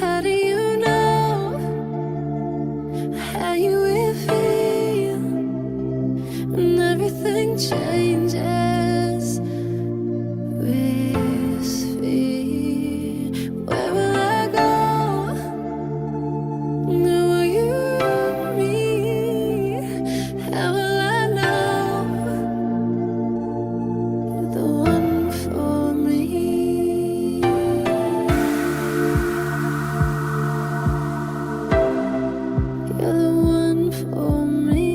How do you know how you will feel when everything changes with fear? Where will I go? Where will you meet? How will I know you're the one for me? You're the one for me.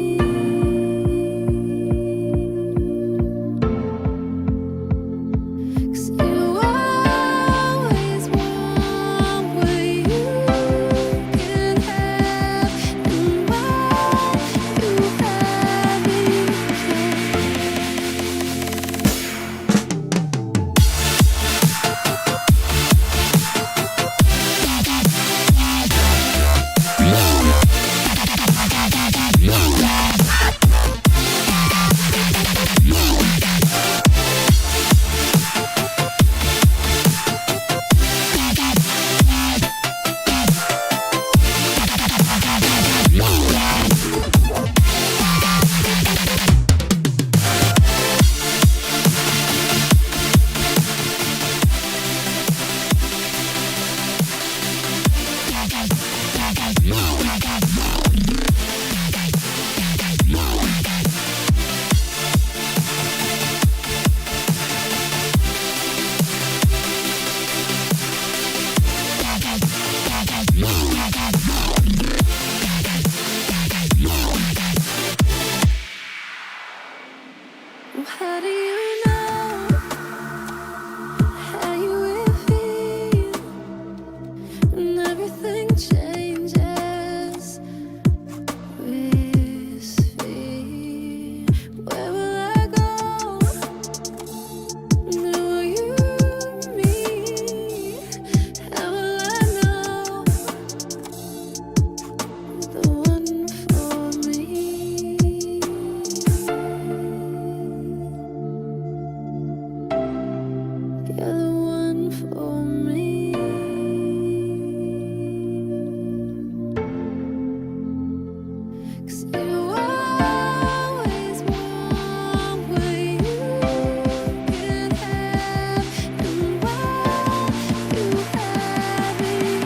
'Cause you always want what you can have and what you haven't. How do you know how you will feel when everything changes with fear? Where will I go? Where will you meet? How will I know you're the one for me? You're the one for me. 'Cause you always want what you can have and what you haven't.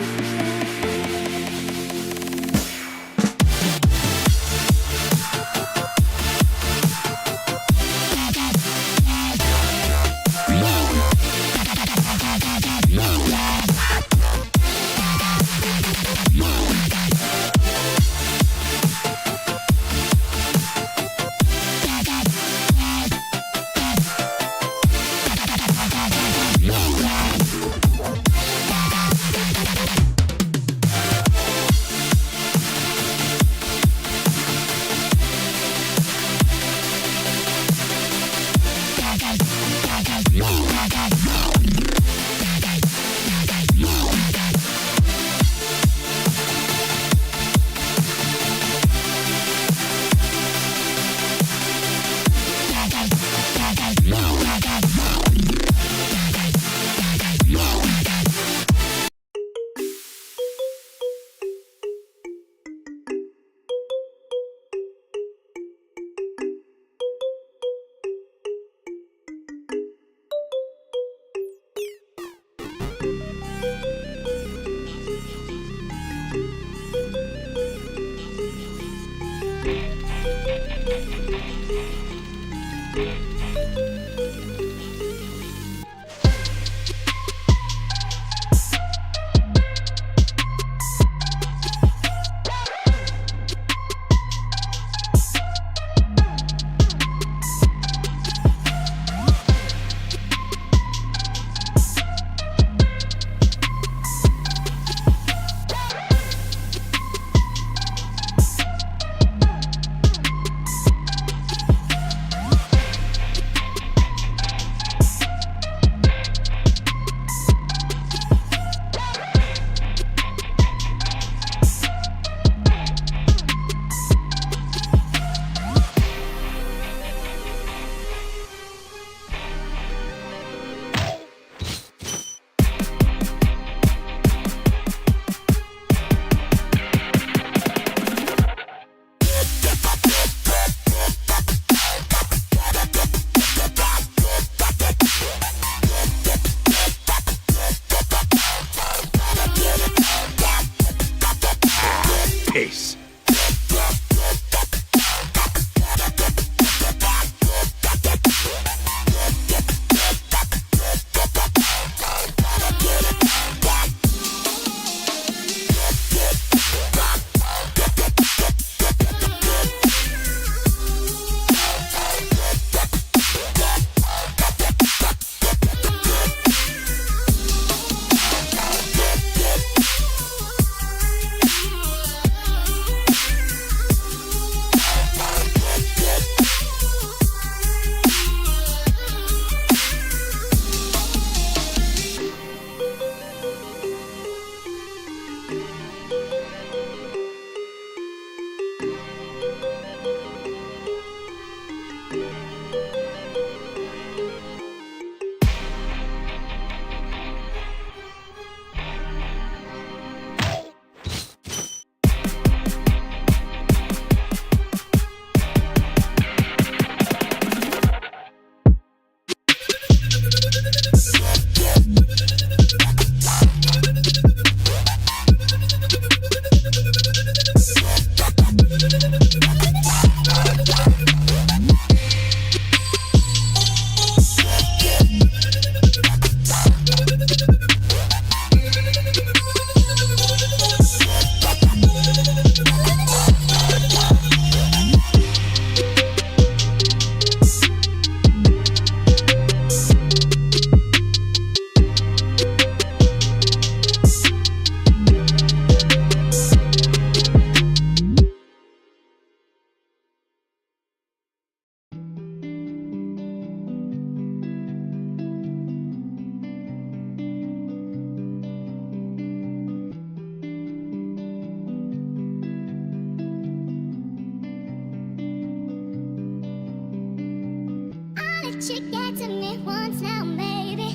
once now, baby,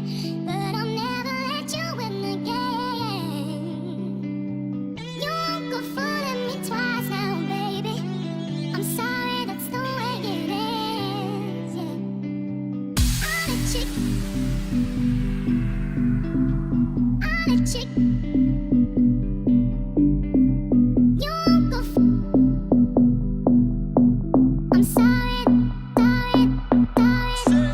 but I'll never let you win again. You won't go fooling me twice now, baby. I'm sorry, that's the way it is. Yeah. I'm a chick. I'm a chick. You won't go. I'm sorry, sorry, sorry.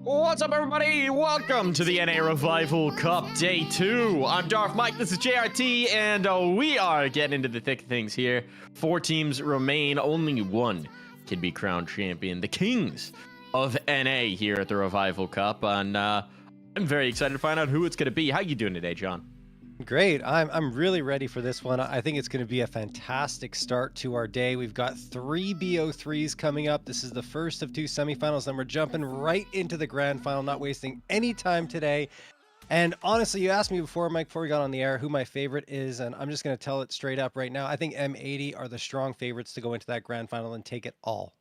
What's up, everybody? Welcome to the NA Revival Cup Day 2. I'm Darth Mike, this is JRT, and we are getting into the thick of things here. 4 teams remain, only one can be crowned champion. The Kings of NA here at the Revival Cup, and I'm very excited to find out who it's going to be. How you doing today, John? Great. I'm really ready for this one. I think it's going to be a fantastic start to our day. We've got 3 BO3s coming up. This is the first of 2 semifinals, and we're jumping right into the grand final, not wasting any time today. And honestly, you asked me before, Mike, before we got on the air, who my favorite is, and I'm just going to tell it straight up right now. I think M80 are the strong favorites to go into that grand final and take it all.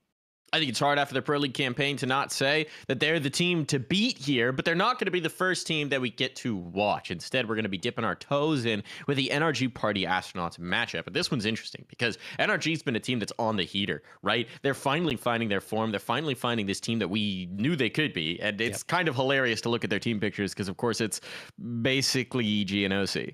I think it's hard after the Pro League campaign to not say that they're the team to beat here, but they're not going to be the first team that we get to watch. Instead, we're going to be dipping our toes in with the NRG Party Astronauts matchup. But this one's interesting because NRG's been a team that's on the heater, right? They're finally finding their form. They're finally finding this team that we knew they could be. And it's kind of hilarious to look at their team pictures because, of course, it's basically EG and OC.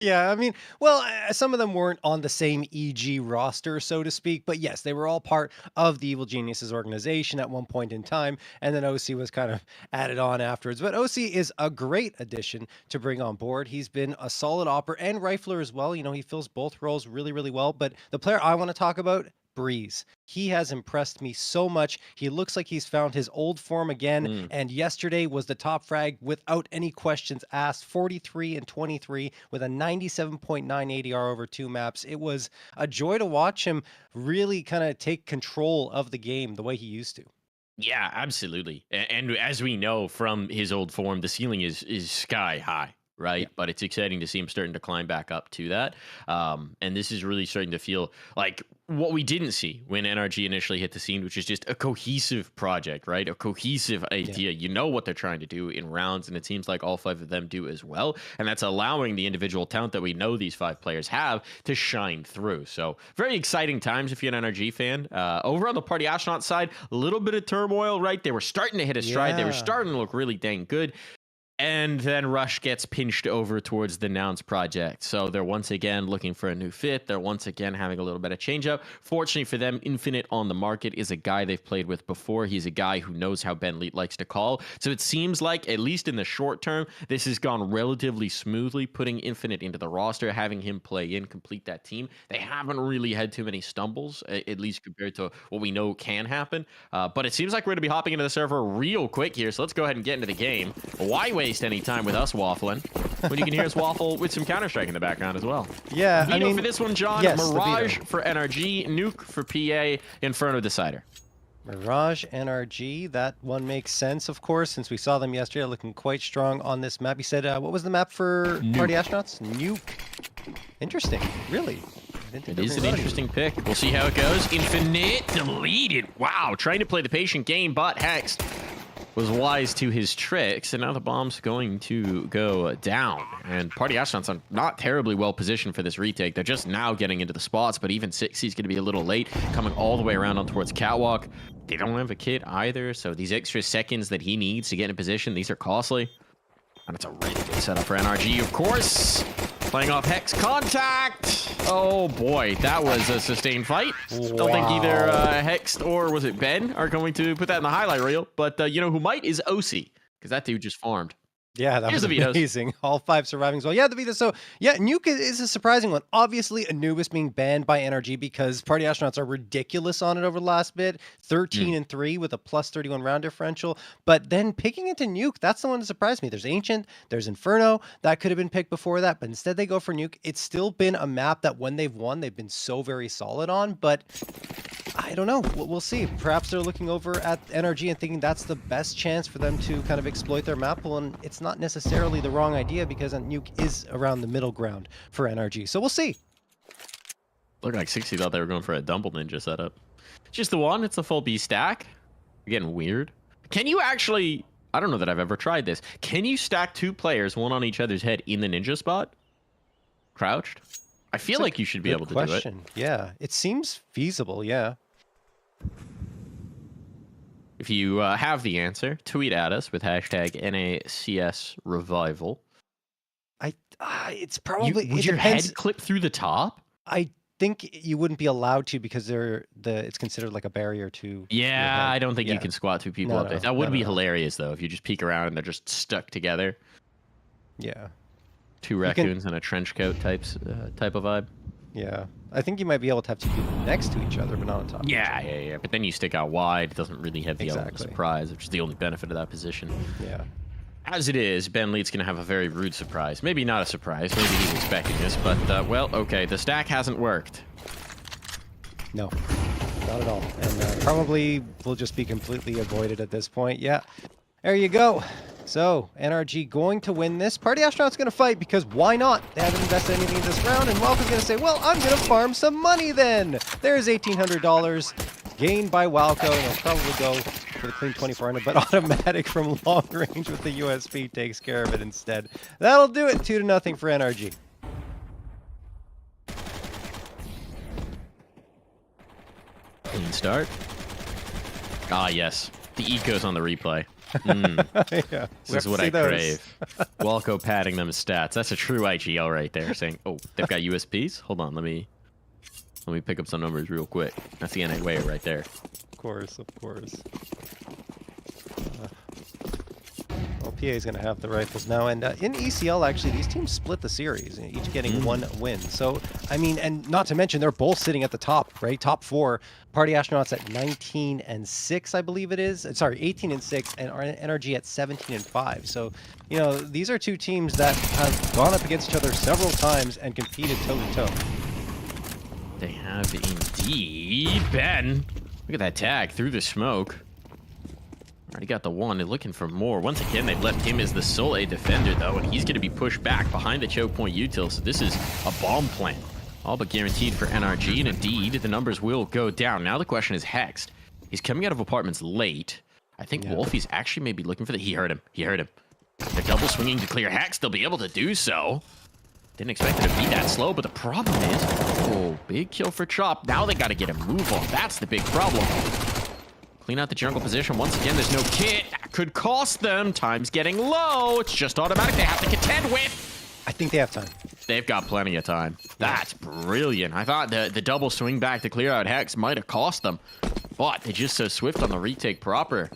Yeah, I mean, well, some of them weren't on the same EG roster, so to speak, but yes, they were all part of the Evil Geniuses organization at one point in time, and then OC was kind of added on afterwards. But OC is a great addition to bring on board. He's been a solid opper and rifler as well. You know, he fills both roles really, really well. But the player I want to talk about, Breeze. He has impressed me so much. He looks like he's found his old form again, and yesterday was the top frag without any questions asked. 43 and 23 with a 97.9 ADR over 2 maps. It was a joy to watch him really kind of take control of the game the way he used to. Yeah, absolutely. And as we know from his old form, the ceiling is sky high, right? Yeah. But it's exciting to see him starting to climb back up to that. And this is really starting to feel like what we didn't see when NRG initially hit the scene, which is just a cohesive project, right? A cohesive idea. You know what they're trying to do in rounds, and it seems like all 5 of them do as well. And that's allowing the individual talent that we know these 5 players have to shine through. So very exciting times if you're an NRG fan. Over on the Party Astronaut side, a little bit of turmoil, right? They were starting to hit a stride. They were starting to look really dang good. And then Rush gets pinched over towards the Nouns project. So they're once again looking for a new fit. They're once again having a little bit of change up. Fortunately for them, Infinite on the market is a guy they've played with before. He's a guy who knows how Ben Leet likes to call. So it seems like, at least in the short term, this has gone relatively smoothly, putting Infinite into the roster, having him play in, complete that team. They haven't really had too many stumbles, at least compared to what we know can happen. But it seems like we're going to be hopping into the server real quick here. So let's go ahead and get into the game. Why waste any time with us waffling when you can hear us waffle with some Counter-Strike in the background as well? Yeah, Veto I mean, for this one, John. yes, Mirage for NRG, Nuke for PA, Inferno Decider. Mirage, NRG, that one makes sense, of course, since we saw them yesterday looking quite strong on this map. You said, what was the map for Party Astronauts? Nuke. Interesting, really. It is an interesting pick. We'll see how it goes. Infinite deleted. Wow, trying to play the patient game, but Hex was wise to his tricks, and now the bomb's going to go down. And Party Astronauts are not terribly well positioned for this retake. They're just now getting into the spots, but even 60's going to be a little late, coming all the way around on towards Catwalk. They don't have a kit either, so these extra seconds that he needs to get in position, these are costly. And it's a really good setup for NRG, of course. Playing off Hex contact. Oh boy, that was a sustained fight. Wow. Don't think either Hex or was it Ben are going to put that in the highlight reel. But you know who might is OC, because that dude just farmed. Yeah, that was amazing. All 5 surviving as well. Yeah, the Vita. So, yeah, Nuke is a surprising one. Obviously, Anubis being banned by NRG because Party Astronauts are ridiculous on it over the last bit. 13 and 3 with a plus 31 round differential. But then picking into Nuke, that's the one that surprised me. There's Ancient, there's Inferno. That could have been picked before that, but instead they go for Nuke. It's still been a map that when they've won, they've been so very solid on, but I don't know. We'll see. Perhaps they're looking over at NRG and thinking that's the best chance for them to kind of exploit their map pool, and it's not necessarily the wrong idea because Nuke is around the middle ground for NRG. So we'll see. Looked like 60 thought they were going for a Dumble Ninja setup. Just the one. It's a full B stack. Getting weird. Can you actually... I don't know that I've ever tried this. Can you stack 2 players, one on each other's head, in the ninja spot? Crouched? I feel like you should be able to do it. Yeah, it seems feasible, yeah. If you have the answer, tweet at us with hashtag NACSRevival. It's probably... Would your head clip through the top? I think you wouldn't be allowed to because it's considered like a barrier to your Yeah, head. I don't think you Yeah. can squat two people No, up there. no, That would no, be no, no. hilarious though if you just peek around and they're just stuck together. Yeah. Two You can- raccoons and a trench coat type of vibe. Yeah. I think you might be able to have two people next to each other, but not on top. Yeah. But then you stick out wide. It doesn't really have the element of Exactly. surprise, which is the only benefit of that position. Yeah. As it is, Ben Lee's going to have a very rude surprise. Maybe not a surprise. Maybe he's expecting this. But, well, okay. The stack hasn't worked. No, not at all. And probably will just be completely avoided at this point. Yeah. There you go. So, NRG going to win this. Party Astronaut's going to fight because why not? They haven't invested anything in this round, and Walco's going to say, well, I'm going to farm some money then. There's $1,800 gained by Walco, and he'll probably go for the clean 2400, but automatic from long range with the USP takes care of it instead. That'll do it. 2-0 for NRG. Clean start. Ah, yes. The eco's on the replay. Yeah, This is what I crave. Walco padding them stats. That's a true IGL right there, saying, oh, they've got USPs? Hold on, let me pick up some numbers real quick. That's the NA way right there. Of course, of course. Well, PA is going to have the rifles now, and in ECL, actually, these teams split the series, each getting one win. So, I mean, and not to mention, they're both sitting at the top, right? Top four. Party Astronauts at 19-6, I believe it is. Sorry, 18-6, and NRG at 17-5. So, you know, these are two teams that have gone up against each other several times and competed toe-to-toe. They have indeed. Ben, look at that tag through the smoke. Already got the one. They're looking for more. Once again, they've left him as the sole A defender, though, and he's going to be pushed back behind the choke point util. So this is a bomb plant. All but guaranteed for NRG, and indeed, the numbers will go down. Now the question is Hexed. He's coming out of apartments late. I think Wolfie's actually maybe looking for the... He heard him. He heard him. They're double swinging to clear Hexed. They'll be able to do so. Didn't expect it to be that slow, but the problem is... Oh, big kill for Chop. Now they got to get a move on. That's the big problem. Clean out the jungle position. Once again, there's no kit. That could cost them. Time's getting low. It's just automatic. They have to contend with. I think they have time. They've got plenty of time. That's brilliant. I thought the double swing back to clear out Hex might have cost them, but they're just so swift on the retake proper.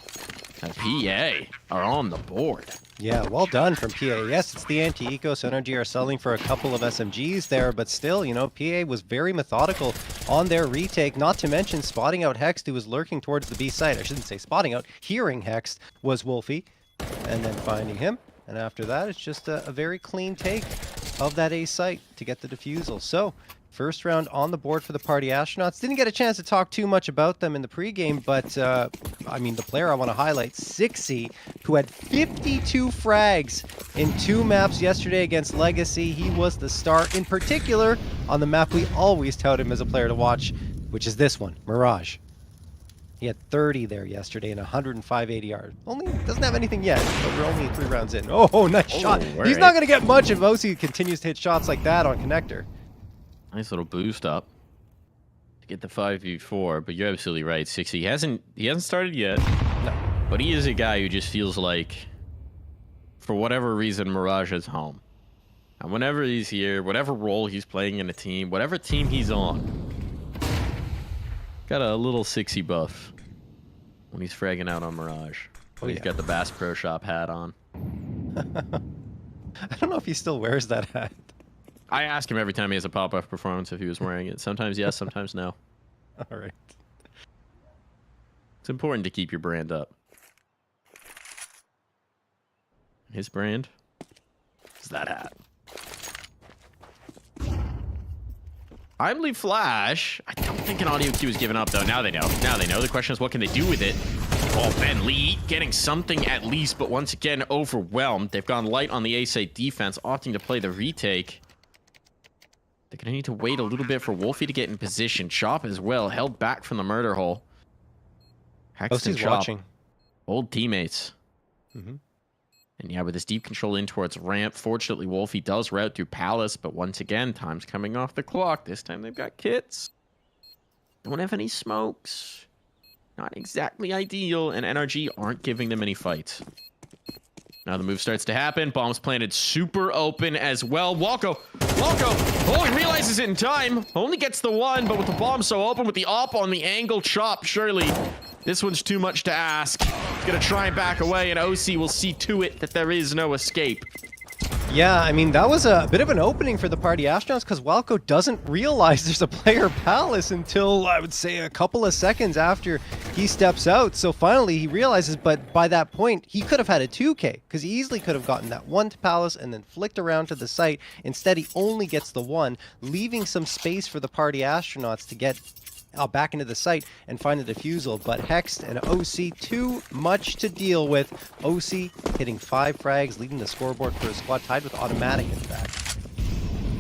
And PA are on the board. Yeah, well done from PA. Yes, it's the anti-eco, so NRG are selling for a couple of SMGs there, but still, you know, PA was very methodical on their retake, not to mention spotting out Hext, who was lurking towards the B site. I shouldn't say spotting out, hearing Hext was Wolfie, and then finding him. And after that, it's just a very clean take of that A site to get the defusal. So, first round on the board for the Party Astronauts. Didn't get a chance to talk too much about them in the pregame, but I mean, the player I want to highlight, Sixy, who had 52 frags in 2 maps yesterday against Legacy. He was the star, in particular, on the map we always tout him as a player to watch, which is this one, Mirage. He had 30 there yesterday and 105 ADR. Only doesn't have anything yet, but we're only 3 rounds in. Oh, nice shot. He's not going to get much if OC continues to hit shots like that on Connector. Nice little boost up to get the 5v4, but you're absolutely right, 60. He hasn't started yet. No. But he is a guy who just feels like, for whatever reason, Mirage is home. And whenever he's here, whatever role he's playing in a team, whatever team he's on, got a little 60 buff when he's fragging out on Mirage. Oh, He's yeah. got the Bass Pro Shop hat on. I don't know if he still wears that hat. I ask him every time he has a pop-off performance if he was wearing it. Sometimes yes, sometimes no. All right. It's important to keep your brand up. His brand is that hat. I believe Flash. I don't think an audio cue is given up, though. Now they know. Now they know. The question is, what can they do with it? Oh, Ben Lee getting something at least, but once again, overwhelmed. They've gone light on the A-side defense, opting to play the retake. They're going to need to wait a little bit for Wolfie to get in position. Chop as well, held back from the murder hole. Hex and OC's Chop, watching. old teammates. Mm-hmm. And yeah, with his deep control in towards ramp, fortunately, Wolfie does route through Palace, but once again, time's coming off the clock. This time they've got kits. Don't have any smokes. Not exactly ideal, and NRG aren't giving them any fights. Now the move starts to happen. Bomb's planted super open as well. Walko! Oh, he realizes it in time. Only gets the one, but with the bomb so open, with the op on the angle, Chop, surely this one's too much to ask. He's gonna try and back away, and OC will see to it that there is no escape. Yeah, I mean, that was a bit of an opening for the Party Astronauts because Walko doesn't realize there's a player Palace until, I would say, a couple of seconds after he steps out. So finally he realizes, but by that point, he could have had a 2K because he easily could have gotten that one to Palace and then flicked around to the site. Instead, he only gets the one, leaving some space for the Party Astronauts to get back into the site and find a defusal, but Hexed and OC too much to deal with. OC hitting 5 frags, leading the scoreboard for his squad, tied with Automatic in fact.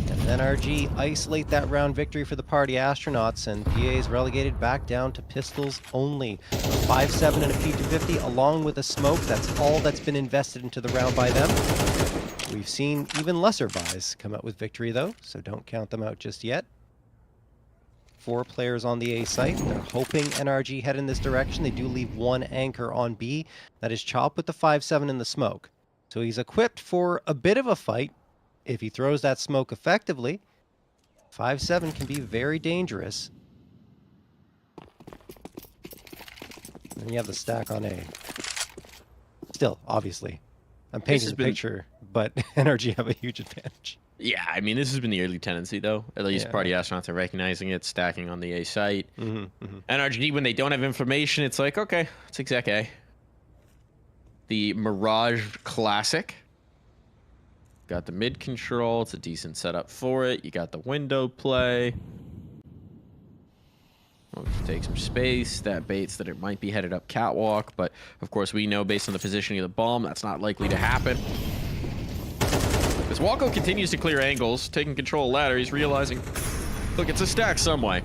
And NRG isolate that round victory for the Party Astronauts, and PA is relegated back down to pistols only. A 5-7 and a P250 along with a smoke. That's all that's been invested into the round by them. We've seen even lesser buys come out with victory though, so don't count them out just yet. 4 players on the A site. They're hoping NRG head in this direction. They do leave 1 anchor on B. That is Chop with the 5-7 in the smoke. So he's equipped for a bit of a fight. If he throws that smoke effectively, 5-7 can be very dangerous. Then you have the stack on A. Still, obviously, I'm painting the picture, but NRG have a huge advantage. Yeah, I mean, this has been the early tendency, though. At least Party Astronauts are recognizing it, stacking on the A site. NRG, when they don't have information, it's like, okay, it's exec A. The Mirage Classic. Got the mid control. It's a decent setup for it. You got the window play. We'll take some space. That baits that it might be headed up catwalk, but of course we know based on the positioning of the bomb, that's not likely to happen. As Walko continues to clear angles, taking control of ladder, he's realizing, look, it's a stack some way.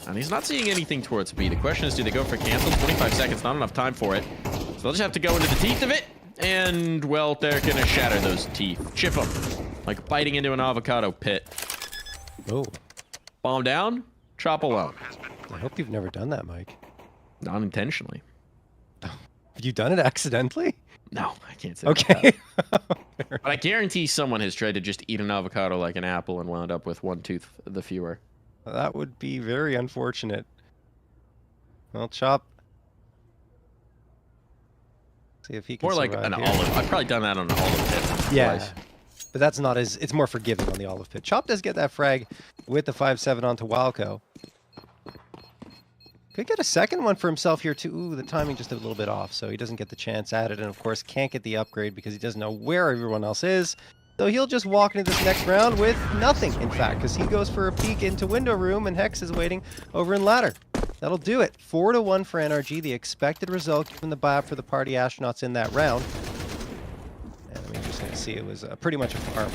And he's not seeing anything towards B. The question is, do they go for cancel? 25 seconds, not enough time for it. So they'll just have to go into the teeth of it. And, well, they're going to shatter those teeth. Chip them. Like biting into an avocado pit. Oh. Bomb down, Chop alone. I hope you've never done that, Mike. Not intentionally. Have you done it accidentally? No, I can't say okay. that. But I guarantee someone has tried to just eat an avocado like an apple and wound up with 1 tooth the fewer. That would be very unfortunate. Well, Chop. See if he can More like an olive. I've probably done that on an olive pit. Yeah. Twice. But that's not as... It's more forgiving on the olive pit. Chop does get that frag with the 5-7 onto Walko. Could get a second one for himself here, too. Ooh, the timing just a little bit off, so he doesn't get the chance at it. And, of course, can't get the upgrade because he doesn't know where everyone else is. So he'll just walk into this next round with nothing, in fact, because he goes for a peek into window room, and Hex is waiting over in ladder. That'll do it. 4-1 for NRG, the expected result given the buy-up for the Party Astronauts in that round. And I mean, you're just going to see it was pretty much a farm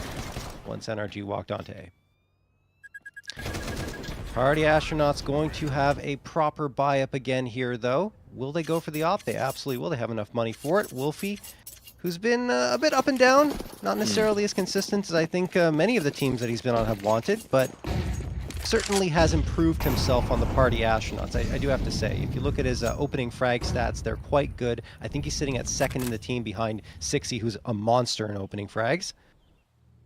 once NRG walked onto A. Party Astronauts going to have a proper buy-up again here, though. Will they go for the op? They absolutely will. They have enough money for it. Wolfie, who's been a bit up and down, not necessarily as consistent as I think many of the teams that he's been on have wanted, but certainly has improved himself on the Party Astronauts. I do have to say, if you look at his opening frag stats, they're quite good. I think he's sitting at second in the team behind Sixy, who's a monster in opening frags.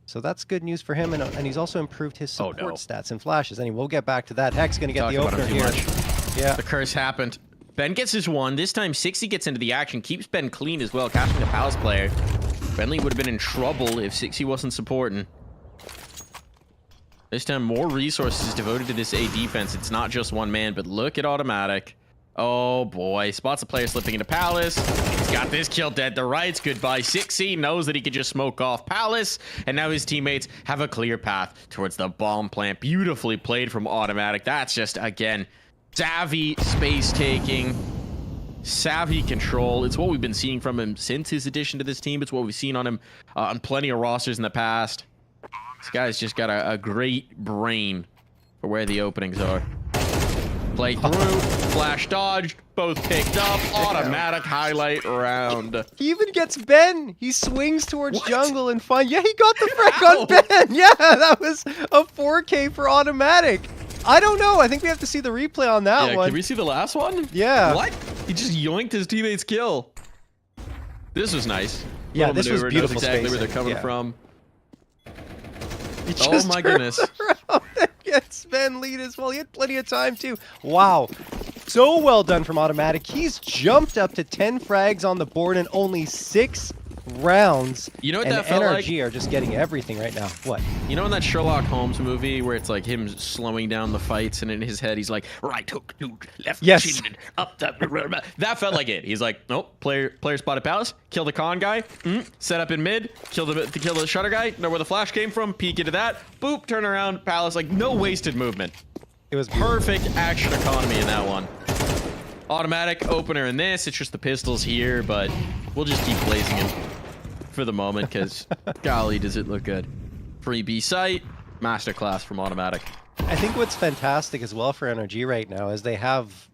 So that's good news for him, and he's also improved his support stats and flashes. And we'll get back to that. Hex going to get the opener here. Yeah, the curse happened. Ben gets his one. This time, Sixy gets into the action, keeps Ben clean as well, catching the Palace player. Bentley would have been in trouble if Sixy wasn't supporting. This time, more resources devoted to this A defense. It's not just one man, but look at Automatic. Oh boy, spots a player slipping into Palace. He's got this kill dead to rights. Goodbye, Sixy. Knows that he could just smoke off Palace. And now his teammates have a clear path towards the bomb plant. Beautifully played from Automatic. That's just, again, savvy space taking, savvy control. It's what we've been seeing from him since his addition to this team. It's what we've seen on him on plenty of rosters in the past. This guy's just got a great brain for where the openings are. Play through, flash dodged, both picked up, Automatic highlight round. He even gets Ben. He swings towards jungle and finds... Yeah, he got the frag on Ben. Yeah, that was a 4K for Automatic. I don't know. I think we have to see the replay on that one. Can we see the last one? Yeah. What? He just yoinked his teammate's kill. This was nice. Yeah, Little this was maneuver, knows beautiful exactly where spacing, they're coming yeah. from. He Oh just my turns goodness. around and gets Ben lead as well. He had plenty of time too. Wow. So well done from Automatic. He's jumped up to 10 frags on the board in only 6 rounds. You know what and that felt like? NRG are just getting everything right now. What? You know in that Sherlock Holmes movie where it's like him slowing down the fights and in his head he's like, right hook, dude, left Yes. chin, and up the... That felt like it. He's like, nope, player spotted Palace, kill the con guy, set up in mid, kill the shutter guy, know where the flash came from, peek into that, boop, turn around, Palace, like no wasted movement. It was beautiful. Perfect action economy in that one. Automatic opener in this, it's just the pistols here, but we'll just keep blazing him for the moment because golly does it look good. Free B site, masterclass from Automatic. I think what's fantastic as well for NRG right now is they have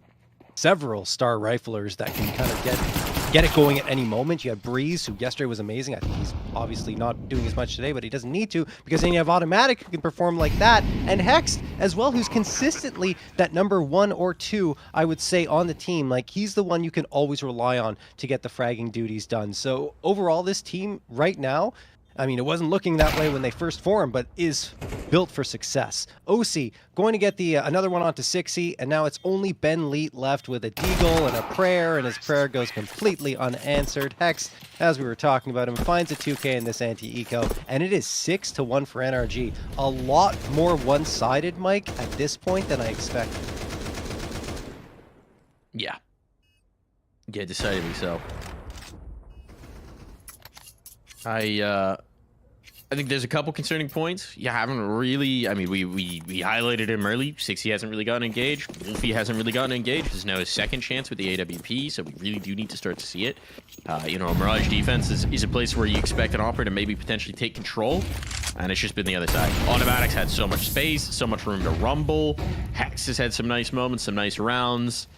several star riflers that can kind of get it going at any moment. You have Breeze, who yesterday was amazing. I think he's obviously not doing as much today, but he doesn't need to because then you have Automatic who can perform like that, and Hex as well, who's consistently that number 1 or 2, I would say, on the team. Like, he's the one you can always rely on to get the fragging duties done. So overall, this team right now, I mean, it wasn't looking that way when they first formed, but is built for success. OC going to get the another one onto 60, and now it's only Ben Leet left with a Deagle and a prayer, and his prayer goes completely unanswered. Hex, as we were talking about him, finds a 2K in this anti-eco, and it is 6-1 for NRG. A lot more one-sided, Mike, at this point than I expected. Yeah, decidedly so. I think there's a couple concerning points. You haven't really, I mean, we highlighted him early. 60 hasn't really gotten engaged. Wolfie hasn't really gotten engaged. This is now his second chance with the AWP, so we really do need to start to see it. You know, Mirage defense is a place where you expect an operator to maybe potentially take control, and it's just been the other side. Automatics had so much space, so much room to rumble. Hex has had some nice moments, some nice rounds.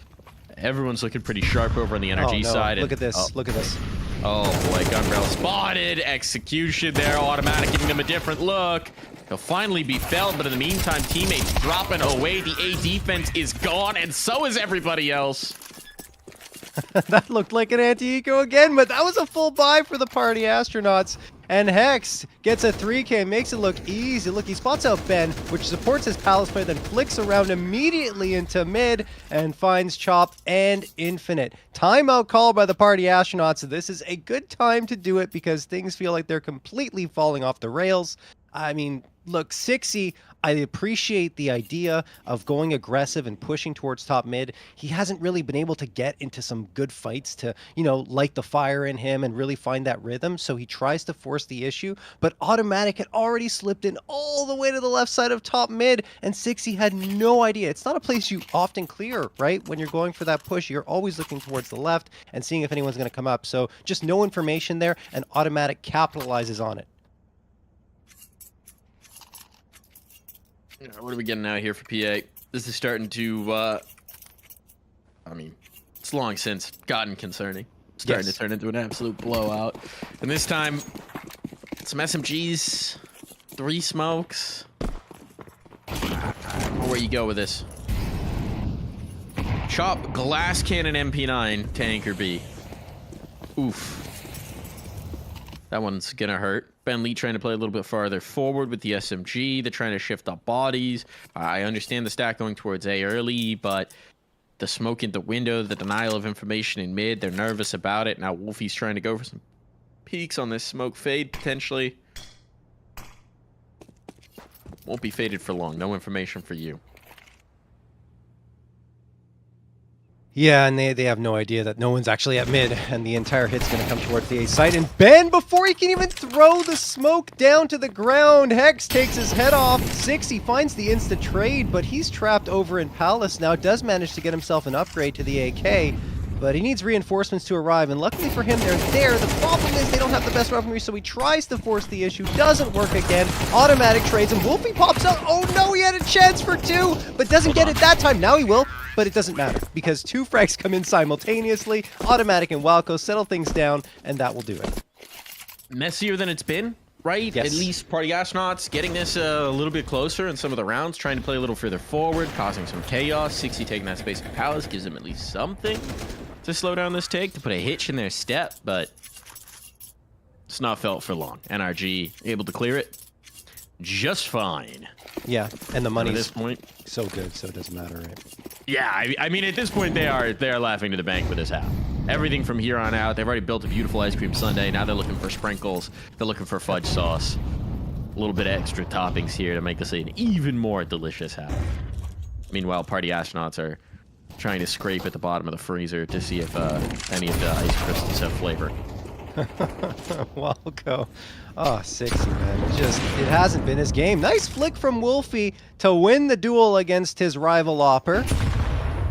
Everyone's looking pretty sharp over on the NRG side. Look at this. Look at this. Oh boy, Gunrail spotted. Execution there. Automatic giving them a different look. He'll finally be felled, but in the meantime, teammates dropping away. The A defense is gone, and so is everybody else. That looked like an anti-eco again, but that was a full buy for the party astronauts. And Hex gets a 3K, makes it look easy. Look, he spots out Ben, which supports his Palace play, then flicks around immediately into mid and finds Chop and Infinite. Timeout call by the party astronauts. This is a good time to do it because things feel like they're completely falling off the rails. I mean, look, 60, I appreciate the idea of going aggressive and pushing towards top mid. He hasn't really been able to get into some good fights to, you know, light the fire in him and really find that rhythm. So he tries to force the issue, but Automatic had already slipped in all the way to the left side of top mid, and 60 had no idea. It's not a place you often clear, right? When you're going for that push, you're always looking towards the left and seeing if anyone's going to come up. So just no information there, and Automatic capitalizes on it. What are we getting out here for PA? This is starting to, I mean, it's long since gotten concerning. It's starting to turn into an absolute blowout. And this time, some SMGs, 3 smokes. Where you go with this? Chop, glass cannon MP9 to anchor B. Oof. That one's gonna hurt. Ben Lee trying to play a little bit farther forward with the SMG. They're trying to shift up bodies. I understand the stack going towards A early, but the smoke in the window, the denial of information in mid, they're nervous about it. Now Wolfie's trying to go for some peeks on this smoke fade, potentially. Won't be faded for long. No information for you. Yeah, and they have no idea that no one's actually at mid, and the entire hit's going to come towards the A site. And Ben, before he can even throw the smoke down to the ground, Hex takes his head off. 60 finds the insta-trade, but he's trapped over in Palace now. Does manage to get himself an upgrade to the AK, but he needs reinforcements to arrive, and luckily for him, they're there. The problem is they don't have the best weaponry, so he tries to force the issue. Doesn't work again. Automatic trades, and Wolfie pops out. Oh no, he had a chance for 2, but doesn't get it that time. Now he will. But it doesn't matter because 2 frags come in simultaneously. Automatic and Walco settle things down, and that will do it. Messier than it's been, right? Yes. At least party astronauts getting this a little bit closer in some of the rounds, trying to play a little further forward, causing some chaos. 60 taking that space in Palace gives them at least something to slow down this take, to put a hitch in their step, but It's not felt for long. NRG able to clear it just fine. Yeah, and the At money's this point, so good, so it doesn't matter, right? yeah. I mean, at this point, they are laughing to the bank with this half. Everything from here on out, they've already built a beautiful ice cream sundae. Now they're looking for sprinkles. They're looking for fudge sauce. A little bit of extra toppings here to make this an even more delicious half. Meanwhile, party astronauts are trying to scrape at the bottom of the freezer to see if any of the ice crystals have flavor. Walco. Oh, 60, man. It hasn't been his game. Nice flick from Wolfie to win the duel against his rival Opper.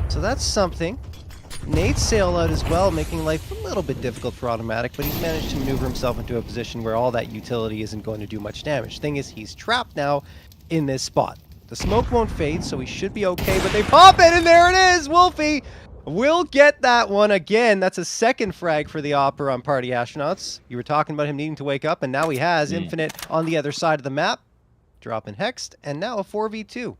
So that's something. Nate's sailed out as well, making life a little bit difficult for Automatic, but he's managed to maneuver himself into a position where all that utility isn't going to do much damage. Thing is, he's trapped now in this spot. The smoke won't fade, so he should be okay, but they pop it, and there it is! Wolfie will get that one again. That's a second frag for the Opera on Party Astronauts. You were talking about him needing to wake up, and now he has. Infinite on the other side of the map. Dropping Hexed, and now a 4v2.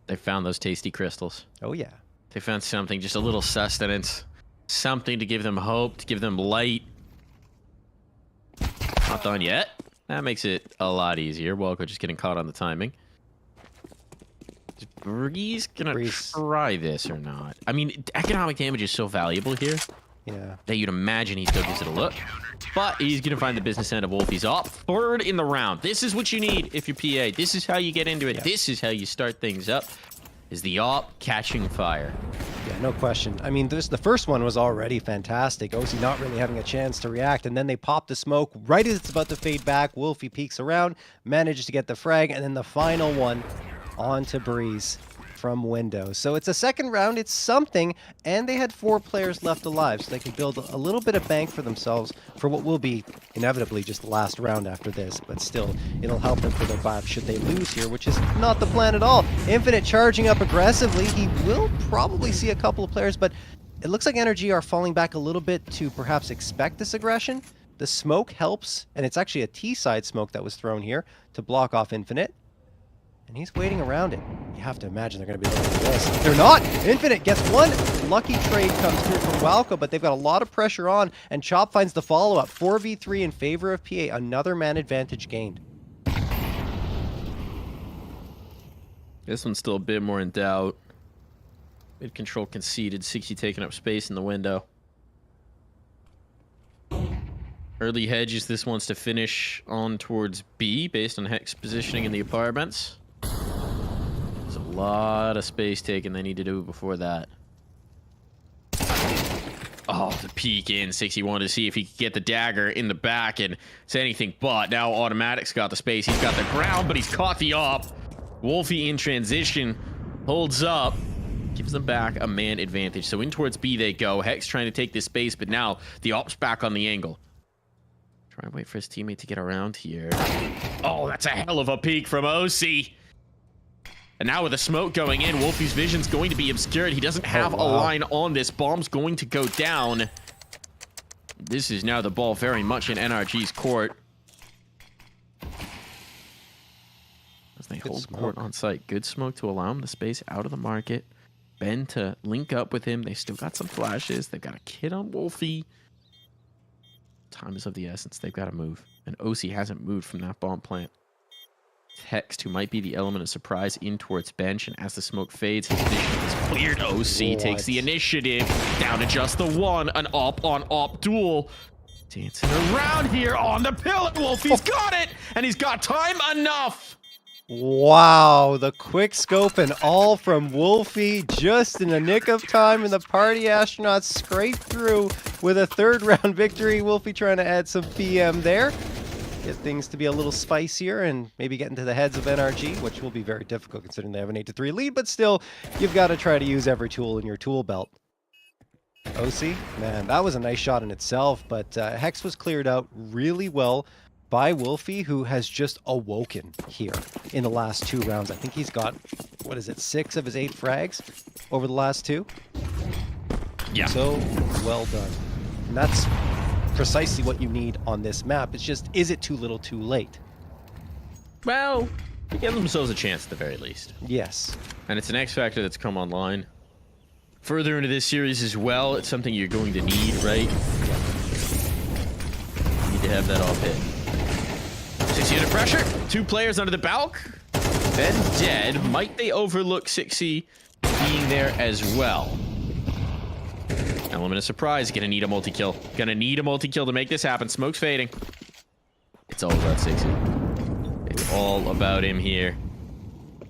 They found those tasty crystals. Oh, yeah. They found something, just a little sustenance. Something to give them hope, to give them light. Not done yet. That makes it a lot easier. Walco just getting caught on the timing. Is Breeze gonna try this or not? I mean, economic damage is so valuable here. Yeah. That you'd imagine he still gives it a look. But he's gonna find the business end of Wolfie's op. Third in the round. This is what you need if you're PA. This is how you get into it. Yeah. This is how you start things up. Is the op catching fire? Yeah, no question. I mean, the first one was already fantastic. OC not really having a chance to react, and then they pop the smoke right as it's about to fade back. Wolfie peeks around, manages to get the frag, and then the final one onto Breeze from window. So it's a second round, it's something, and they had 4 players left alive, so they can build a little bit of bank for themselves for what will be inevitably just the last round after this, but still, it'll help them for their vibe should they lose here, which is not the plan at all. Infinite charging up aggressively. He will probably see a couple of players, but it looks like NRG are falling back a little bit to perhaps expect this aggression. The smoke helps, and it's actually a T-side smoke that was thrown here to block off Infinite. And he's waiting around it. You have to imagine they're going to be looking at this. They're not! Infinite gets one lucky trade comes through from Walco, but they've got a lot of pressure on, and Chop finds the follow-up. 4v3 in favor of PA. Another man advantage gained. This one's still a bit more in doubt. Mid control conceded. 60 taking up space in the window. Early hedges, this wants to finish on towards B based on Hex positioning in the apartments. There's a lot of space taken they need to do before that. Oh, the peek in. 60 wanted to see if he could get the dagger in the back, and it's anything but. Now Automatic's got the space. He's got the ground, but he's caught the op. Wolfie in transition holds up. Gives them back a man advantage. So in towards B they go. Hex trying to take this space, but now the op's back on the angle. Try and wait for his teammate to get around here. Oh, that's a hell of a peek from OC. And now with the smoke going in, Wolfie's vision's going to be obscured. He doesn't have a line on this. Bomb's going to go down. This is now the ball very much in NRG's court. As they hold court on site. Good smoke to allow him the space out of the market. Ben to link up with him. They still got some flashes. They've got a kid on Wolfie. Time is of the essence. They've got to move. And OC hasn't moved from that bomb plant. Hext, who might be the element of surprise, in towards bench. And as the smoke fades, his vision is cleared. OC takes the initiative. Down to just the one. An op-on-op duel. Dancing around here on the pillar. Wolfie's got it! And he's got time enough! Wow, the quick scope and all from Wolfie just in the nick of time, and the Party Astronauts scrape through with a third round victory. Wolfie trying to add some PM there. Get things to be a little spicier and maybe get into the heads of NRG, which will be very difficult considering they have an 8-3 lead, but still, you've got to try to use every tool in your tool belt. OC, man, that was a nice shot in itself, but Hex was cleared out really well by Wolfie, who has just awoken here in the last 2 rounds. I think he's got, what is it, 6 of his 8 frags over the last 2? Yeah. So, well done. And that's precisely what you need on this map. It's just, is it too little too late? Well, they give themselves a chance at the very least. Yes. And it's an X factor that's come online. Further into this series as well, it's something you're going to need, right? To have that all hit. 6C under pressure. 2 players under the balk. Ben dead. Might they overlook 6C being there as well? Element of surprise. Gonna need a multi-kill. Gonna need a multi-kill to make this happen. Smoke's fading. It's all about 6C. It's all about him here.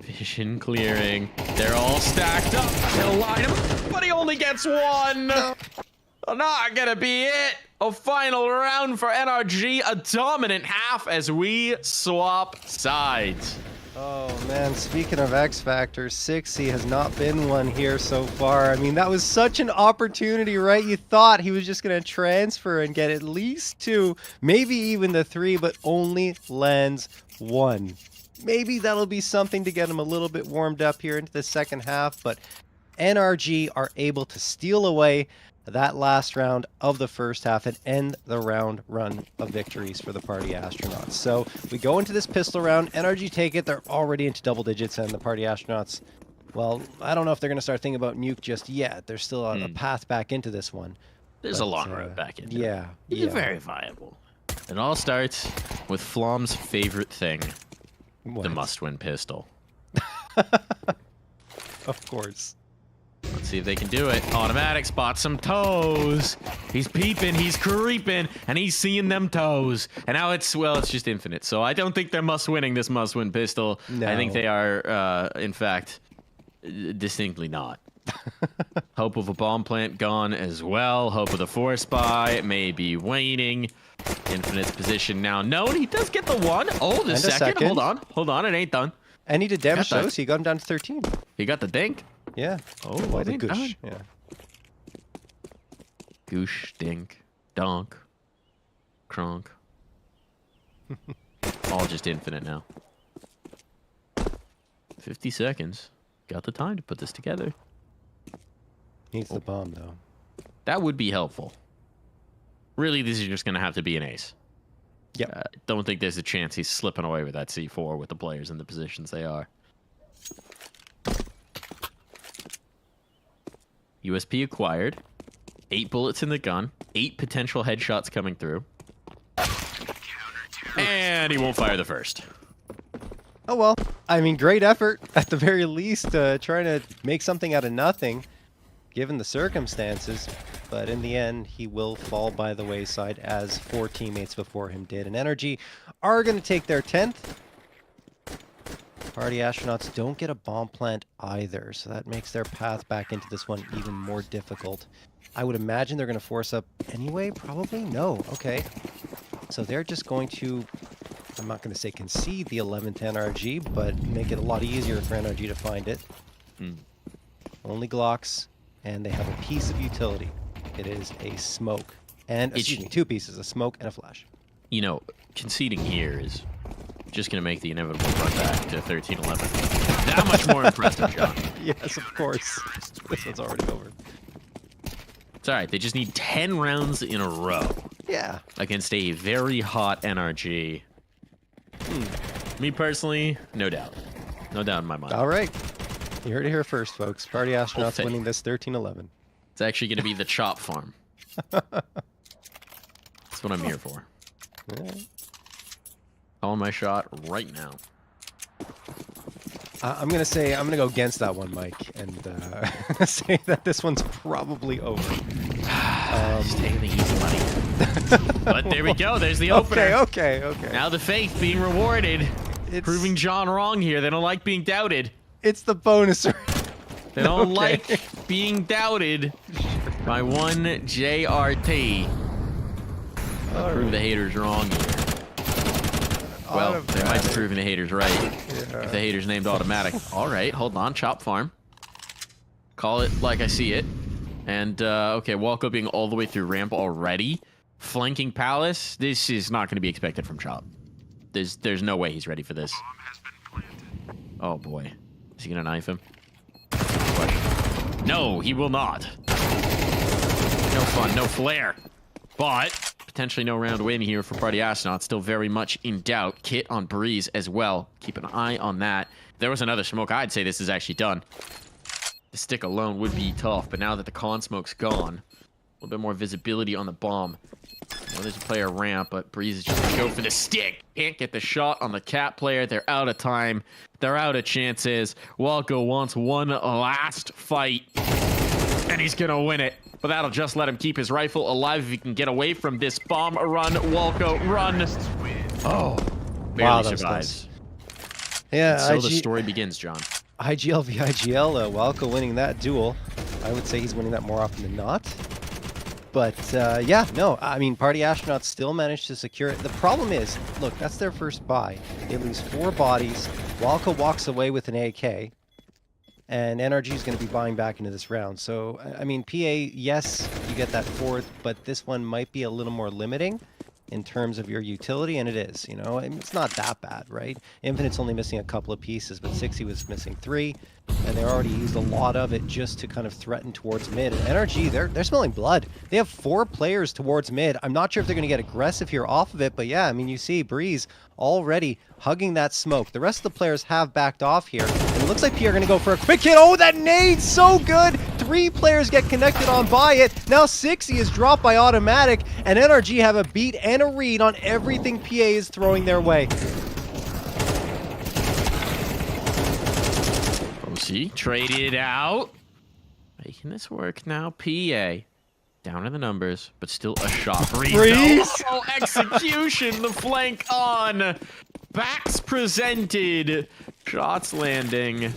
Vision clearing. They're all stacked up. He'll line him, but he only gets one. Not gonna be it. A final round for NRG. A dominant half as we swap sides. Oh man, speaking of X Factor, 6C has not been one here so far. I mean, that was such an opportunity, right? You thought he was just going to transfer and get at least 2, maybe even the 3, but only lands 1. Maybe that'll be something to get him a little bit warmed up here into the second half, but NRG are able to steal away that last round of the first half and end the round run of victories for the Party Astronauts. So we go into this pistol round. NRG take it. They're already into double digits, and the Party Astronauts, well, I don't know if they're going to start thinking about Nuke just yet. There's still a path back into this one. There's a long road back into it. Yeah. It's very viable. It all starts with Flom's favorite thing, the must-win pistol. Of course. Let's see if they can do it. Automatic spots some toes. He's peeping, he's creeping, and he's seeing them toes. And now it's just infinite. So I don't think they're must-winning this must-win pistol. No. I think they are, in fact, distinctly not. Hope of a bomb plant gone as well. Hope of the force buy may be waning. Infinite's position now known. He does get the 1. Oh, the second. Hold on, it ain't done. And he did damage though, so he got him down to 13. He got the dink. Yeah. Oh, what a goosh. Yeah. Goosh, dink, donk, cronk. All just infinite now. 50 seconds. Got the time to put this together. Needs the bomb, though. That would be helpful. Really, this is just going to have to be an ace. Yeah. Don't think there's a chance he's slipping away with that C4 with the players in the positions they are. USP acquired. 8 bullets in the gun. 8 potential headshots coming through. And he won't fire the first. Oh, well. I mean, great effort, at the very least, trying to make something out of nothing, given the circumstances. But in the end, he will fall by the wayside, as 4 teammates before him did. And NRG are going to take their 10th. Party Astronauts don't get a bomb plant either, so that makes their path back into this one even more difficult. I would imagine they're going to force up anyway, probably? No, okay. So they're just going to, I'm not going to say concede the 11th NRG, but make it a lot easier for NRG to find it. Only Glocks, and they have a piece of utility. It is a smoke. And, excuse me, 2 pieces, a smoke and a flash. You know, conceding here is just going to make the inevitable run back to 13-11. That much more impressive, John. Yes, of course. This one's already over. It's all right. They just need 10 rounds in a row. Yeah. Against a very hot NRG. Me personally, no doubt. No doubt in my mind. All right. You heard it here first, folks. Party Astronauts winning this 13-11. It's actually going to be the chop farm. That's what I'm here for. Yeah. Calling my shot right now. I'm going to go against that one, Mike, and say that this one's probably over. Just taking the easy money. But there we go. There's the opener. Okay. Now the faith being rewarded. Proving John wrong here. They don't like being doubted. It's the bonus. They don't like being doubted by one JRT. Prove the haters wrong here. Well, they might be proving the haters right. Yeah. If the haters named automatic. All right, hold on. Chop farm. Call it like I see it. And, okay, Walko being all the way through ramp already. Flanking Palace. This is not going to be expected from Chop. There's no way he's ready for this. Oh, boy. Is he going to knife him? No, he will not. No fun, no flair. But potentially no round win here for Party Astronauts. Still very much in doubt. Kit on Breeze as well. Keep an eye on that. If there was another smoke, I'd say this is actually done. The stick alone would be tough, but now that the con smoke's gone, little bit more visibility on the bomb. Well, there's a player ramp, but Breeze is just going to go for the stick. Can't get the shot on the cat player. They're out of time. They're out of chances. Walco wants one last fight, and he's going to win it. But that'll just let him keep his rifle alive if he can get away from this bomb. Run, Walco, run. Oh, barely survives. Yeah, and so the story begins, John. IGL v IGL, Walco winning that duel. I would say he's winning that more often than not. But yeah, no, I mean, Party Astronauts still managed to secure it. The problem is, look, that's their first buy. They lose 4 bodies. Walco walks away with an AK. And NRG is going to be buying back into this round. So, I mean, PA, yes, you get that 4th, but this one might be a little more limiting in terms of your utility, and it is, you know, it's not that bad, right? Infinite's only missing a couple of pieces, but 60 was missing 3, and they already used a lot of it just to kind of threaten towards mid. And NRG, they're smelling blood. They have 4 players towards mid. I'm not sure if they're going to get aggressive here off of it, but yeah, I mean, you see Breeze already hugging that smoke. The rest of the players have backed off here, and it looks like P are going to go for a quick hit. Oh, that nade, so good! 3 players get connected on by it. Now 60 is dropped by automatic, and NRG have a beat and a read on everything PA is throwing their way. OC traded out. Making this work now. PA down in the numbers, but still a shot. Breeze! Oh, execution! The flank on. Backs presented. Shots landing.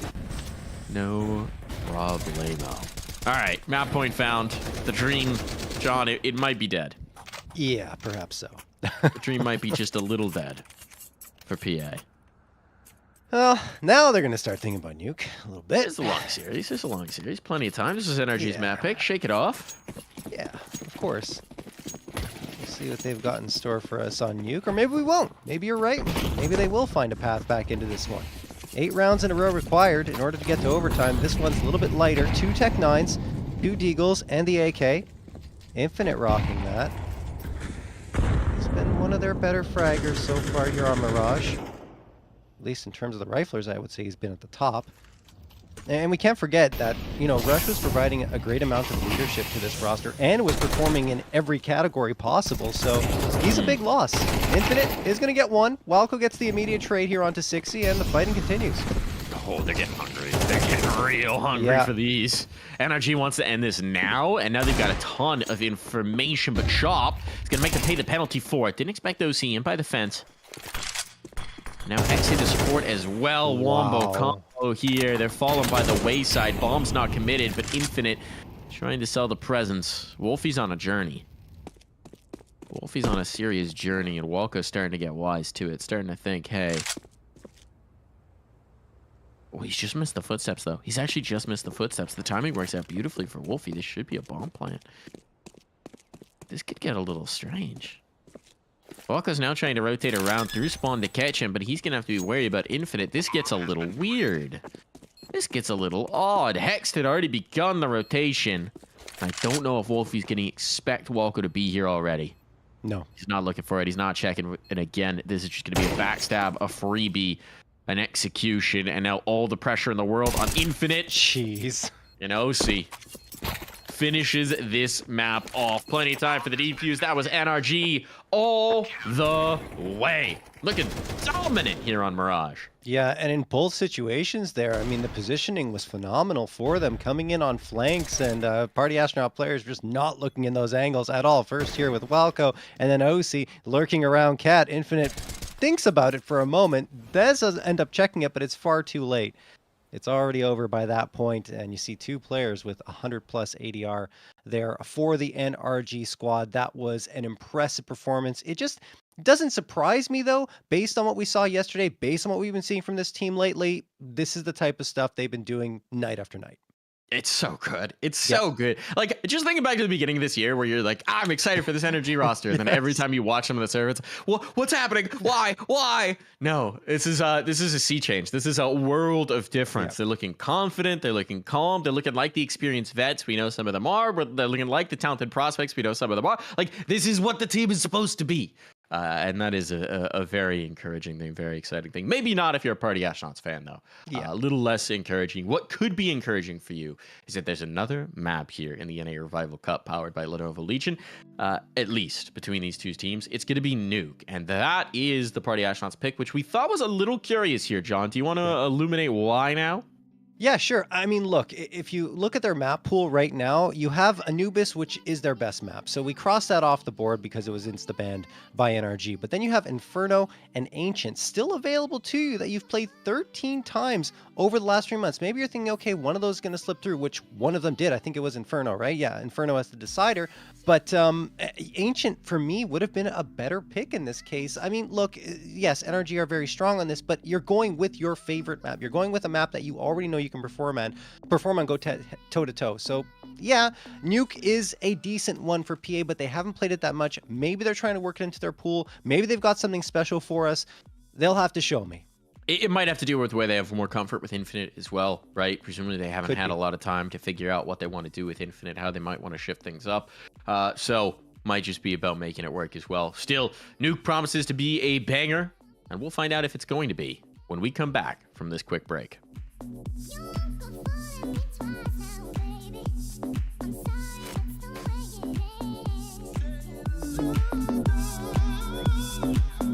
No problemo. All right, map point found. The dream, John, it might be dead. Yeah, perhaps so. The dream might be just a little dead for PA. Well, now they're going to start thinking about Nuke a little bit. It's a long series. It's a long series. Plenty of time. This is NRG's map pick. Shake it off. Yeah, of course. We'll see what they've got in store for us on Nuke, or maybe we won't. Maybe you're right. Maybe they will find a path back into this one. 8 rounds in a row required in order to get to overtime. This one's a little bit lighter. 2 Tech 9s, 2 Deagles, and the AK. Infinite rocking that. He's been one of their better fraggers so far here on Mirage. At least in terms of the riflers, I would say he's been at the top. And we can't forget that, you know, Rush was providing a great amount of leadership to this roster and was performing in every category possible, so he's a big loss. Infinite is going to get 1. Walco gets the immediate trade here onto 60, and the fighting continues. Oh, they're getting hungry. They're getting real hungry for these. NRG wants to end this now, and now they've got a ton of information, but Chop is going to make them pay the penalty for it. Didn't expect OC in by the fence. Now exit the support as well. Wombo combo here. They're fallen by the wayside. Bomb's not committed, but Infinite trying to sell the presence. Wolfie's on a journey. Wolfie's on a serious journey, and Walco's starting to get wise to it. Starting to think, hey. Oh, he's just missed the footsteps, though. He's actually just missed the footsteps. The timing works out beautifully for Wolfie. This should be a bomb plant. This could get a little strange. Walco's now trying to rotate around through spawn to catch him, but he's going to have to be wary about Infinite. This gets a little weird. This gets a little odd. Hext had already begun the rotation. I don't know if Wolfie's going to expect Walco to be here already. No. He's not looking for it. He's not checking. And again, this is just going to be a backstab, a freebie, an execution, and now all the pressure in the world on Infinite. Jeez. And OC finishes this map off. Plenty of time for the defuse. That was NRG all the way. Looking dominant here on Mirage. Yeah, and in both situations there, I mean, the positioning was phenomenal for them, coming in on flanks, and Party Astronaut players just not looking in those angles at all. First here with Walco, and then OC lurking around Cat. Infinite thinks about it for a moment. Dez does end up checking it, but it's far too late. It's already over by that point, and you see 2 players with 100+ ADR there for the NRG squad. That was an impressive performance. It just doesn't surprise me, though, based on what we saw yesterday, based on what we've been seeing from this team lately. This is the type of stuff they've been doing night after night. It's so good. It's so good. Like, just thinking back to the beginning of this year where you're like, I'm excited for this NRG roster. And then every time you watch them on the server, it's, well, what's happening? Why? No, this is a sea change. This is a world of difference. They're looking confident. They're looking calm. They're looking like the experienced vets. We know some of them are, but they're looking like the talented prospects. We know some of them are. Like, this is what the team is supposed to be. And that is a very encouraging thing, very exciting thing. Maybe not if you're a Party Astronauts fan, though. Yeah. A little less encouraging. What could be encouraging for you is that there's another map here in the NA Revival Cup powered by Lenovo Legion, at least between these two teams. It's going to be Nuke, and that is the Party Astronauts pick, which we thought was a little curious here, John. Do you want to illuminate why now? Yeah, sure. I mean, look, if you look at their map pool right now, you have Anubis, which is their best map. So we crossed that off the board because it was insta-banned by NRG. But then you have Inferno and Ancient still available to you that you've played 13 times over the last 3 months. Maybe you're thinking, okay, one of those is going to slip through, which one of them did. I think it was Inferno, right? Yeah, Inferno as the decider. But Ancient, for me, would have been a better pick in this case. I mean, look, yes, NRG are very strong on this, but you're going with your favorite map. You're going with a map that you already know you can perform on, go toe to toe. So yeah, Nuke is a decent one for PA, but they haven't played it that much. Maybe they're trying to work it into their pool. Maybe they've got something special for us. They'll have to show me. It might have to do with the way they have more comfort with Infinite as well, right? Presumably they haven't had a lot of time to figure out what they want to do with Infinite, how they might want to shift things up. So might just be about making it work as well. Still, Nuke promises to be a banger, and we'll find out if it's going to be when we come back from this quick break. You won't go fooling me twice now, baby. I'm sorry, that's the way I'll let you get to me once now, baby, but I'll never let you win.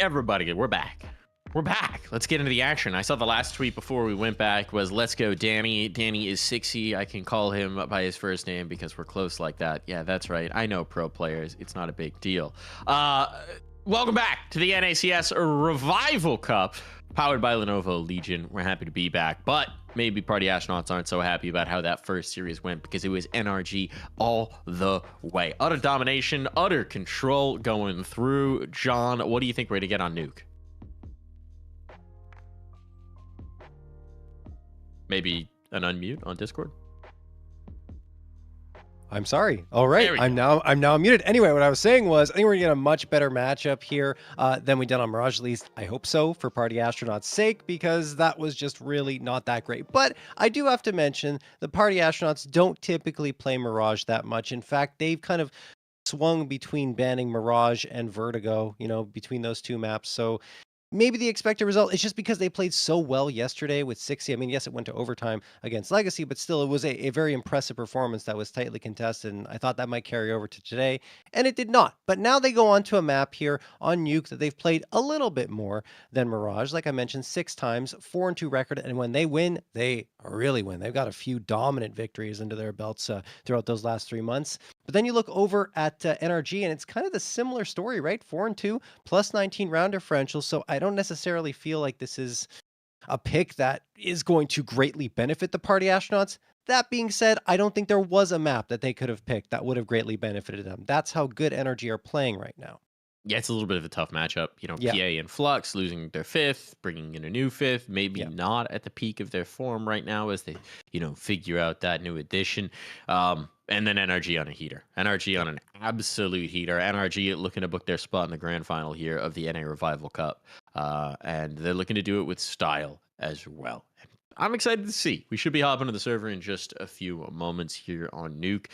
everybody, we're back. We're back. Let's get into the action. I saw the last tweet before we went back was, let's go, Danny. Danny is 60. I can call him by his first name because we're close like that. Yeah, that's right. I know pro players. It's not a big deal. Welcome back to the NACS Revival Cup, powered by Lenovo Legion. We're happy to be back, but maybe Party Astronauts aren't so happy about how that first series went because it was NRG all the way. Utter domination, utter control going through. John, what do you think we're going to get on Nuke? Maybe an unmute on Discord? I'm sorry. All right. I'm now muted. Anyway, what I was saying was, I think we're gonna get a much better matchup here than we did on Mirage. At least I hope so, for Party Astronauts' sake, because that was just really not that great. But I do have to mention the Party Astronauts don't typically play Mirage that much. In fact, they've kind of swung between banning Mirage and Vertigo, you know, between those two maps. So maybe the expected result is just because they played so well yesterday with 60. I mean, yes, it went to overtime against Legacy, but still it was a very impressive performance that was tightly contested, and I thought that might carry over to today, and it did not. But now they go on to a map here on Nuke that they've played a little bit more than Mirage. Like I mentioned, 6 times, 4-2 record, and when they win, they really win. They've got a few dominant victories under their belts throughout those last 3 months. But then you look over at NRG, and it's kind of the similar story, right? 4-2, plus 19 round differential, so I don't necessarily feel like this is a pick that is going to greatly benefit the Party Astronauts. That being said, I don't think there was a map that they could have picked that would have greatly benefited them. That's how good NRG are playing right now. Yeah, it's a little bit of a tough matchup. You know, PA and Flux losing their 5th, bringing in a new 5th, maybe not at the peak of their form right now as they, you know, figure out that new addition. And then NRG on a heater. NRG on an absolute heater. NRG looking to book their spot in the grand final here of the NA Revival Cup. And they're looking to do it with style as well. I'm excited to see. We should be hopping to the server in just a few moments here on Nuke.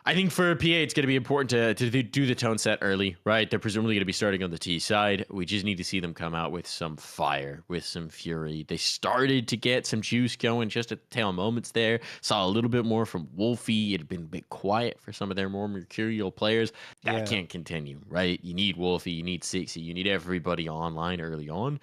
I think for PA, it's going to be important to do the tone set early, right? They're presumably going to be starting on the T side. We just need to see them come out with some fire, with some fury. They started to get some juice going just at the tail moments there. Saw a little bit more from Wolfie. It had been a bit quiet for some of their more mercurial players. That can't continue, right? You need Wolfie, you need 60, you need everybody online early on.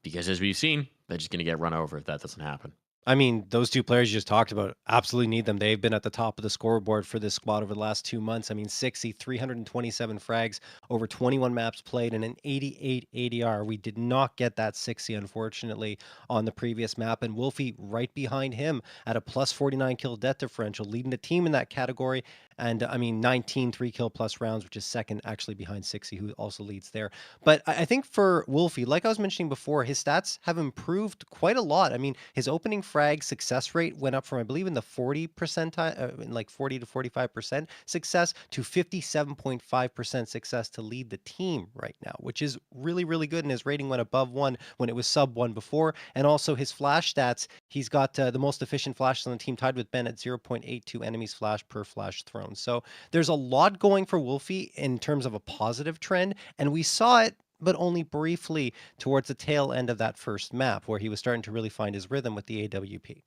Because as we've seen, they're just going to get run over if that doesn't happen. I mean, those 2 players you just talked about absolutely need them. They've been at the top of the scoreboard for this squad over the last 2 months. I mean, 60, 327 frags, over 21 maps played, and an 88 ADR. We did not get that 60, unfortunately, on the previous map. And Wolfie right behind him at a plus 49 kill death differential, leading the team in that category. And I mean, 19 3-kill plus rounds, which is second actually behind 60, who also leads there. But I think for Wolfie, like I was mentioning before, his stats have improved quite a lot. I mean, his opening frag success rate went up from, I believe, in the 40 percentile, in like 40 to 45% success to 57.5% success to lead the team right now, which is really, really good. And his rating went above 1 when it was sub 1 before. And also his flash stats, he's got the most efficient flashes on the team, tied with Ben at 0.82 enemies flash per flash thrown. So there's a lot going for Wolfie in terms of a positive trend, and we saw it, but only briefly towards the tail end of that first map where he was starting to really find his rhythm with the AWP.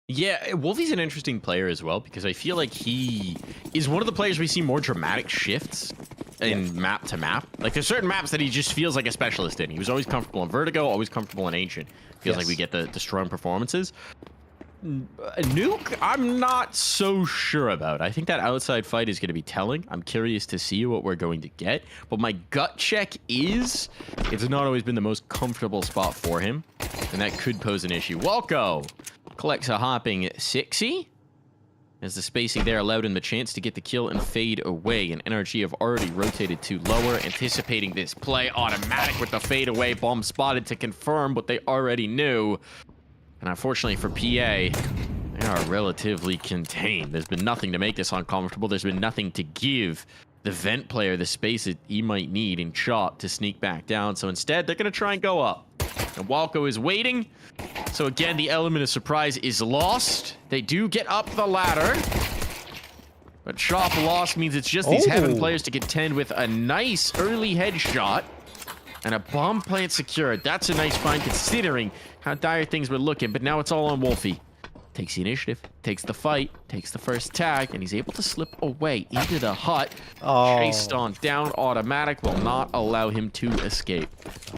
Yeah, Wolfie's an interesting player as well because I feel like he is one of the players we see more dramatic shifts in map to map. Like there's certain maps that he just feels like a specialist in. He was always comfortable in Vertigo, always comfortable in Ancient. Feels like we get the strong performances. Nuke, I'm not so sure about. I think that outside fight is going to be telling. I'm curious to see what we're going to get. But my gut check is it's not always been the most comfortable spot for him. And that could pose an issue. Walko collects a hopping 60. As the spacing there allowed him the chance to get the kill and fade away. And NRG have already rotated to lower, anticipating this play. Automatic with the fade away. Bomb spotted to confirm what they already knew. And unfortunately for PA, they are relatively contained. There's been nothing to make this uncomfortable. There's been nothing to give the vent player the space that he might need in Chop to sneak back down. So instead, they're going to try and go up. And Walko is waiting. So again, the element of surprise is lost. They do get up the ladder. But Chop lost means it's just these Heaven players to contend with a nice early headshot. And a bomb plant secured. That's a nice find considering how dire things were looking. But now it's all on Wolfie. takes the initiative, takes the fight, takes the first tag, and he's able to slip away into the hut. Oh. Chased on down. Automatic will not allow him to escape.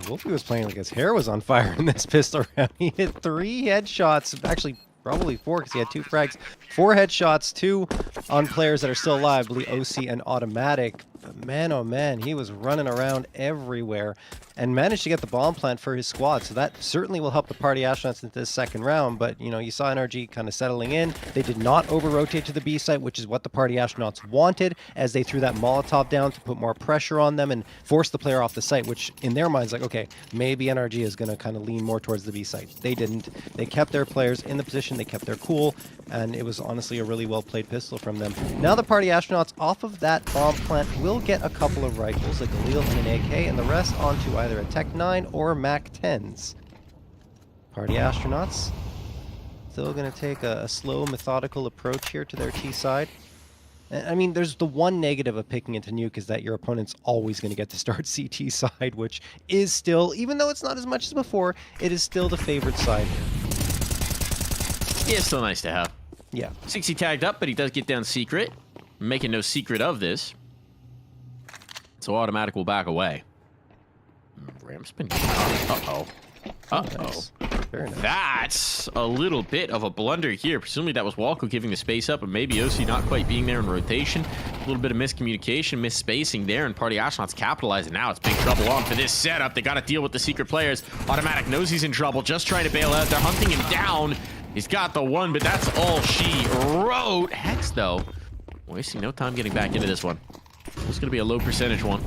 Wolfie was playing like his hair was on fire in this pistol round. He hit 3 headshots, actually probably 4 because he had 2 frags. 4 headshots, 2 on players that are still alive, I believe OC and Automatic. But man, oh man, he was running around everywhere and managed to get the bomb plant for his squad. So that certainly will help the party astronauts into this second round. But, you know, you saw NRG kind of settling in. They did not over-rotate to the B site, which is what the party astronauts wanted, as they threw that Molotov down to put more pressure on them and force the player off the site, which in their minds, like, okay, maybe NRG is going to kind of lean more towards the B site. They didn't. They kept their players in the position. They kept their cool. And it was honestly a really well-played pistol from them. Now the party astronauts off of that bomb plant will get a couple of rifles, a Galil and an AK, and the rest onto either a Tech 9 or Mac 10s. Party astronauts still going to take a slow, methodical approach here to their T side. I mean, there's the one negative of picking into Nuke is that your opponent's always going to get to start CT side, which is still, even though it's not as much as before, it is still the favored side here. Yeah, it's still nice to have. Yeah. 60 tagged up, but he does get down secret. Making no secret of this. So Automatic will back away. Ram's been... Uh-oh. Uh-oh. Nice. Very nice. That's a little bit of a blunder here. Presumably that was Walko giving the space up, and maybe OC not quite being there in rotation. A little bit of miscommunication, misspacing there, and Party Astronauts capitalizing. Now it's big trouble on for this setup. They got to deal with the secret players. Automatic knows he's in trouble, just trying to bail out. They're hunting him down. He's got the one, but that's all she wrote. Hex, though, wasting no time getting back into this one. It's going to be a low percentage one.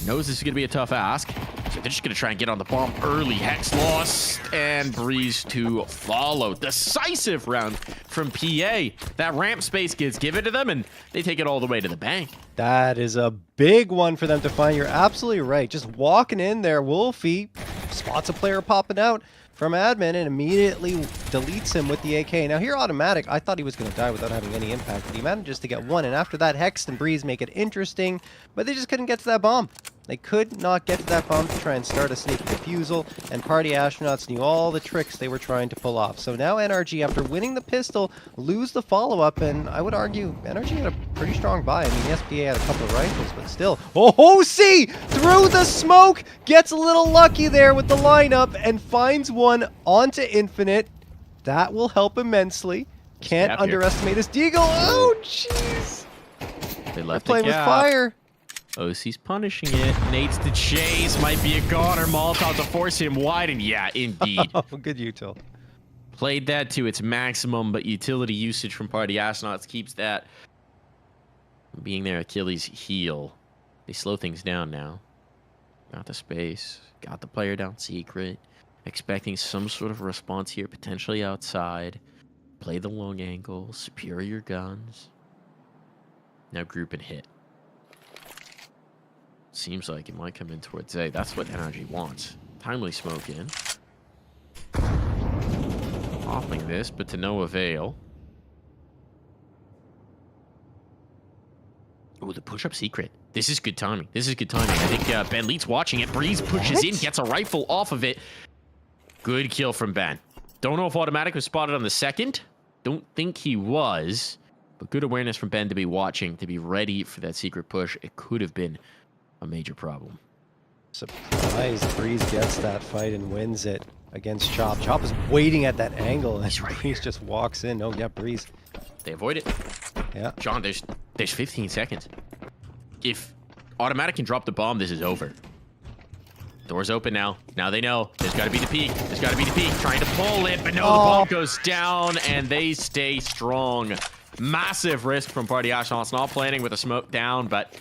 Knows this is going to be a tough ask. So they're just going to try and get on the bomb early. Hex lost, and Breeze to follow. Decisive round from PA. That ramp space gets given to them, and they take it all the way to the bank. That is a big one for them to find. You're absolutely right. Just walking in there, Wolfie spots a player popping out from admin and immediately deletes him with the AK. Now here, Automatic, I thought he was going to die without having any impact, but he manages to get one, and after that, Hex and Breeze make it interesting, but they just couldn't get to that bomb. They could not get to that bomb to try and start a sneaky defusal, and Party Astronauts knew all the tricks they were trying to pull off. So now NRG, after winning the pistol, lose the follow-up, and I would argue NRG had a pretty strong buy. I mean, the SPA had a couple of rifles, but still. Oh, see! Through the smoke! Gets a little lucky there with the lineup, and finds one onto Infinite. That will help immensely. Can't underestimate his deagle. Oh, jeez! They left They're playing with fire. OC's punishing it. Nate's to chase. Might be a goner. Molotov to force him wide. And yeah, indeed. Oh, good util. Played that to its maximum, but utility usage from Party Astronauts keeps that being their Achilles heel. They slow things down now. Got the space. Got the player down secret. Expecting some sort of response here, potentially outside. Play the long angle. Superior guns. Now group and hit. Seems like it might come in towards A. That's what NRG wants. Timely smoke in. Offing this, but to no avail. Oh, the push-up secret. This is good timing. This is good timing. I think Ben Leet's watching it. Breeze pushes in, gets a rifle off of it. Good kill from Ben. Don't know if Automatic was spotted on the second. Don't think he was. But good awareness from Ben to be watching, to be ready for that secret push. It could have been a major problem. Surprise, Breeze gets that fight and wins it against Chop. Chop is waiting at that angle, and Breeze just walks in. Oh, yeah, Breeze. They avoid it. Yeah. John, there's 15 seconds. If Automatic can drop the bomb, this is over. Door's open now. Now they know. There's got to be the peak. There's got to be the peak. Trying to pull it, but no, the bomb goes down, and they stay strong. Massive risk from Party Astronauts. Not planning with a smoke down, but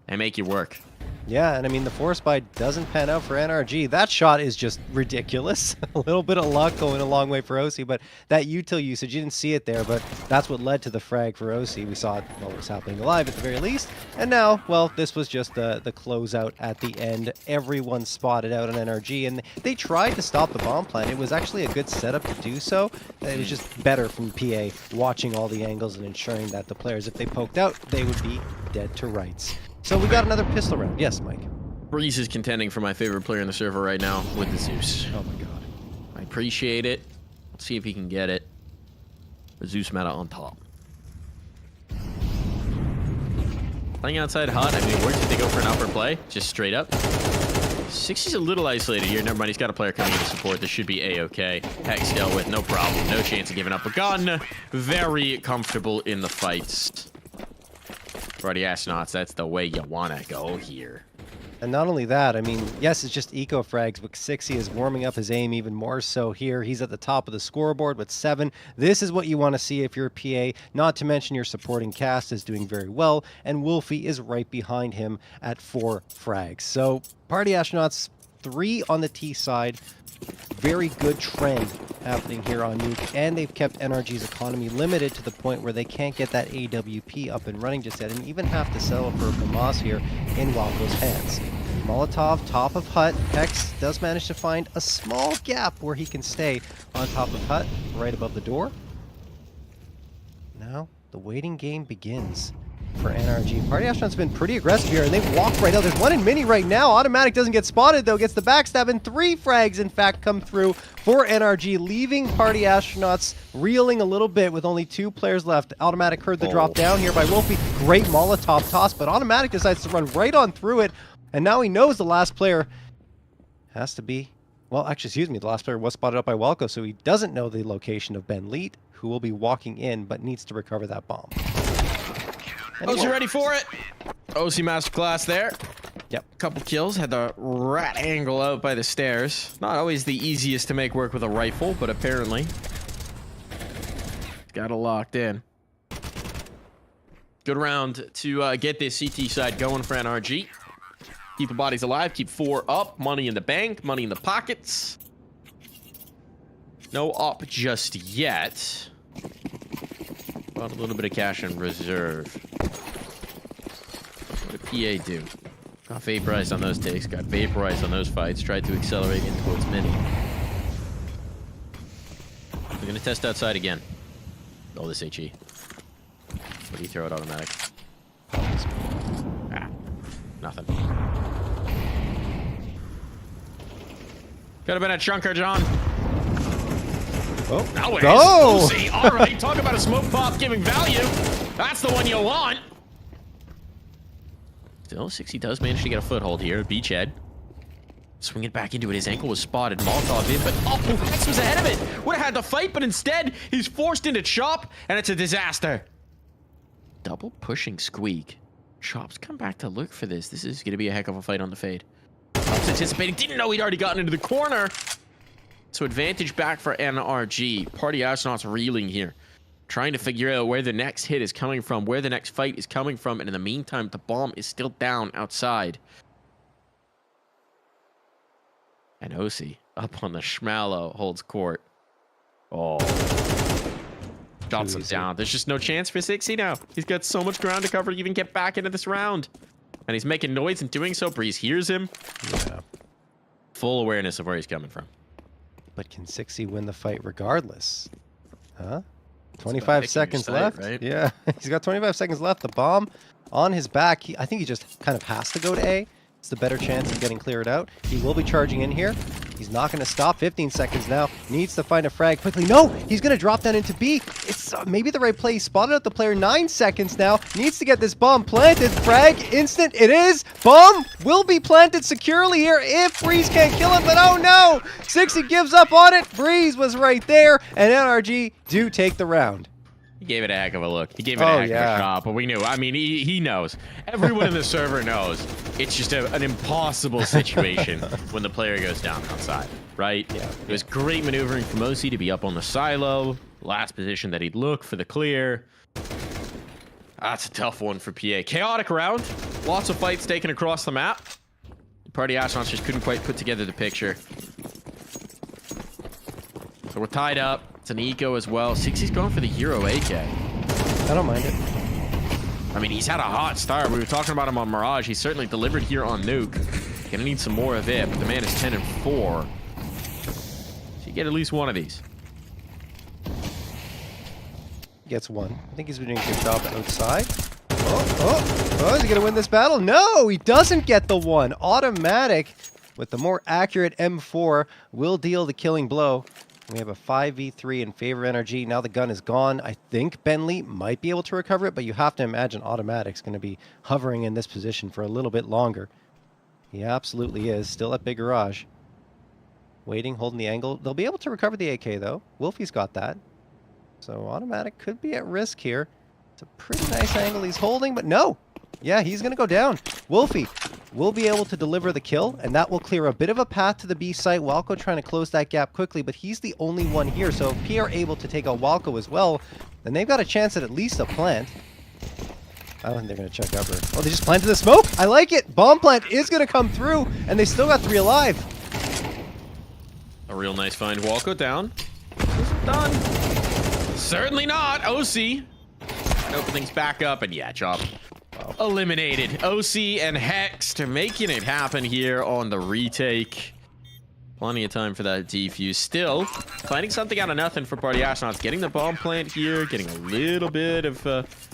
they make you work. Yeah, and I mean, the force buy doesn't pan out for NRG. That shot is just ridiculous. A little bit of luck going a long way for OC, but that util usage, you didn't see it there, but that's what led to the frag for OC. We saw it while it was happening live at the very least. And now, well, this was just the closeout at the end. Everyone spotted out on NRG, and they tried to stop the bomb plant. It was actually a good setup to do so. It was just better from PA watching all the angles and ensuring that the players, if they poked out, they would be dead to rights. So we got another pistol round. Yes, Mike. Breeze is contending for my favorite player in the server right now with the Zeus. Oh my god. I appreciate it. Let's see if he can get it. Zeus meta on top. Playing outside hot, I mean, it works if they go for an upper play, just straight up. 60's a little isolated here. Never mind, he's got a player coming in to support. This should be A-okay. Hex dealt with, no problem. No chance of giving up a gun. Very comfortable in the fights. Party astronauts, that's the way you want to go here. And not only that, I mean, yes, it's just eco frags, but 60 is warming up his aim even more so here. He's at the top of the scoreboard with 7. This is what you want to see if you're a PA, not to mention your supporting cast is doing very well, and Wolfie is right behind him at 4 frags. So, Party Astronauts, 3 on the T side. Very good trend happening here on Nuke, and they've kept NRG's economy limited to the point where they can't get that AWP up and running just yet, and even have to settle for Famas here in Walco's hands. Molotov, top of hut. Hex does manage to find a small gap where he can stay on top of hut, right above the door. Now, the waiting game begins for NRG. Party Astronauts have been pretty aggressive here, and they've walked right out. There's one in mini right now. Automatic doesn't get spotted, though. Gets the backstab, and 3 frags, in fact, come through for NRG, leaving Party Astronauts reeling a little bit with only 2 players left. Automatic heard the drop down here by Wolfie. Great Molotov toss, but Automatic decides to run right on through it, and now he knows the last player has to be... Well, actually, excuse me, the last player was spotted up by Welko, so he doesn't know the location of Ben Leet, who will be walking in, but needs to recover that bomb. OC ready for it. OC masterclass there. Yep. Couple kills. Had the rat angle out by the stairs. Not always the easiest to make work with a rifle, but apparently got it locked in. Good round to get this CT side going for NRG. Keep the bodies alive. Keep 4 up. Money in the bank. Money in the pockets. No up just yet. Got a little bit of cash in reserve. What did PA do? Got vaporized on those takes, got vaporized on those fights, tried to accelerate in towards mini. We're gonna test outside again. Oh, this HE. What do you throw at automatic? Ah, nothing. Could have been a chunker, John. Oh, Now it go! is. OC. All right, talk about a smoke pop giving value. That's the one you want. Still, 60 does manage to get a foothold here. Beachhead. Swing it back into it. His ankle was spotted. Molotov in, but oh, Hex was ahead of it. Would have had to fight, but instead, he's forced into Chop, and it's a disaster. Double pushing Squeak. Chop's come back to look for this. This is going to be a heck of a fight on the fade. Chop's anticipating. Didn't know he'd already gotten into the corner. So advantage back for NRG. Party Astronauts reeling here. Trying to figure out where the next hit is coming from, where the next fight is coming from, and in the meantime, the bomb is still down outside. And OC up on the Schmallow holds court. Oh. Drops him down. There's just no chance for 60 now. He's got so much ground to cover to even get back into this round. And he's making noise in doing so. Breeze hears him. Yeah. Full awareness of where he's coming from. But can 60 win the fight regardless? Huh? 25 seconds left. Right? Yeah, he's got 25 seconds left. The bomb on his back. I think he just kind of has to go to A. It's the better chance of getting cleared out. He will be charging in here. He's not going to stop. 15 seconds now. Needs to find a frag quickly. No, he's going to drop down into B. It's maybe the right play. He spotted out the player. 9 seconds now. Needs to get this bomb planted. Frag instant. It is. Bomb will be planted securely here if Breeze can't kill him. But oh no, 60 gives up on it. Breeze was right there. And NRG do take the round. He gave it a heck of a look. He gave it a heck of a shot, but we knew. I mean, he knows. Everyone in the server knows. It's just an impossible situation when the player goes down outside, right? Yeah. It was great maneuvering from OC to be up on the silo. Last position that he'd look for the clear. That's a tough one for PA. Chaotic round. Lots of fights taken across the map. Party Astronauts just couldn't quite put together the picture. So we're tied up. It's an eco as well. 60's going for the Hero AK. I don't mind it. I mean, he's had a hot start. We were talking about him on Mirage. He certainly delivered here on Nuke. Gonna need some more of it, but the man is 10 and 4. So you get at least one of these. Gets one. I think he's been doing a good job outside. Oh, is he going to win this battle? No, he doesn't get the one. Automatic, with the more accurate M4, will deal the killing blow. We have a 5v3 in favor of NRG. Now the gun is gone. I think Bentley might be able to recover it, but you have to imagine Automatic's going to be hovering in this position for a little bit longer. He absolutely is. Still at Big Garage. Waiting, holding the angle. They'll be able to recover the AK, though. Wolfie's got that. So Automatic could be at risk here. It's a pretty nice angle he's holding, but no! Yeah, he's going to go down. Wolfie will be able to deliver the kill, and that will clear a bit of a path to the B site. Walco trying to close that gap quickly, but he's the only one here. So if P are able to take out Walco as well, then they've got a chance at least a plant. I don't think they're going to check upper. Oh, they just planted the smoke? I like it! Bomb plant is going to come through, and they still got 3 alive. A real nice find. Walco down. Is it done? Certainly not. OC. Open things back up, and yeah, job eliminated. OC and Hex making it happen here on the retake. Plenty of time for that defuse. Still finding something out of nothing for Party Astronauts. Getting the bomb plant here, getting a little bit of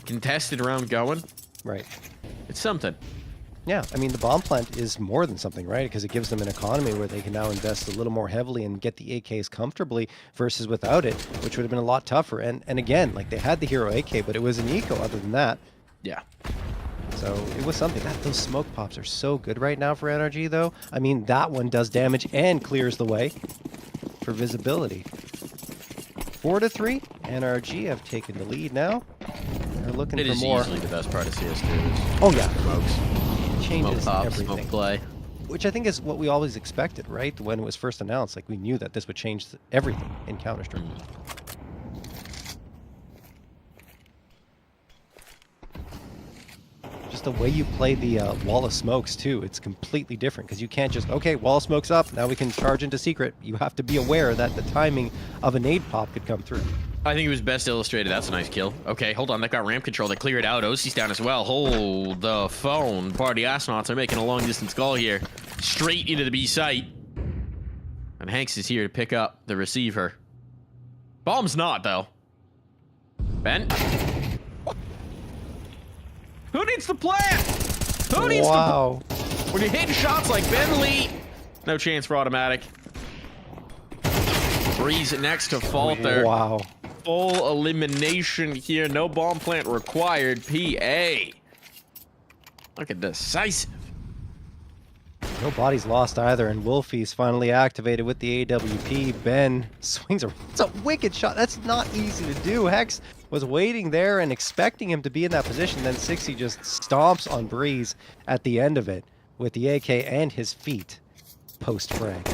contested round going. Right. It's something. Yeah, I mean, the bomb plant is more than something, right? Because it gives them an economy where they can now invest a little more heavily and get the AKs comfortably versus without it, which would have been a lot tougher. And again, like, they had the hero AK, but it was an eco other than that. Yeah. So it was something. Those smoke pops are so good right now for NRG, though. I mean, that one does damage and clears the way for visibility. 4-3. NRG have taken the lead now. They're looking for more. It is usually the best part of CS2. Oh, yeah. Smokes. Changes Smoke pop, everything. smoke play. Which I think is what we always expected, right? When it was first announced, like, we knew that this would change everything in Counter-Strike. Just the way you play the wall of smokes, too, it's completely different. Because you can't just, okay, wall of smoke's up, now we can charge into secret. You have to be aware that the timing of a nade pop could come through. I think it was best illustrated. That's a nice kill. Okay, hold on. That got ramp control. They cleared out. OC's down as well. Hold the phone. Party Astronauts are making a long-distance call here. Straight into the B site. And Hanks is here to pick up the receiver. Bomb's not, though. Ben? Who needs the plant? Who needs Wow. When you're hitting shots like Ben Lee, no chance for Automatic. Breeze next to Falter. Wow. Full elimination here. No bomb plant required. PA. Look at decisive. No bodies lost either, and Wolfie's finally activated with the AWP. Ben swings a... It's a wicked shot. That's not easy to do. Hex was waiting there and expecting him to be in that position. Then 60 just stomps on Breeze at the end of it with the AK and his feet post-frag.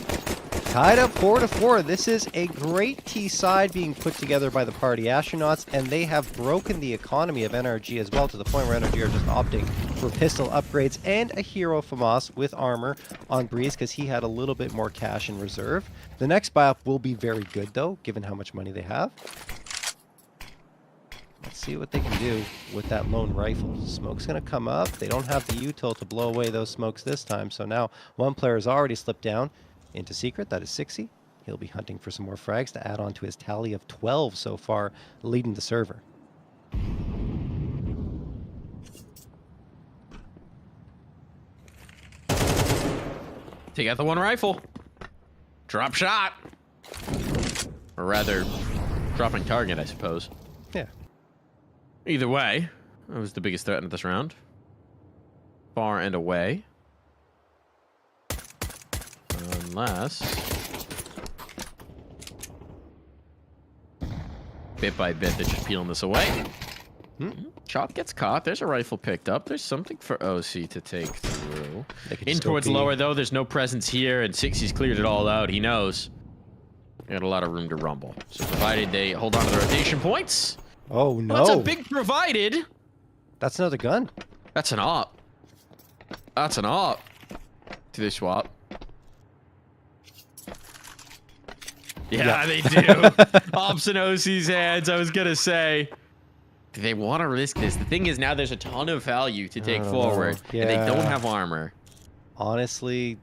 Tied up 4-4. This is a great T side being put together by the Party Astronauts, and they have broken the economy of NRG as well, to the point where NRG are just opting for pistol upgrades and a hero FAMAS with armor on Breeze because he had a little bit more cash in reserve. The next buy up will be very good, though, given how much money they have. Let's see what they can do with that lone rifle. Smoke's going to come up. They don't have the util to blow away those smokes this time, so now one player has already slipped down into secret. That is 60. He'll be hunting for some more frags to add on to his tally of 12 so far, leading the server. Take out the one rifle. Drop shot. Or rather, dropping target, I suppose. Yeah. Either way, that was the biggest threat in this round. Far and away. Unless... bit by bit, they're just peeling this away. Chop gets caught. There's a rifle picked up. There's something for OC to take through. In towards lower, though. There's no presence here, and 60's cleared it all out. He knows. Got a lot of room to rumble. So provided they hold on to the rotation points. Oh, no. Well, that's a big provided. That's another gun. That's an op. That's an op. Do they swap? Yeah, they do. Ops in OC's hands. I was going to say, do they want to risk this? The thing is, now there's a ton of value to take forward, and they don't have armor. Honestly,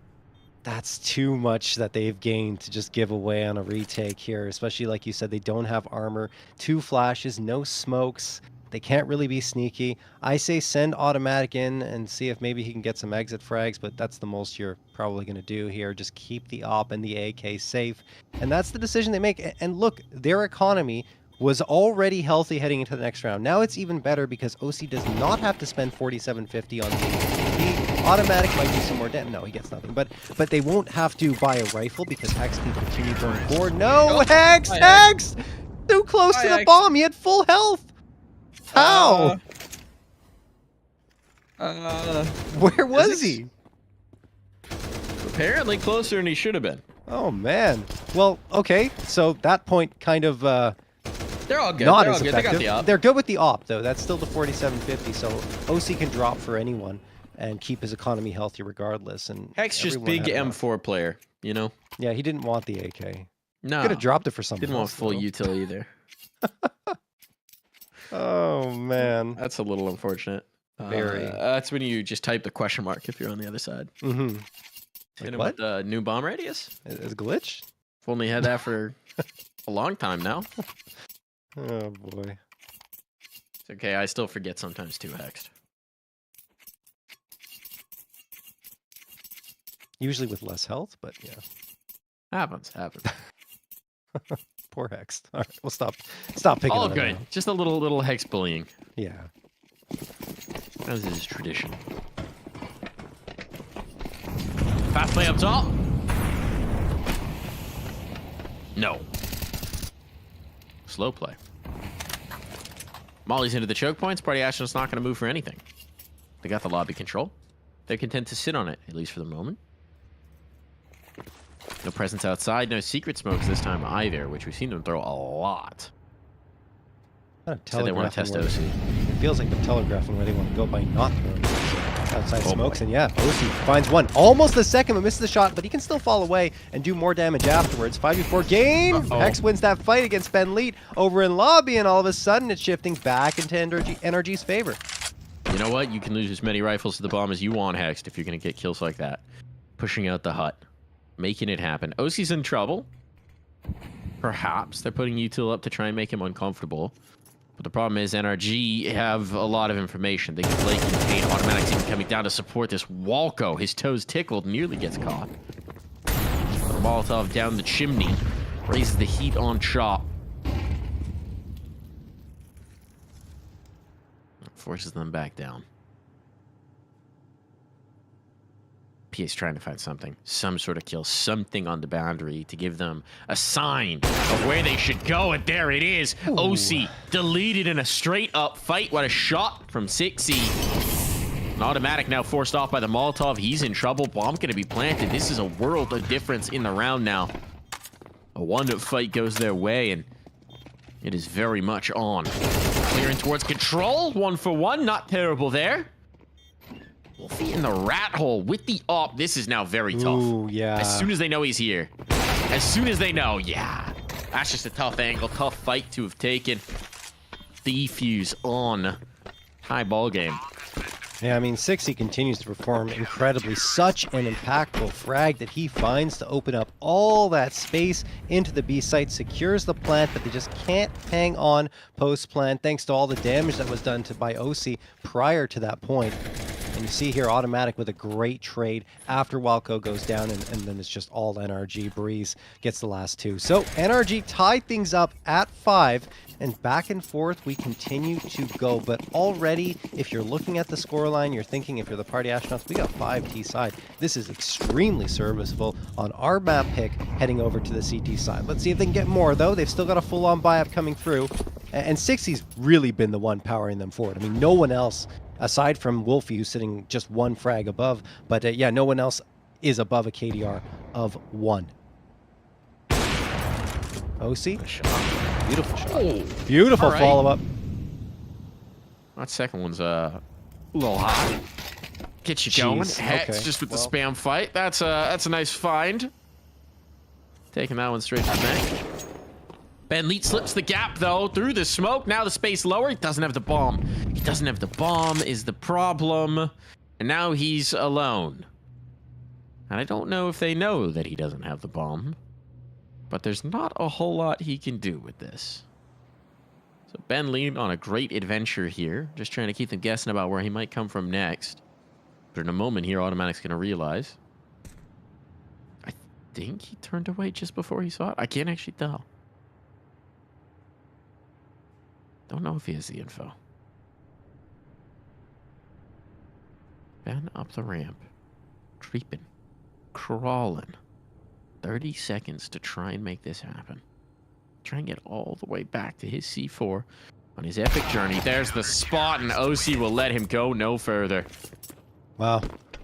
that's too much that they've gained to just give away on a retake here, especially like you said, they don't have armor. 2 flashes, no smokes. They can't really be sneaky. I say send automatic in and see if maybe he can get some exit frags, but that's the most you're probably going to do here. Just keep the op and the AK safe. And that's the decision they make. And look, their economy was already healthy heading into the next round. Now it's even better because OC does not have to spend 47.50 on the AKP. Automatic might do some more damage. No, he gets nothing. But they won't have to buy a rifle because Hex can continue going forward. No, Hex! Hex! Too close to the bomb. He had full health. How? Where was he? Apparently closer than he should have been. Oh, man. Well, okay. So that point kind of... they're all good. Not They're as all good. effective. They got the op. They're good with the op, though. That's still the 47.50, so OC can drop for anyone and keep his economy healthy regardless. And Hex just big M4 player, you know? Yeah, he didn't want the AK. No. Could have dropped it for something Didn't want else, full though. utility there. Oh, man. That's a little unfortunate. Very. That's when you just type the question mark if you're on the other side. Mm-hmm. Hit him what? with the new bomb radius. Is glitch? I've only had that for a long time now. Oh, boy. It's okay. I still forget sometimes too, Hexed. Usually with less health, but yeah. Happens. Poor Hex. All right, we'll stop picking All on him good. now. Just a little Hex bullying. Yeah. As is tradition. Fast play up top. No. Slow play. Molly's into the choke points. Party Astron's not going to move for anything. They got the lobby control. They're content to sit on it, at least for the moment. No presence outside. No secret smokes this time either, which we've seen them throw a lot. So they want to test OC. It feels like they're telegraphing where they want to go by not throwing outside smokes. Boy. And yeah, OC finds one. Almost the second, but misses the shot, but he can still fall away and do more damage afterwards. 5v4 game. Hex wins that fight against Ben Leet over in lobby, and all of a sudden it's shifting back into NRG's favor. You know what? You can lose as many rifles to the bomb as you want, Hexed, if you're going to get kills like that. Pushing out the hut. Making it happen. OC's in trouble. Perhaps they're putting Util up to try and make him uncomfortable. But the problem is NRG have a lot of information. They can play contain. Automatic's even coming down to support this. Walco, his toes tickled, nearly gets caught. Molotov down the chimney. Raises the heat on Chop. Forces them back down. PA's trying to find something. Some sort of kill. Something on the boundary to give them a sign of where they should go. And there it is. Ooh. OC deleted in a straight up fight. What a shot from Sixy. An automatic now forced off by the Molotov. He's in trouble. Bomb going to be planted. This is a world of difference in the round now. A one fight goes their way, and it is very much on. Clearing towards control. 1 for 1. Not terrible there. Wolfie in the rat hole with the op. This is now very tough. Ooh, yeah. As soon as they know he's here. As soon as they know, yeah. That's just a tough angle, tough fight to have taken. Defuse on. High ball game. Yeah, I mean, Sixy continues to perform incredibly. Such an impactful frag that he finds to open up all that space into the B site, secures the plant, but they just can't hang on post-plant thanks to all the damage that was done by OC prior to that point. And you see here Automatic with a great trade after Walco goes down, and then it's just all NRG. Breeze gets the last two. So NRG tied things up at 5, and back and forth we continue to go. But already, if you're looking at the scoreline, you're thinking, if you're the Party Astronauts, we got 5 T side. This is extremely serviceable on our map pick heading over to the CT side. Let's see if they can get more, though. They've still got a full-on buy-up coming through. And Sixy's really been the one powering them forward. I mean, no one else, aside from Wolfie, who's sitting just 1 frag above. But yeah, no one else is above a KDR of 1. OC? Beautiful shot. Oh, beautiful follow-up. That second one's a little hot. Get you going. Hex okay. just with the spam fight. That's a nice find. Taking that one straight to the bank. Ben Leet slips the gap, though, through the smoke. Now the space lower. He doesn't have the bomb. He doesn't have the bomb is the problem. And now he's alone. And I don't know if they know that he doesn't have the bomb. But there's not a whole lot he can do with this. So Ben Lee on a great adventure here. Just trying to keep them guessing about where he might come from next. But in a moment here, Automatic's going to realize. I think he turned away just before he saw it. I can't actually tell. Don't know if he has the info. Ben up the ramp. Creeping. Crawling. 30 seconds to try and make this happen. Try and get all the way back to his C4 on his epic journey. There's the spot, and OC will let him go no further. Wow.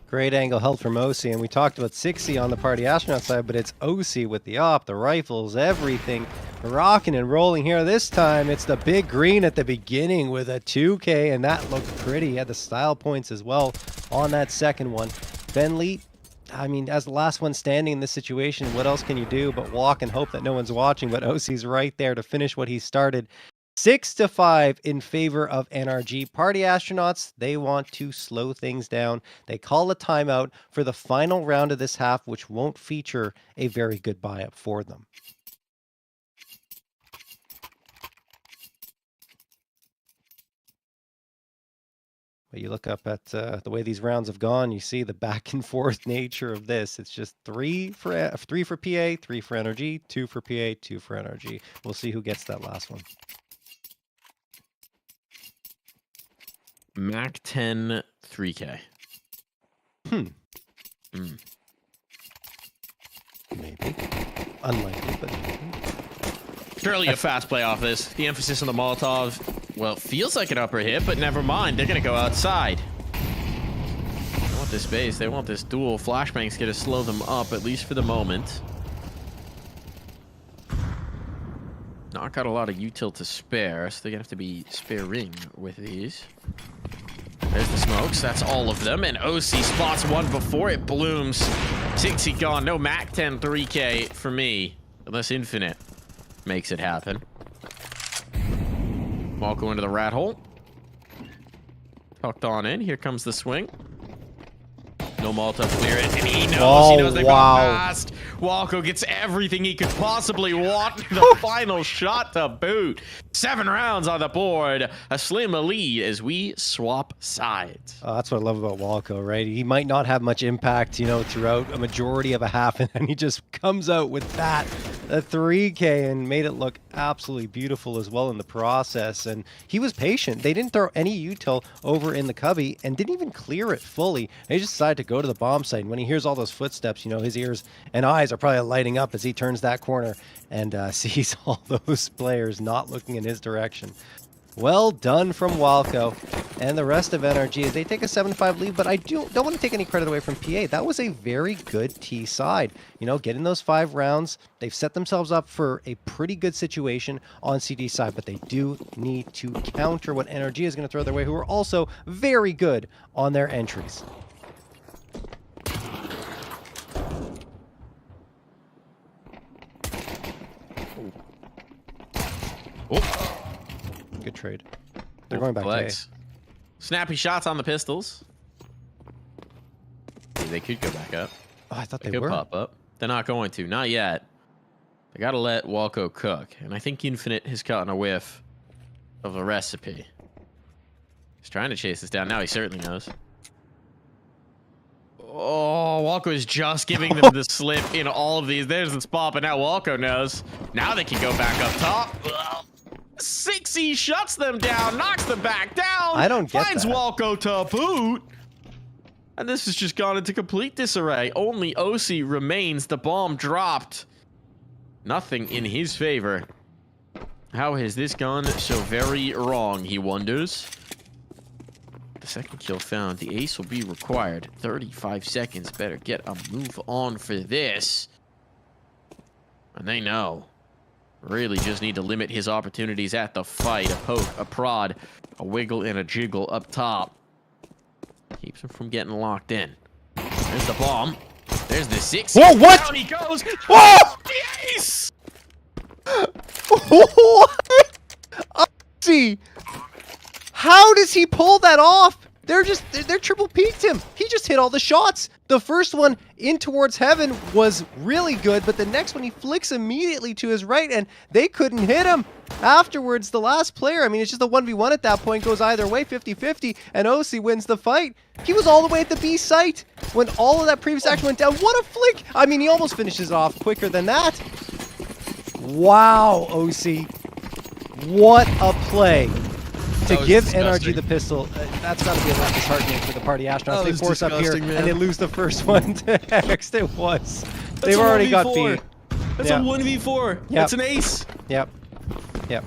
Great angle held from OC, and we talked about 60 on the Party Astronaut side, but it's OC with the op, the rifles, everything. Rocking and rolling here. This time, it's the big green at the beginning with a 2K, and that looked pretty. He had the style points as well on that second one. Ben Lee, I mean, as the last one standing in this situation, what else can you do but walk and hope that no one's watching? But OC's right there to finish what he started. 6-5 in favor of NRG. Party Astronauts, they want to slow things down. They call a timeout for the final round of this half, which won't feature a very good buy-up for them. But you look up at the way these rounds have gone, you see the back and forth nature of this. It's just 3 for PA, 3 for NRG, 2 for PA, 2 for NRG. We'll see who gets that last one. Mac 10 3K. Maybe. Unlikely, but maybe. Surely a fast play off this. The emphasis on the Molotov, well, feels like an upper hit, but never mind. They're going to go outside. They want this base. They want this duel. Flashbang's going to slow them up, at least for the moment. Not got a lot of util to spare, so they're going to have to be sparing with these. There's the smokes. That's all of them. And OC spots one before it blooms. 60 gone. No Mac 10 3K for me, unless Infinite makes it happen. Walko into the rat hole. Tucked on in. Here comes the swing. No Molotov clear it. And he knows they've gone past. Walko gets everything he could possibly want. The final shot to boot. 7 rounds on the board. A slim lead as we swap sides. Oh, that's what I love about Walko, right? He might not have much impact, you know, throughout a majority of a half, and then he just comes out with that, a 3K, and made it look absolutely beautiful as well in the process. And he was patient. They didn't throw any util over in the cubby and didn't even clear it fully. They just decided to go to the bomb site. And when he hears all those footsteps, you know, his ears and eyes are probably lighting up as he turns that corner and sees all those players not looking in his direction. Well done from Walko and the rest of NRG as they take a 7-5 lead, but I don't want to take any credit away from PA. That was a very good T side. You know, getting those 5 rounds, they've set themselves up for a pretty good situation on CD side, but they do need to counter what NRG is going to throw their way, who are also very good on their entries. Oh. Good trade. They're going back to A. Snappy shots on the pistols. They could go back up. Oh, I thought They they could were. pop up. They're not going to. Not yet. They got to let Walko cook. And I think Infinite has gotten a whiff of the recipe. He's trying to chase this down. Now he certainly knows. Oh, Walko is just giving them the slip in all of these. There's the spot, but now Walko knows. Now they can go back up top. 60 shuts them down, knocks them back down. I don't get finds that. Walko to boot. And this has just gone into complete disarray. Only OC remains. The bomb dropped. Nothing in his favor. How has this gone so very wrong, he wonders. The second kill found. The ace will be required. 35 seconds. Better get a move on for this. And they know. Really just need to limit his opportunities at the fight. A poke, a prod, a wiggle, and a jiggle up top. Keeps him from getting locked in. There's the bomb. There's the 6. Whoa, what? Down he goes. Whoa! The ace! What? See, how does he pull that off? they're triple peaked him. He just hit all the shots. The first one in towards heaven was really good, but the next one he flicks immediately to his right, and they couldn't hit him. Afterwards, the last player, I mean, it's just a 1v1 at that point, goes either way, 50-50, and OC wins the fight. He was all the way at the B site when all of that previous action went down. What a flick! I mean, he almost finishes off quicker than that. Wow, OC. What a play. To give NRG the pistol, that's got to be a lot disheartening for the party astronauts. They force up here, man. And they lose the first one to Hex. It was. They've already got beat. That's a 1v4. Yep. That's an ace. Yep. Yep.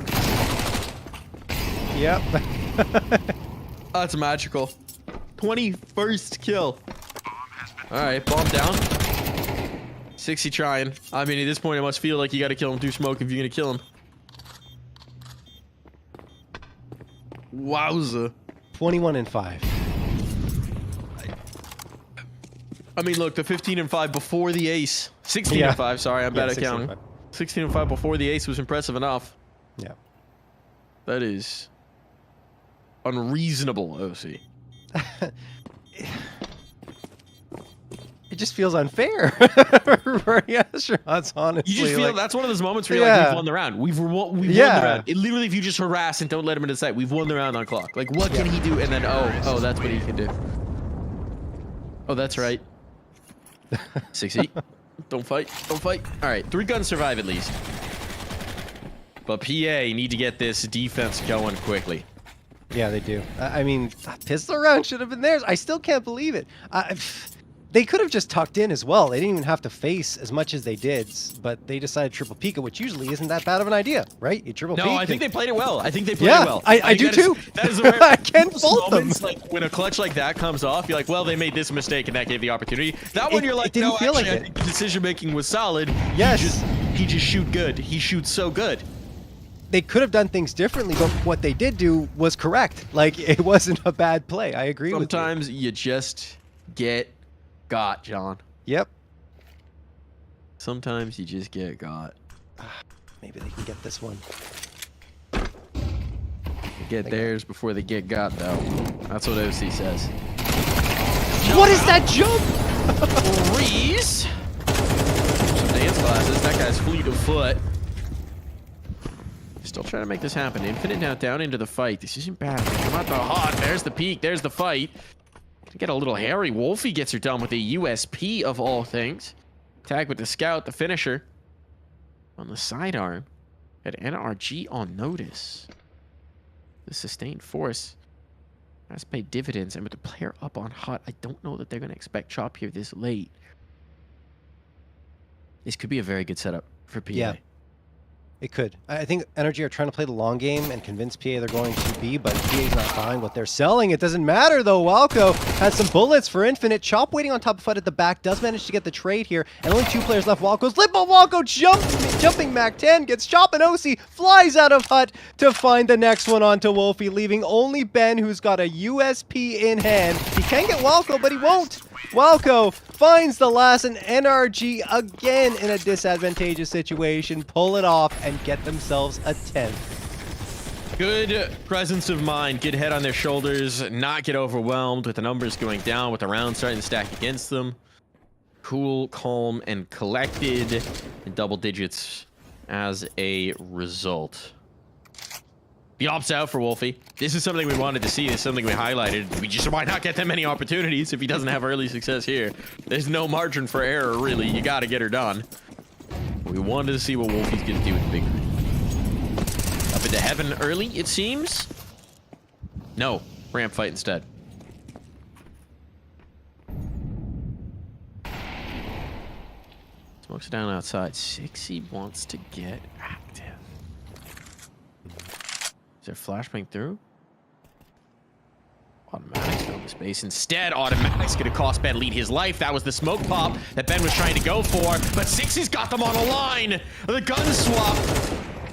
Yep. That's magical. 21st kill. All right, bomb down. 60 trying. I mean, at this point, it must feel like you got to kill him through smoke if you're going to kill him. Wowza. 21-5. I mean, look, the 15-5 before the ace. 16-5, sorry, I'm bad at counting. 16-5 before the ace was impressive enough. Yeah. That is unreasonable, OC. It just feels unfair for the astronauts, honestly. You just feel that's one of those moments where you're like, we've won the round. We've won the round. It literally, if you just harass and don't let him into sight, we've won the round on clock. Like, what can he do? And then, oh, that's what he can do. Oh, that's right. 60. Don't fight. Don't fight. All right, 3 guns survive at least. But PA need to get this defense going quickly. Yeah, they do. I mean, pistol round should have been theirs. I still can't believe it. They could have just tucked in as well. They didn't even have to face as much as they did, but they decided triple peek it, which usually isn't that bad of an idea, right? You triple peek. No, I think they played it well. I think they played it well. I do too. That is where I can't fault them. Like, when a clutch like that comes off, you're like, well, they made this mistake and that gave the opportunity. That one, you're like, no, actually, I think the decision making was solid. Yes. He just shoot good. He shoots so good. They could have done things differently, but what they did do was correct. Like, it wasn't a bad play. I agree with you. Sometimes you just get got, John. Yep. Sometimes you just get got. Maybe they can get this one. They get theirs before they get got, though. That's what OC says. What is that jump? Reese. Some dance classes. That guy's fleet of foot. Still trying to make this happen. Infinite now down into the fight. This isn't bad. Come out the hot. There's the peak. There's the fight. Get a little hairy. Wolfie gets her done with a USP of all things. Tag with the scout, the finisher. On the sidearm. Had NRG on notice. The sustained force has paid dividends, and with the player up on hot, I don't know that they're going to expect Chop here this late. This could be a very good setup for PA. Yeah. It could. I think NRG are trying to play the long game and convince PA they're going to B, but PA's not buying what they're selling. It doesn't matter, though. Walco has some bullets for Infinite. Chop waiting on top of FUD at the back, does manage to get the trade here, and only 2 players left. Walco's lit, but Walco jumping Mac 10, gets Chop, and OC flies out of hut to find the next one onto Wolfie, leaving only Ben, who's got a USP in hand. He can get Walco, but he won't. Walco finds the last, and NRG again in a disadvantageous situation, pull it off and get themselves a 10th. Good presence of mind, good head on their shoulders, not get overwhelmed with the numbers going down, with the rounds starting to stack against them. Cool, calm, and collected in double digits as a result. The ops out for Wolfie. This is something we wanted to see. This is something we highlighted. We just might not get that many opportunities if he doesn't have early success here. There's no margin for error, really. You got to get her done. We wanted to see what Wolfie's going to do with the big one. Up into heaven early, it seems. No, ramp fight instead. Smokes it down outside. 60 wants to get active. Is there flashbang through? Automatic's filling the space. Instead, Automatic's gonna cost Ben lead his life. That was the smoke pop that Ben was trying to go for, but 60's got them on a line. The gun swap.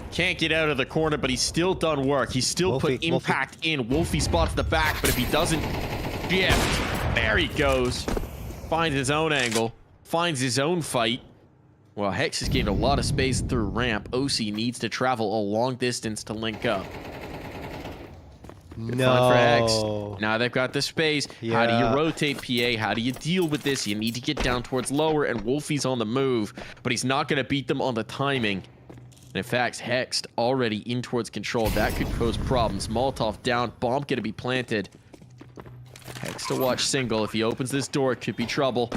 Can't get out of the corner, but he's still done work. He's still put impact in. Wolfie spots the back, but if he doesn't shift, there he goes. Finds his own angle, finds his own fight. Well, Hex has gained a lot of space through ramp. OC needs to travel a long distance to link up. Good find for X. No. Now they've got the space. How do Yeah. you rotate, PA? How do you deal with this? You need to get down towards lower, and Wolfie's on the move, but he's not going to beat them on the timing. And in fact, Hexed already in towards control. That could pose problems. Molotov down. Bomb going to be planted. Hex to watch single. If he opens this door, it could be trouble.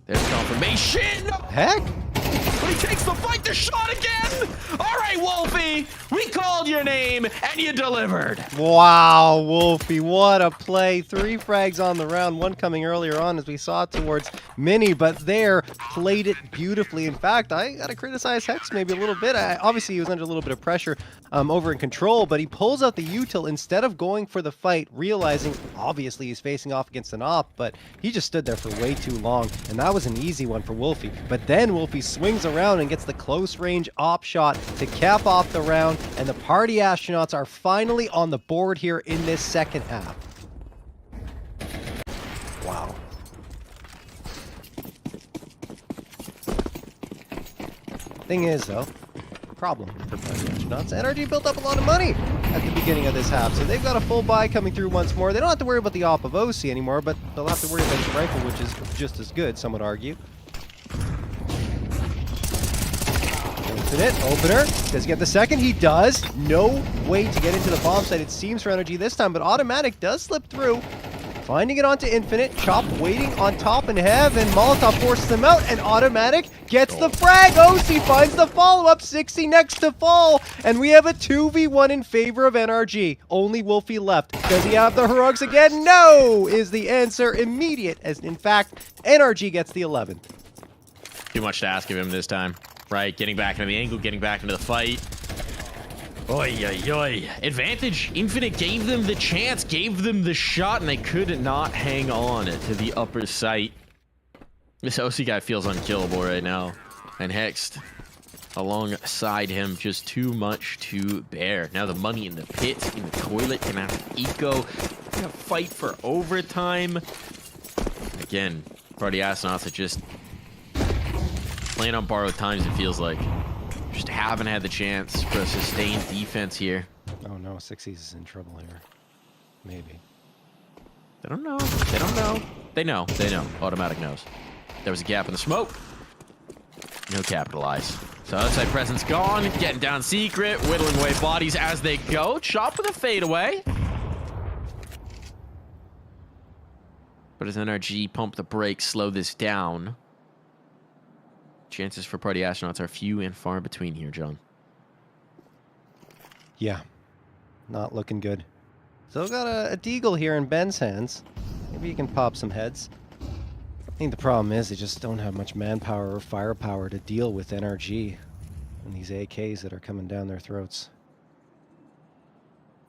There's confirmation. Heck? But he takes the fight. The shot again. All right, Wolfie. We called your name, and you delivered. Wow, Wolfie, what a play. 3 frags on the round, 1 coming earlier on as we saw towards Mini, but there played it beautifully. In fact, I got to criticize Hex maybe a little bit. Obviously, he was under a little bit of pressure over in control, but he pulls out the util instead of going for the fight, realizing obviously he's facing off against an op, but he just stood there for way too long, and that was an easy one for Wolfie. But then Wolfie swings around and gets the close range op shot to cap off the round, and the party astronauts are finally on the board here in this second half. Wow. Thing is, though, problem for party astronauts. NRG built up a lot of money at the beginning of this half, so they've got a full buy coming through once more. They don't have to worry about the op of OC anymore, but they'll have to worry about his rifle, which is just as good, some would argue. Infinite, opener. Does he get the second? He does. No way to get into the bomb site, it seems, for Energy this time, but Automatic does slip through. Finding it onto Infinite. Chop waiting on top in heaven. Molotov forces them out, and Automatic gets the frag. OC finds the follow-up. 60 next to fall, and we have a 2v1 in favor of NRG. Only Wolfie left. Does he have the heroics again? No, is the answer. Immediate, as in fact, NRG gets the 11th. Too much to ask of him this time. Right, getting back into the angle, getting back into the fight. Oy, oy, oy. Advantage. Infinite gave them the chance, gave them the shot, and they could not hang on to the upper site. This OC guy feels unkillable right now. And Hexed alongside him, just too much to bear. Now the money in the pit, in the toilet, gonna have to eco. Gonna fight for overtime. Again, party astronauts are just playing on borrowed times, it feels like. Just haven't had the chance for a sustained defense here. Oh no, 60s is in trouble here. Maybe. They don't know. They don't know. They know. They know. Automatic knows. There was a gap in the smoke. No capitalize. So outside presence gone. Getting down secret. Whittling away bodies as they go. Chop with a fadeaway. But as NRG pump the brakes, slow this down. Chances for party astronauts are few and far between here, John. Yeah, not looking good. Still got a deagle here in Ben's hands. Maybe he can pop some heads. I think the problem is they just don't have much manpower or firepower to deal with NRG and these AKs that are coming down their throats.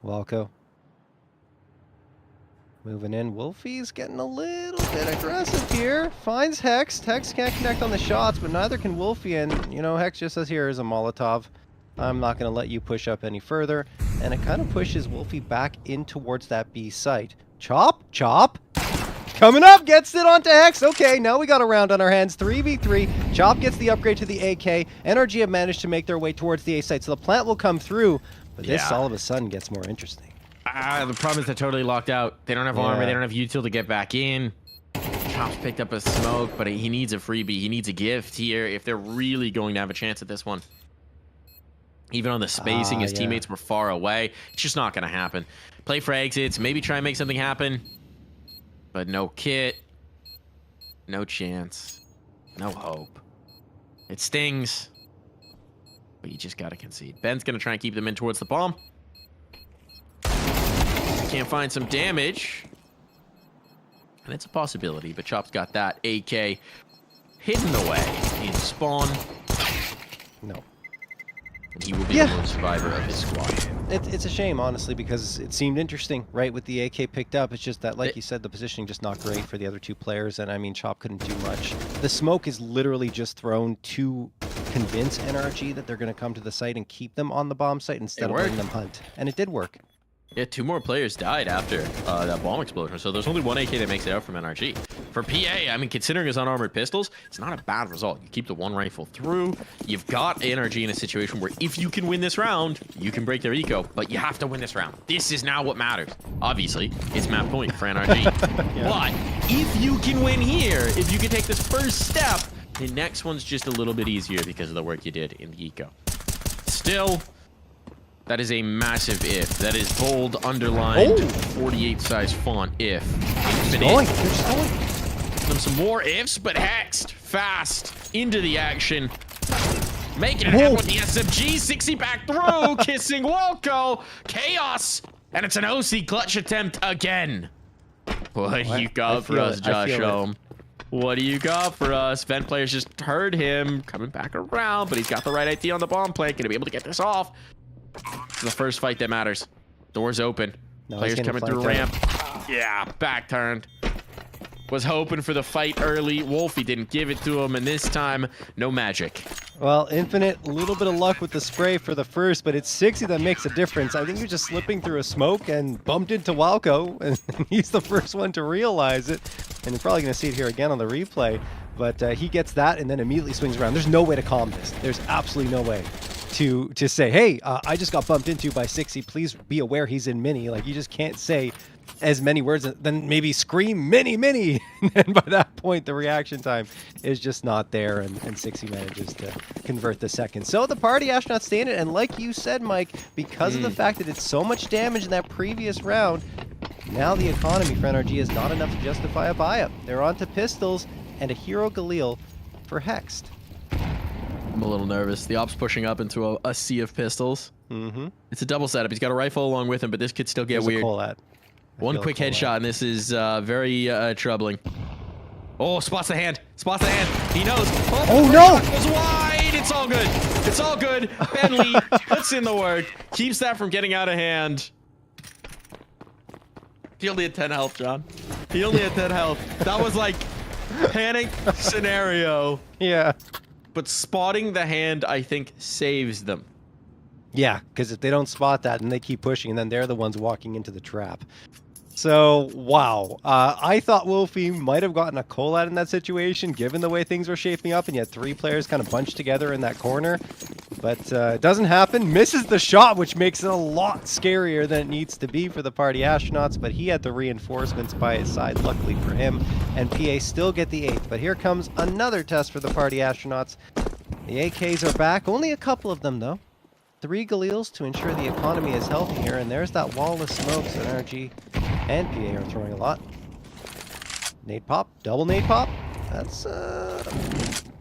Walco. Moving in. Wolfie's getting a little bit aggressive here. Finds Hex. Hex can't connect on the shots, but neither can Wolfie. And, you know, Hex just says, here is a Molotov. I'm not going to let you push up any further. And it kind of pushes Wolfie back in towards that B site. Chop. Chop. Coming up. Gets it onto Hex. Okay, now we got a round on our hands. 3v3. Chop gets the upgrade to the AK. NRG have managed to make their way towards the A site. So the plant will come through. But this all of a sudden gets more interesting. The problem is they're totally locked out. They don't have armor. They don't have util to get back in. Chop's picked up a smoke, but he needs a freebie. He needs a gift here if they're really going to have a chance at this one. Even on the spacing, his teammates were far away. It's just not going to happen. Play for exits. Maybe try and make something happen. But no kit. No chance. No hope. It stings. But you just got to concede. Ben's going to try and keep them in towards the bomb. Can't find some damage. And it's a possibility, but Chop's got that AK hidden away in spawn. No. And he will be the lone survivor of his squad. It's a shame, honestly, because it seemed interesting, right, with the AK picked up. It's just that, like you said, the positioning just not great for the other two players, and I mean, Chop couldn't do much. The smoke is literally just thrown to convince NRG that they're going to come to the site and keep them on the bomb site instead of letting them hunt. And it did work. Yeah, 2 more players died after that bomb explosion, so there's only 1 AK that makes it out from NRG. For PA, I mean, considering his unarmored pistols, it's not a bad result. You keep the 1 rifle through. You've got NRG in a situation where if you can win this round, you can break their eco, but you have to win this round. This is now what matters. Obviously, it's map point for NRG. Yeah. But if you can win here, if you can take this first step, the next one's just a little bit easier because of the work you did in the eco. Still, that is a massive if. That is bold, underlined, 48 size font if. Infinite. Some more ifs, but hexed fast into the action. Making it happen with the SMG. 60 back through, kissing Walco. Chaos. And it's an OC clutch attempt again. What do you got for us, Josh Ohm? What do you got for us? Vent players just heard him coming back around, but he's got the right idea on the bomb plant. Gonna be able to get this off. It's the first fight that matters. Doors open. Players coming through ramp. Yeah, back turned. Was hoping for the fight early. Wolfie didn't give it to him, and this time, no magic. Well, Infinite, a little bit of luck with the spray for the first, but it's 60 that makes a difference. I think you're just slipping through a smoke and bumped into Walco, and he's the first one to realize it. And you're probably going to see it here again on the replay, but he gets that and then immediately swings around. There's no way to calm this. There's absolutely no way to say, hey, I just got bumped into by 60. Please be aware he's in mini. Like, you just can't say as many words, then maybe scream mini. And by that point, the reaction time is just not there, and 60 manages to convert the second. So the party astronauts stay in it, and like you said, Mike, because of the fact that it's so much damage in that previous round, now the economy for NRG is not enough to justify a buy-up. They're on to pistols and a Hero Galil for Hexed. I'm a little nervous. The op's pushing up into a sea of pistols. It's a double setup. He's got a rifle along with him, but this could still get weird. One quick headshot, and this is very troubling. Oh, spots the hand. Spots the hand. He knows. Oh no! Goes wide. It's all good. It's all good. Bentley puts in the work. Keeps that from getting out of hand. He only had 10 health, John. He only had 10 health. That was like panic scenario. Yeah. But spotting the hand, I think, saves them. Yeah, because if they don't spot that and they keep pushing, and then they're the ones walking into the trap. So, wow. I thought Wolfie might have gotten a call-out in that situation, given the way things were shaping up, and yet 3 players kind of bunched together in that corner. But it doesn't happen. Misses the shot, which makes it a lot scarier than it needs to be for the party astronauts, but he had the reinforcements by his side, luckily for him, and PA still get the 8th. But here comes another test for the party astronauts. The AKs are back. Only a couple of them, though. 3 Galils to ensure the economy is healthy here, and there's that wall of smoke, so NRG and PA are throwing a lot. Nade pop, double nade pop. That's a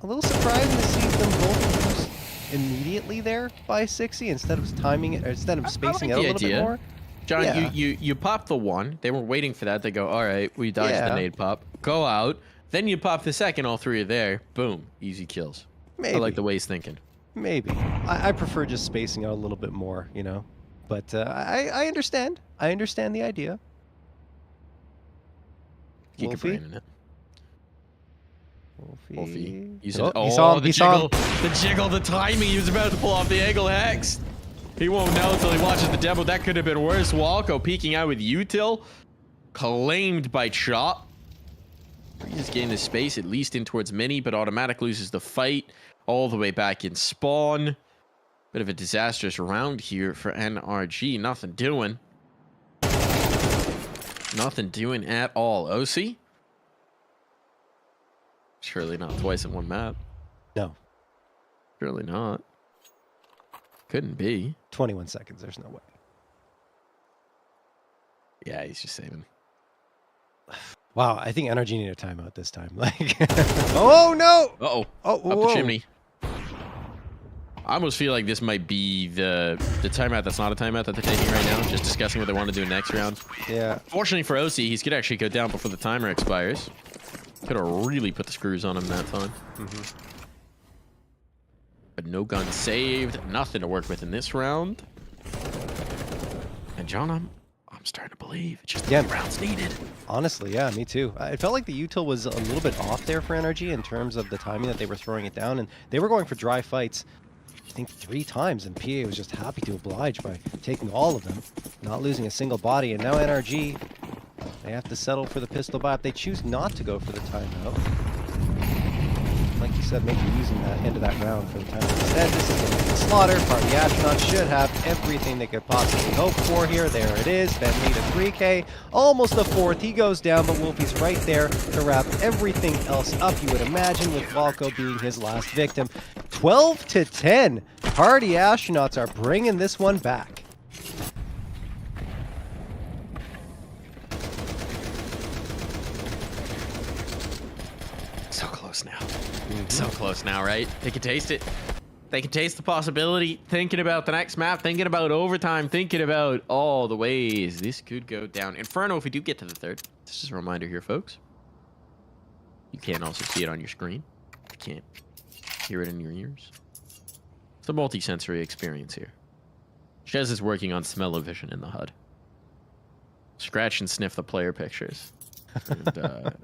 little surprising to see them both use immediately there by 60 instead of timing it, or instead of spacing out a little bit more. John, yeah. you pop the one. They were waiting for that. They go, all right, we dodged the nade pop. Go out. Then you pop the second. All 3 are there. Boom. Easy kills. Maybe. I like the way he's thinking. Maybe. I prefer just spacing out a little bit more, you know. But I understand. I understand the idea. Keep your brain in it. Wolfie. He saw him. The jiggle, the timing. He was about to pull off the angle hex. He won't know until he watches the demo. That could have been worse. Walco peeking out with util. Claimed by Chop. He just gained the space, at least in towards Mini, but automatic loses the fight. All the way back in spawn. Bit of a disastrous round here for NRG. Nothing doing. Nothing doing at all. OC? Surely not twice in one map. No. Surely not. Couldn't be. 21 seconds. There's no way. Yeah, he's just saving. Wow, I think NRG need a timeout this time. Like, oh no! Uh-oh. Up the chimney. I almost feel like this might be the timeout that's not a timeout that they're taking right now. Just discussing what they want to do next round. Yeah. Fortunately for OC, he's could actually go down before the timer expires. Could have really put the screws on him that time. But no gun saved. Nothing to work with in this round. And John, I'm starting to believe it's just the rounds needed. Honestly, yeah, me too. It felt like the util was a little bit off there for NRG in terms of the timing that they were throwing it down, and they were going for dry fights I think 3 times, and PA was just happy to oblige by taking all of them, not losing a single body. And now NRG, they have to settle for the pistol buy. If they choose not to go for the timeout, like you said, maybe using that end of that round for the timeout instead. This is going to be a slaughter. Party Astronauts should have everything they could possibly hope for here. There it is. Ben Lee to 3K, almost a 4th. He goes down, but Wolfie's right there to wrap everything else up, you would imagine, with Valko being his last victim. 12 to 10. Party Astronauts are bringing this one back. So close now. So close now, right? They can taste it. They can taste the possibility. Thinking about the next map, thinking about overtime, thinking about all the ways this could go down. Inferno, if we do get to the 3rd, this is a reminder here, folks. You can also see it on your screen. You can't hear it in your ears. It's a multi-sensory experience here. Shez is working on smell-o-vision in the HUD. Scratch and sniff the player pictures. And,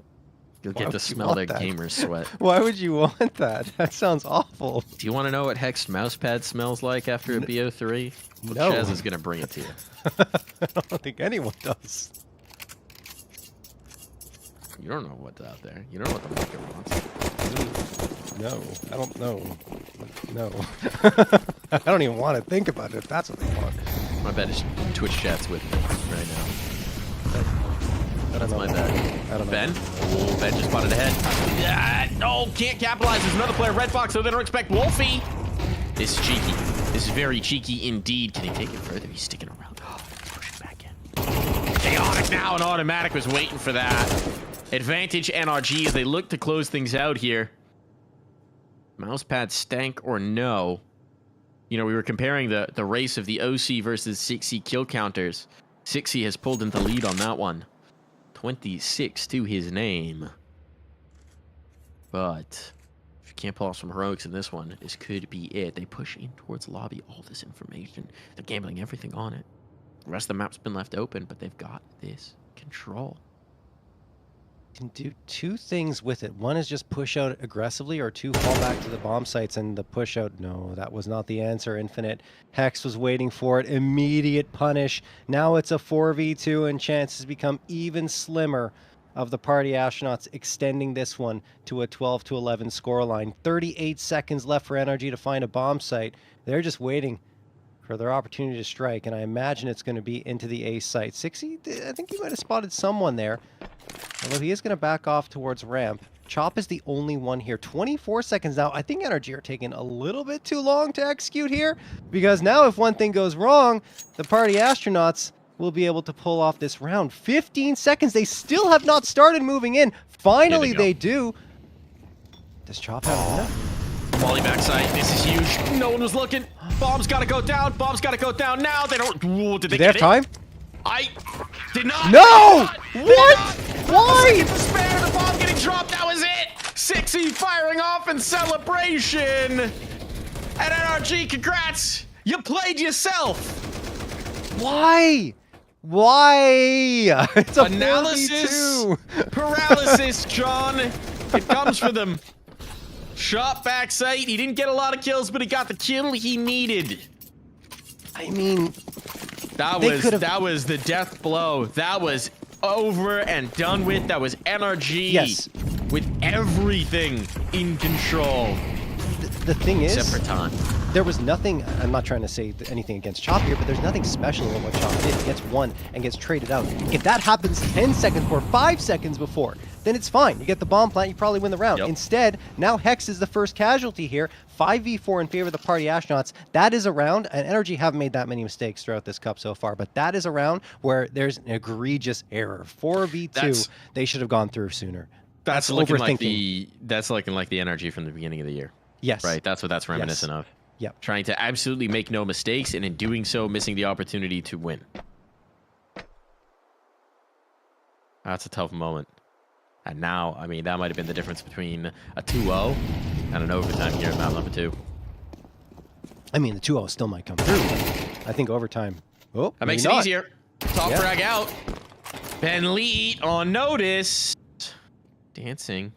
you'll get to smell their gamer's sweat. Why would you want that? That sounds awful. Do you want to know what Hex mousepad smells like after a BO3? Well, No. Chaz is going to bring it to you. I don't think anyone does. You don't know what's out there. You don't know what the market wants. No, I don't know. No. I don't even want to think about it if that's what they want. My bet is Twitch chat's with me right now. I don't That's know. my bet. I don't know. Ben? Oh, Ben just spotted ahead. Yeah, no, can't capitalize. There's another player, Red Fox, so they don't expect Wolfie. This is cheeky. This is very cheeky indeed. Can he take it further? He's sticking around. Oh, pushing back in. Chaotic now, and Automatic was waiting for that. Advantage NRG as they look to close things out here. Mousepad stank or no? You know, we were comparing the race of the OC versus 6C kill counters. 6C has pulled into lead on that one. 26 to his name. But if you can't pull off some heroics in this one, this could be it. They push in towards lobby, all this information. They're gambling everything on it. The rest of the map's been left open, but they've got this control. Can do 2 things with it. One is just push out aggressively, or 2, fall back to the bomb sites. And the push out, no, that was not the answer. Infinite Hex was waiting for it. Immediate punish. Now it's a 4v2, and chances become even slimmer of the Party Astronauts extending this one to a 12 to 11 scoreline. 38 seconds left for NRG to find a bomb site. They're just waiting for their opportunity to strike, and I imagine it's going to be into the A site. 60, I think he might have spotted someone there. Although he is going to back off towards ramp. Chop is the only one here. 24 seconds now. I think NRG are taking a little bit too long to execute here, because now if one thing goes wrong, the Party Astronauts will be able to pull off this round. 15 seconds. They still have not started moving in. Finally, they do. Does Chop have enough? Molly backside. This is huge. No one was looking. Bomb's got to go down. Bomb's got to go down now. They don't. Ooh, did Do they have get it? time? I did not. No! Did What? not. Why? 1 second to spare. The bomb getting dropped. That was it. 6E firing off in celebration. And NRG, congrats. You played yourself. Why? Why? It's a Analysis 4v2. paralysis, John. It comes for them. Shot backside. He didn't get a lot of kills, but he got the kill he needed. I mean, That was the death blow. That was over and done with. That was NRG. Yes. With everything in control. the thing is, Except for time. there was nothing, I'm not trying to say anything against Chop here, but there's nothing special about what Chop did. He gets one and gets traded out. If that happens 10 seconds before, 5 seconds before, then it's fine. You get the bomb plant, you probably win the round. Yep. Instead, now Hex is the first casualty here. 5v4 in favor of the Party Astronauts. That is a round, and NRG haven't made that many mistakes throughout this cup so far, but that is a round where there's an egregious error. 4v2, they should have gone through sooner. That's looking like overthinking. that's looking like the NRG from the beginning of the year. Yes. Right? That's what that's reminiscent of. Yep. Trying to absolutely make no mistakes, and in doing so, missing the opportunity to win. That's a tough moment. And now, I mean, that might have been the difference between a 2-0 and an overtime here at map number 2. I mean, the 2-0 still might come through. I think overtime. Oh, That makes it maybe not. easier. Top Yeah. frag out. Ben Lee on notice. Dancing.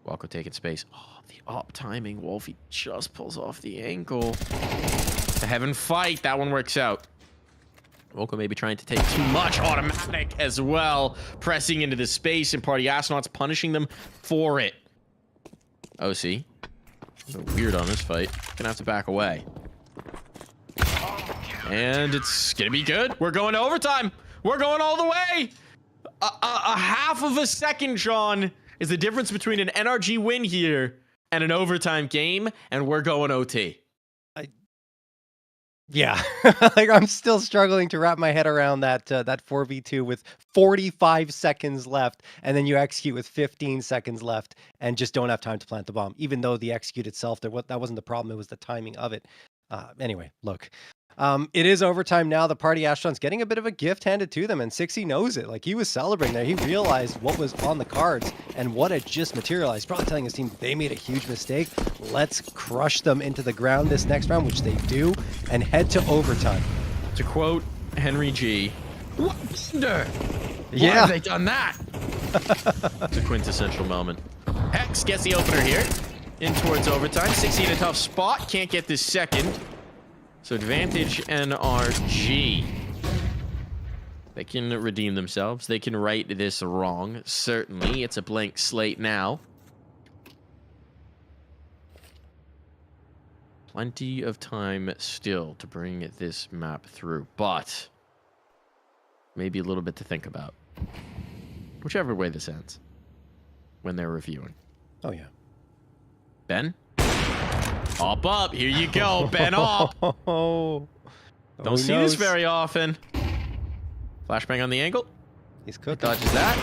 Walko taking space. Oh, the up timing. Wolfie just pulls off the ankle. The Heaven fight. That one works out. Volko maybe trying to take too much. Automatic as well. Pressing into the space, and Party Astronauts punishing them for it. OC. A bit weird on this fight. Gonna have to back away. And it's gonna be good. We're going to overtime. We're going all the way. A half of a second, Sean, is the difference between an NRG win here and an overtime game, and we're going OT. Yeah, like I'm still struggling to wrap my head around that 4v2 with 45 seconds left, and then you execute with 15 seconds left, and just don't have time to plant the bomb. Even though the execute itself, that wasn't the problem; it was the timing of it. Anyway, look, it is overtime now. The Party Astronauts getting a bit of a gift handed to them, and Sixy knows it. Like, he was celebrating there. He realized what was on the cards and what had just materialized. Probably telling his team they made a huge mistake. Let's crush them into the ground this next round, which they do, and head to overtime. To quote Henry G, "What blunder? Yeah. Why have they done that?" It's a quintessential moment. Hex gets the opener here. In towards overtime. 60 in a tough spot. Can't get this second. So advantage NRG. They can redeem themselves. They can right this wrong. Certainly. It's a blank slate now. Plenty of time still to bring this map through. But maybe a little bit to think about. Whichever way this ends. When they're reviewing. Oh, yeah. Ben? Hop up. Here you go. Ben up. Don't see this very often. Flashbang on the angle. He's cooked. Dodges that.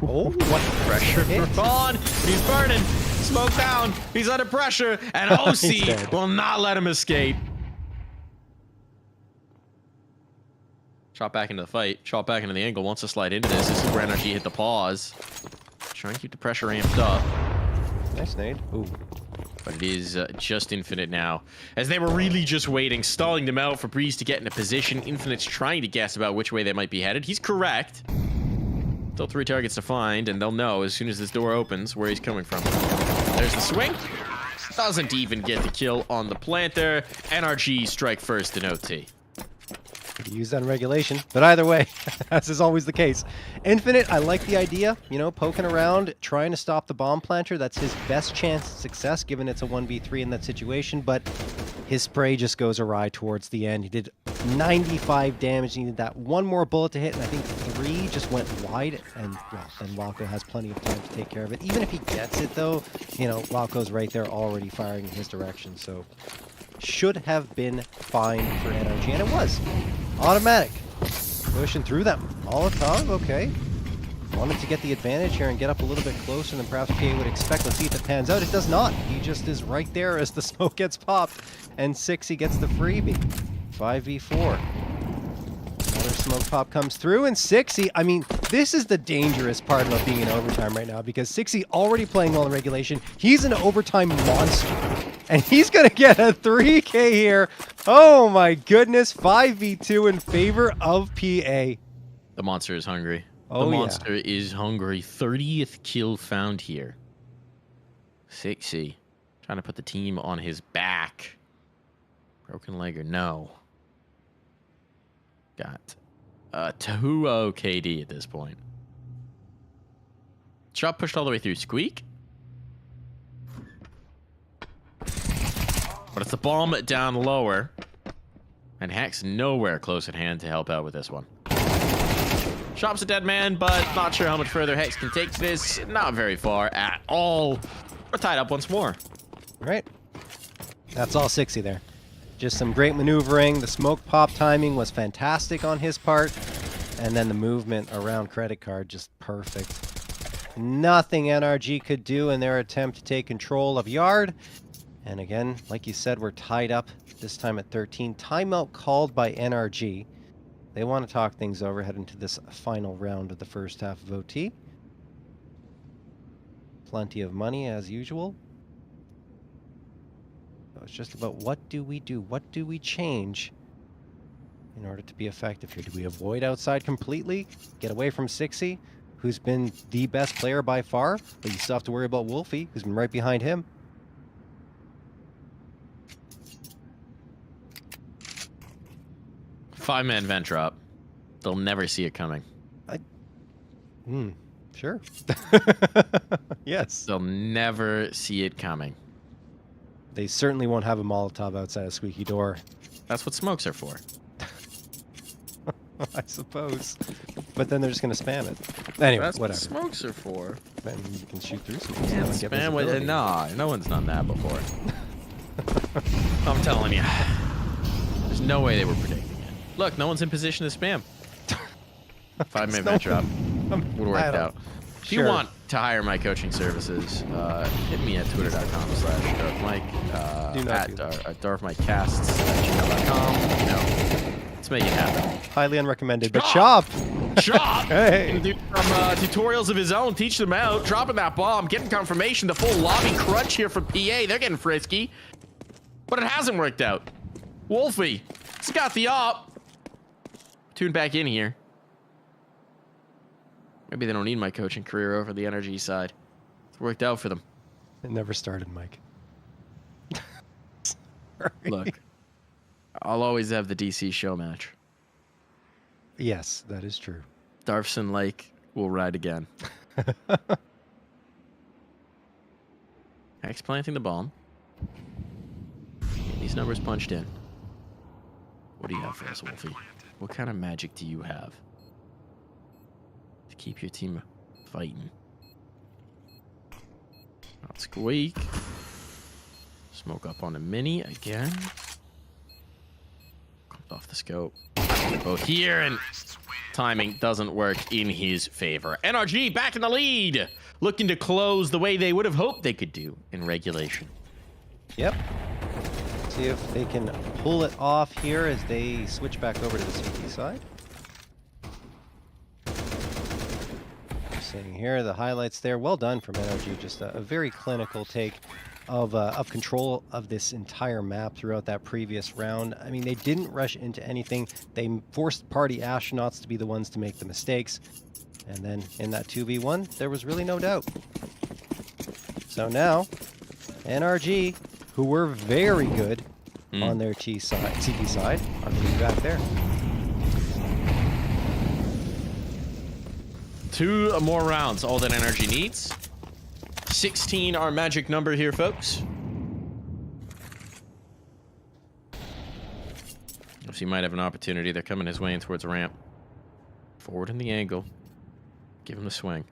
Oh, what Pressure on. He's burning. Smoke down. He's under pressure. And OC will not let him escape. Shot back into the fight. Shot back into the angle. Wants to slide into this. This is where NRG hit the pause. Trying to keep the pressure amped up. Nice nade. Ooh. But it is just Infinite now. As they were really just waiting, stalling them out for Breeze to get in a position. Infinite's trying to guess about which way they might be headed. He's correct. Still 3 targets to find, and they'll know as soon as this door opens where he's coming from. There's the swing. Doesn't even get the kill on the planter. NRG strike first in OT. Use that in regulation, but either way, as is always the case. Infinite, I like the idea, you know, poking around, trying to stop the bomb planter. That's his best chance of success, given it's a 1v3 in that situation, but his spray just goes awry towards the end. He did 95 damage, he needed that one more bullet to hit, and I think 3 just went wide, and well, then Walco has plenty of time to take care of it. Even if he gets it, though, you know, Walco's right there already firing in his direction, so should have been fine for NRG, and it was. Automatic. Pushing through them. Molotov, okay. Wanted to get the advantage here and get up a little bit closer than perhaps PA would expect. Let's see if it pans out. It does not. He just is right there as the smoke gets popped. And Sixy gets the freebie. 5v4. Another smoke pop comes through, and Sixy, I mean, this is the dangerous part about being in overtime right now, because Sixy already playing well in regulation. He's an overtime monster, and he's going to get a 3K here. Oh my goodness, 5v2 in favor of PA. The monster is hungry. Oh, the monster is hungry. 30th kill found here. Sixy trying to put the team on his back. Broken leg or no. Got 2-0 KD at this point. Shot pushed all the way through. Squeak. But it's the bomb down lower. And Hex nowhere close at hand to help out with this one. Shop's a dead man, but not sure how much further Hex can take this. Not very far at all. We're tied up once more. Right. That's all Sixy there. Just some great maneuvering. The smoke pop timing was fantastic on his part. And then the movement around credit card, just perfect. Nothing NRG could do in their attempt to take control of Yard. And again, like you said, we're tied up this time at 13. Timeout called by NRG. They want to talk things over, head into this final round of the first half of OT. Plenty of money as usual. So it's just about what do we do? What do we change in order to be effective here? Do we avoid outside completely? Get away from Sixy, who's been the best player by far, but you still have to worry about Wolfie, who's been right behind him. 5-man vent drop. They'll never see it coming. Sure. Yes. They'll never see it coming. They certainly won't have a Molotov outside a squeaky door. That's what smokes are for. I suppose. But then they're just going to spam it. Anyway, That's whatever. what smokes are for. Then you can shoot through some Yeah, and get spam with visibility. Nah, no one's done that before. I'm telling you. There's no way they were predicting it. Look, no one's in position to spam. 5-man vent drop. Would work out. If you want to hire my coaching services, hit me at twitter.com/DarthMike, at DarthMikeCasts@gmail.com. You know, let's make it happen. Highly unrecommended, but chop! Chop! Hey! Do some tutorials of his own, teach them out, dropping that bomb, getting confirmation, the full lobby crunch here from PA. They're getting frisky. But it hasn't worked out. Wolfie, he's got the op. Tune back in here. Maybe they don't need my coaching career over the energy side. It's worked out for them. It never started, Mike. Look, I'll always have the DC show match. Yes, that is true. Darfson Lake will ride again. Hex planting the bomb. These numbers punched in. What do you have for us, Wolfie? What kind of magic do you have to keep your team fighting? Not squeak. Smoke up on a mini again. Comes off the scope. Both here, and timing doesn't work in his favor. NRG back in the lead, looking to close the way they would have hoped they could do in regulation. Yep. See if they can pull it off here as they switch back over to the CT side. Seeing here the highlights there. Well done from NRG. Just a very clinical take of control of this entire map throughout that previous round. I mean, they didn't rush into anything. They forced party astronauts to be the ones to make the mistakes. And then in that 2v1, there was really no doubt. So now, NRG, who were very good on their CT side, are going to be back there. 2 more rounds, all that energy needs. 16, our magic number here, folks. So he might have an opportunity. They're coming his way in towards a ramp. Forward in the angle. Give him the swing.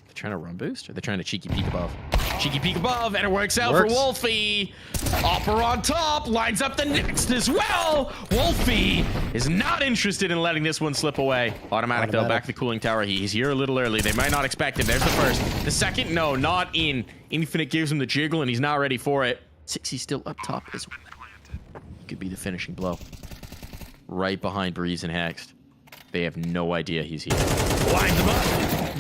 They're trying to run boost, or they're trying to cheeky peek above? Cheeky peek above, and it works out for Wolfie. Opper on top, lines up the next as well. Wolfie is not interested in letting this one slip away. Automatic though, back to the cooling tower. He's here a little early. They might not expect him. There's the first. The second, no, not in. Infinite gives him the jiggle, and he's not ready for it. 60 still up top as well. Could be the finishing blow. Right behind Breeze and Hext. They have no idea he's here. Lines him up.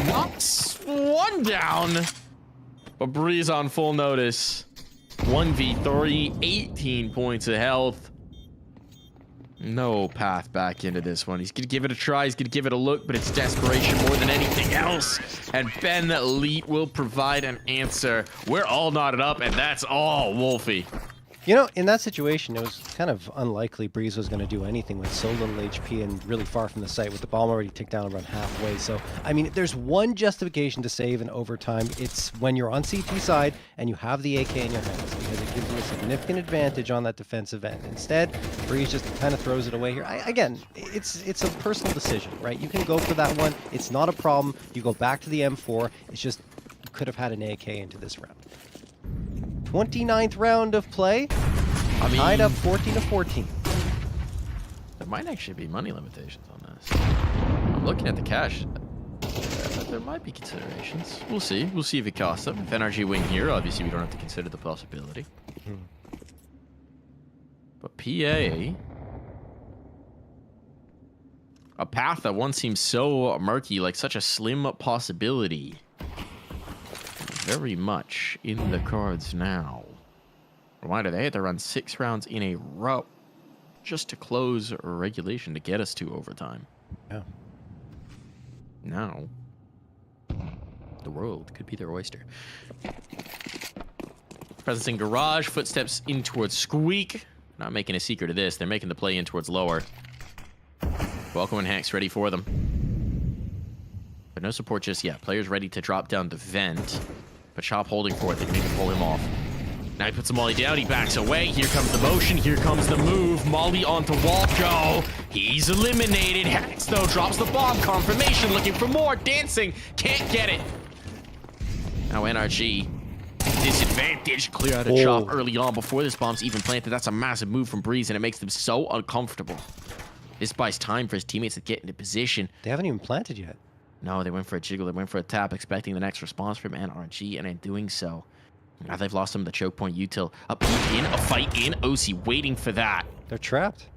Knocks one down. But Breeze on full notice. 1v3, 18 points of health. No path back into this one. He's going to give it a try. He's going to give it a look, but it's desperation more than anything else. And Ben Leet will provide an answer. We're all knotted up, and that's all Wolfie. You know, in that situation, it was kind of unlikely Breeze was going to do anything with so little HP and really far from the site with the bomb already ticked down around halfway. So, I mean, if there's one justification to save in overtime, it's when you're on CT side and you have the AK in your hands, because it gives you a significant advantage on that defensive end. Instead, Breeze just kind of throws it away here. Again, it's a personal decision, right? You can go for that one. It's not a problem. You go back to the M4. It's just you could have had an AK into this round. 29th round of play. I mean, tied up 14-14. There might actually be money limitations on this. I'm looking at the cash. There might be considerations. We'll see. We'll see if it costs them. If NRG win here, obviously we don't have to consider the possibility. But PA, a path that once seemed so murky, like such a slim possibility, very much in the cards now. Reminder, they had to run 6 rounds in a row just to close regulation to get us to overtime. Yeah. Now, the world could be their oyster. Presence in garage, footsteps in towards squeak. Not making a secret of this. They're making the play in towards lower. Welcome and Hex ready for them. But no support just yet. Players ready to drop down the vent. But Chop holding for it. They need to pull him off. Now he puts the Molly down. He backs away. Here comes the motion. Here comes the move. Molly onto Walko. He's eliminated. Hex, though, drops the bomb. Confirmation. Looking for more. Dancing. Can't get it. Now NRG. Disadvantage. Clear out a Chop early on before this bomb's even planted. That's a massive move from Breeze, and it makes them so uncomfortable. This buys time for his teammates to get into position. They haven't even planted yet. No, they went for a jiggle. They went for a tap, expecting the next response from NRG, and in doing so, now they've lost some of the choke point util. A peek in, a fight in. OC waiting for that. They're trapped.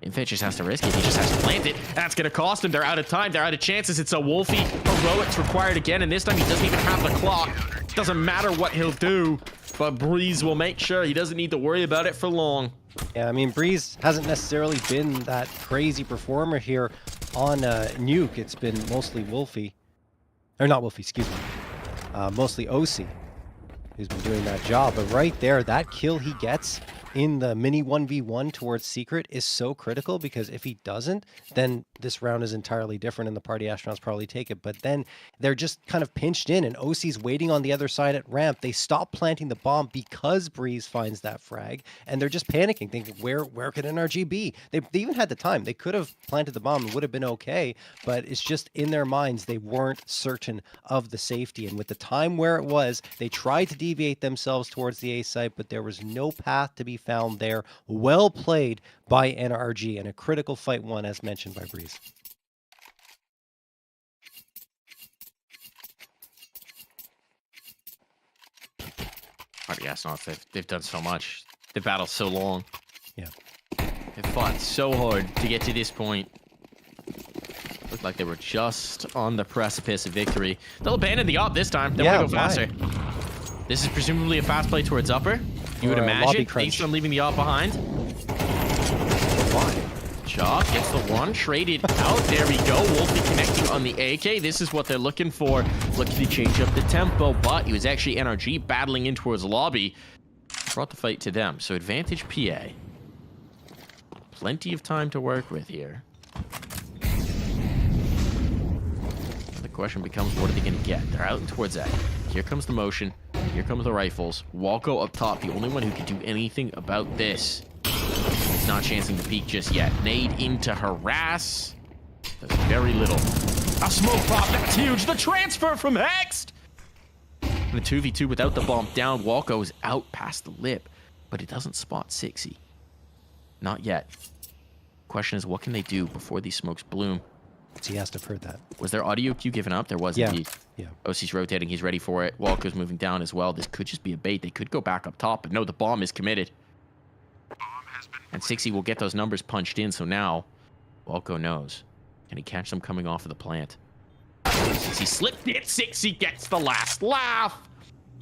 Infit just has to risk it. He just has to plant it. That's going to cost him. They're out of time. They're out of chances. It's a Wolfie. Heroics required again, and this time he doesn't even have the clock. Doesn't matter what he'll do, but Breeze will make sure he doesn't need to worry about it for long. Yeah, I mean, Breeze hasn't necessarily been that crazy performer here on Nuke. It's been mostly Wolfie. Or not Wolfie, excuse me. Mostly OC who's been doing that job. But right there, that kill he gets in the mini 1v1 towards Secret is so critical, because if he doesn't, then this round is entirely different and the party astronauts probably take it. But then they're just kind of pinched in and OC's waiting on the other side at ramp. They stop planting the bomb because Breeze finds that frag, and they're just panicking, thinking, where could NRG be? They even had the time. They could have planted the bomb and would have been okay, but it's just in their minds they weren't certain of the safety. And with the time where it was, they tried to deviate themselves towards the A site, but there was no path to be found there. Well played by NRG, and a critical fight won, as mentioned by Breeze. Party astronauts, they've done so much. The battle's so long. Yeah. They've fought so hard to get to this point. Looked like they were just on the precipice of victory. They'll abandon the op this time. They want to go faster. This is presumably a fast play towards upper. You would imagine, based on leaving the op behind. Chop gets the one, traded out. There we go. Wolfie connecting on the AK. This is what they're looking for. Looking to change up the tempo, but it was actually NRG battling in towards lobby. Brought the fight to them. So advantage PA. Plenty of time to work with here. The question becomes, what are they going to get? They're out towards A. Here comes the motion. Here comes the rifles. Walko up top, the only one who can do anything about this. He's not chancing the peak just yet. Nade into harass. Does very little. A smoke pop, that's huge. The transfer from Hext. And the 2v2 without the bomb down. Walko is out past the lip, but it doesn't spot Sixy. Not yet. Question is, what can they do before these smokes bloom? He has to have heard that. Was their audio cue given up? There was indeed. Yeah. OC's rotating. He's ready for it. Walko's moving down as well. This could just be a bait. They could go back up top, but no, the bomb is committed. And Sixy will get those numbers punched in, so now Walko knows. Can he catch them coming off of the plant? Sixy slipped it. Sixy gets the last laugh.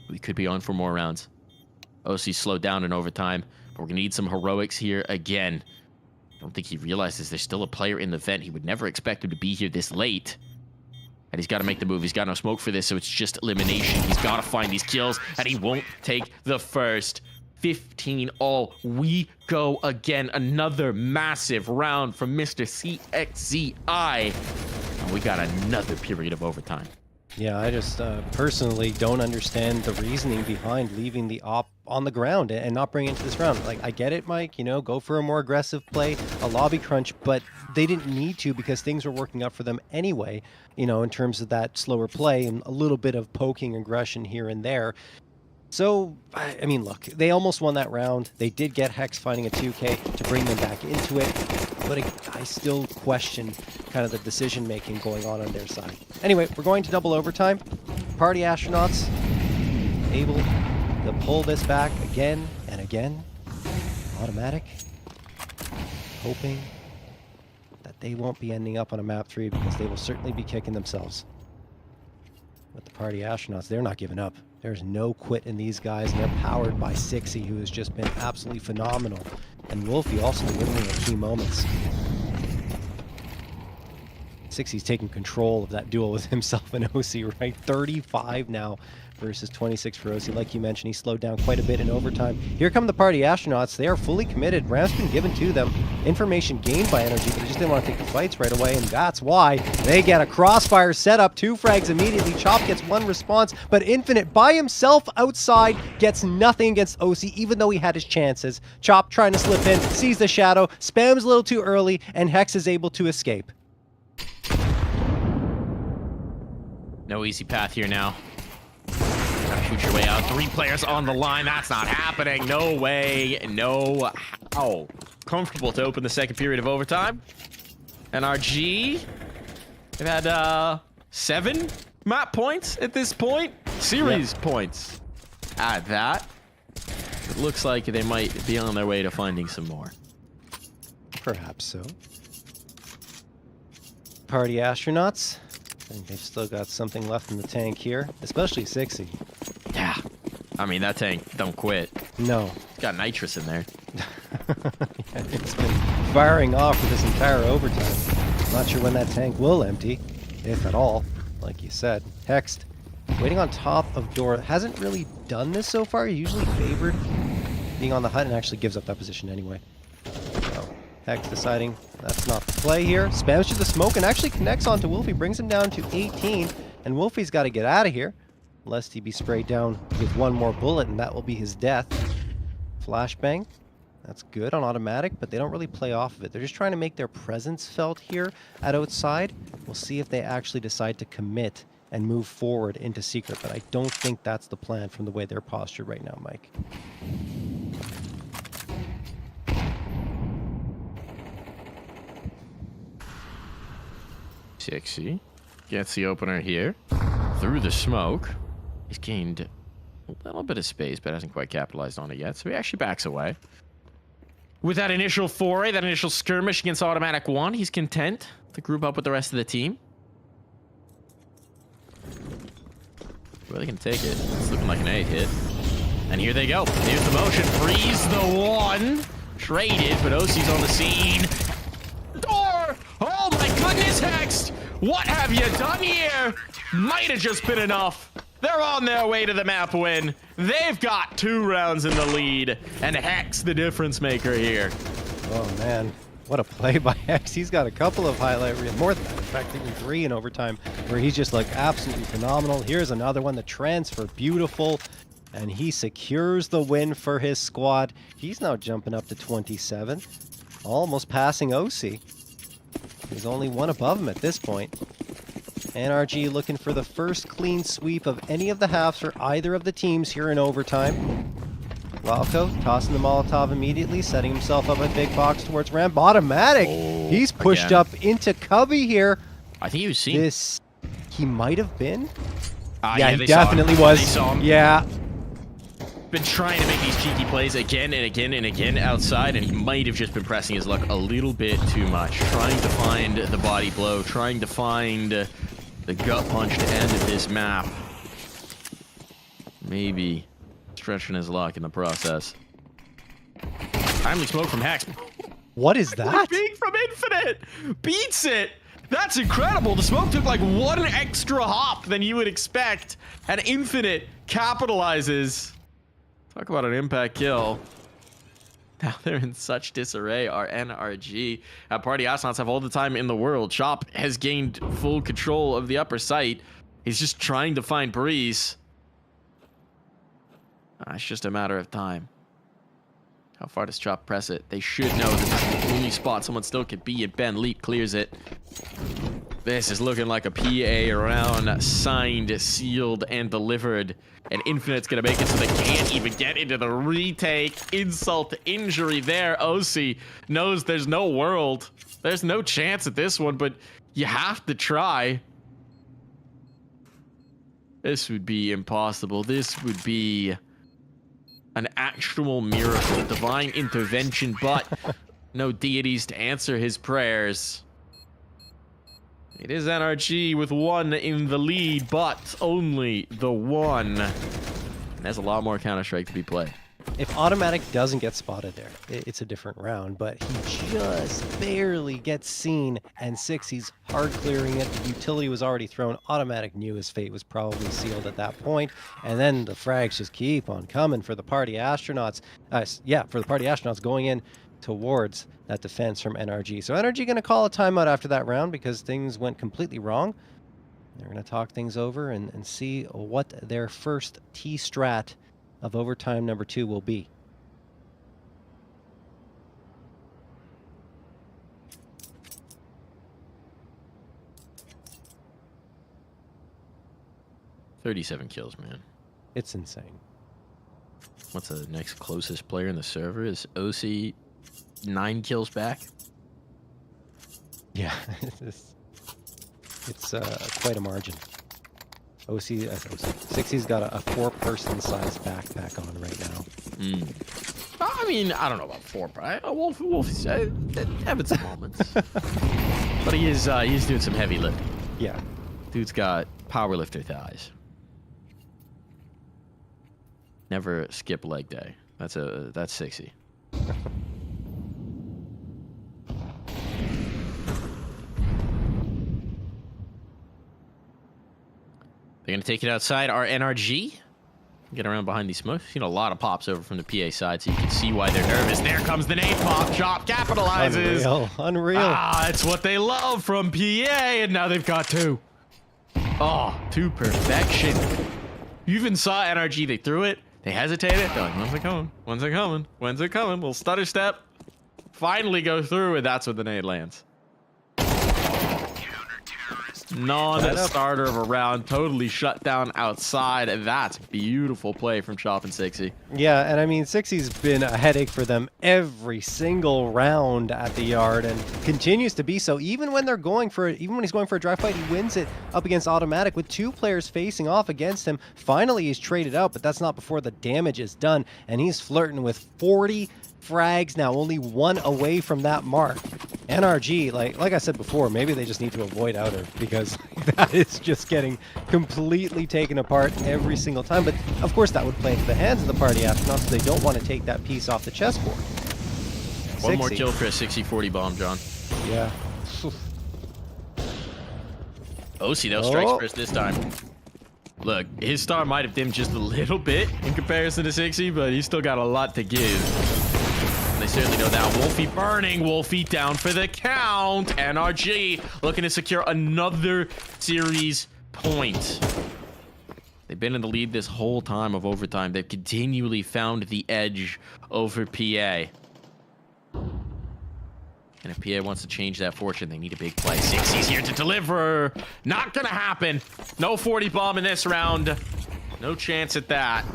We could be on for more rounds. OC slowed down in overtime, but we're going to need some heroics here again. I don't think he realizes there's still a player in the vent. He would never expect him to be here this late. And he's got to make the move. He's got no smoke for this, so it's just elimination. He's got to find these kills, and he won't take the first. 15 all. We go again. Another massive round from Mr. CXZI. And we got another period of overtime. Yeah, I just personally don't understand the reasoning behind leaving the op on the ground and not bringing it to this round. Like, I get it, Mike, you know, go for a more aggressive play, a lobby crunch, but they didn't need to because things were working out for them anyway, you know, in terms of that slower play and a little bit of poking aggression here and there. So, I mean, look, they almost won that round. They did get Hex finding a 2K to bring them back into it, but I still question kind of the decision-making going on their side. Anyway, we're going to double overtime. Party astronauts able to pull this back again and again. Automatic. Hoping that they won't be ending up on a map 3 because they will certainly be kicking themselves. But the party astronauts, they're not giving up. There's no quit in these guys, and they're powered by Sixy, who has just been absolutely phenomenal. And Wolfie also delivering at key moments. Sixty's taking control of that duel with himself and OC, right? 35 now versus 26 for OC. Like you mentioned, he slowed down quite a bit in overtime. Here come the party astronauts. They are fully committed. Ramp's been given to them. Information gained by Energy, but they just didn't want to take the fights right away, and that's why they get a crossfire set up. 2 frags immediately. Chop gets 1 response, but Infinite by himself outside gets nothing against OC, even though he had his chances. Chop trying to slip in, sees the shadow, spams a little too early, and Hex is able to escape. No easy path here now. Gotta shoot your way out. 3 players on the line. That's not happening. No way. No how. Comfortable to open the second period of overtime. NRG. They've had 7 map points at this point. Series points. At that. It looks like they might be on their way to finding some more. Perhaps so. Party astronauts. I think they've still got something left in the tank here, especially 60. Yeah. I mean, that tank don't quit. No. It's got nitrous in there. Yeah, it's been firing off for this entire overtime. Not sure when that tank will empty, if at all, like you said. Hexed, waiting on top of door. Hasn't really done this so far. He's usually favored being on the hut and actually gives up that position anyway. So, Hex deciding that's not the play here. Spams through the smoke and actually connects onto Wolfie, brings him down to 18. And Wolfie's got to get out of here, lest he be sprayed down with 1 more bullet, and that will be his death. Flashbang. That's good on automatic, but they don't really play off of it. They're just trying to make their presence felt here at outside. We'll see if they actually decide to commit and move forward into secret, but I don't think that's the plan from the way they're postured right now, Mike. Sixty gets the opener here through the smoke. He's gained a little bit of space, but hasn't quite capitalized on it yet, so he actually backs away. With that initial foray, that initial skirmish against Automatic 1, he's content to group up with the rest of the team. Really gonna take it. It's looking like an 8 hit. And here they go. Here's the motion. Freeze the 1. Traded, but OC's on the scene. Door! Oh my goodness, Hex! What have you done here? Might have just been enough. They're on their way to the map win. They've got 2 rounds in the lead, and Hex the difference maker here. Oh man, what a play by Hex. He's got a couple of highlight reels, more than that, in fact, even 3 in overtime, where he's just like absolutely phenomenal. Here's another one, the transfer, beautiful, and he secures the win for his squad. He's now jumping up to 27, almost passing OC. There's only 1 above him at this point. NRG looking for the first clean sweep of any of the halves for either of the teams here in overtime. Ralco tossing the Molotov immediately, setting himself up a big box towards ramp. Automatic! Oh, he's pushed again. up into Cubby here. I think he was seen. This, he might have been? Yeah, he definitely was. They saw him. Yeah. Been trying to make these cheeky plays again and again and again outside, and he might have just been pressing his luck a little bit too much. Trying to find the body blow, trying to find the gut punch to end this map. Maybe stretching his luck in the process. Timely smoke from Hex. What is that? Big from Infinite! Beats it! That's incredible! The smoke took like 1 extra hop than you would expect, and Infinite capitalizes. Talk about an impact kill. Now they're in such disarray. Our NRG Party Astronauts have all the time in the world. Chop has gained full control of the upper site. He's just trying to find Breeze. It's just a matter of time. How far does Chop press it? They should know that this is the only spot someone still could be, and Ben Leap clears it. This is looking like a PA round, signed, sealed, and delivered. And Infinite's gonna make it so they can't even get into the retake. Insult to injury there. OC knows there's no world. There's no chance at this one, but you have to try. This would be impossible. This would be an actual miracle, divine intervention, but no deities to answer his prayers. It is NRG with 1 in the lead, but only the 1. And there's a lot more Counter-Strike to be played. If Automatic doesn't get spotted there, it's a different round, but he just barely gets seen, and Sixy's hard clearing it. The utility was already thrown. Automatic knew his fate was probably sealed at that point, and then the frags just keep on coming for the party astronauts. For the party astronauts going in towards that defense from NRG. So NRG going to call a timeout after that round because things went completely wrong. They're going to talk things over and see what their first T-strat of overtime number 2 will be. "37 kills, man. It's insane. What's the next closest player in the server? Is OC 9 kills back?" Yeah, it's quite a margin. Sixy's got a 4-person size backpack on right now. I mean, I don't know about 4. Wolfie's having some moments, but he's doing some heavy lifting. Yeah. Dude's got powerlifter thighs. Never skip leg day. That's 60. They're going to take it outside. Our NRG. Get around behind these smokes. Seen a lot of pops over from the PA side, so you can see why they're nervous. There comes the nade pop. Chop capitalizes. Unreal. It's what they love from PA, and now they've got 2. Oh, to perfection. You even saw NRG. They threw it. They hesitated. They're like, when's it coming? When's it coming? When's it coming? We'll stutter step. Finally go through, and that's when the nade lands. Non-starter of a round, totally shut down outside. That's beautiful play from Chop and Sixy. Yeah, and I mean, Sixy's been a headache for them every single round at the yard, and continues to be so. Even when he's going for a dry fight, he wins it up against Automatic with 2 players facing off against him. Finally, he's traded out, but that's not before the damage is done, and he's flirting with 40 frags now, only 1 away from that mark. NRG, like I said before, maybe they just need to avoid outer because that is just getting completely taken apart every single time. But of course, that would play into the hands of the party astronauts, so they don't want to take that piece off the chessboard. One more kill for a 60-40 bomb, John. Yeah. OC, though, strikes first this time. Look, his star might have dimmed just a little bit in comparison to 60, but he's still got a lot to give. They certainly know that. Wolfie burning. Wolfie down for the count. NRG looking to secure another series point. They've been in the lead this whole time of overtime. They've continually found the edge over PA. And if PA wants to change that fortune, they need a big play. Sixy's here to deliver. Not gonna happen. No 40 bomb in this round. No chance at that.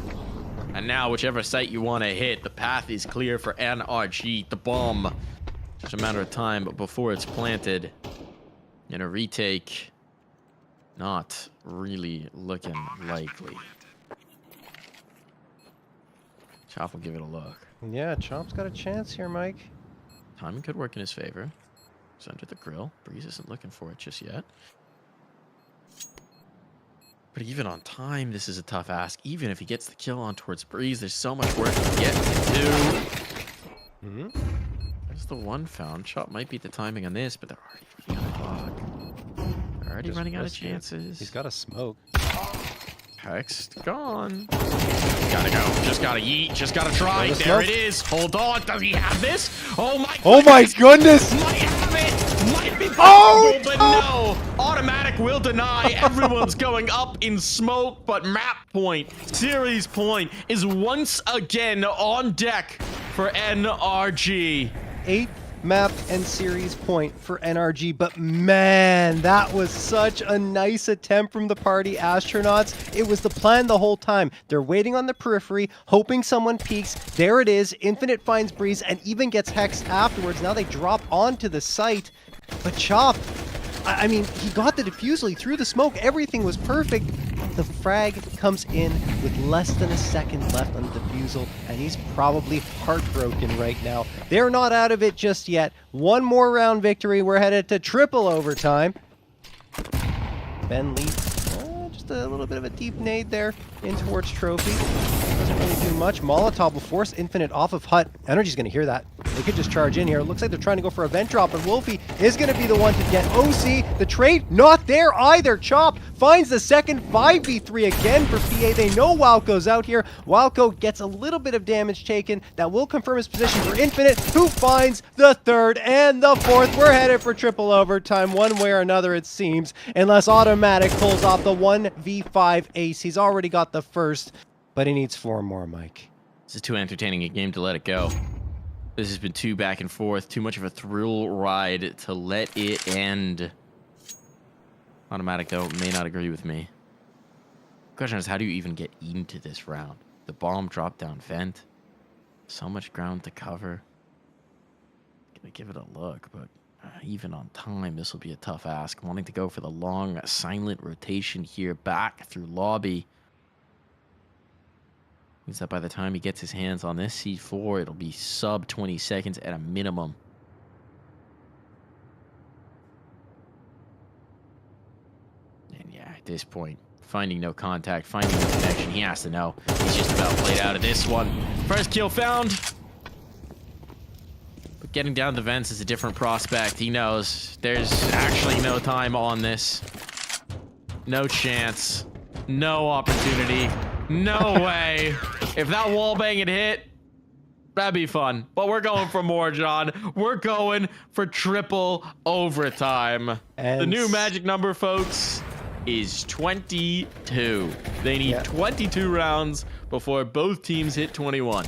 And now, whichever site you want to hit, the path is clear for NRG. The bomb. Just a matter of time, but before it's planted. And a retake. Not really looking likely. Chop will give it a look. Yeah, Chop's got a chance here, Mike. Timing could work in his favor. It's under the grill. Breeze isn't looking for it just yet. But even on time, this is a tough ask. Even if he gets the kill on towards Breeze, there's so much work to get to do. There's the one found. Chop might beat the timing on this, but they're already running out of clock. They're already running out of chances. He's got a smoke. Hex gone. Gotta go. Just gotta yeet. Just gotta try. There smoke. it is. Hold on. Does he have this? Oh my goodness. Oh my goodness! Might have it. Might be possible, but no. Automatic will deny. Everyone's going up in smoke, but map point, series point is once again on deck for NRG. 8th map and series point for NRG, but man, that was such a nice attempt from the party astronauts. It was the plan the whole time. They're waiting on the periphery, hoping someone peeks. There it is. Infinite finds Breeze and even gets Hex afterwards. Now they drop onto the site, but Chop, I mean, he got the defusal, he threw the smoke, everything was perfect. The frag comes in with less than a second left on the defusal, and he's probably heartbroken right now. They're not out of it just yet. One more round victory. We're headed to triple overtime. Ben Lee just Just a little bit of a deep nade there in towards Trophy. Doesn't really do much. Molotov will force Infinite off of Hut. Energy's going to hear that. They could just charge in here. It looks like they're trying to go for a vent drop, and Wolfie is going to be the one to get OC. The trade not there either. Chop finds the second 5v3 again for PA. They know Walco's out here. Walco gets a little bit of damage taken. That will confirm his position for Infinite, who finds the third and the fourth. We're headed for triple overtime one way or another, it seems, unless Automatic pulls off the 1v5 ace. He's already got the first, but he needs 4 more, Mike. This is too entertaining a game to let it go. This has been too back and forth, too much of a thrill ride to let it end. Automatic, though, may not agree with me. The question is, how do you even get into this round? The bomb dropped down vent. So much ground to cover. Gonna give it a look, but even on time, this will be a tough ask. Wanting to go for the long, silent rotation here back through lobby. Means that by the time he gets his hands on this C4, it'll be sub 20 seconds at a minimum. And yeah, at this point, finding no contact, finding no connection, he has to know. He's just about played out of this one. First kill found. But getting down the vents is a different prospect. He knows there's actually no time on this. No chance. No opportunity. No way. If that wallbang had hit, that'd be fun. But we're going for more, John. We're going for triple overtime. And the new magic number, folks, is 22. They need 22 rounds before both teams hit 21.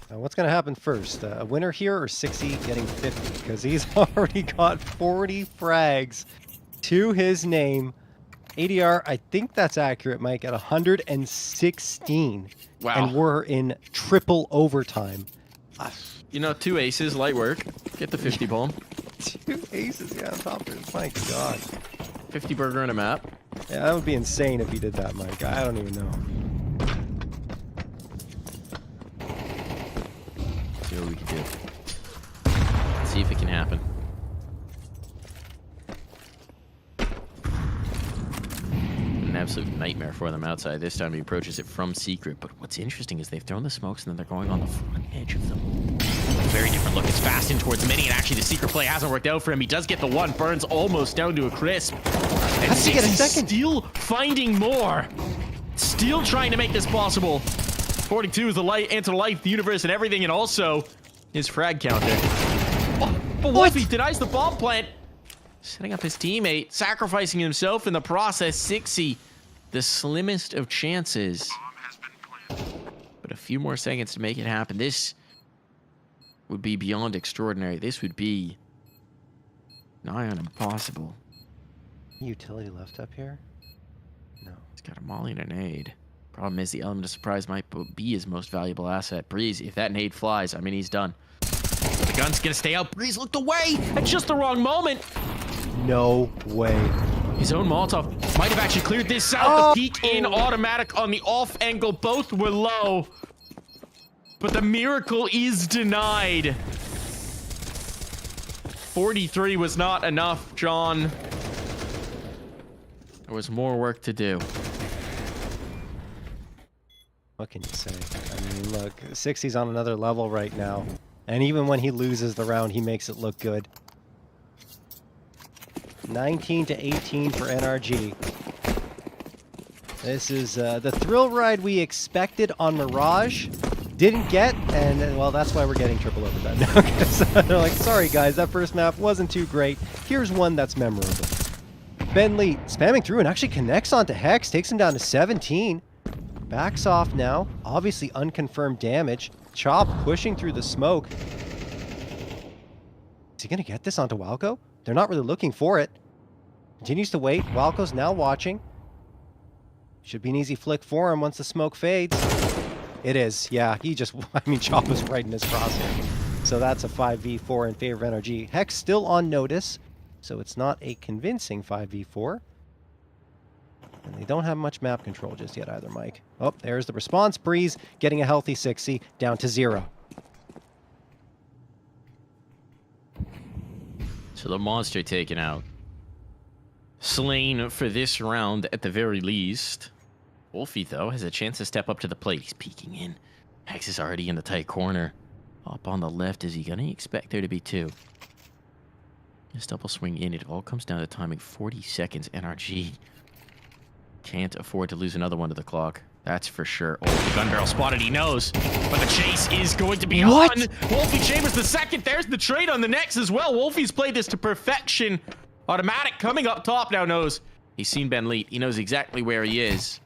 Now, what's going to happen first? A winner here or 60 getting 50? Because he's already got 40 frags to his name. ADR, I think that's accurate, Mike, at 116. Wow. And we're in triple overtime. You know, 2 aces, light work. Get the 50 bomb. 2 aces, yeah, on top of it. My God. 50 burger and a map. Yeah, that would be insane if he did that, Mike. I don't even know. See what we can do. Let's see if it can happen. An absolute nightmare for them outside. This time he approaches it from secret. But what's interesting is they've thrown the smokes and then they're going on the front edge of them. A very different look. It's fast in towards Mini, and actually the secret play hasn't worked out for him. He does get the one. Burns almost down to a crisp. And How'd he get a second? Still finding more. Still trying to make this possible. 42 is the light, into life, the universe, and everything, and also his frag counter. Oh, but what if he denies the bomb plant? Setting up his teammate, sacrificing himself in the process. 60, the slimmest of chances. But a few more seconds to make it happen. This would be beyond extraordinary. This would be nigh on impossible. Utility left up here? No. He's got a molly and a nade. Problem is the element of surprise might be his most valuable asset. Breeze, if that nade flies, I mean, he's done. The gun's gonna stay out. Breeze looked away at just the wrong moment. No way. His own Molotov might have actually cleared this out. The peek in automatic on the off angle. Both were low. But the miracle is denied. 43 was not enough, John. There was more work to do. What can you say? I mean, look, 60's on another level right now. And even when he loses the round, he makes it look good. 19 to 18 for NRG. This is the thrill ride we expected on Mirage. Didn't get, and well, that's why we're getting triple overtime now. They're like, sorry guys, that first map wasn't too great. Here's one that's memorable. Bentley spamming through and actually connects onto Hex, takes him down to 17. Backs off now. Obviously unconfirmed damage. Chop pushing through the smoke. Is he going to get this onto Walco? They're not really looking for it. Continues to wait. Walco's now watching. Should be an easy flick for him once the smoke fades. It is. Yeah, he just... I mean, Chop was right in his crosshair. So that's a 5v4 in favor of NRG. Hex still on notice. So it's not a convincing 5v4. And they don't have much map control just yet either, Mike. Oh, there's the response. Breeze getting a healthy 60 down to 0. So the monster taken out. slain for this round at the very least. Wolfie, though, has a chance to step up to the plate. He's peeking in. Hex is already in the tight corner. Up on the left, is he going to expect there to be two? This double swing in, it all comes down to timing. 40 seconds, NRG can't afford to lose another one to the clock. That's for sure. Oh, the gun barrel spotted, he knows. But the chase is going to be on. Wolfie Chambers the second. There's the trade on the next as well. Wolfie's played this to perfection. Automatic coming up top now knows. He's seen Ben Leet. He knows exactly where he is.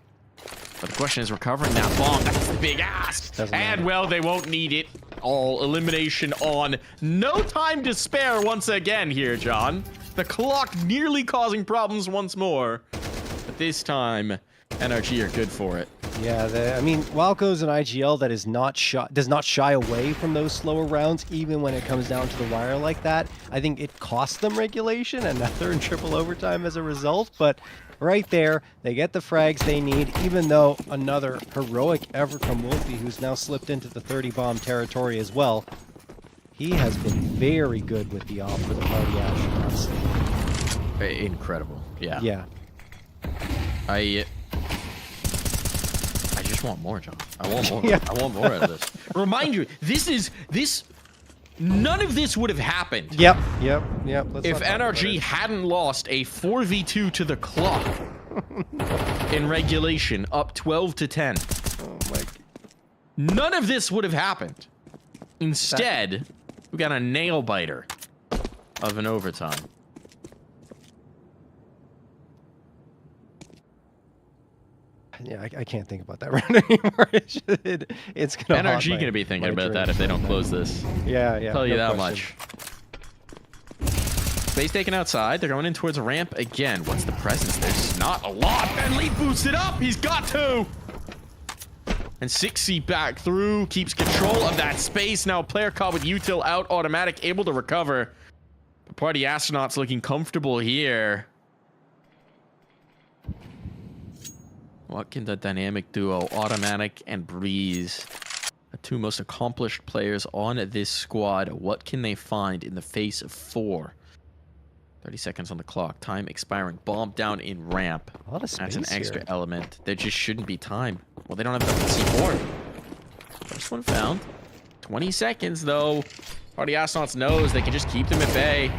But the question is recovering that bomb. That's the big ask. And, well, they won't need it. All elimination on. No time to spare once again here, John. The clock nearly causing problems once more. But this time, NRG are good for it. Yeah, I mean, Wildco's an IGL that is does not shy away from those slower rounds, even when it comes down to the wire like that. I think it cost them regulation, and now they're in triple overtime as a result. But right there, they get the frags they need, even though another heroic effort from Wolfie, who's now slipped into the 30-bomb territory as well. He has been very good with the op for the Party Astronauts. Incredible. Yeah. Yeah. I just want more, John. I want more. Yeah. I want more out of this. Remind you, none of this would have happened. Yep. If NRG hadn't lost a 4v2 to the clock in regulation, up 12-10. Oh my. None of this would have happened. Instead, we got a nail biter of an overtime. Yeah, I can't think about that round anymore. It's gonna. NRG gonna be thinking about that if they don't close this. Yeah. Tell you no that question. much. Space taken outside. They're going in towards a ramp again. What's the presence? There's not a lot. Ben Lee boosts it up. He's got to. And 6C back through. Keeps control of that space. Now player caught with util out. Automatic able to recover. The Party Astronauts looking comfortable here. What can the dynamic duo, Automatic and Breeze, the two most accomplished players on this squad, what can they find in the face of 4? 30 seconds on the clock. Time expiring. Bomb down in ramp. A lot of space. That's an extra here. element. There just shouldn't be time. Well, they don't have the C4. First one found. 20 seconds, though. Party Astronauts knows they can just keep them at bay.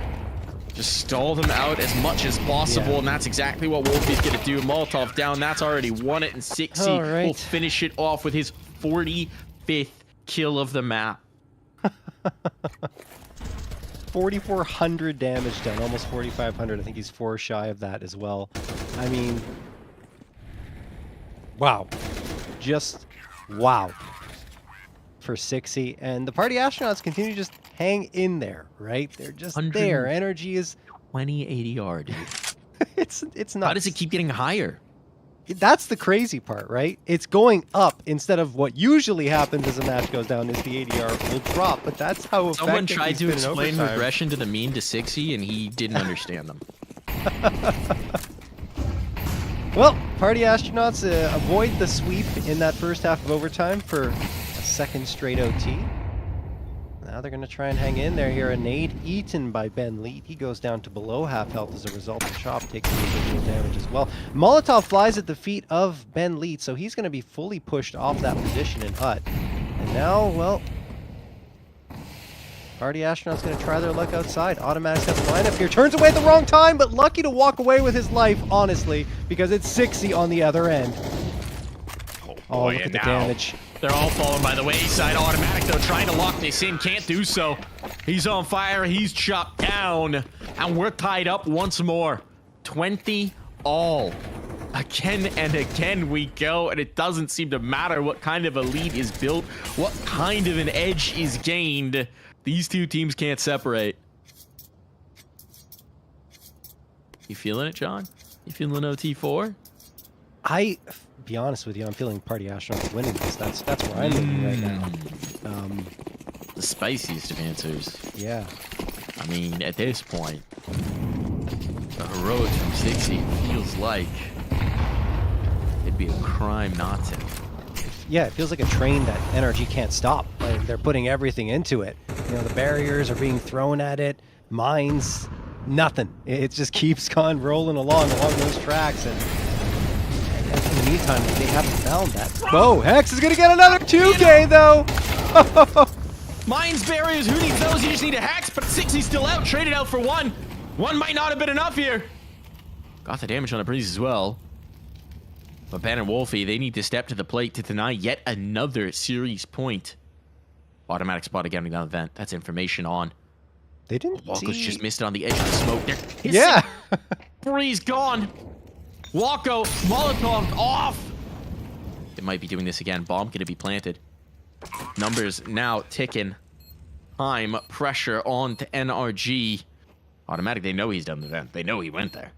Just stall them out as much as possible, and that's exactly what Wolfie's going to do. Molotov down. That's already won it, and 6C will finish it off with his 45th kill of the map. 4,400 damage done, almost 4,500. I think he's 4 shy of that as well. I mean, wow. Just wow. For 6C. And the Party Astronauts continue to just hang in there, right? They're just there. Energy is 20 ADR, dude. it's not. How does it keep getting higher? That's the crazy part, right? It's going up instead of what usually happens as a match goes down is the ADR will drop, but that's how effective Someone tried he's to been in explain overtime. regression to the mean to 6C, and he didn't understand them. Well, Party Astronauts avoid the sweep in that first half of overtime for a second straight OT. Now they're going to try and hang in there here. A nade eaten by Ben Leet. He goes down to below half health as a result. The chop takes some residual damage as well. Molotov flies at the feet of Ben Leet, so he's going to be fully pushed off that position in hut. And now, well, Party Astronaut's going to try their luck outside. Automatic's got the lineup here. Turns away at the wrong time, but lucky to walk away with his life, honestly, because it's 6C on the other end. Oh, look at the damage. They're all falling by the wayside. Automatic, though, trying to lock this in. Can't do so. He's on fire. He's chopped down. And we're tied up once more. 20 all. Again and again we go, and it doesn't seem to matter what kind of a lead is built, what kind of an edge is gained. These two teams can't separate. You feeling it, John? You feeling OT4? Be honest with you, I'm feeling Party Astronauts winning this. That's where I'm looking right now. The spiciest of answers. Yeah. I mean, at this point, the heroics from 6C feels like it'd be a crime not to. Yeah, it feels like a train that NRG can't stop. Like, they're putting everything into it. You know, the barriers are being thrown at it. Mines, Nothing. It just keeps on rolling along those tracks, and in the meantime, they haven't found that. Whoa, Hex is gonna get another 2K though. Mines, barriers, who needs those? You just need a Hex, but 60's still out. Traded out for one. One might not have been enough here. Got the damage on the breeze as well. But Ben and Wolfie, they need to step to the plate to deny yet another series point. Automatic spot again down the vent. That's information on. They didn't Walko's see... just missed it on the edge of the smoke there. Yeah. Breeze gone. Walko, Molotov off. They might be doing this again. Bomb gonna be planted. Numbers now ticking. Time, pressure on to NRG. Automatic, they know he's done the vent. They know he went there.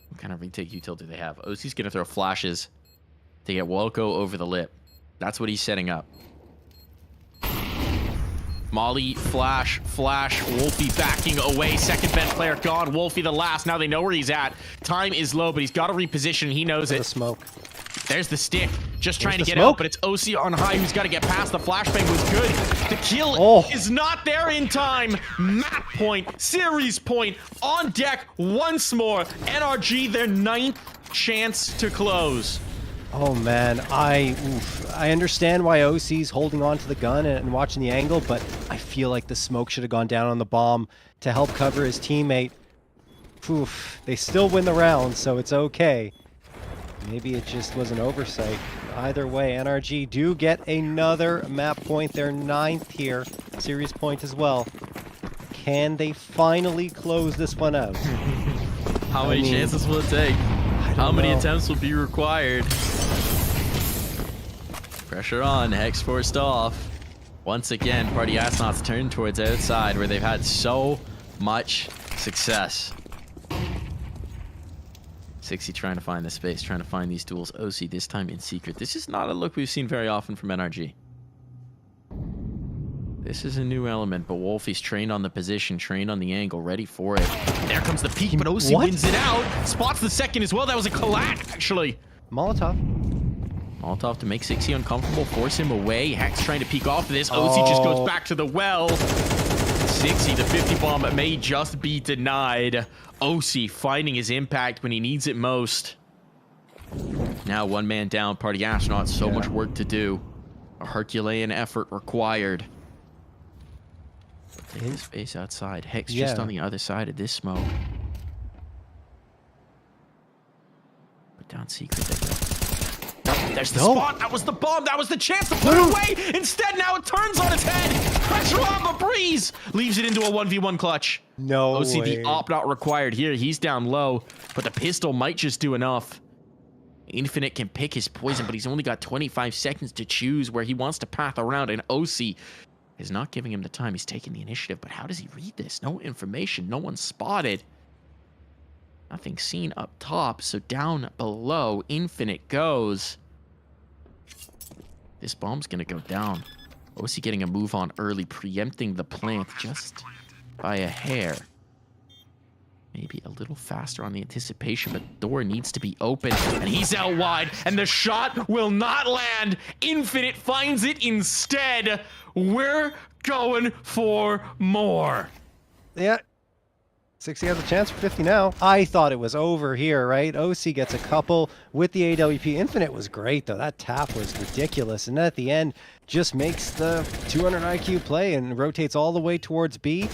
What kind of retake util do they have? OC's gonna throw flashes to get Walko over the lip. That's what he's setting up. Molly, flash, Wolfie backing away. Second vent player gone. Wolfie the last. Now they know where he's at. Time is low, but he's got to reposition. He knows it. The smoke. There's the stick. Just trying to get smoke. out, but it's OC on high who's got to get past. The flashbang was good. The kill is not there in time. Map point, series point, on deck once more. NRG, their 9th chance to close. Oh man, I understand why OC's holding on to the gun and watching the angle, but I feel like the smoke should have gone down on the bomb to help cover his teammate. Oof, they still win the round, so it's okay. Maybe it just was an oversight. Either way, NRG do get another map point, their 9th here, series point as well. Can they finally close this one out? How many chances will it take? How many attempts will be required? Pressure on, Hex forced off. Once again, Party Astronauts turn towards outside where they've had so much success. 60 trying to find the space, trying to find these duels. OC this time in secret. This is not a look we've seen very often from NRG. This is a new element, but Wolfie's trained on the position, trained on the angle, ready for it. There comes the peek, but OC wins it out. Spots the second as well. That was a collat, actually. Molotov to make 60 uncomfortable, force him away. Hex trying to peek off of this. OC just goes back to the well. 60, the 50 bomb may just be denied. OC finding his impact when he needs it most. Now one man down, Party Astronauts, so much work to do. A Herculean effort required. Take the space outside. Hex just on the other side of this smoke. Put down secret. There's the spot. That was the bomb. That was the chance to put it away. Instead, now it turns on its head. Pressure on the breeze. Leaves it into a 1v1 clutch. No OC, way. the op not required here. He's down low, but the pistol might just do enough. Infinite can pick his poison, but he's only got 25 seconds to choose where he wants to path around, and OC is not giving him the time. He's taking the initiative, but how does he read this? No information. No one spotted. Nothing seen up top, so down below, Infinite goes. This bomb's gonna go down. OC getting a move on early, preempting the plant just by a hair. Maybe a little faster on the anticipation, but the door needs to be open, and he's out wide, and the shot will not land. Infinite finds it instead. We're going for more. Yeah. 60 has a chance for 50 now. I thought it was over here, right? OC gets a couple with the AWP. Infinite was great, though. That tap was ridiculous. And at the end, just makes the 200 IQ play and rotates all the way towards B.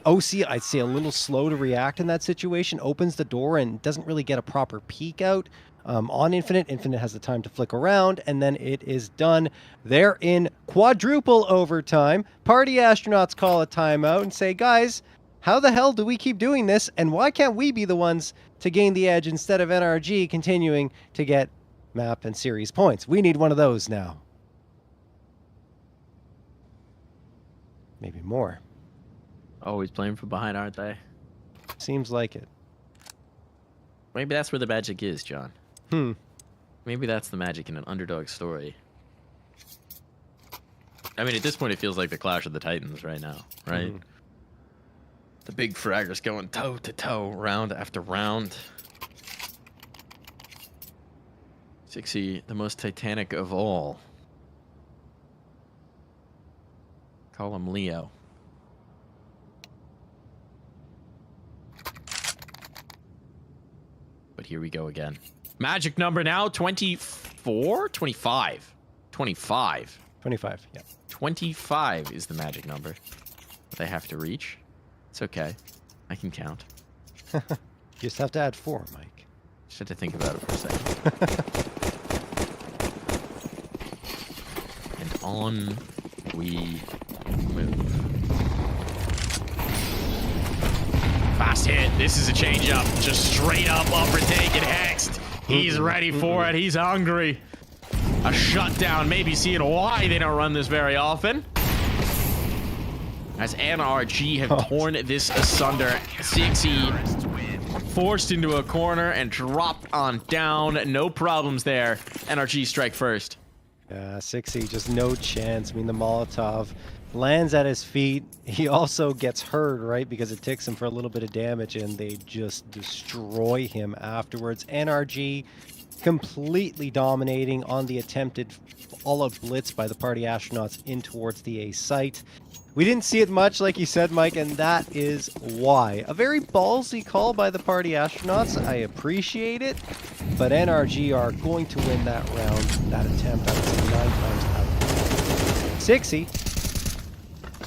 OC, I'd say a little slow to react in that situation, opens the door and doesn't really get a proper peek out on Infinite. Infinite has the time to flick around, and then it is done. They're in quadruple overtime. Party Astronauts call a timeout and say, guys, how the hell do we keep doing this, and why can't we be the ones to gain the edge instead of NRG continuing to get map and series points? We need one of those now. Maybe more. Always playing from behind, aren't they? Seems like it. Maybe that's where the magic is, John. Maybe that's the magic in an underdog story. I mean, at this point, it feels like the Clash of the Titans right now, right? The big fraggers going toe to toe, round after round. 60, the most titanic of all. Call him Leo. But here we go again. Magic number now, 24? 25. 25. 25, yeah. 25 is the magic number they have to reach. It's okay. I can count. You just have to add 4, Mike. Just had to think about it for a second. And on we move. Fast hit. This is a change-up. Just straight up upper take and hexed. He's ready for it. He's hungry. A shutdown. Maybe seeing why they don't run this very often. As NRG have torn this asunder. 6E forced into a corner and dropped on down. No problems there. NRG strike first. 6E, just no chance. I mean, the Molotov lands at his feet. He also gets hurt, right? Because it ticks him for a little bit of damage, and they just destroy him afterwards. NRG completely dominating on the attempted all-out blitz by the party astronauts in towards the A site. We didn't see it much, like you said, Mike, and that is why. A very ballsy call by the party astronauts. I appreciate it, but NRG are going to win that round, that attempt, I would say 9 times out of 10. 6E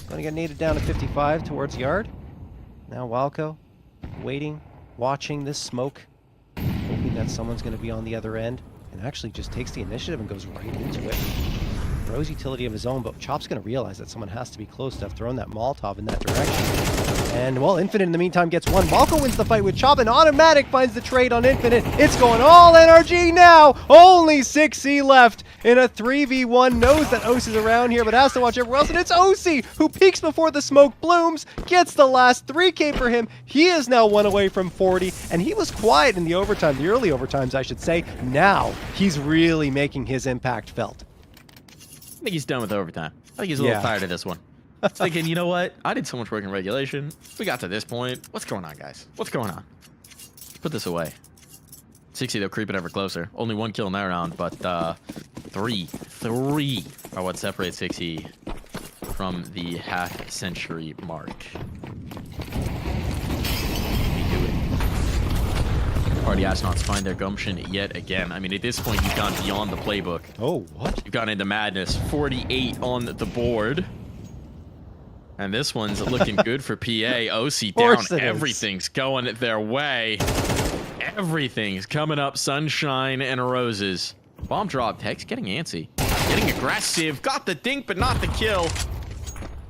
going to get naded down to 55 towards yard. Now Walco waiting, watching this smoke, hoping that someone's going to be on the other end, and actually just takes the initiative and goes right into it. Throws utility of his own, but Chop's going to realize that someone has to be close to have thrown that Molotov in that direction. And, well, Infinite in the meantime gets one. Malco wins the fight with Chop, and Automatic finds the trade on Infinite. It's going all NRG now! Only 6C left in a 3v1. Knows that Ose is around here, but has to watch everywhere else, and it's Ose who peeks before the smoke blooms, gets the last 3K for him. He is now 1 away from 40, and he was quiet in the overtime, the early overtimes, I should say. Now, he's really making his impact felt. I think he's done with overtime. I think he's a little tired of this one. He's thinking, you know what? I did so much work in regulation. We got to this point. What's going on, guys? What's going on? Let's put this away. 6E, they'll creep it ever closer. Only 1 kill in that round, but 3 are what separates 6E from the half-century mark. Party astronauts find their gumption yet again. I mean, at this point, you've gone beyond the playbook. Oh, what? You've gone into madness. 48 on the board. And this one's looking good for PA. OC down. Everything's going their way. Everything's coming up sunshine and roses. Bomb drop. Hex getting antsy. Getting aggressive. Got the dink, but not the kill.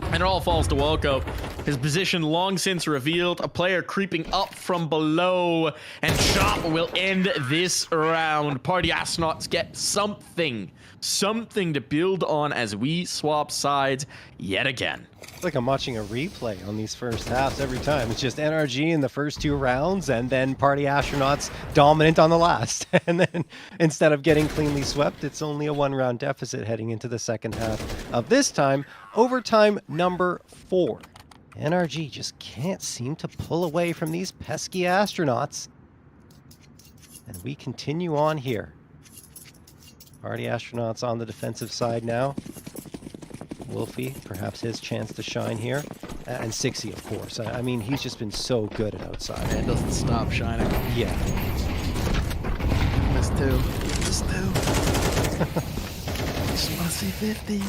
And it all falls to Walco. His position long since revealed. A player creeping up from below. And Chop will end this round. Party astronauts get something. Something to build on as we swap sides yet again. It's like I'm watching a replay on these first halves every time. It's just NRG in the first 2 rounds, and then Party Astronauts dominant on the last. And then instead of getting cleanly swept, it's only a 1-round deficit heading into the second half of this time. Overtime number 4. NRG just can't seem to pull away from these pesky astronauts. And we continue on here. Party Astronauts on the defensive side now. Wolfie, perhaps his chance to shine here. And 6E, of course. I mean, he's just been so good at outside. And doesn't stop shining. Yeah. Missed 2. Missed 2. Just want to see 50.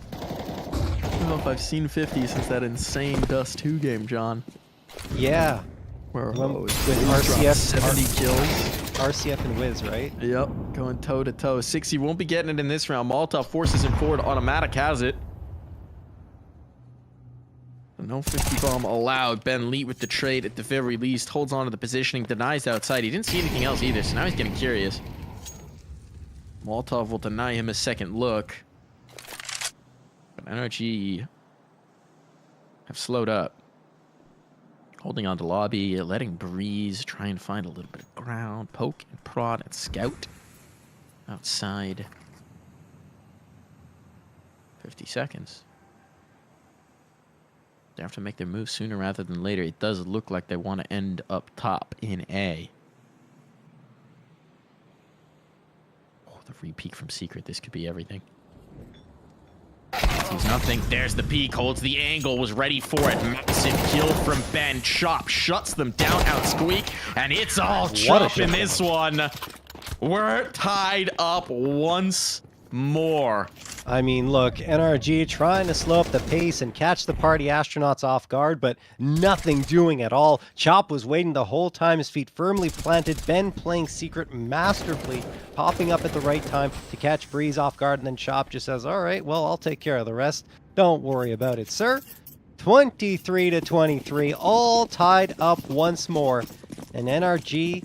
I don't know if I've seen 50 since that insane Dust 2 game, John. Yeah. Where with RCF 70 kills. RCF and Wiz, right? Yep, going toe to toe. 6E won't be getting it in this round. Molotov forces him forward. Automatic has it. No 50 bomb allowed. Ben Leet with the trade at the very least. Holds on to the positioning. Denies outside. He didn't see anything else either, so now he's getting curious. Molotov will deny him a second look. But NRG have slowed up. Holding on to lobby, letting Breeze try and find a little bit of ground. Poke and prod and scout. Outside. 50 seconds. They have to make their move sooner rather than later. It does look like they want to end up top in A. Oh, the re-peek from Secret. This could be everything. Sees nothing. There's the peek. Holds the angle. Was ready for it. Massive kill from Ben. Chop shuts them down. Out Squeak. And it's all Chop in this one. We're tied up once more. I mean, look, NRG trying to slow up the pace and catch the party astronauts off guard, but nothing doing at all. Chop was waiting the whole time, his feet firmly planted. Ben playing secret masterfully, popping up at the right time to catch Breeze off guard, and then Chop just says, all right, well, I'll take care of the rest. Don't worry about it, sir. 23-23, all tied up once more. And NRG,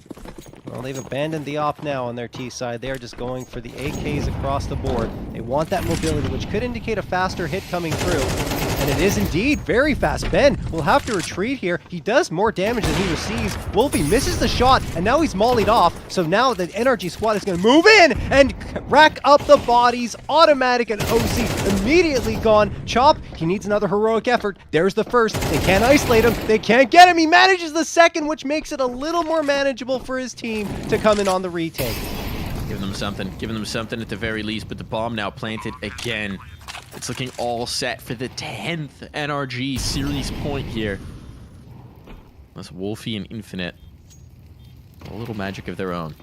well, they've abandoned the op now on their T side. They're just going for the AKs across the board. They want that mobility, which could indicate a faster hit coming through. And it is indeed very fast. Ben will have to retreat here. He does more damage than he receives. Wolfie misses the shot, and now he's mollied off. So now the NRG squad is going to move in and rack up the bodies. Automatic and OC immediately gone. Chop, he needs another heroic effort. There's the first. They can't isolate him. They can't get him. He manages the second, which makes it a little more manageable for his team to come in on the retake. Giving them something at the very least, but the bomb now planted again. It's looking all set for the 10th NRG series point here. That's Wolfie and Infinite. A little magic of their own.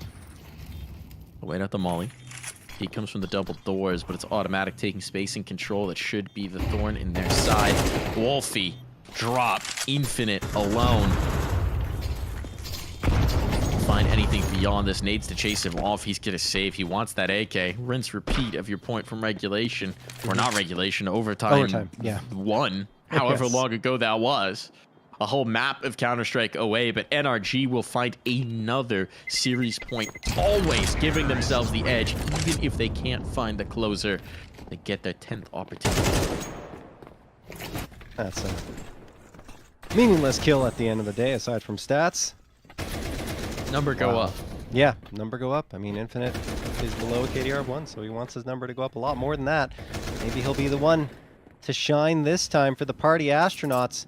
Wait out the molly. He comes from the double doors, but it's automatic, taking space and control. That should be the thorn in their side. Wolfie dropped. Infinite alone. Find anything beyond this. Nades to chase him off. He's gonna save. He wants that AK. Rinse repeat of your point from regulation, or not regulation, overtime. Yeah. One, however long ago that was. A whole map of Counter-Strike away, but NRG will find another series point, always giving themselves the edge, even if they can't find the closer. They get their 10th opportunity. That's a meaningless kill at the end of the day, aside from stats. Number go up. Yeah, number go up. I mean, Infinite is below a KDR of 1, so he wants his number to go up a lot more than that. Maybe he'll be the one to shine this time for the party astronauts.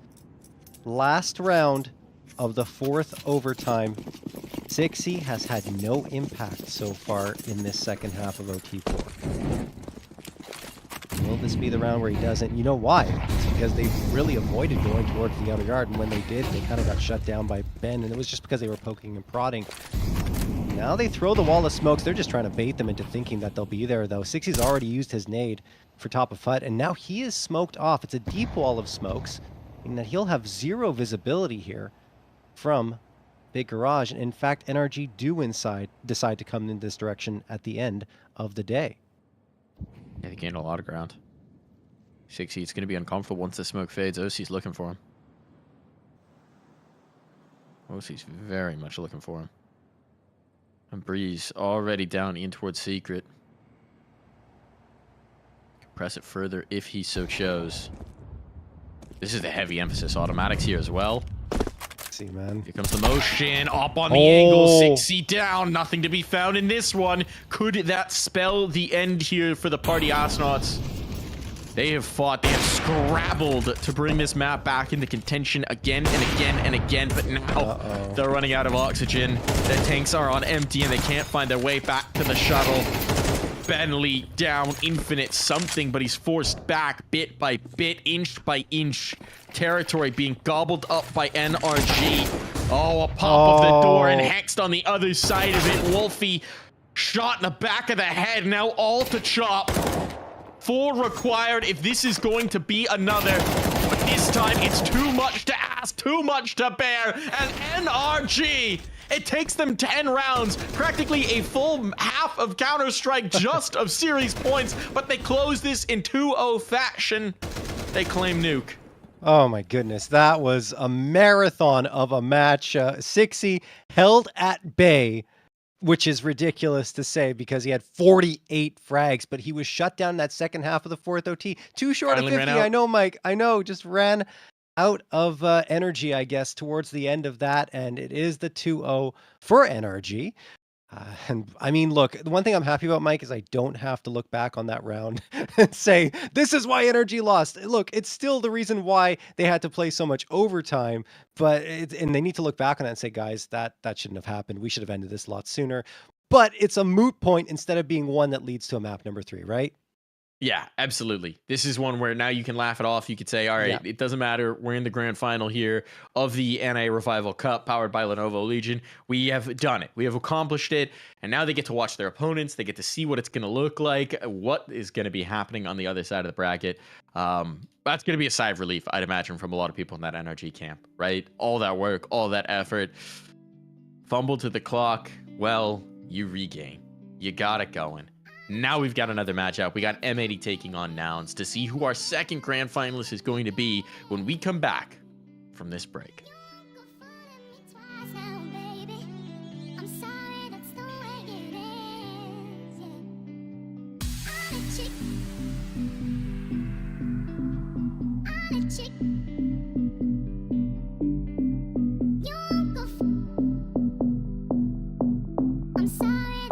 Last round of the 4th overtime. Sixy has had no impact so far in this second half of OT4. Will this be the round where he doesn't? You know why? It's because they really avoided going towards the outer yard, and when they did, they kind of got shut down by Ben, and it was just because they were poking and prodding. Now they throw the wall of smokes. They're just trying to bait them into thinking that they'll be there, though. Sixy's already used his nade for top of hut, and now he is smoked off. It's a deep wall of smokes, meaning that he'll have zero visibility here from Big Garage. And in fact, NRG do decide to come in this direction at the end of the day. Yeah, they gained a lot of ground. Sixy, it's going to be uncomfortable once the smoke fades. OC's looking for him. OC's very much looking for him. And Breeze already down in towards Secret. Press it further if he so chose. This is the heavy emphasis. Automatics here as well. See, man. Here comes the motion. Up on the angle. Sixy down. Nothing to be found in this one. Could that spell the end here for the party astronauts? They have fought. They have scrabbled to bring this map back into contention again and again and again. But now they're running out of oxygen. Their tanks are on empty and they can't find their way back to the shuttle. Bentley down. Infinite something, but he's forced back bit by bit, inch by inch. Territory being gobbled up by NRG. Oh, a pop of the door and hexed on the other side of it. Wolfie shot in the back of the head. Now all to Chop. 4 required if this is going to be another. But this time it's too much to ask, too much to bear. And NRG, it takes them 10 rounds, practically a full half of Counter-Strike just of series points, but they close this in 2-0 fashion. They claim Nuke. Oh my goodness, that was a marathon of a match. Sixy held at bay, which is ridiculous to say because he had 48 frags, but he was shut down in that second half of the 4th OT. Too short of 50, I know, Mike. I know, just ran out of energy, I guess, towards the end of that, and it is the 2-0 for NRG. And I mean, look, the one thing I'm happy about, Mike, is I don't have to look back on that round and say, this is why NRG lost. Look, it's still the reason why they had to play so much overtime, but and they need to look back on that and say, guys, that shouldn't have happened. We should have ended this a lot sooner. But it's a moot point instead of being one that leads to a map number 3, right? Yeah, absolutely. This is one where now you can laugh it off. You could say, all right, Yeah. it doesn't matter. We're in the grand final here of the NA Revival Cup powered by Lenovo Legion. We have done it. We have accomplished it. And now they get to watch their opponents. They get to see what it's going to look like, what is going to be happening on the other side of the bracket. That's going to be a sigh of relief, I'd imagine, from a lot of people in that NRG camp, right? All that work, all that effort. Fumble to the clock. Well, you regain. You got it going. Now we've got another matchup. We got M80 taking on Nouns to see who our second grand finalist is going to be when we come back from this break. Twice now, baby. I'm sorry, that's the way it is. Yeah. I'm a chick. I'm a chick. You won't go I'm sorry, sorry.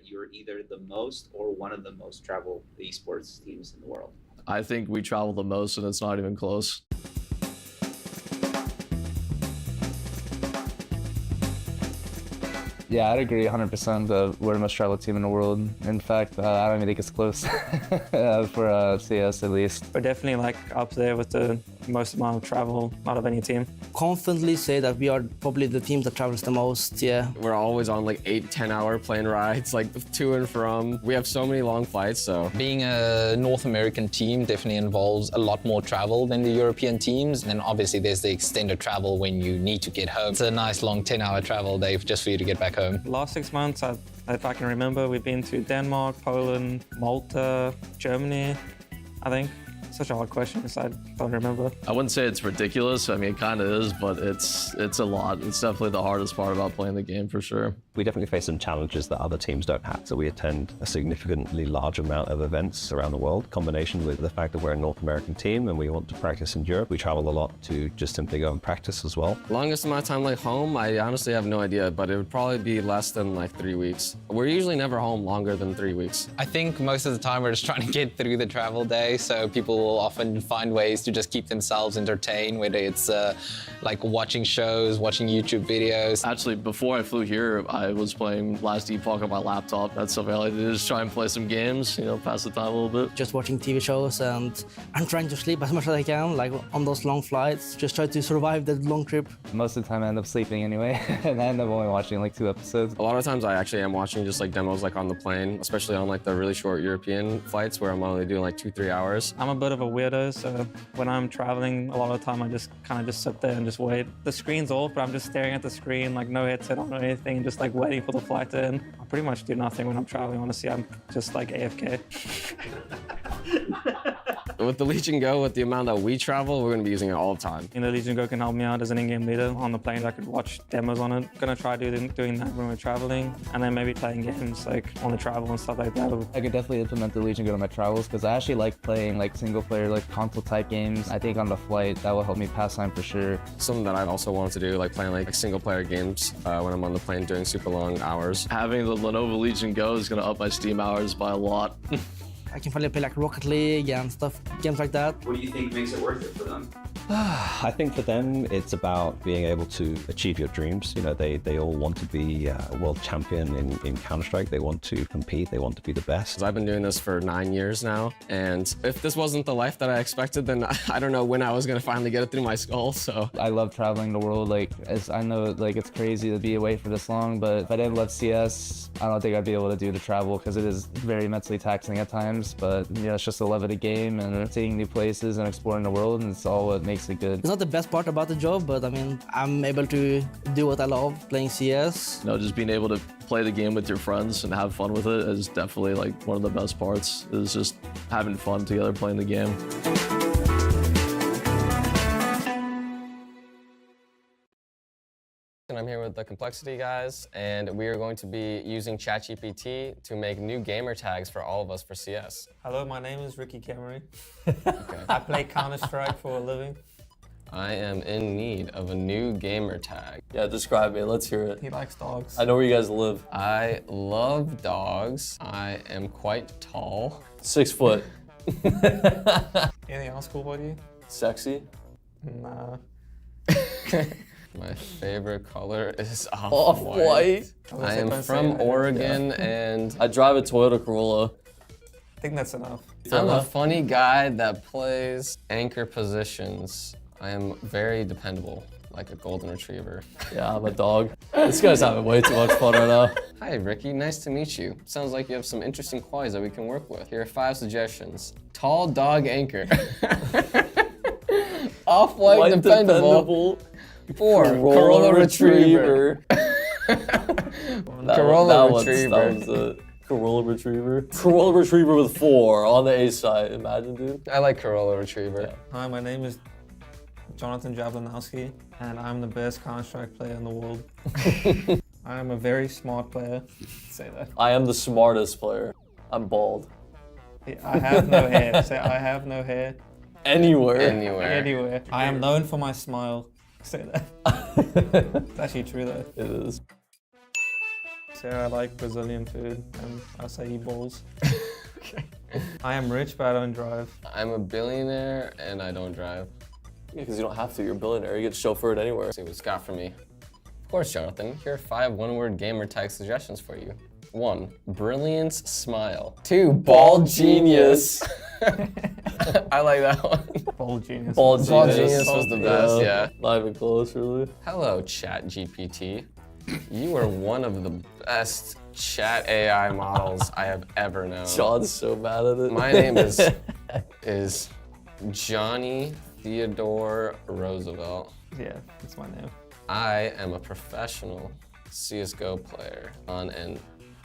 You're either the most or one of the most traveled esports teams in the world. I think we travel the most, and it's not even close. Yeah, I'd agree 100%. We're the most traveled team in the world. In fact, I don't even think it's close for CS at least. We're definitely like up there with the most amount of travel out of any team. Confidently say that we are probably the team that travels the most, yeah. We're always on like 8-10 hour plane rides, like to and from. We have so many long flights, so. Being a North American team definitely involves a lot more travel than the European teams. And then obviously there's the extended travel when you need to get home. It's a nice long 10-hour travel day just for you to get back home. Last 6 months, if I can remember, we've been to Denmark, Poland, Malta, Germany, I think. Such a hard question because I don't remember. I wouldn't say it's ridiculous. I mean, it kind of is, but it's a lot. It's definitely the hardest part about playing the game for sure. We definitely face some challenges that other teams don't have. So we attend a significantly large amount of events around the world. Combination with the fact that we're a North American team and we want to practice in Europe, we travel a lot to just simply go and practice as well. Longest amount of time like home, I honestly have no idea, but it would probably be less than like 3 weeks. We're usually never home longer than 3 weeks. I think most of the time we're just trying to get through the travel day, so people will often find ways to just keep themselves entertained, whether it's like watching shows, watching YouTube videos. Actually, before I flew here, I was playing Last Epoch on my laptop. That's something I like to do, just try and play some games, you know, pass the time a little bit. Just watching TV shows, and I'm trying to sleep as much as I can, like on those long flights. Just try to survive that long trip. Most of the time I end up sleeping anyway, and I end up only watching like 2 episodes. A lot of times I actually am watching just like demos like on the plane, especially on like the really short European flights where I'm only doing like 2-3 hours. I'm a bit of a weirdo, so when I'm traveling, a lot of the time I just kind of just sit there and just wait. The screen's off, but I'm just staring at the screen, like no headset on or anything, just like waiting for the flight to end. I pretty much do nothing when I'm traveling, honestly. I'm just like AFK. With the Legion Go, with the amount that we travel, we're going to be using it all the time. You know, Legion Go can help me out as an in-game leader on the plane. I could watch demos on it. Gonna try doing that when we're traveling, and then maybe playing games like on the travel and stuff like that. I could definitely implement the Legion Go on my travels because I actually like playing like single player, like console type games. I think on the flight, that will help me pass time for sure. Something that I've also wanted to do, like playing like single player games when I'm on the plane doing super long hours. Having the Lenovo Legion Go is going to up my Steam hours by a lot. I can finally play like Rocket League and stuff, games like that. What do you think makes it worth it for them? I think for them, it's about being able to achieve your dreams. You know, they all want to be a world champion in Counter-Strike. They want to compete. They want to be the best. I've been doing this for 9 years now, and if this wasn't the life that I expected, then I don't know when I was going to finally get it through my skull, so. I love traveling the world. Like, I know like it's crazy to be away for this long, but if I didn't love CS, I don't think I'd be able to do the travel because it is very mentally taxing at times, but yeah, it's just the love of the game and seeing new places and exploring the world, and it's all what makes it good. It's not the best part about the job, but I mean, I'm able to do what I love, playing CS. You know, just being able to play the game with your friends and have fun with it is definitely like one of the best parts, is just having fun together playing the game. And I'm here with the Complexity guys, and we are going to be using ChatGPT to make new gamer tags for all of us for CS. Hello, my name is Ricky Cameron. I play Counter-Strike for a living. I am in need of a new gamer tag. Yeah, describe me. Let's hear it. He likes dogs. I know where you guys live. I love dogs. I am quite tall. 6 foot. Anything else cool about you? Sexy. Nah. My favorite color is Off-white. I am from Oregon, and I drive a Toyota Corolla. I think that's enough. I'm a funny guy that plays anchor positions. I am very dependable, like a golden retriever. Yeah, I'm a dog. This guy's having way too much fun right now. Hi, Ricky. Nice to meet you. Sounds like you have some interesting qualities that we can work with. Here are 5 suggestions. Tall dog anchor. Off-white dependable. 4, Corolla retriever. Corolla retriever. Corolla retriever. Corolla retriever with 4 on the A side. Imagine, dude. I like Corolla retriever. Yeah. Hi, my name is Jonathan Jablanowski, and I'm the best Counter-Strike player in the world. I am a very smart player. Say that. I am the smartest player. I'm bald. I have no hair. Say I have no hair. Anywhere. Anywhere. I am known for my smile. Say that. It's actually true though. It is. Say I like Brazilian food, and I say eat balls. Okay. I am rich, but I don't drive. I'm a billionaire, and I don't drive. Yeah, because you don't have to. You're a billionaire. You get chauffeured anywhere. See what it's got for me. Of course, Jonathan. Here are 5 one-word gamer tag suggestions for you. 1. Brilliance smile. 2. Ball genius. I like that one. Ball genius. Ball Ball genius. genius was the best, yeah. Not even close, really. Hello, Chat GPT. You are one of the best chat AI models I have ever known. John's so bad at it. My name is Johnny Theodore Roosevelt. Yeah, that's my name. I am a professional CSGO player on an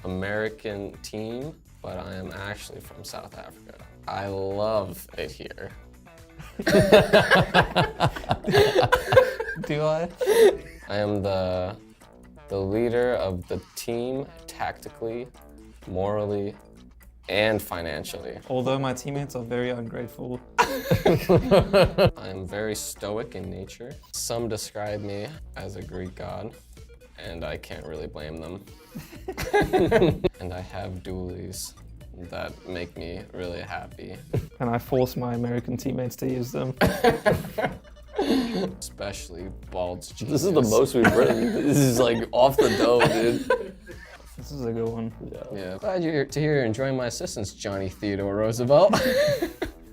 American team, but I am actually from South Africa. I love it here. Do I? I am the leader of the team tactically, morally, and financially. Although my teammates are very ungrateful. I am very stoic in nature. Some describe me as a Greek god, and I can't really blame them. And I have dualies that make me really happy. And I force my American teammates to use them. Especially Bald's genius. This is the most we've written. This is like off the dome, dude. This is a good one. Yeah. Glad you're here to hear you're enjoying my assistance, Johnny Theodore Roosevelt.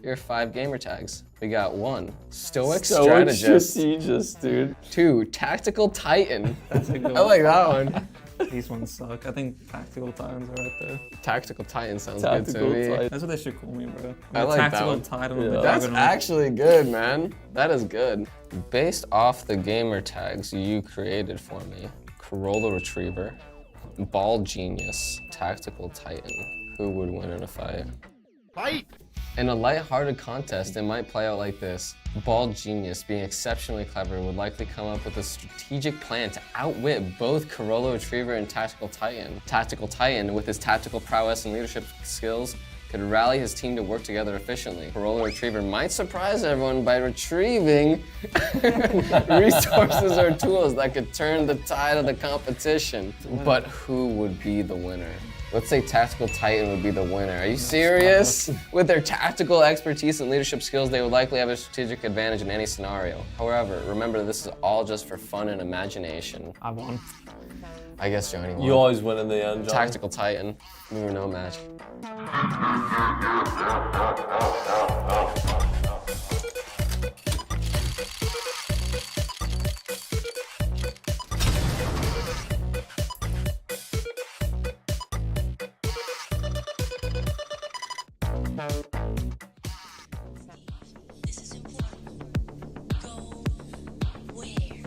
Here are 5 gamer tags. We got 1, stoic strategist. Strategist, dude. 2, tactical titan. That's a good I like that one. These ones suck. I think Tactical Titans are right there. Tactical titan sounds Tactical good to me. Titan. That's what they should call me, bro. I like that Tactical one. Titan Yeah. with the That's juggernaut. actually good, man. That is good. Based off the gamer tags you created for me, Corolla Retriever, Ball Genius, Tactical Titan, who would win in a fight? Fight! In a light-hearted contest, it might play out like this. Ball Genius, being exceptionally clever, would likely come up with a strategic plan to outwit both Corolla Retriever and Tactical Titan. Tactical Titan, with his tactical prowess and leadership skills, could rally his team to work together efficiently. Corolla Retriever might surprise everyone by retrieving resources or tools that could turn the tide of the competition. But who would be the winner? Let's say Tactical Titan would be the winner. Are you serious? With their tactical expertise and leadership skills, they would likely have a strategic advantage in any scenario. However, remember this is all just for fun and imagination. I won. I guess Johnny won. You always win in the end, John. Tactical Titan. We were no match. This is important. Go where?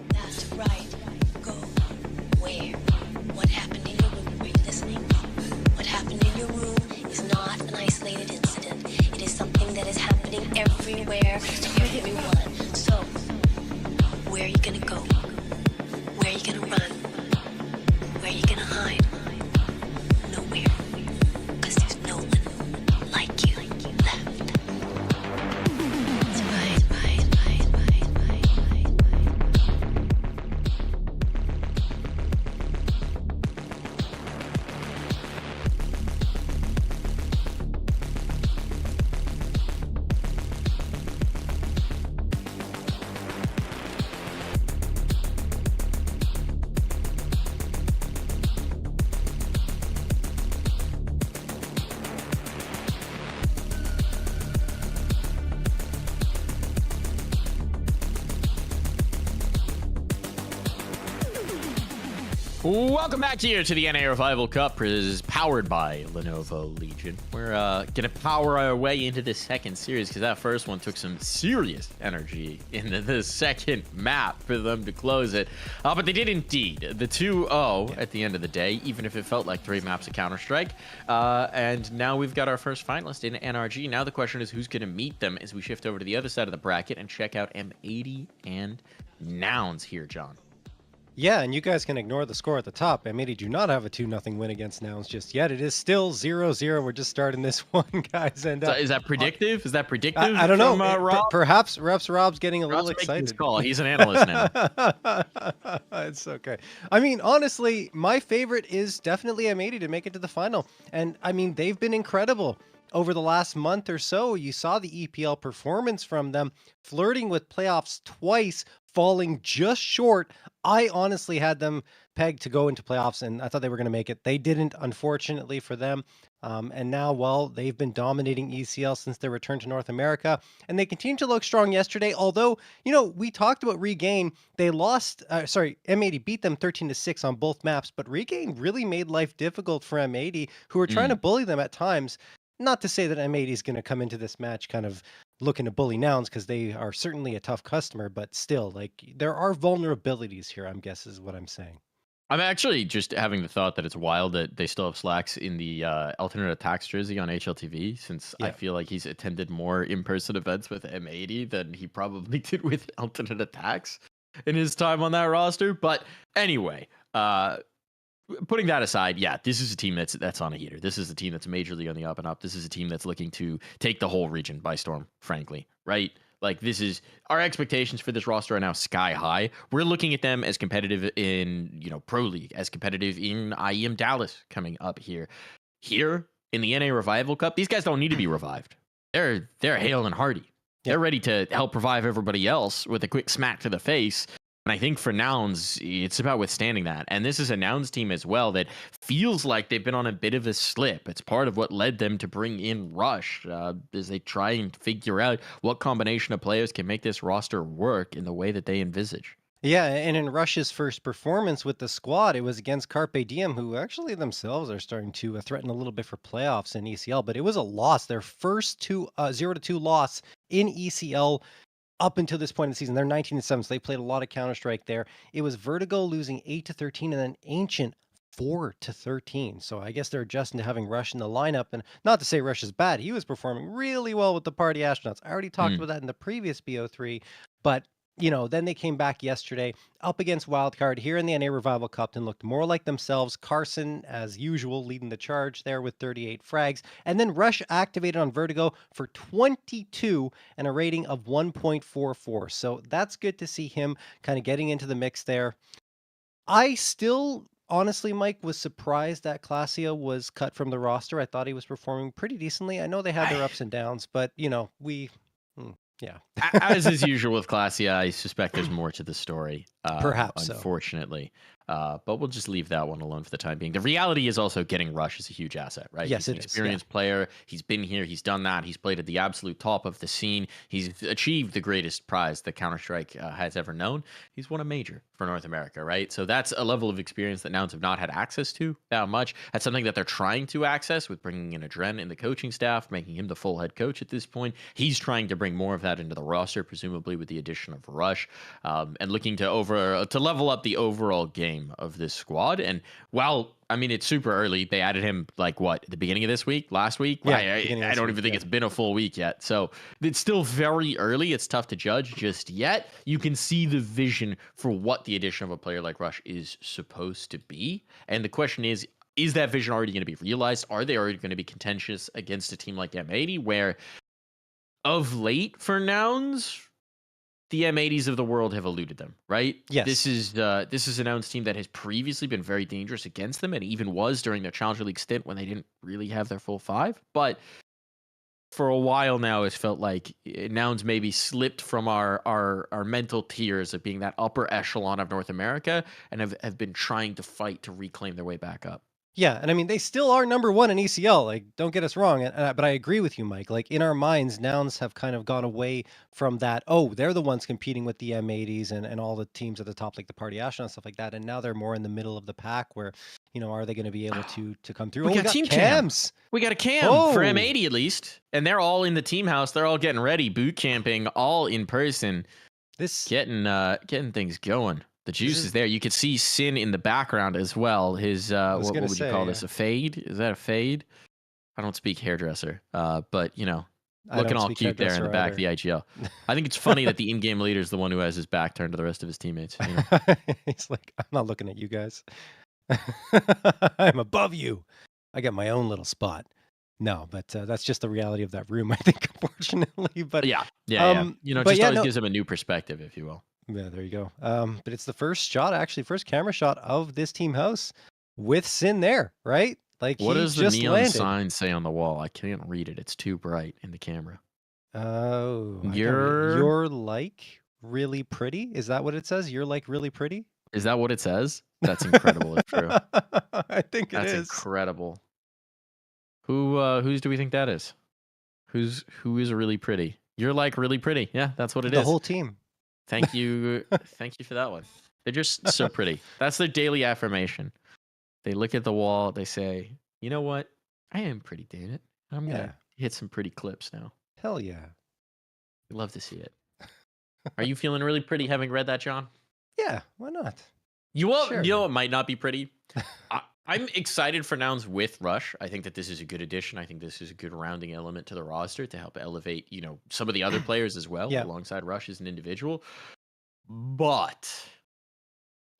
That's right. Go where? What happened in your room? Are you listening? What happened in your room is not an isolated incident. It is something that is happening everywhere to everyone. So, where are you gonna go? Where are you gonna run? Where are you gonna hide? Nowhere. 'Cause there's no one like you left. That's right, right, right, right, right, right, right. Welcome back here to the NA Revival Cup. This is powered by Lenovo Legion. We're gonna power our way into the second series because that first one took some serious energy in the second map for them to close it. But they did indeed. The 2-0 at the end of the day, even if it felt like 3 maps of Counter-Strike. And now we've got our first finalist in NRG. Now the question is who's gonna meet them as we shift over to the other side of the bracket and check out M80 and Nouns here, John. Yeah, and you guys can ignore the score at the top. M80 do not have a 2-0 win against Nouns just yet. It is still 0-0. We're just starting this one, guys. And So is that predictive? Is that predictive? I don't know. from, Rob? Perhaps Rob's getting a Rob's little making his excited. call. He's an analyst now. It's okay. I mean, honestly, my favorite is definitely M80 to make it to the final. And I mean, they've been incredible over the last month or so. You saw the EPL performance from them, flirting with playoffs twice, falling just short. I honestly had them pegged to go into playoffs, and I thought they were going to make it. They didn't, unfortunately for them. And now, well, they've been dominating ECL since their return to North America, and they continue to look strong yesterday. Although, we talked about Regain. They lost, M80 beat them 13-6 on both maps, but Regain really made life difficult for M80, who were trying to bully them at times. Not to say that M80 is going to come into this match kind of looking to bully Nouns, because they are certainly a tough customer, but still, like, there are vulnerabilities here, I'm guessing, is what I'm saying. I'm actually just having the thought that it's wild that they still have Slacks in the alternate attacks jersey on HLTV, since I feel like he's attended more in-person events with M80 than he probably did with alternate attacks in his time on that roster. But anyway, putting that aside, yeah, this is a team that's on a heater. This is a team that's majorly on the up and up. This is a team that's looking to take the whole region by storm, frankly, right? Like, this is, our expectations for this roster are now sky high. We're looking at them as competitive in, Pro League, as competitive in IEM Dallas coming up here. Here in the NA Revival Cup, these guys don't need to be revived. They're hale and hearty. They're ready to help revive everybody else with a quick smack to the face. And I think for Nouns, it's about withstanding that. And this is a Nouns team as well that feels like they've been on a bit of a slip. It's part of what led them to bring in Rush as they try and figure out what combination of players can make this roster work in the way that they envisage. Yeah, and in Rush's first performance with the squad, it was against Carpe Diem, who actually themselves are starting to threaten a little bit for playoffs in ECL, but it was a loss. Their first 0-2 loss in ECL up until this point in the season. They're 19-7, so they played a lot of Counter-Strike there. It was Vertigo losing 8-13 and then Ancient 4-13. So I guess they're adjusting to having Rush in the lineup. And not to say Rush is bad. He was performing really well with the Party Astronauts. I already talked about that in the previous BO3. But, then they came back yesterday up against Wildcard here in the NA Revival Cup and looked more like themselves. Carson, as usual, leading the charge there with 38 frags. And then Rush activated on Vertigo for 22 and a rating of 1.44. So that's good to see him kind of getting into the mix there. I still, honestly, Mike, was surprised that Clasia was cut from the roster. I thought he was performing pretty decently. I know they had their ups and downs, but, yeah. As is usual with Clasia, I suspect there's more to the story. Perhaps unfortunately. But we'll just leave that one alone for the time being. The reality is also getting Rush is a huge asset, right? Yes, he's an experienced player. He's been here. He's done that. He's played at the absolute top of the scene. He's achieved the greatest prize that Counter-Strike has ever known. He's won a major for North America, right? So that's a level of experience that Nouns have not had access to that much. That's something that they're trying to access with bringing in Adren in the coaching staff, making him the full head coach at this point. He's trying to bring more of that into the roster, presumably with the addition of Rush, and looking to level up the overall game of this squad. And while it's super early, they added him at the beginning of this week, last week. Yeah, I don't even think it's been a full week yet, so it's still very early. It's tough to judge just yet. You can see the vision for what the addition of a player like Rush is supposed to be, and the question is that vision already going to be realized? Are they already going to be contentious against a team like M80, where of late for Nouns, the M80s of the world have eluded them, right? Yes. This is a Nouns team that has previously been very dangerous against them, and even was during their Challenger League stint when they didn't really have their full five. But for a while now, it's felt like Nouns maybe slipped from our mental tiers of being that upper echelon of North America and have been trying to fight to reclaim their way back up. Yeah, and they still are number one in ECL. Like, don't get us wrong, but I agree with you, Mike. Like, in our minds, Nouns have kind of gone away from that. Oh, they're the ones competing with the M80s and all the teams at the top, like the Party Astronaut and stuff like that. And now they're more in the middle of the pack, where are they going to be able to come through? We got team cams. We got a cam for M80 at least, and they're all in the team house. They're all getting ready, boot camping, all in person. Getting things going. The juice is there. You could see Sin in the background as well. His what would you call this? A fade? Is that a fade? I don't speak hairdresser, but looking all cute there in the back of the IGL. I think it's funny that the in-game leader is the one who has his back turned to the rest of his teammates. He's like, I'm not looking at you guys. I'm above you. I got my own little spot. No, but that's just the reality of that room, I think, unfortunately. But yeah. But always gives him a new perspective, if you will. Yeah, there you go. But it's the first camera shot of this team house with Sin there, right? Like, what does the neon landed. sign say on the wall? I can't read it. It's too bright in the camera. Oh, you're like really pretty? Is that what it says? You're like really pretty? Is that what it says? That's incredible. It's true. I think it That's is. incredible. Whose do we think that is? Who is really pretty? You're like really pretty. Yeah, that's what it is. The whole team. Thank you. Thank you for that one. They're just so pretty. That's their daily affirmation. They look at the wall, they say, you know what? I am pretty, damn it. I'm gonna hit some pretty clips now. Hell yeah. We love to see it. Are you feeling really pretty having read that, John? Yeah, why not? You will, Sure. you know, it might not be pretty. I'm excited for Nouns with Rush. I think that this is a good addition. I think this is a good rounding element to the roster to help elevate, you know, some of the other players as well, Yeah. alongside Rush as an individual. But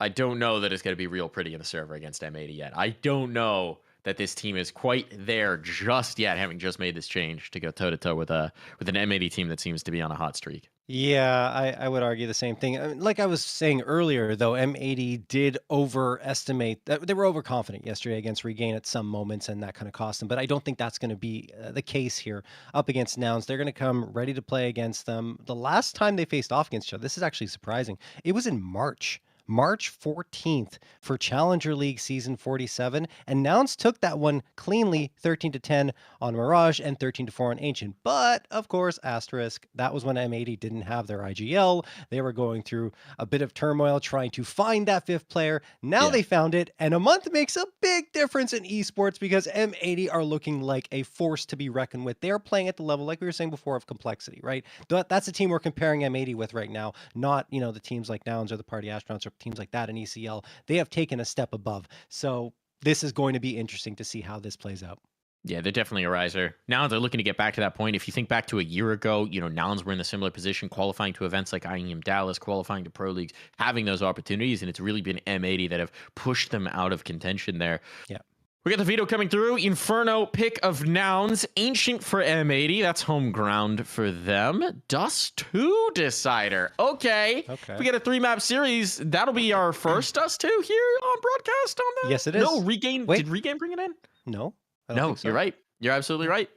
I don't know that it's going to be real pretty in the server against M80 yet. I don't know that this team is quite there just yet, having just made this change to go toe-to-toe with an M80 team that seems to be on a hot streak. Yeah, I would argue the same thing. I mean, like I was saying earlier, though, M80 did overestimate. They were overconfident yesterday against Regain at some moments, and that kind of cost them. But I don't think that's going to be the case here up against Nouns. They're going to come ready to play against them. The last time they faced off against each other, this is actually surprising. It was in March 14th for Challenger League Season 47, and Nouns took that one cleanly, 13-10 on Mirage and 13-4 on Ancient. But, of course, asterisk, that was when M80 didn't have their IGL. They were going through a bit of turmoil trying to find that fifth player. Now they found it, and a month makes a big difference in esports because M80 are looking like a force to be reckoned with. They are playing at the level, like we were saying before, of complexity, right? That's the team we're comparing M80 with right now, not, you know, the teams like Nouns or the Party Astronauts or teams like that in ECL. They have taken a step above. So this is going to be interesting to see how this plays out. Yeah, they're definitely a riser. Now they're looking to get back to that point. If you think back to a year ago, you know, Nouns were in a similar position, qualifying to events like IEM Dallas, qualifying to pro leagues, having those opportunities, and it's really been M80 that have pushed them out of contention there. Yeah. We got the veto coming through. Inferno, pick of Nouns. Ancient for M80. That's home ground for them. Dust 2 decider. Okay. If we get a 3-map series, that'll be our first Dust 2 here on broadcast on that? Yes, it is. No, Regain. Wait. Did Regain bring it in? No. I don't No, think so. you're right. You're absolutely right.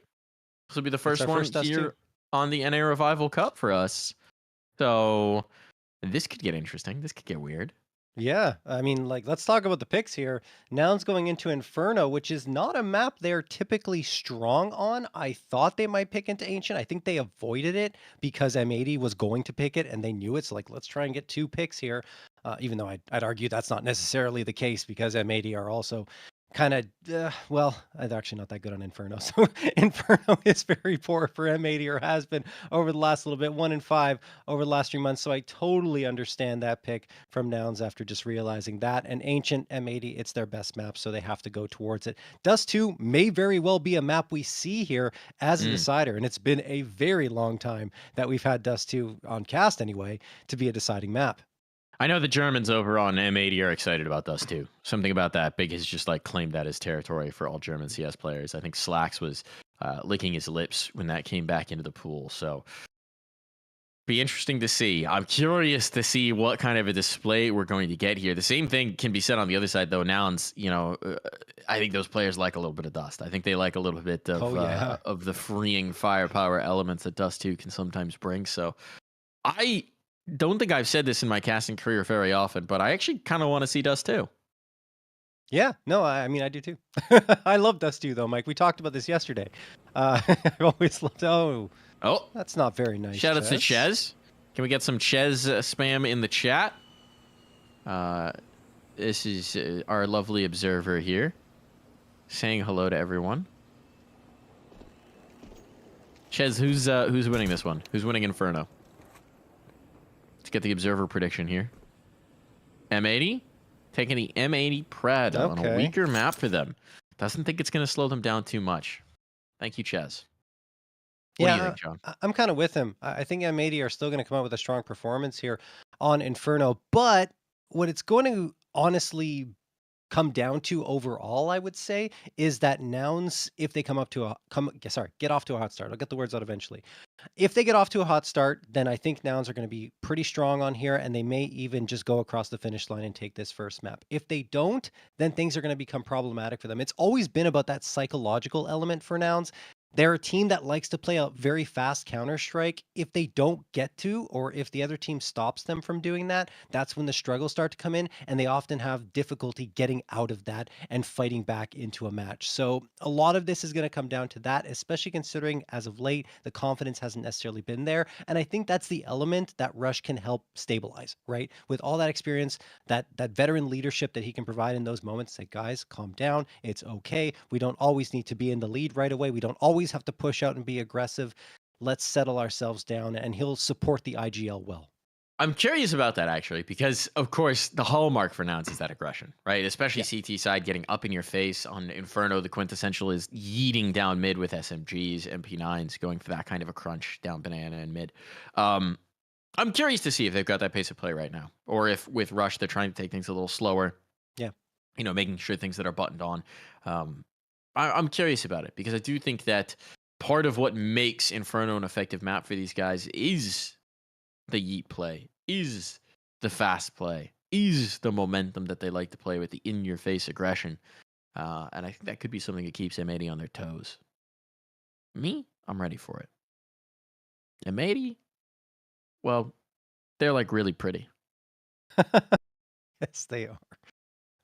This will be the first our one first Dust 2. here on the NA Revival Cup for us. So this could get interesting. This could get weird. Yeah, I mean, like, let's talk about the picks here. Nouns going into Inferno, which is not a map they're typically strong on. I thought they might pick into Ancient. I think they avoided it because M80 was going to pick it, and they knew it. So, like, let's try and get 2 picks here. Even though I'd argue that's not necessarily the case because M80 are also kind of, well, they're actually not that good on Inferno. So Inferno is very poor for M80, or has been over the last little bit, 1-5 over the last 3 months. So I totally understand that pick from Nouns after just realizing that. And Ancient M80, it's their best map, so they have to go towards it. Dust 2 may very well be a map we see here as a decider. And it's been a very long time that we've had Dust 2 on cast anyway to be a deciding map. I know the Germans over on M80 are excited about Dust 2. Something about that. Big has just like claimed that as territory for all German CS players. I think Slacks was licking his lips when that came back into the pool. So be interesting to see. I'm curious to see what kind of a display we're going to get here. The same thing can be said on the other side, though. Nouns, you know, I think those players like a little bit of Dust. I think they like a little bit of the freeing firepower elements that Dust 2 can sometimes bring. So I don't think I've said this in my casting career very often, but I actually kind of want to see Dust 2. Yeah, no, I mean, I do too. I love Dust 2 though, Mike. We talked about this yesterday. I've always loved, oh, that's not very nice. Shout out to Ches. Can we get some Ches spam in the chat? This is our lovely observer here, saying hello to everyone. Ches, who's winning this one? Who's winning Inferno? Let's get the observer prediction here. M80 taking the M80 Prado on a weaker map for them. Doesn't think it's going to slow them down too much. Thank you, Ches. What do you think, John? I'm kind of with him. I think M80 are still going to come out with a strong performance here on Inferno, but what it's going to honestly come down to overall, I would say, is that Nouns, if they get off to a hot start. I'll get the words out eventually. If they get off to a hot start, then I think Nouns are going to be pretty strong on here, and they may even just go across the finish line and take this first map. If they don't, then things are going to become problematic for them. It's always been about that psychological element for Nouns. they're a team that likes to play a very fast Counter-Strike. If they don't get to, or if the other team stops them from doing that, that's when the struggles start to come in, and they often have difficulty getting out of that and fighting back into a match. So a lot of this is going to come down to that, especially considering as of late, the confidence hasn't necessarily been there. And I think that's the element that Rush can help stabilize, right? With all that experience, that veteran leadership that he can provide in those moments, say, guys, calm down. It's okay. We don't always need to be in the lead right away. We don't always have to push out and be aggressive. Let's settle ourselves down, and he'll support the IGL well. I'm curious about that, actually, because, of course, the hallmark for Nouns is that aggression, right? Especially CT side getting up in your face. On Inferno, the quintessential is yeeting down mid with SMGs, MP9s, going for that kind of a crunch down banana and mid. I'm curious to see if they've got that pace of play right now, or if with Rush, they're trying to take things a little slower. Yeah. You know, making sure things that are buttoned on. I'm curious about it, because I do think that part of what makes Inferno an effective map for these guys is the yeet play, is the fast play, is the momentum that they like to play with, the in-your-face aggression. And I think that could be something that keeps M80 on their toes. Me, I'm ready for it. M80, well, they're like really pretty. Yes, they are.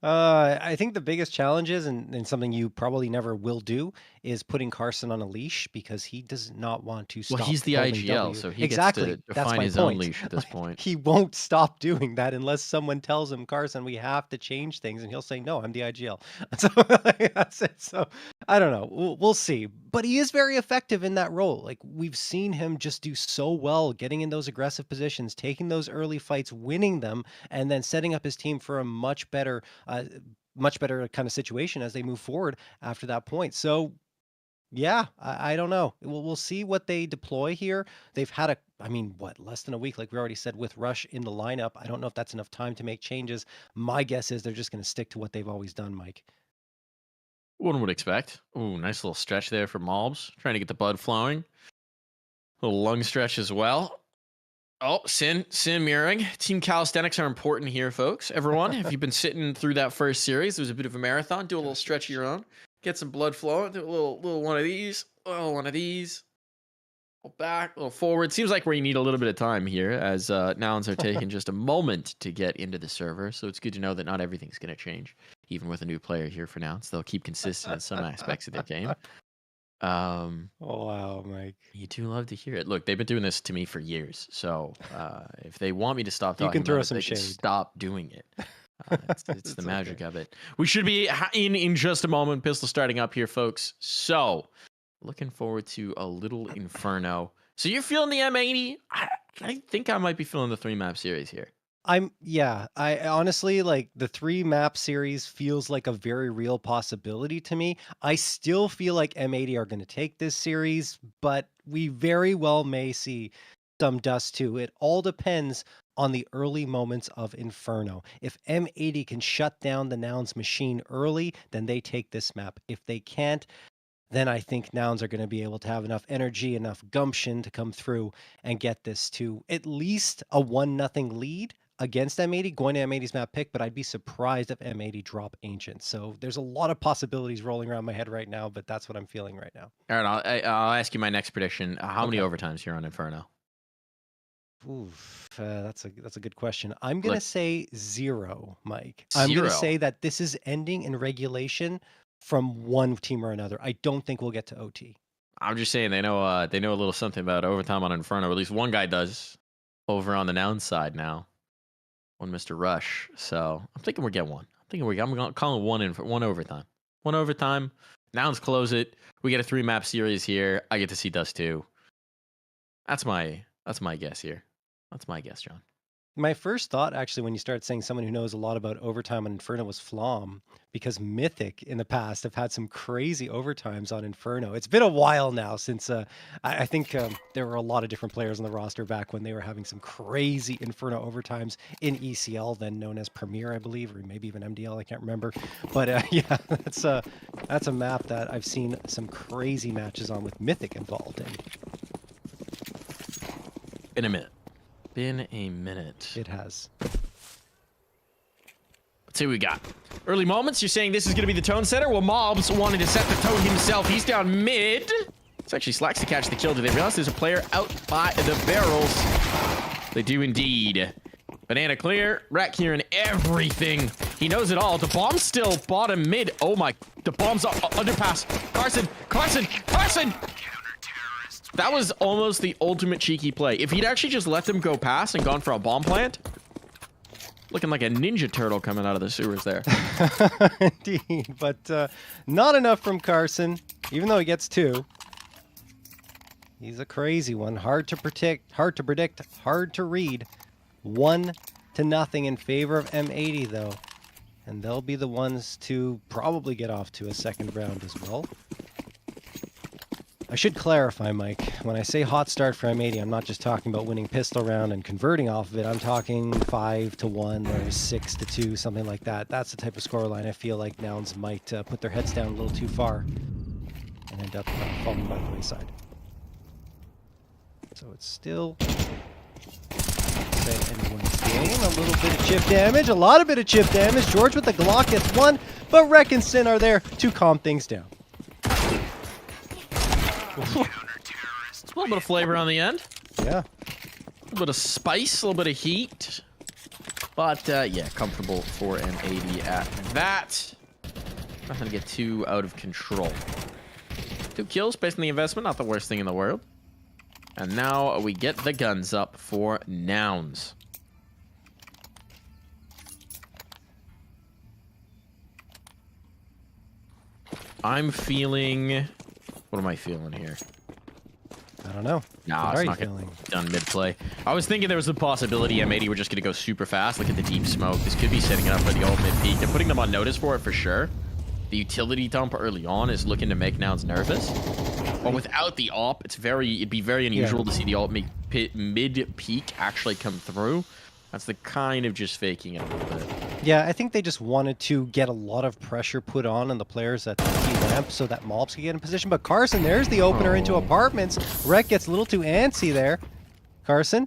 I think the biggest challenge is, and something you probably never will do, is putting Carson on a leash, because he does not want to stop. Well, he's the holding IGL, W. so he exactly. gets to That's define my his own point. leash at this point. He won't stop doing that unless someone tells him, Carson, we have to change things, and he'll say, no, I'm the IGL. So that's it. So I don't know. We'll see. But he is very effective in that role. Like, we've seen him just do so well, getting in those aggressive positions, taking those early fights, winning them, and then setting up his team for a much better kind of situation as they move forward after that point. So yeah, I don't know. We'll see what they deploy here. They've had less than a week, like we already said, with Rush in the lineup. I don't know if that's enough time to make changes. My guess is they're just going to stick to what they've always done, Mike. One would expect. Ooh, nice little stretch there for Mobs, trying to get the blood flowing. A little lung stretch as well. Oh, Sin mirroring. Team calisthenics are important here, folks. Everyone, if you've been sitting through that first series, there was a bit of a marathon. Do a little stretch of your own. Get some blood flowing. Do a little one of these. Oh, one of these. A little back, a little forward. Seems like we need a little bit of time here, as Nouns are taking just a moment to get into the server. So it's good to know that not everything's going to change, even with a new player here for Nouns. They'll keep consistent in some aspects of their game. Oh wow, Mike. You do love to hear it. Look, they've been doing this to me for years. So if they want me to stop You talking can throw about it, some they can shade. stop doing it. It's the magic of it. We should be in just a moment. Pistol starting up here, folks. So looking forward to a little Inferno. So you're feeling the M80? I think I might be feeling the 3-map series here. I honestly, like, the 3-map series feels like a very real possibility to me. I still feel like M80 are going to take this series, but we very well may see some dust too. It all depends on the early moments of Inferno. If M80 can shut down the Nouns machine early, then they take this map. If they can't, then I think Nouns are going to be able to have enough energy, enough gumption to come through and get this to at least a 1-0 lead against M80, going to M80's map pick, but I'd be surprised if M80 drop Ancient. So there's a lot of possibilities rolling around my head right now, but that's what I'm feeling right now. All right, I'll ask you my next prediction. How many overtimes here on Inferno? Oof, that's a good question. I'm going to say 0, Mike. I'm 0? going to say that this is ending in regulation from one team or another. I don't think we'll get to OT. I'm just saying they know a little something about overtime on Inferno. At least one guy does over on the Nouns side now. One Mr. Rush. So I'm thinking we're getting one. I'm calling one overtime. One overtime. Nouns close it. We get a 3-map series here. I get to see Dust 2. That's my guess here. That's my guess, John. My first thought, actually, when you start saying someone who knows a lot about overtime on Inferno, was Flom, because Mythic in the past have had some crazy overtimes on Inferno. It's been a while now since I think there were a lot of different players on the roster back when they were having some crazy Inferno overtimes in ECL, then known as Premier, I believe, or maybe even MDL. I can't remember. But yeah, that's a map that I've seen some crazy matches on with Mythic involved in. In a minute. Been a minute. It has. Let's see what we got. Early moments, you're saying this is going to be the tone setter? Well, Mobs wanted to set the tone himself. He's down mid. It's actually Slacks to catch the kill. Do they realize there's a player out by the barrels? They do indeed. Banana clear, Wreck here and everything. He knows it all. The bomb's still bottom mid. Oh my, the bomb's up, underpass. Carson! That was almost the ultimate cheeky play. If he'd actually just let them go past and gone for a bomb plant, looking like a ninja turtle coming out of the sewers there. Indeed, but not enough from Carson, even though he gets 2. He's a crazy one. Hard to predict, hard to read. 1-0 in favor of M80, though. And they'll be the ones to probably get off to a second round as well. I should clarify, Mike. When I say hot start for M80, I'm not just talking about winning pistol round and converting off of it. I'm talking 5-1 or 6-2, something like that. That's the type of scoreline I feel like Nouns might put their heads down a little too far and end up falling by the wayside. So it's still anyone's game. A little bit of chip damage, a lot of bit of chip damage. George with the Glock gets 1, but Rek and Sin are there to calm things down. A little bit of flavor on the end. Yeah. A little bit of spice, a little bit of heat. But, yeah, comfortable for M80 at that. Nothing to get too out of control. 2 kills based on the investment, not the worst thing in the world. And now we get the guns up for Nouns. I'm feeling... What am I feeling here? I don't know. Nah, it's not getting done mid-play. I was thinking there was a possibility M80 were just going to go super fast. Look at the deep smoke. This could be setting it up for the ult mid-peak. They're putting them on notice for it for sure. The utility dump early on is looking to make Nouns nervous. But without the op, it'd be very unusual to see the ult mid-peak actually come through. That's the kind of just faking it a little bit. Yeah, I think they just wanted to get a lot of pressure put on the players at the key ramp so that Mobs could get in position. But Carson, there's the opener into apartments. Rek gets a little too antsy there. Carson,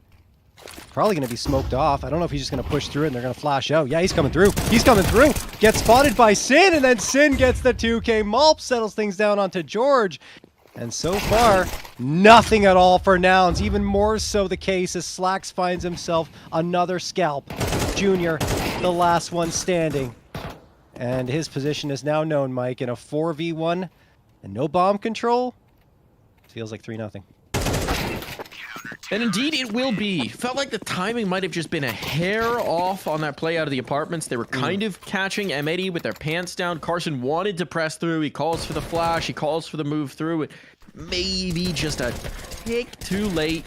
probably going to be smoked off. I don't know if he's just going to push through it and they're going to flash out. Yeah, he's coming through. He's coming through. Gets spotted by Sin, and then Sin gets the 2K. Malp settles things down onto George. And so far, nothing at all for Nouns. Even more so the case as Slacks finds himself another scalp. Junior, the last one standing. And his position is now known, Mike, in a 4v1 and no bomb control. Feels like 3-0. And indeed it will be. Felt like the timing might have just been a hair off on that play out of the apartments. They were kind of catching M80 with their pants down. Carson wanted to press through. He calls for the flash. He calls for the move through. It maybe just a tick too late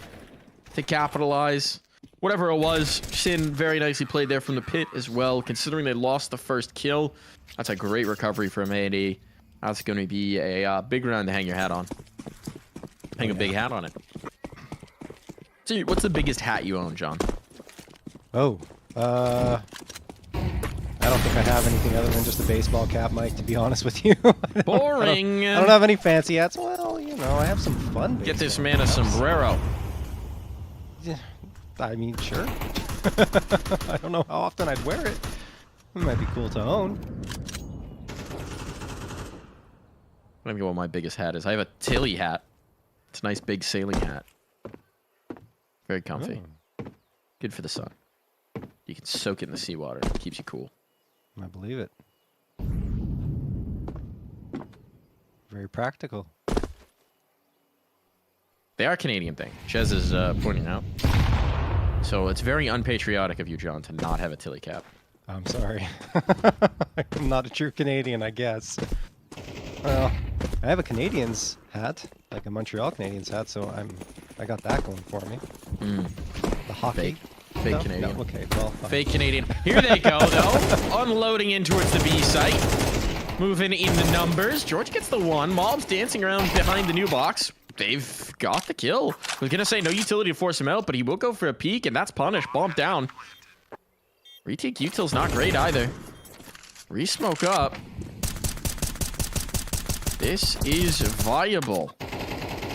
to capitalize. Whatever it was, Sin very nicely played there from the pit as well. Considering they lost the first kill, that's a great recovery for M80. That's going to be a big round to hang your hat on. Hang a big hat on it. So what's the biggest hat you own, John? Oh, I don't think I have anything other than just a baseball cap, Mike, to be honest with you. Boring. I don't have any fancy hats. Well, you know, I have some fun. Get this man a sombrero. Yeah, I mean, sure. I don't know how often I'd wear it. It might be cool to own. Let me go what my biggest hat is. I have a Tilly hat. It's a nice big sailing hat. Very comfy. Good for the sun. You can soak it in the seawater. It keeps you cool. I believe it. Very practical. They are Canadian thing. Chez is pointing out. So it's very unpatriotic of you, John, to not have a Tilly cap. I'm sorry. I'm not a true Canadian, I guess. Well, I have a Canadiens hat, like a Montreal Canadiens hat, so I got that going for me. The hockey. Fake No? Canadian. No? Okay, well, fine. Fake Canadian. Here they go, though. Unloading in towards the B site. Moving in the numbers. George gets the 1. Mob's dancing around behind the new box. They've got the kill. I was going to say no utility to force him out, but he will go for a peek, and that's punished. Bomb down. Retake util's not great either. Resmoke up. This is viable.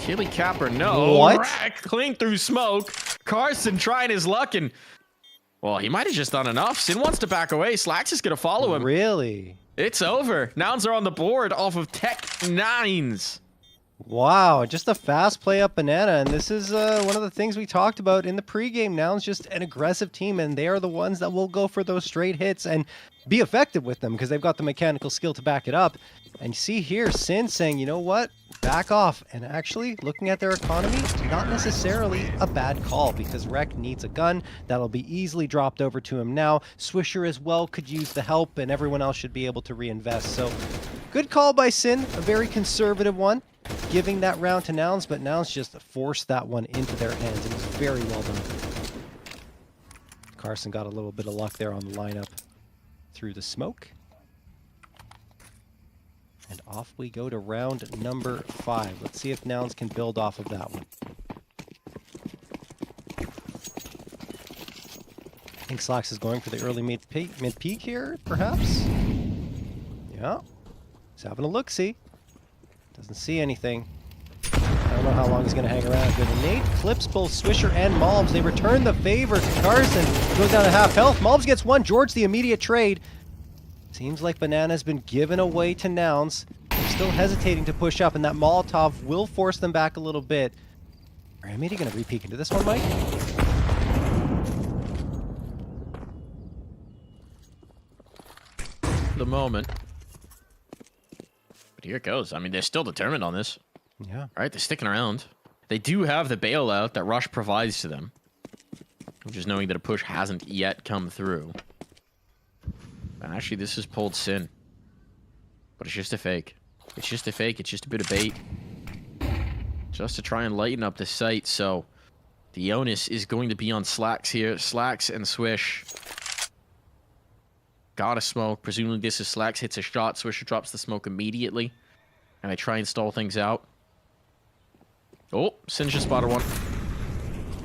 Tilly Capper, no. What? Rack, clean through smoke. Carson trying his luck, and well, he might have just done enough. Sin wants to back away. Slacks is going to follow him. Really? It's over. Nouns are on the board off of Tech 9s. Wow, just a fast play up Banana, and this is one of the things we talked about in the pregame. Nouns just an aggressive team, and they are the ones that will go for those straight hits and be effective with them because they've got the mechanical skill to back it up. And you see here, Sin saying, you know what, back off. And actually, looking at their economy, not necessarily a bad call because Rek needs a gun. That'll be easily dropped over to him now. Swisher as well could use the help, and everyone else should be able to reinvest. So good call by Sin, a very conservative one, giving that round to Nouns, but Nouns just forced that one into their hands. It was very well done. Carson got a little bit of luck there on the lineup through the smoke. And off we go to round number 5. Let's see if Nouns can build off of that one. I think Slacks is going for the early mid-peak here, perhaps? Yeah. He's having a look-see. Doesn't see anything. I don't know how long he's going to hang around. Good. Nate clips both Swisher and Malbs. They return the favor. Carson goes down to half health. Malbs gets one. George the immediate trade. Seems like Banana's been given away to Nouns. They're still hesitating to push up, and that Molotov will force them back a little bit. Remedy going to re-peek into this one, Mike? The moment. But here it goes. I mean, they're still determined on this. Yeah. All right, they're sticking around. They do have the bailout that Rush provides to them. Just knowing that a push hasn't yet come through. And actually, this has pulled Sin. But it's just a fake. It's just a fake. It's just a bit of bait. Just to try and lighten up the site. So the onus is going to be on Slacks here. Slacks and Swish. Got a smoke. Presumably this is Slacks hits a shot. Swisher drops the smoke immediately. And I try and stall things out. Oh, Sin just spotted one.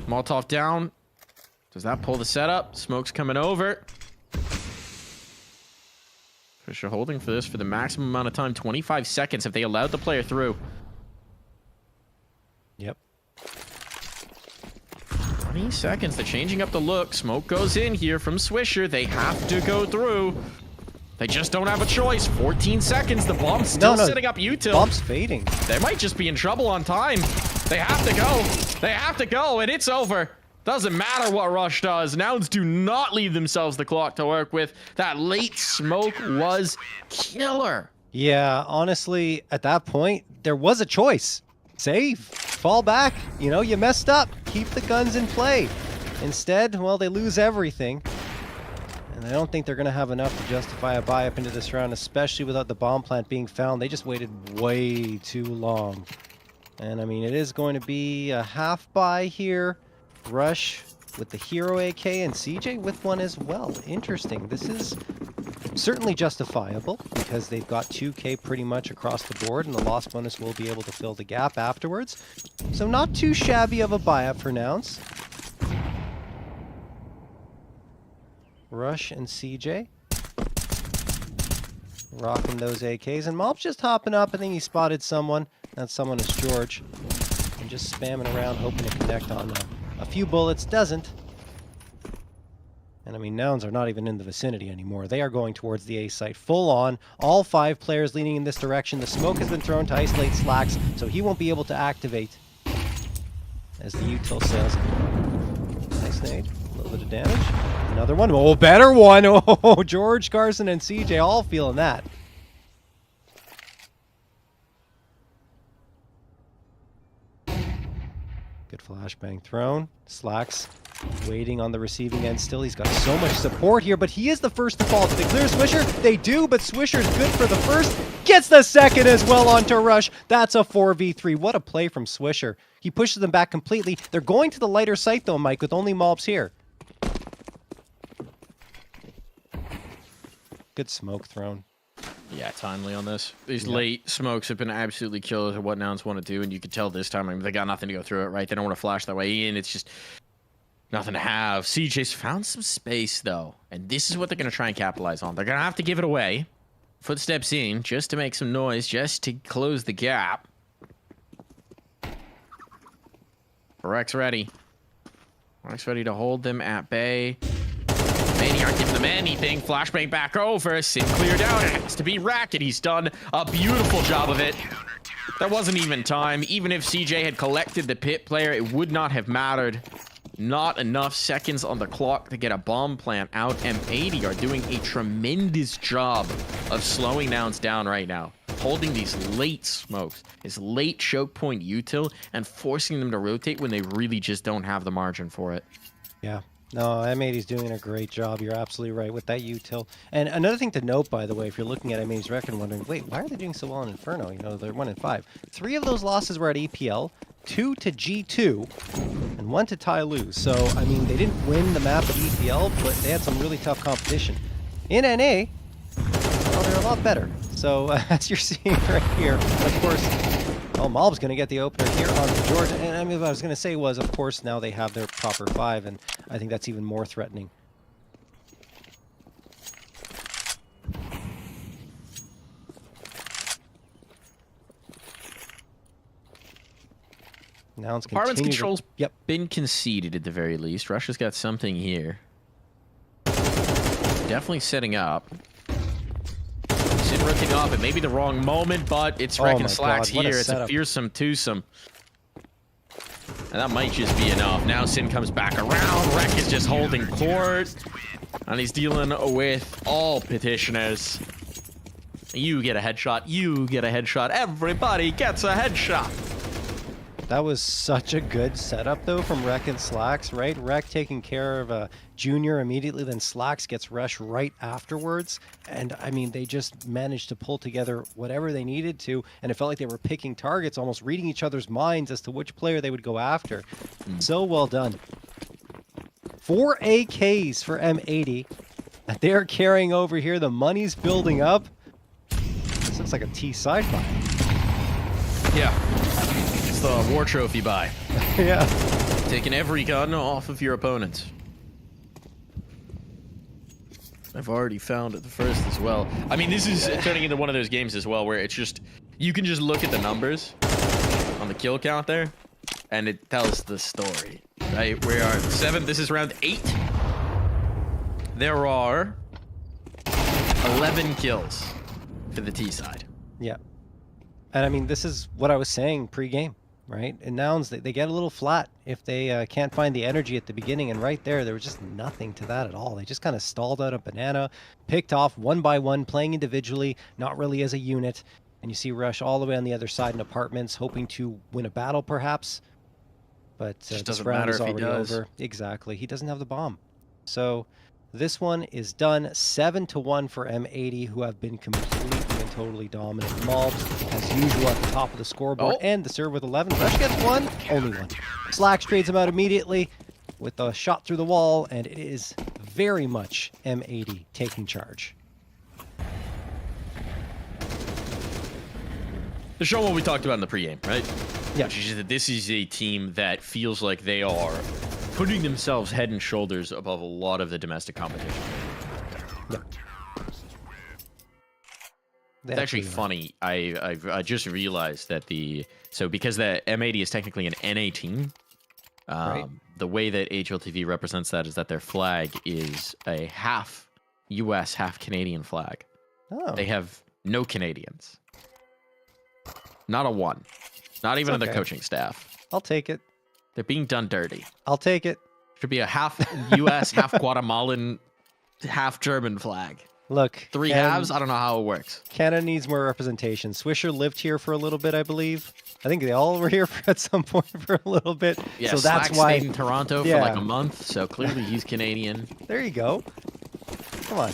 Molotov down. Does that pull the setup? Smoke's coming over. Swisher holding for this for the maximum amount of time. 25 seconds if they allowed the player through. Yep. 20 seconds. They're changing up the look. Smoke goes in here from Swisher. They have to go through. They just don't have a choice. 14 seconds. The bomb's still sitting up util. Bomb's fading. They might just be in trouble on time. They have to go. They have to go, and it's over. Doesn't matter what Rush does. Nouns do not leave themselves the clock to work with. That late smoke was killer. Yeah, honestly, at that point, there was a choice. Save. Fall back. You know, you messed up. Keep the guns in play. Instead, well, they lose everything. And I don't think they're going to have enough to justify a buy up into this round, especially without the bomb plant being found. They just waited way too long. And, I mean, it is going to be a half buy here. Rush with the Hero AK and CJ with one as well. Interesting. This is certainly justifiable because they've got 2K pretty much across the board, and the loss bonus will be able to fill the gap afterwards. So not too shabby of a buy-up for Nouns. Rush and CJ rocking those AKs, and Mob's just hopping up. I think he spotted someone. That someone is George. And just spamming around, hoping to connect on a few bullets. Doesn't. And I mean, Nouns are not even in the vicinity anymore. They are going towards the A site full on. All 5 players leaning in this direction. The smoke has been thrown to isolate Slacks, so he won't be able to activate as the util sails in. Nice nade. A little bit of damage. Another one. Oh, better one. Oh, George, Carson, and CJ all feeling that. Good flashbang thrown. Slacks waiting on the receiving end still. He's got so much support here, but he is the first to fall. Do they clear Swisher? They do, but Swisher's good for the first. Gets the second as well onto Rush. That's a 4v3. What a play from Swisher. He pushes them back completely. They're going to the lighter site though, Mike, with only Mobs here. Good smoke thrown. Yeah, timely on this. These late smokes have been absolutely killers at what Nouns want to do, and you can tell this time, I mean, they got nothing to go through it, right? They don't want to flash their way in. It's just nothing to have. CJ's found some space, though, and this is what they're going to try and capitalize on. They're going to have to give it away. Footsteps in, just to make some noise, just to close the gap. Rex ready. Rex ready to hold them at bay. Manny aren't giving them anything. Flashbang back over. Sin cleared out. It has to be Rack, and he's done a beautiful job of it. There wasn't even time. Even if CJ had collected the pit player, it would not have mattered. Not enough seconds on the clock to get a bomb plant out. M80 are doing a tremendous job of slowing Nouns down right now. Holding these late smokes, this late choke point util, and forcing them to rotate when they really just don't have the margin for it. Yeah. No, M80's doing a great job. You're absolutely right with that util. And another thing to note, by the way, if you're looking at M80's record and wondering, wait, why are they doing so well in Inferno? You know, they're 1-5. 3 of those losses were at EPL, 2 to G2, and 1 to Tyloo. So, I mean, they didn't win the map at EPL, but they had some really tough competition. In NA, well, they're a lot better. So, as you're seeing right here, of course, well, Malb's going to get the opener here on the Georgia. And I mean, what I was going to say was, of course, now they have their proper 5, and I think that's even more threatening. Now it's Apartments control's yep. been conceded at the very least. Russia's got something here. Definitely setting up. Sin rotating off. It may be the wrong moment, but it's Wreck and Slacks here. It's a fearsome twosome. And that might just be enough. Now Sin comes back around. Wreck is just holding court. And he's dealing with all petitioners. You get a headshot. You get a headshot. Everybody gets a headshot. That was such a good setup, though, from Rek and Slacks, right? Rek taking care of Junior immediately, then Slacks gets Rush right afterwards. And, I mean, they just managed to pull together whatever they needed to, and it felt like they were picking targets, almost reading each other's minds as to which player they would go after. So well done. 4 AKs for M80 that they're carrying over here. The money's building up. This looks like a T sci-fi. Yeah. The war trophy buy. Yeah. Taking every gun off of your opponent. I've already found it the first as well. I mean, this is turning into one of those games as well where it's just, you can just look at the numbers on the kill count there, and it tells the story, right? We are 7, this is round 8. There are 11 kills for the T side. Yeah. And I mean, this is what I was saying pre-game. Right? And Nouns, they get a little flat if they can't find the energy at the beginning. And right there was just nothing to that at all. They just kind of stalled out a banana, picked off one by one, playing individually, not really as a unit. And you see Rush all the way on the other side in Apartments, hoping to win a battle perhaps. But just this doesn't round matter is if he already does. over. Exactly. He doesn't have the bomb. So this one is done. 7-1 for M80, who have been completely and totally dominant. Malbs, as usual, at the top of the scoreboard, and the serve with 11. Rush gets 1, only 1. Slacks trades him out immediately with a shot through the wall, and it is very much M80 taking charge. The show what we talked about in the pregame, right? Yeah. Which is just that this is a team that feels like they are putting themselves head and shoulders above a lot of the domestic competition. Yeah. It's actually funny. I just realized that because the M80 is technically an NA team, right. The way that HLTV represents that is that their flag is a half US, half Canadian flag. Oh. They have no Canadians. Not a one. Not even on the coaching staff. I'll take it. They're being done dirty. I'll take it. Should be a half US, half Guatemalan, half German flag. Look. 3 halves? I don't know how it works. Canada needs more representation. Swisher lived here for a little bit, I believe. I think they all were here at some point for a little bit. Yeah, so that's Slack why stayed in Toronto for like a month, so clearly he's Canadian. There you go. Come on.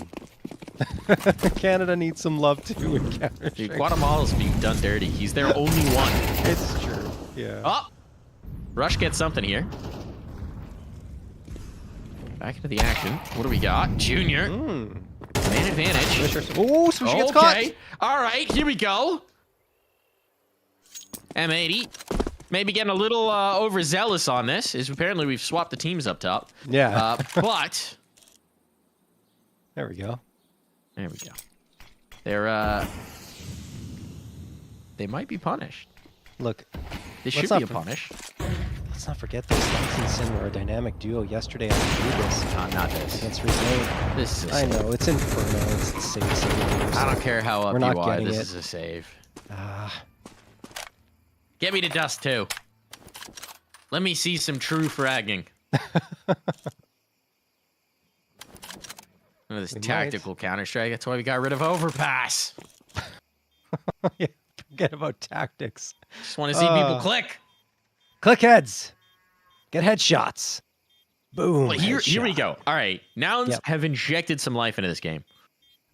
Canada needs some love too in Counter-Strike. Dude, Guatemala's being done dirty. He's their only one. It's true. Yeah. Oh! Rush gets something here. Back into the action. What do we got? Junior. Man advantage. Oh, Sushi gets caught. All right, here we go. M80. Maybe getting a little overzealous on this, is apparently we've swapped the teams up top. Yeah. But... There we go. There we go. They're, they might be punished. Look. They should be punished. Let's not forget that Slacks and Sin were a dynamic duo yesterday on Vegas. Not this. Against Renee. This is I know, it's Inferno. It's the same. I don't care how up We're not you are. getting This it. is a save. Get me to dust too. Let me see some true fragging. This tactical Counter-Strike. That's why we got rid of Overpass. Yeah, forget about tactics. Just want to see people click. Click heads. Get headshots. Boom. Well, here we go. All right. Nouns Yep. have injected some life into this game.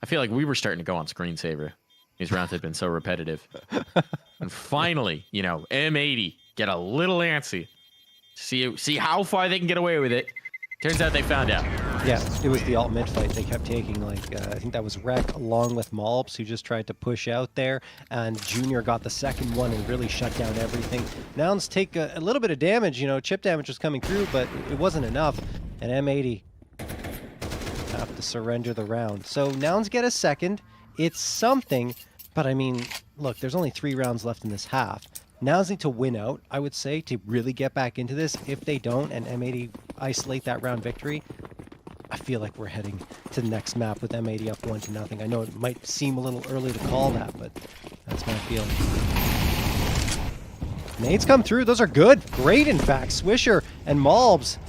I feel like we were starting to go on screensaver. These rounds have been so repetitive. And finally, you know, M80 get a little antsy. See how far they can get away with it. Turns out they found out. Yeah, it was the alt mid fight they kept taking. Like, I think that was Rek along with Malbs, who just tried to push out there. And Junior got the second one and really shut down everything. Nouns take a little bit of damage. You know, chip damage was coming through, but it wasn't enough. And M80 have to surrender the round. So Nouns get a second. It's something, but I mean, look, there's only 3 rounds left in this half. Nouns need to win out, I would say, to really get back into this. If they don't, and M80 isolate that round victory, I feel like we're heading to the next map with M80 up 1-0. I know it might seem a little early to call that, but that's my feeling. Nades come through. Those are good. Great, in fact. Swisher and Malbs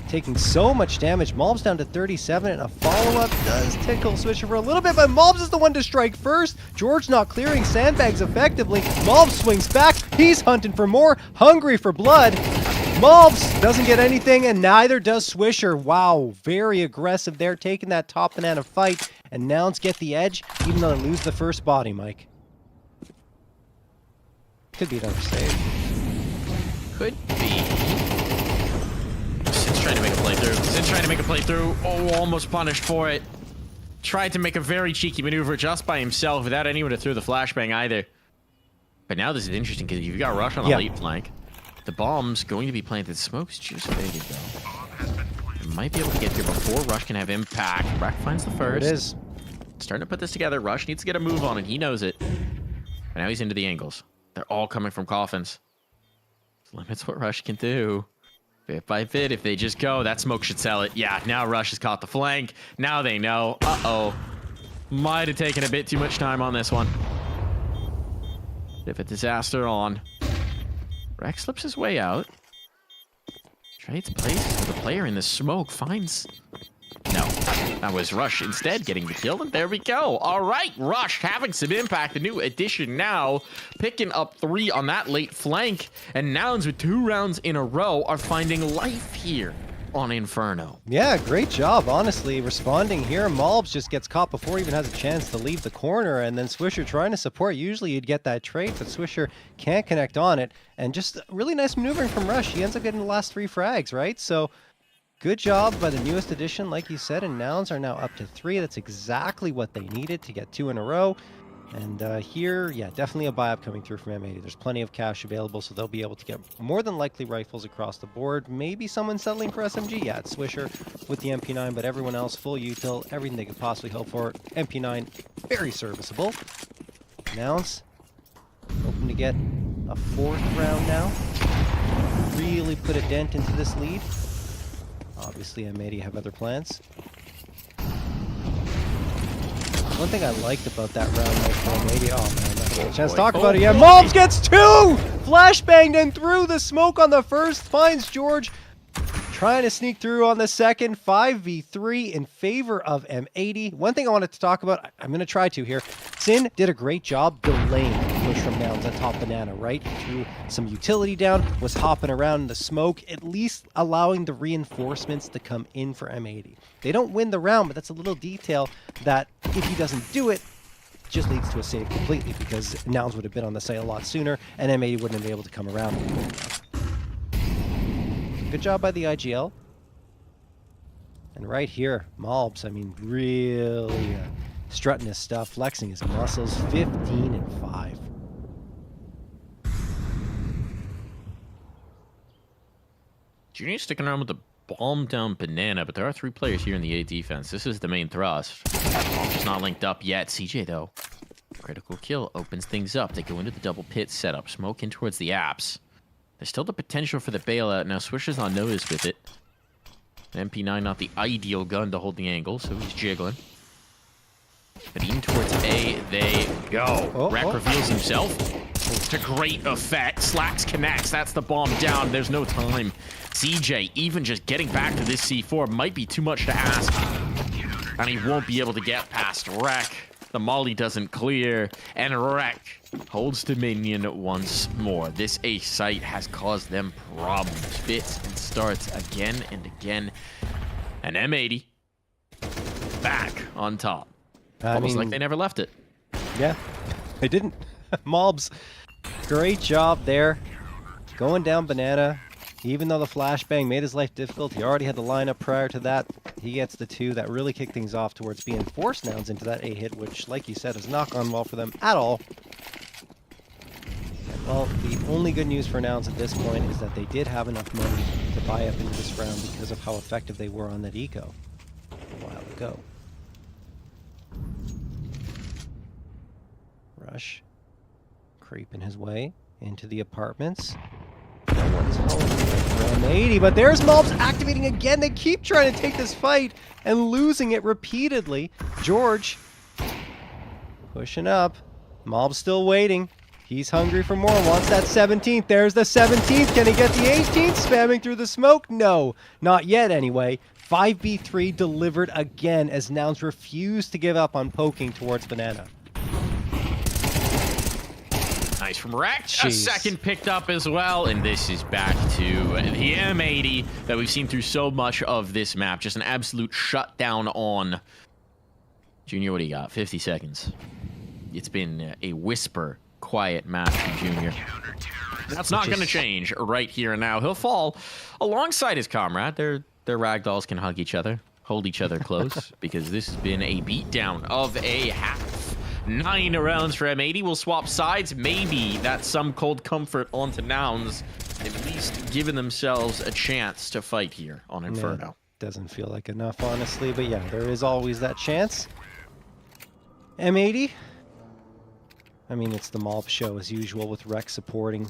taking so much damage. Malbs down to 37, and a follow-up does tickle Swisher for a little bit, but Malbs is the one to strike first. George not clearing sandbags effectively. Malbs swings back. He's hunting for more, hungry for blood. Malbs doesn't get anything, and neither does Swisher. Wow, very aggressive there, taking that top banana fight, and Nouns get the edge, even though they lose the first body, Mike. Could be another save. Could be. Sin's trying to make a playthrough. Sin's trying to make a playthrough. Oh, almost punished for it. Tried to make a very cheeky maneuver just by himself without anyone to throw the flashbang either. But now this is interesting because you've got Rush on the late flank. The bomb's going to be planted. Smoke's just faded though. Might be able to get here before Rush can have impact. Rack finds the first. There it is. Starting to put this together. Rush needs to get a move on, and he knows it. But now he's into the angles. They're all coming from coffins. Limits what Rush can do. Bit by bit, if they just go, that smoke should sell it. Yeah, now Rush has caught the flank. Now they know. Uh-oh. Might have taken a bit too much time on this one. Bit of a disaster on. Rex slips his way out. Trades places with the player in the smoke. Finds... No, that was Rush instead getting the kill, and there we go. All right, Rush having some impact. The new addition now picking up 3 on that late flank, and Nouns with 2 rounds in a row are finding life here on Inferno. Yeah, great job, honestly, responding here. Malbs just gets caught before he even has a chance to leave the corner, and then Swisher trying to support. Usually you'd get that trade, but Swisher can't connect on it, and just really nice maneuvering from Rush. He ends up getting the last 3 frags, right? So good job by the newest addition, like you said, and Nouns are now up to 3. That's exactly what they needed to get 2 in a row. And here, yeah, definitely a buy-up coming through from M80. There's plenty of cash available, so they'll be able to get more than likely rifles across the board. Maybe someone settling for SMG. Yeah, it's Swisher with the MP9, but everyone else, full util, everything they could possibly hope for. MP9, very serviceable. Nouns, hoping to get a 4th round now. Really put a dent into this lead. Obviously, M80 have other plans. One thing I liked about that round, like M80, oh man, not getting a chance to talk about it. Yeah, Malbs gets 2! Flashbanged and through the smoke on the first, finds George. Trying to sneak through on the second. 5v3 in favor of M80. One thing I wanted to talk about, I'm going to try to here. Sin did a great job delaying the push from Nouns on top banana, right? Threw some utility down, was hopping around in the smoke, at least allowing the reinforcements to come in for M80. They don't win the round, but that's a little detail that if he doesn't do it, just leads to a save completely, because Nouns would have been on the site a lot sooner, and M80 wouldn't have been able to come around. Good job by the IGL. And right here, Malbs, I mean, really strutting his stuff, flexing his muscles, 15-5. Junior's sticking around with the bomb down banana, but there are 3 players here in the A defense. This is the main thrust. Just not linked up yet. CJ, though, critical kill opens things up. They go into the double pit setup, smoke in towards the apps. There's still the potential for the bailout. Now, Swisher's on notice with it. MP9 not the ideal gun to hold the angle, so he's jiggling. But even towards A, they go. Rack reveals himself. to great effect. Slacks connects. That's the bomb down. There's no time. CJ, even just getting back to this C4 might be too much to ask. And he won't be able to get past Wreck. The molly doesn't clear. And Wreck holds dominion once more. This A site has caused them problems. Fits and starts again and again. And M80 back on top. Almost like they never left it. Yeah, they didn't. Mobs, great job there. Going down banana. Even though the flashbang made his life difficult, he already had the lineup prior to that. He gets the 2 that really kicked things off towards being forced nouns into that A hit, which, like you said, has not gone well for them at all. Well, the only good news for nouns at this point is that they did have enough money to buy up into this round because of how effective they were on that eco a while ago. Rush creeping his way into the apartments. No one's home for M80, but there's Mobs activating again. They keep trying to take this fight and losing it repeatedly. George pushing up. Mob's still waiting. He's hungry for more, wants that 17th. There's the 17th. Can he get the 18th? Spamming through the smoke? No, not yet anyway. 5v3 delivered again as Nouns refuse to give up on poking towards Banana. Nice from Wreck. A second picked up as well. And this is back to the M80 that we've seen through so much of this map. Just an absolute shutdown on. Junior, what do you got? 50 seconds. It's been a whisper, quiet match from Junior. That's not going to change right here and now. He'll fall alongside his comrade. Their ragdolls can hug each other, hold each other close, because this has been a beatdown of a half. 9 rounds for M80. We'll swap sides. Maybe that's some cold comfort onto Nouns. At least giving themselves a chance to fight here on Inferno. Yeah, doesn't feel like enough, honestly, but yeah, there is always that chance. M80. I mean, it's the Mob show as usual with Rex supporting.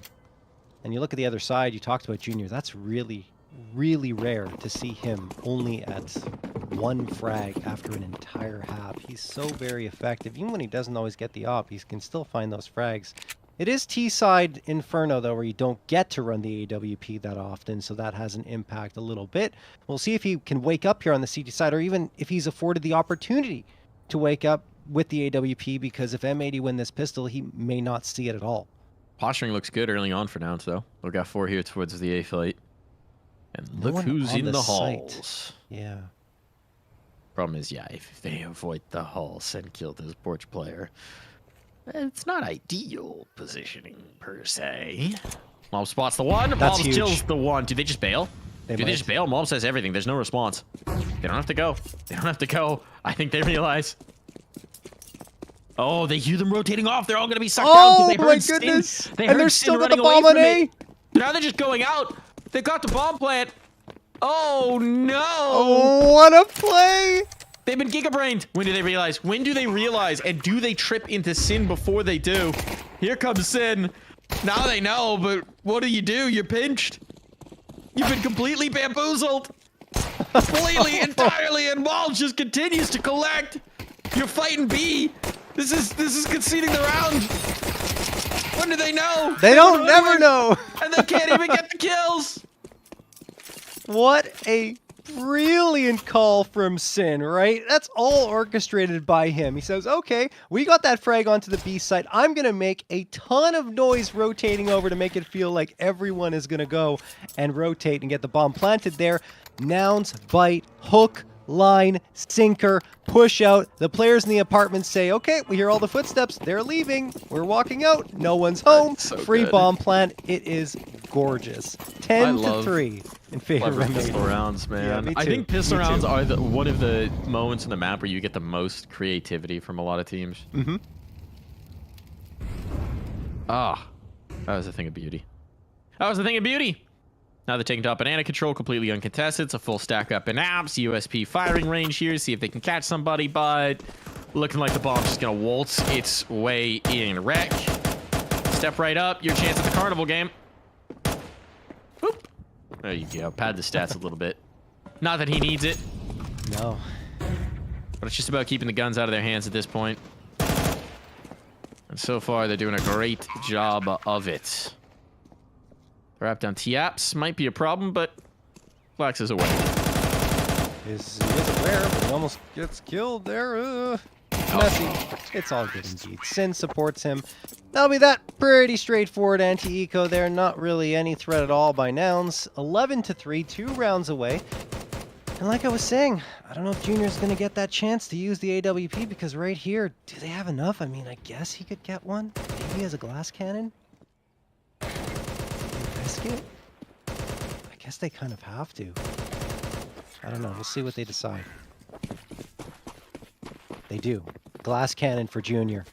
And you look at the other side, you talked about Junior. That's really, really rare to see him only at 1 frag after an entire half. He's so very effective. Even when he doesn't always get the op, he can still find those frags. It is T-side Inferno, though, where you don't get to run the AWP that often, so that has an impact a little bit. We'll see if he can wake up here on the CT side, or even if he's afforded the opportunity to wake up with the AWP, because if M80 win this pistol, he may not see it at all. Posturing looks good early on for Nouns, though. We've got 4 here towards the A fight. And look No one who's on in the the site. halls. Yeah. Problem is, yeah, if they avoid the halls and kill this porch player, it's not ideal positioning, per se. Mob spots the one. That's Mob huge. kills the one. Do they just bail? They Do might. they just bail? Mob says everything. There's no response. They don't have to go. They don't have to go. I think they realize. Oh, they hear them rotating off. They're all going to be sucked down. Oh, They heard my Sin. goodness. They And heard they're Sin still got the running away bomb on from A. it. Now they're just going out. They got the bomb plant. Oh, no. Oh, what a play! They've been gigabrained. When do they realize? When do they realize? And do they trip into Sin before they do? Here comes Sin. Now they know, but what do? You're pinched. You've been completely bamboozled. Completely, entirely, and Wall just continues to collect. You're fighting B. This is conceding the round. When do they know? They don't never know. And they can't even get the kills. What a brilliant call from Sin, right? That's all orchestrated by him. He says, okay, we got that frag onto the B site. I'm going to make a ton of noise rotating over to make it feel like everyone is going to go and rotate and get the bomb planted there. Nouns, bite, hook, line, sinker, push out. The players in the apartment say, okay, we hear all the footsteps. They're leaving. We're walking out. No one's home. So Free good. bomb plant. It is gorgeous. 10-3 in favor of Clever M80. pistol rounds, man. Yeah, me I too. think pistol Me too. rounds are one of the moments in the map where you get the most creativity from a lot of teams. Mm-hmm. Ah, that was a thing of beauty. That was a thing of beauty. Now they're taking top banana control, completely uncontested. It's a full stack up in apps. USP firing range here, see if they can catch somebody, but looking like the bomb's just gonna waltz its way in. Wreck. Step right up, your chance at the carnival game. Boop. There you go. Pad the stats a little bit. Not that he needs it, No. but it's just about keeping the guns out of their hands at this point. And so far, they're doing a great job of it. Wrap down T-Apps might be a problem, but Flax is aware. He is aware, but he almost gets killed there. Messy. It's all good indeed. Sin supports him. That'll be that. Pretty straightforward anti-eco there. Not really any threat at all by Nouns. 11-3, 2 rounds away. And like I was saying, I don't know if Junior's going to get that chance to use the AWP, because right here, do they have enough? I mean, I guess he could get one. Maybe he has a glass cannon. Risk it? I guess they kind of have to. I don't know. We'll see what they decide. They do. Glass cannon for Junior.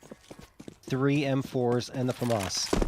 3 M4s and the FAMAS.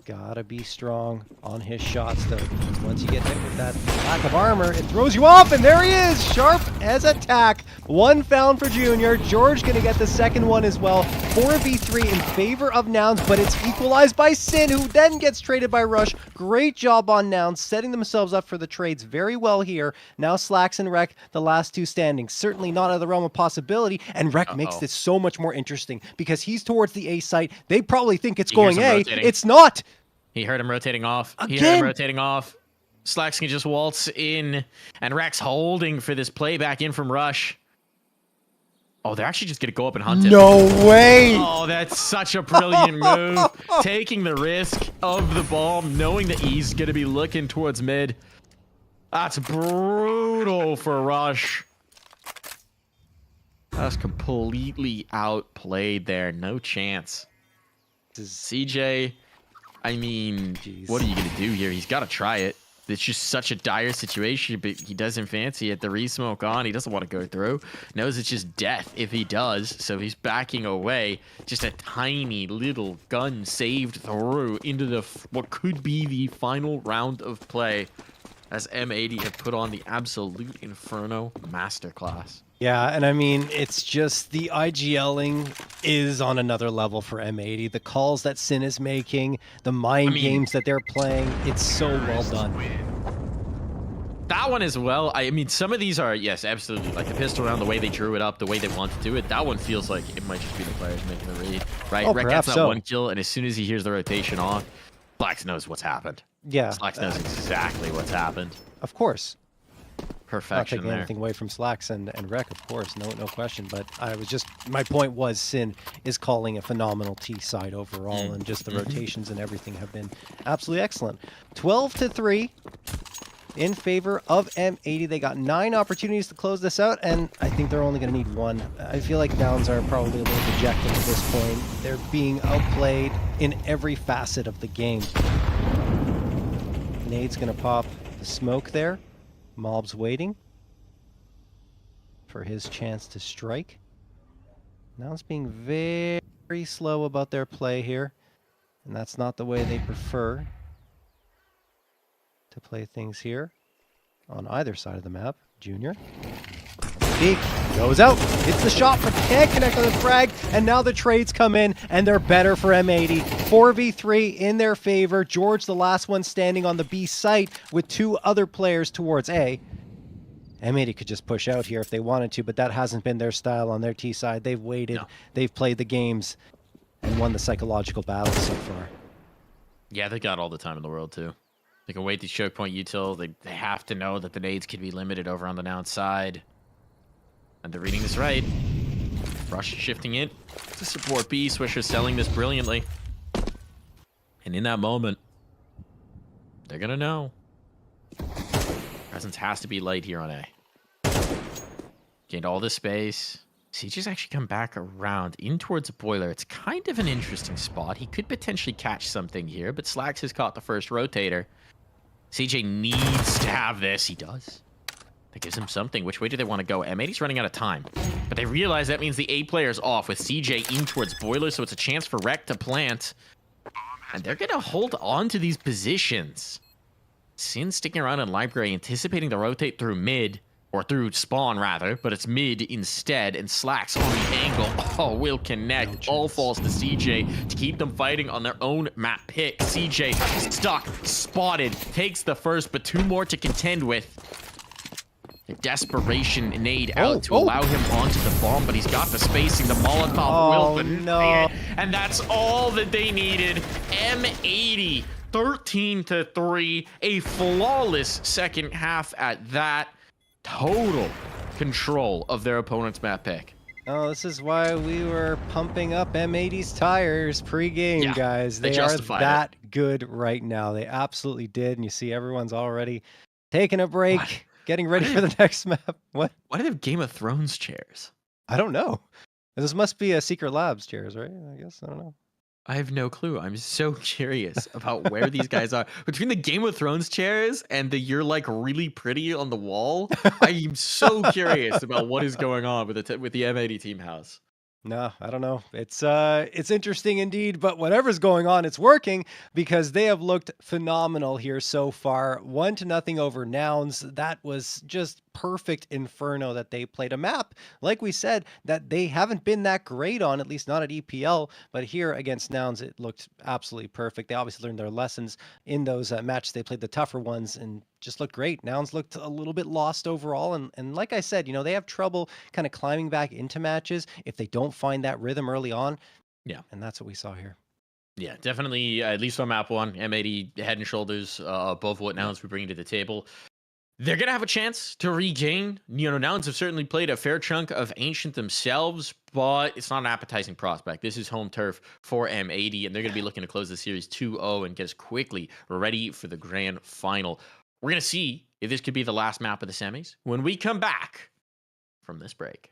Gotta be strong on his shots, though. Once you get hit with that lack of armor, it throws you off, and there he is! Sharp as attack. 1 found for Junior. George gonna get the second one as well. 4v3 in favor of Nouns, but it's equalized by Sin, who then gets traded by Rush. Great job on Nouns, setting themselves up for the trades very well here. Now Slacks and Rek, the last 2 standing. Certainly not out of the realm of possibility, and Rek makes this so much more interesting, because he's towards the A site. They probably think it's going A. Rotating. It's not! He heard him rotating off. Again? He heard him rotating off. Slacks can just waltz in, and Rek's holding for this play back in from Rush. Oh, they're actually just going to go up and hunt him. No way! Oh, that's such a brilliant move. Taking the risk of the bomb, knowing that he's going to be looking towards mid. That's brutal for Rush. That's completely outplayed there. No chance. CJ... I mean, what are you going to do here? He's got to try it. It's just such a dire situation, but he doesn't fancy it. The re-smoke on, he doesn't want to go through. Knows it's just death if he does, so he's backing away. Just a tiny little gun saved through into the what could be the final round of play, as M80 have put on the absolute Inferno masterclass. Yeah, and I mean, it's just the IGLing is on another level for M80. The calls that Sin is making, the mind games that they're playing, it's so well done. That one as well. I mean, some of these are, yes, absolutely. Like the pistol round, the way they drew it up, the way they want to do it. That one feels like it might just be the players making the read, right? Oh, Rek perhaps gets that so. 1 kill, and as soon as he hears the rotation off, Slacks knows what's happened. Yeah. Slacks knows exactly what's happened. Of course. Perfection Not taking there. anything away from Slacks and Rek, of course, no question. But I was just, my point was Sin is calling a phenomenal T side overall, and just the rotations and everything have been absolutely excellent. 12-3 in favor of M80. They got 9 opportunities to close this out, and I think they're only going to need 1. I feel like Downs are probably a little dejected at this point. They're being outplayed in every facet of the game. Nade's going to pop the smoke there. Mob's waiting for his chance to strike. Now it's being very slow about their play here, and that's not the way they prefer to play things here on either side of the map. Junior. Peek goes out, hits the shot, but can't connect on the frag, and now the trades come in, and they're better for M80. 4v3 in their favor. George, the last one standing on the B site with 2 other players towards A. M80 could just push out here if they wanted to, but that hasn't been their style on their T side. They've waited, they've played the games, and won the psychological battle so far. Yeah, they got all the time in the world, too. They can wait the choke point util. They have to know that the nades can be limited over on the down side. And they're reading this right. Rush shifting it to support B. Swisher selling this brilliantly. And in that moment, they're going to know. Presence has to be light here on A. Gained all this space. CJ's actually come back around in towards a boiler. It's kind of an interesting spot. He could potentially catch something here, but Slacks has caught the first rotator. CJ needs to have this. He does. That gives him something. Which way do they want to go? M80's running out of time. But they realize that means the A player's off with CJ in towards boiler, so it's a chance for Rek to plant. And they're going to hold on to these positions. Sin sticking around in library, anticipating to rotate through mid, or through spawn rather, but it's mid instead, and Slacks on the angle. Oh, will connect. All falls to CJ to keep them fighting on their own map pick. CJ stuck, spotted, takes the first, but 2 more to contend with. Desperation nade out to allow him onto the bomb, but he's got the spacing. The Molotov will deny it, and that's all that they needed. M80, 13-3, a flawless second half at that. Total control of their opponent's map pick. Oh, this is why we were pumping up M80's tires pre-game, Yeah, guys. they They are justified that good right now. They absolutely did, and you see everyone's already taking a break. What? Getting ready for the next map. What? Why do they have Game of Thrones chairs? I don't know. This must be a Secret Labs chairs, right? I guess. I don't know. I have no clue. I'm so curious about where these guys are. Between the Game of Thrones chairs and the "you're like really pretty" on the wall, I'm so curious about what is going on with the M80 team house. No, I don't know. It's interesting indeed, but whatever's going on, it's working because they have looked phenomenal here so far. 1-0 over Nouns. That was just perfect Inferno that they played. A map, like we said, that they haven't been that great on, at least not at EPL, but here against Nouns, it looked absolutely perfect. They obviously learned their lessons in those matches. They played the tougher ones and just looked great. Nouns looked a little bit lost overall. And like I said, they have trouble kind of climbing back into matches if they don't find that rhythm early on. Yeah. And that's what we saw here. Yeah, definitely, at least on map 1, M80 head and shoulders above what Nouns we bring to the table. They're going to have a chance to regain. Nouns have certainly played a fair chunk of Ancient themselves, but it's not an appetizing prospect. This is home turf for M80, and they're going to be looking to close the series 2-0 and get us quickly ready for the grand final. We're going to see if this could be the last map of the semis when we come back from this break.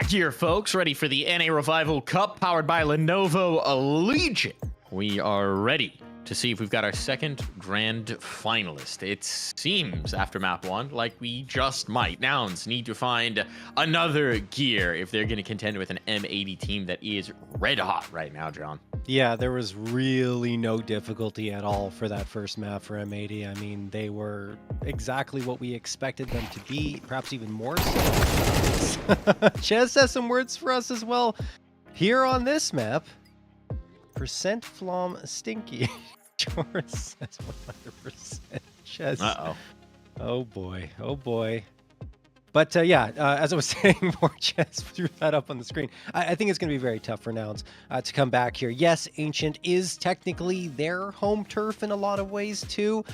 back here, folks. Ready for the NA Revival Cup powered by Lenovo Legion. We are ready to see if we've got our second grand finalist. It seems, after map 1, like we just might. Nouns need to find another gear if they're going to contend with an M80 team that is red hot right now, John. Yeah, there was really no difficulty at all for that first map for M80. I mean, they were exactly what we expected them to be, perhaps even more so. Ches has some words for us as well. Here on this map, percent flom stinky. Joris says 100%. Ches. Uh-oh. Oh boy. Oh boy. But yeah, as I was saying, more Ches threw that up on the screen. I think it's going to be very tough for Nouns to come back here. Yes, Ancient is technically their home turf in a lot of ways too,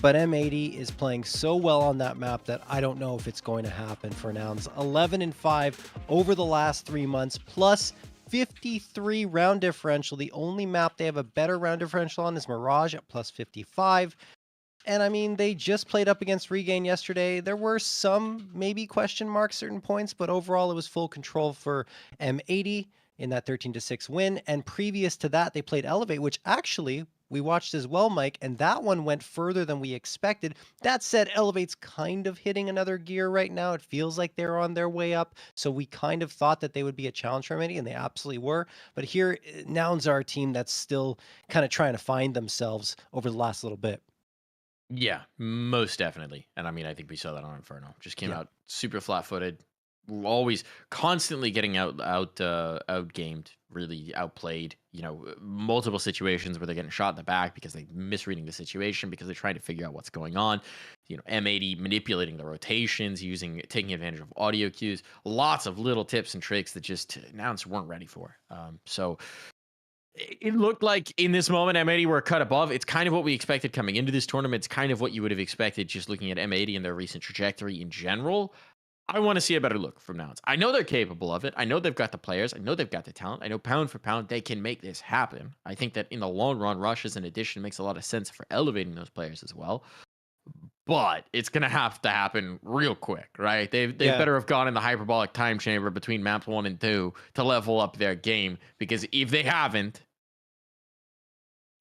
but M80 is playing so well on that map that I don't know if it's going to happen for Nouns. 11-5 over the last 3 months, plus 53 round differential. The only map they have a better round differential on is Mirage at plus 55. And I mean, they just played up against Regain yesterday. There were some maybe question marks, certain points, but overall it was full control for M80 in that 13-6 win. And previous to that, they played Elevate, which actually we watched as well, Mike, and that one went further than we expected. That said, Elevate's kind of hitting another gear right now. It feels like they're on their way up. So we kind of thought that they would be a challenge for M80, and they absolutely were. But here, Nouns are a team that's still kind of trying to find themselves over the last little bit. Yeah, most definitely. And I mean, I think we saw that on Inferno. Just came out super flat-footed, always constantly getting outgamed, really outplayed. You know, multiple situations where they're getting shot in the back because they're misreading the situation, because they're trying to figure out what's going on. You know, M80 manipulating the rotations, taking advantage of audio cues. Lots of little tips and tricks that just Nouns weren't ready for. So it looked like in this moment, M80 were a cut above. It's kind of what we expected coming into this tournament. It's kind of what you would have expected just looking at M80 and their recent trajectory in general. I want to see a better look from Nouns. I know they're capable of it. I know they've got the players. I know they've got the talent. I know pound for pound, they can make this happen. I think that in the long run, Rush as an addition makes a lot of sense for elevating those players as well. But it's going to have to happen real quick, right? They better have gone in the hyperbolic time chamber between maps 1 and 2 to level up their game, because if they haven't,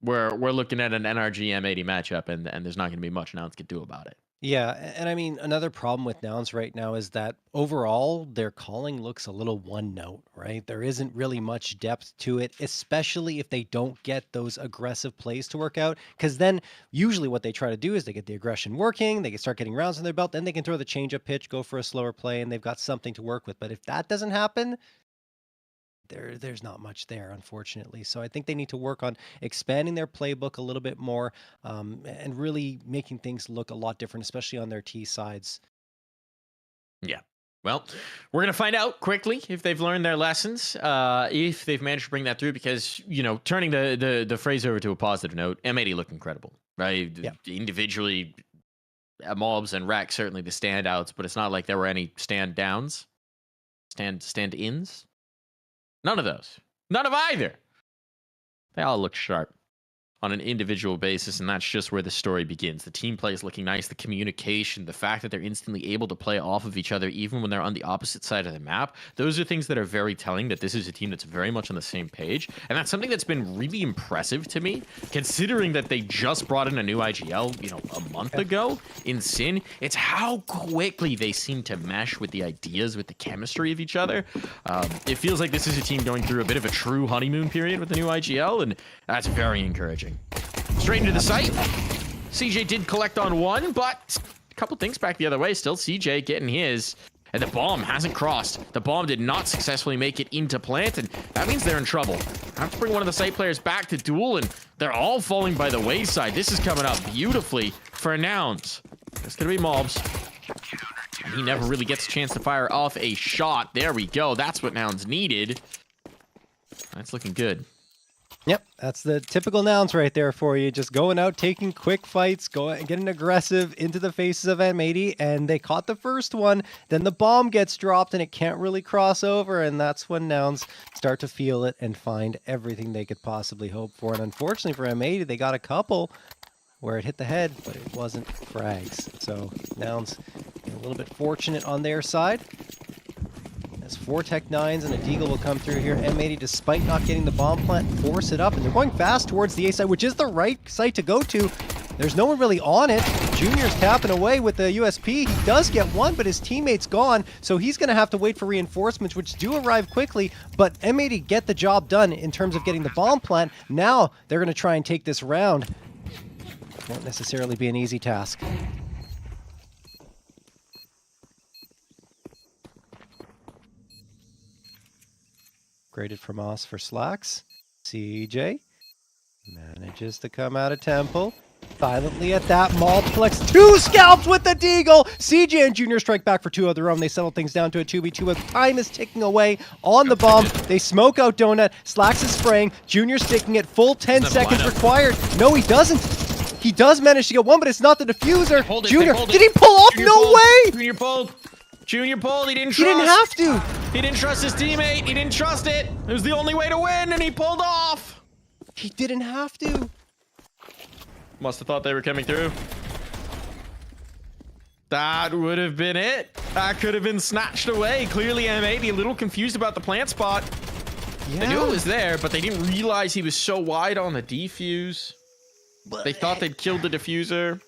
we're looking at an NRG M80 matchup, and there's not going to be much Nouns can do about it. Yeah, and I mean, another problem with Nouns right now is that overall their calling looks a little one note, right? There isn't really much depth to it, especially if they don't get those aggressive plays to work out. Because then usually what they try to do is they get the aggression working, they can start getting rounds in their belt, then they can throw the change-up pitch, go for a slower play, and they've got something to work with. But if that doesn't happen, there's not much there, unfortunately. So I think they need to work on expanding their playbook a little bit more, and really making things look a lot different, especially on their T sides. Yeah. Well, we're going to find out quickly if they've learned their lessons, if they've managed to bring that through, because, you know, turning the phrase over to a positive note, M80 looked incredible, right? Yeah. Individually, Mobs and Rex certainly the standouts, but it's not like there were any stand-ins. None of those. None of either. They all look sharp on an individual basis, and that's just where the story begins. The team play is looking nice, the communication, the fact that they're instantly able to play off of each other even when they're on the opposite side of the map. Those are things that are very telling that this is a team that's very much on the same page, and that's something that's been really impressive to me, considering that they just brought in a new IGL, you know, a month ago in Sin. It's how quickly they seem to mesh with the ideas, with the chemistry of each other. It feels like this is a team going through a bit of a true honeymoon period with the new IGL, and that's very encouraging. Straight into the site. CJ did collect on one, but a couple things back the other way. Still CJ getting his. And the bomb hasn't crossed. The bomb did not successfully make it into plant, and that means they're in trouble. I have to bring one of the site players back to duel, and they're all falling by the wayside. This is coming up beautifully for Nouns. It's going to be Mobs. He never really gets a chance to fire off a shot. There we go. That's what Nouns needed. That's looking good. Yep, that's the typical Nouns right there for you. Just going out, taking quick fights, getting aggressive into the faces of M80, and they caught the first one. Then the bomb gets dropped, and it can't really cross over, and that's when Nouns start to feel it and find everything they could possibly hope for. And unfortunately for M80, they got a couple where it hit the head, but it wasn't frags. So Nouns a little bit fortunate on their side. As 4 Tech 9s and a Deagle will come through here. M80, despite not getting the bomb plant, force it up. And they're going fast towards the A site, which is the right site to go to. There's no one really on it. Junior's tapping away with the USP. He does get one, but his teammate's gone. So he's going to have to wait for reinforcements, which do arrive quickly. But M80 get the job done in terms of getting the bomb plant. Now they're going to try and take this round. Won't necessarily be an easy task. Graded from Moss for Slacks. CJ manages to come out of Temple. Silently at that multiplex. 2 scalps with the Deagle. CJ and Junior strike back for 2 of their own. They settle things down to a 2v2 as time is ticking away on the bomb. They smoke out Donut. Slacks is spraying. Junior sticking it. Full 10 seconds required. No, he doesn't. He does manage to get one, but it's not the diffuser. Junior, did he pull off? No way! Junior pulled. Junior pulled. He didn't trust. He didn't have to. He didn't trust his teammate. He didn't trust it. It was the only way to win, and he pulled off. He didn't have to. Must have thought they were coming through. That would have been it. That could have been snatched away. Clearly, M80 a little confused about the plant spot. Yeah. They knew it was there, but they didn't realize he was so wide on the defuse. They thought they'd killed the diffuser.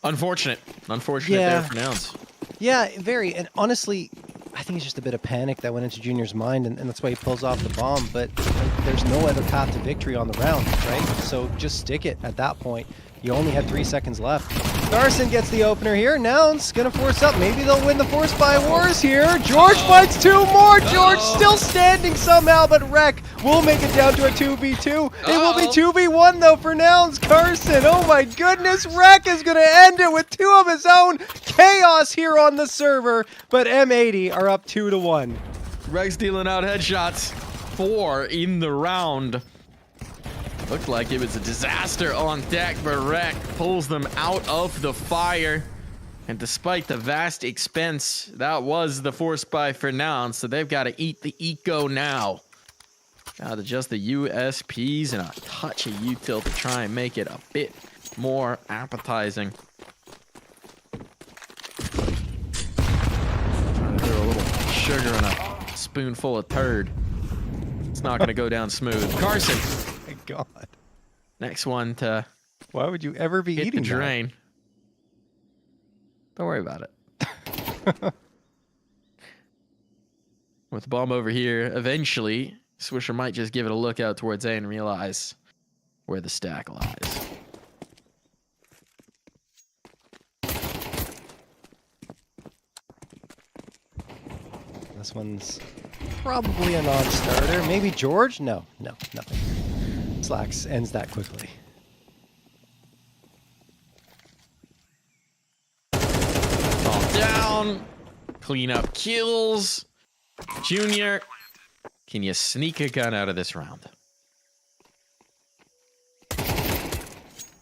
Unfortunate. Unfortunate there for Nouns. Yeah, very. And honestly, I think it's just a bit of panic that went into Junior's mind, and that's why he pulls off the bomb. But there's no other path to victory on the round, right? So just stick it at that point. You only had 3 seconds left. Carson gets the opener here. Nouns gonna force up. Maybe they'll win the Force by Wars here. George fights 2 more. George still standing somehow, but Wreck will make it down to a 2v2. It will be 2v1 though for Nouns. Carson, oh my goodness. Wreck is gonna end it with 2 of his own. Chaos here on the server, but M80 are up 2-1. Wreck's dealing out headshots. 4 in the round. Looked like it was a disaster on deck, but Wreck pulls them out of the fire. And despite the vast expense, that was the force buy for now, so they've got to eat the eco now. Got to adjust the USPs and a touch of util to try and make it a bit more appetizing. Trying to throw a little sugar in a spoonful of turd. It's not going to go down smooth. Carson. God. Next one to why would you ever be hit eating the drain? That? Don't worry about it. With the bomb over here, eventually Swisher might just give it a look out towards A and realize where the stack lies. This one's probably a non-starter. Maybe George? No, nothing. Slacks ends that quickly. All down. Clean up kills. Junior, can you sneak a gun out of this round?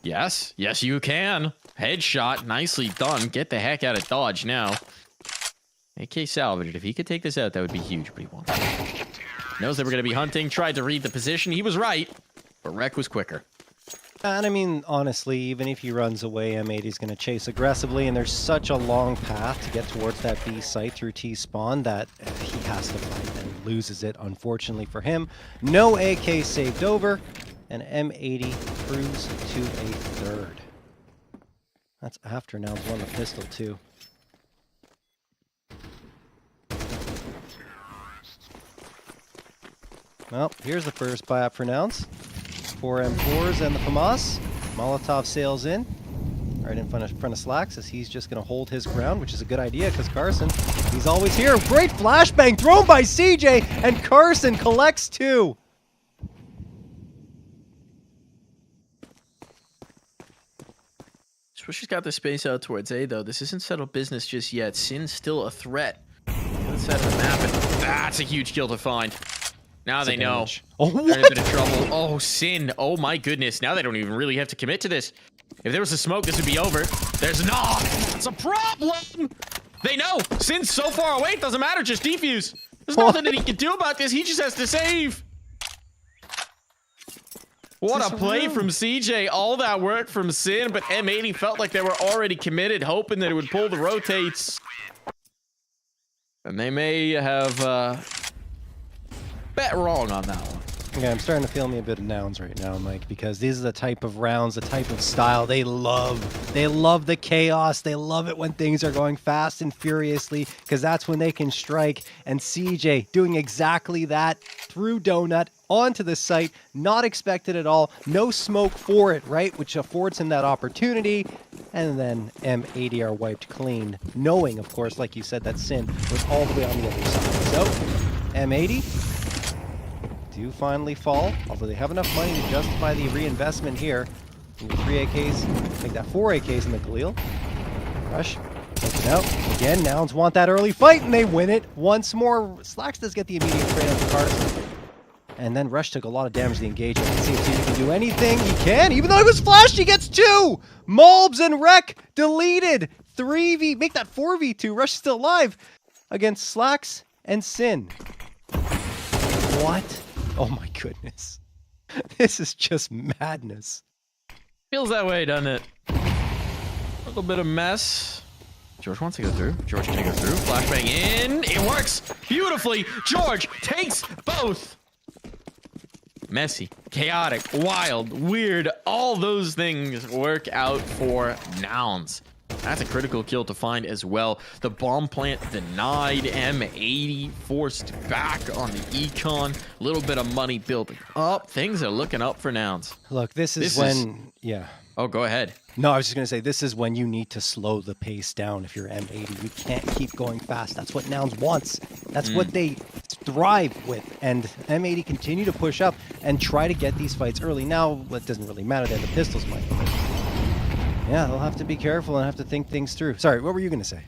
Yes. Yes, you can. Headshot. Nicely done. Get the heck out of Dodge now. AK salvaged. If he could take this out, that would be huge, but he won't. Knows they were going to be hunting. Tried to read the position. He was right. But Wreck was quicker. And I mean, honestly, even if he runs away, M80 is going to chase aggressively, and there's such a long path to get towards that B site through T-spawn that he has to fight and loses it, unfortunately for him. No AK saved over, and M80 cruise to a third. That's after Nouns won the pistol, too. Well, here's the first buy-up for Nouns. 4 M4s and the FAMAS. Molotov sails in. Right in front of Slacks as he's just going to hold his ground, which is a good idea because Carson, he's always here. Great flashbang thrown by CJ, and Carson collects 2. Swisher's got the space out towards A, though. This isn't settled business just yet. Sin's still a threat. Let's set the map, and that's a huge kill to find. Now they know. Oh, they're in a bit of trouble. Oh, Sin. Oh, my goodness. Now they don't even really have to commit to this. If there was a smoke, this would be over. There's not. It's a problem. They know. Sin's so far away, it doesn't matter. Just defuse. There's nothing that he can do about this. He just has to save. What a play from CJ. All that work from Sin, but M80 felt like they were already committed, hoping that it would pull the rotates. And they may have bet wrong on that one. Yeah, I'm starting to feel me a bit of nouns right now, Mike, because these are the type of rounds, the type of style they love. They love the chaos. They love it when things are going fast and furiously, because that's when they can strike. And CJ doing exactly that through Donut onto the site, not expected at all. No smoke for it, right? Which affords him that opportunity. And then M80 are wiped clean, knowing, of course, like you said, that Sin was all the way on the other side. So, M80 do finally fall, although they have enough money to justify the reinvestment here. 3 AKs, make that 4 AKs in the Galil. Rush, takes it out. Again, Nouns want that early fight, and they win it once more. Slacks does get the immediate trade on the Carson. And then Rush took a lot of damage to the engagement. Let's see if he can do anything. He can, even though he was flashed, he gets 2! Malbs and Wreck deleted. 3v, make that 4v2. Rush is still alive against Slacks and Sin. What? Oh my goodness. This is just madness. Feels that way, doesn't it? A little bit of mess. George wants to go through. George can go through. Flashbang in. It works beautifully. George takes both. Messy, chaotic, wild, weird. All those things work out for Nouns. That's a critical kill to find as well. The bomb plant denied. M80 forced back on the econ. A little bit of money building up. Things are looking up for Nouns. Look, this is when... Yeah. Oh, go ahead. No, I was just going to say, this is when you need to slow the pace down if you're M80. You can't keep going fast. That's what Nouns wants. That's what they thrive with. And M80 continue to push up and try to get these fights early. Now, it doesn't really matter. They have the pistols, Mike. Yeah, they'll have to be careful and have to think things through. Sorry, what were you going to say?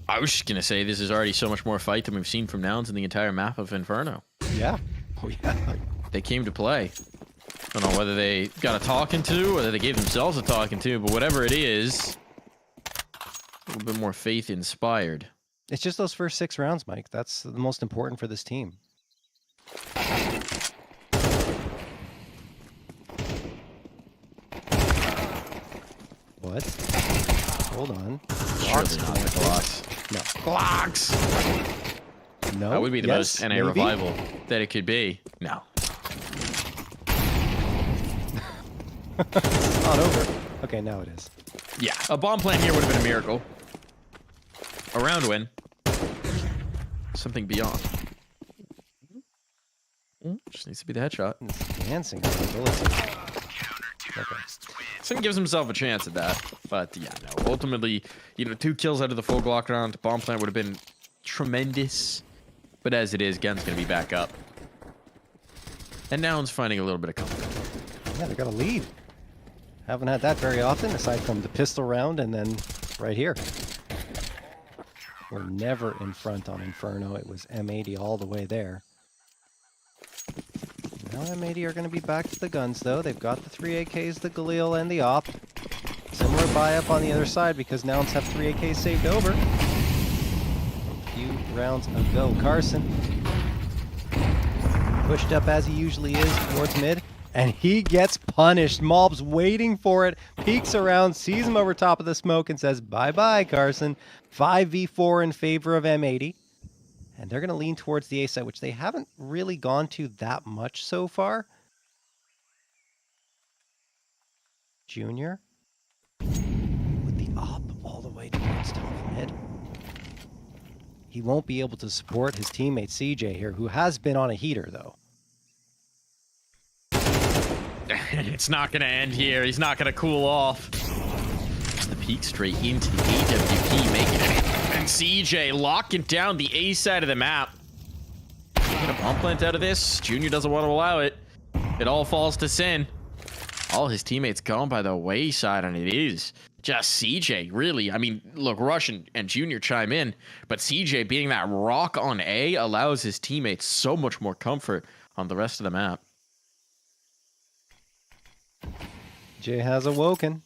I was just going to say this is already so much more fight than we've seen from Nouns in the entire map of Inferno. Yeah. Oh, yeah. They came to play. I don't know whether they got a talking to, whether they gave themselves a talking to, but whatever it is, a little bit more faith inspired. It's just those first 6 rounds, Mike. That's the most important for this team. What? Hold on. Surely not the Glocks. No. Glocks! No. That would be the most NA maybe? revival that it could be. No. It's not over. Okay, now it is. Yeah, a bomb plant here would have been a miracle. A round win. Something beyond. Just needs to be the headshot. It's dancing. Bullets. Okay. Sim gives himself a chance at that, but yeah, no. Ultimately, 2 kills out of the full Glock round. Bomb plant would have been tremendous, but as it is, Gun's gonna be back up. And Noun's finding a little bit of comfort. Yeah, they got a lead. Haven't had that very often, aside from the pistol round and then right here. We're never in front on Inferno. It was M80 all the way there. Now M80 are going to be back to the guns, though. They've got the 3 AKs, the Galil, and the Op. Similar buy-up on the other side because Nouns have 3 AKs saved over. A few rounds ago. Carson pushed up as he usually is towards mid. And he gets punished. Malb's waiting for it, peeks around, sees him over top of the smoke, and says, bye-bye, Carson. 5v4 in favor of M80. And they're going to lean towards the A side, which they haven't really gone to that much so far. Junior. With the op all the way towards top mid. He won't be able to support his teammate CJ here, who has been on a heater, though. It's not going to end here. He's not going to cool off. The peek straight into the AWP, making it. And CJ locking down the A side of the map. Get a bomb plant out of this. Junior doesn't want to allow it. It all falls to Sin. All his teammates gone by the wayside, and it is just CJ, really. I mean, look, Rush and Junior chime in, but CJ being that rock on A allows his teammates so much more comfort on the rest of the map. Jay has awoken.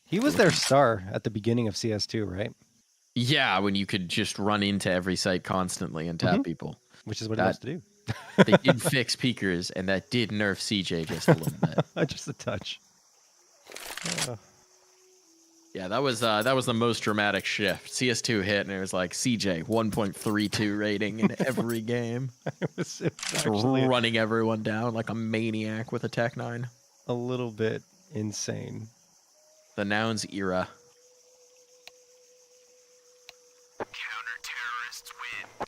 He was their star at the beginning of CS2, right? Yeah, when you could just run into every site constantly and tap people. Which is what he wants to do. They did fix peekers, and that did nerf CJ just a little bit. Just a touch. Yeah, that was the most dramatic shift. CS2 hit, and it was like CJ 1.32 rating in every game. It was Just actually running everyone down like a maniac with a Tech 9. a little bit insane. The Nouns era.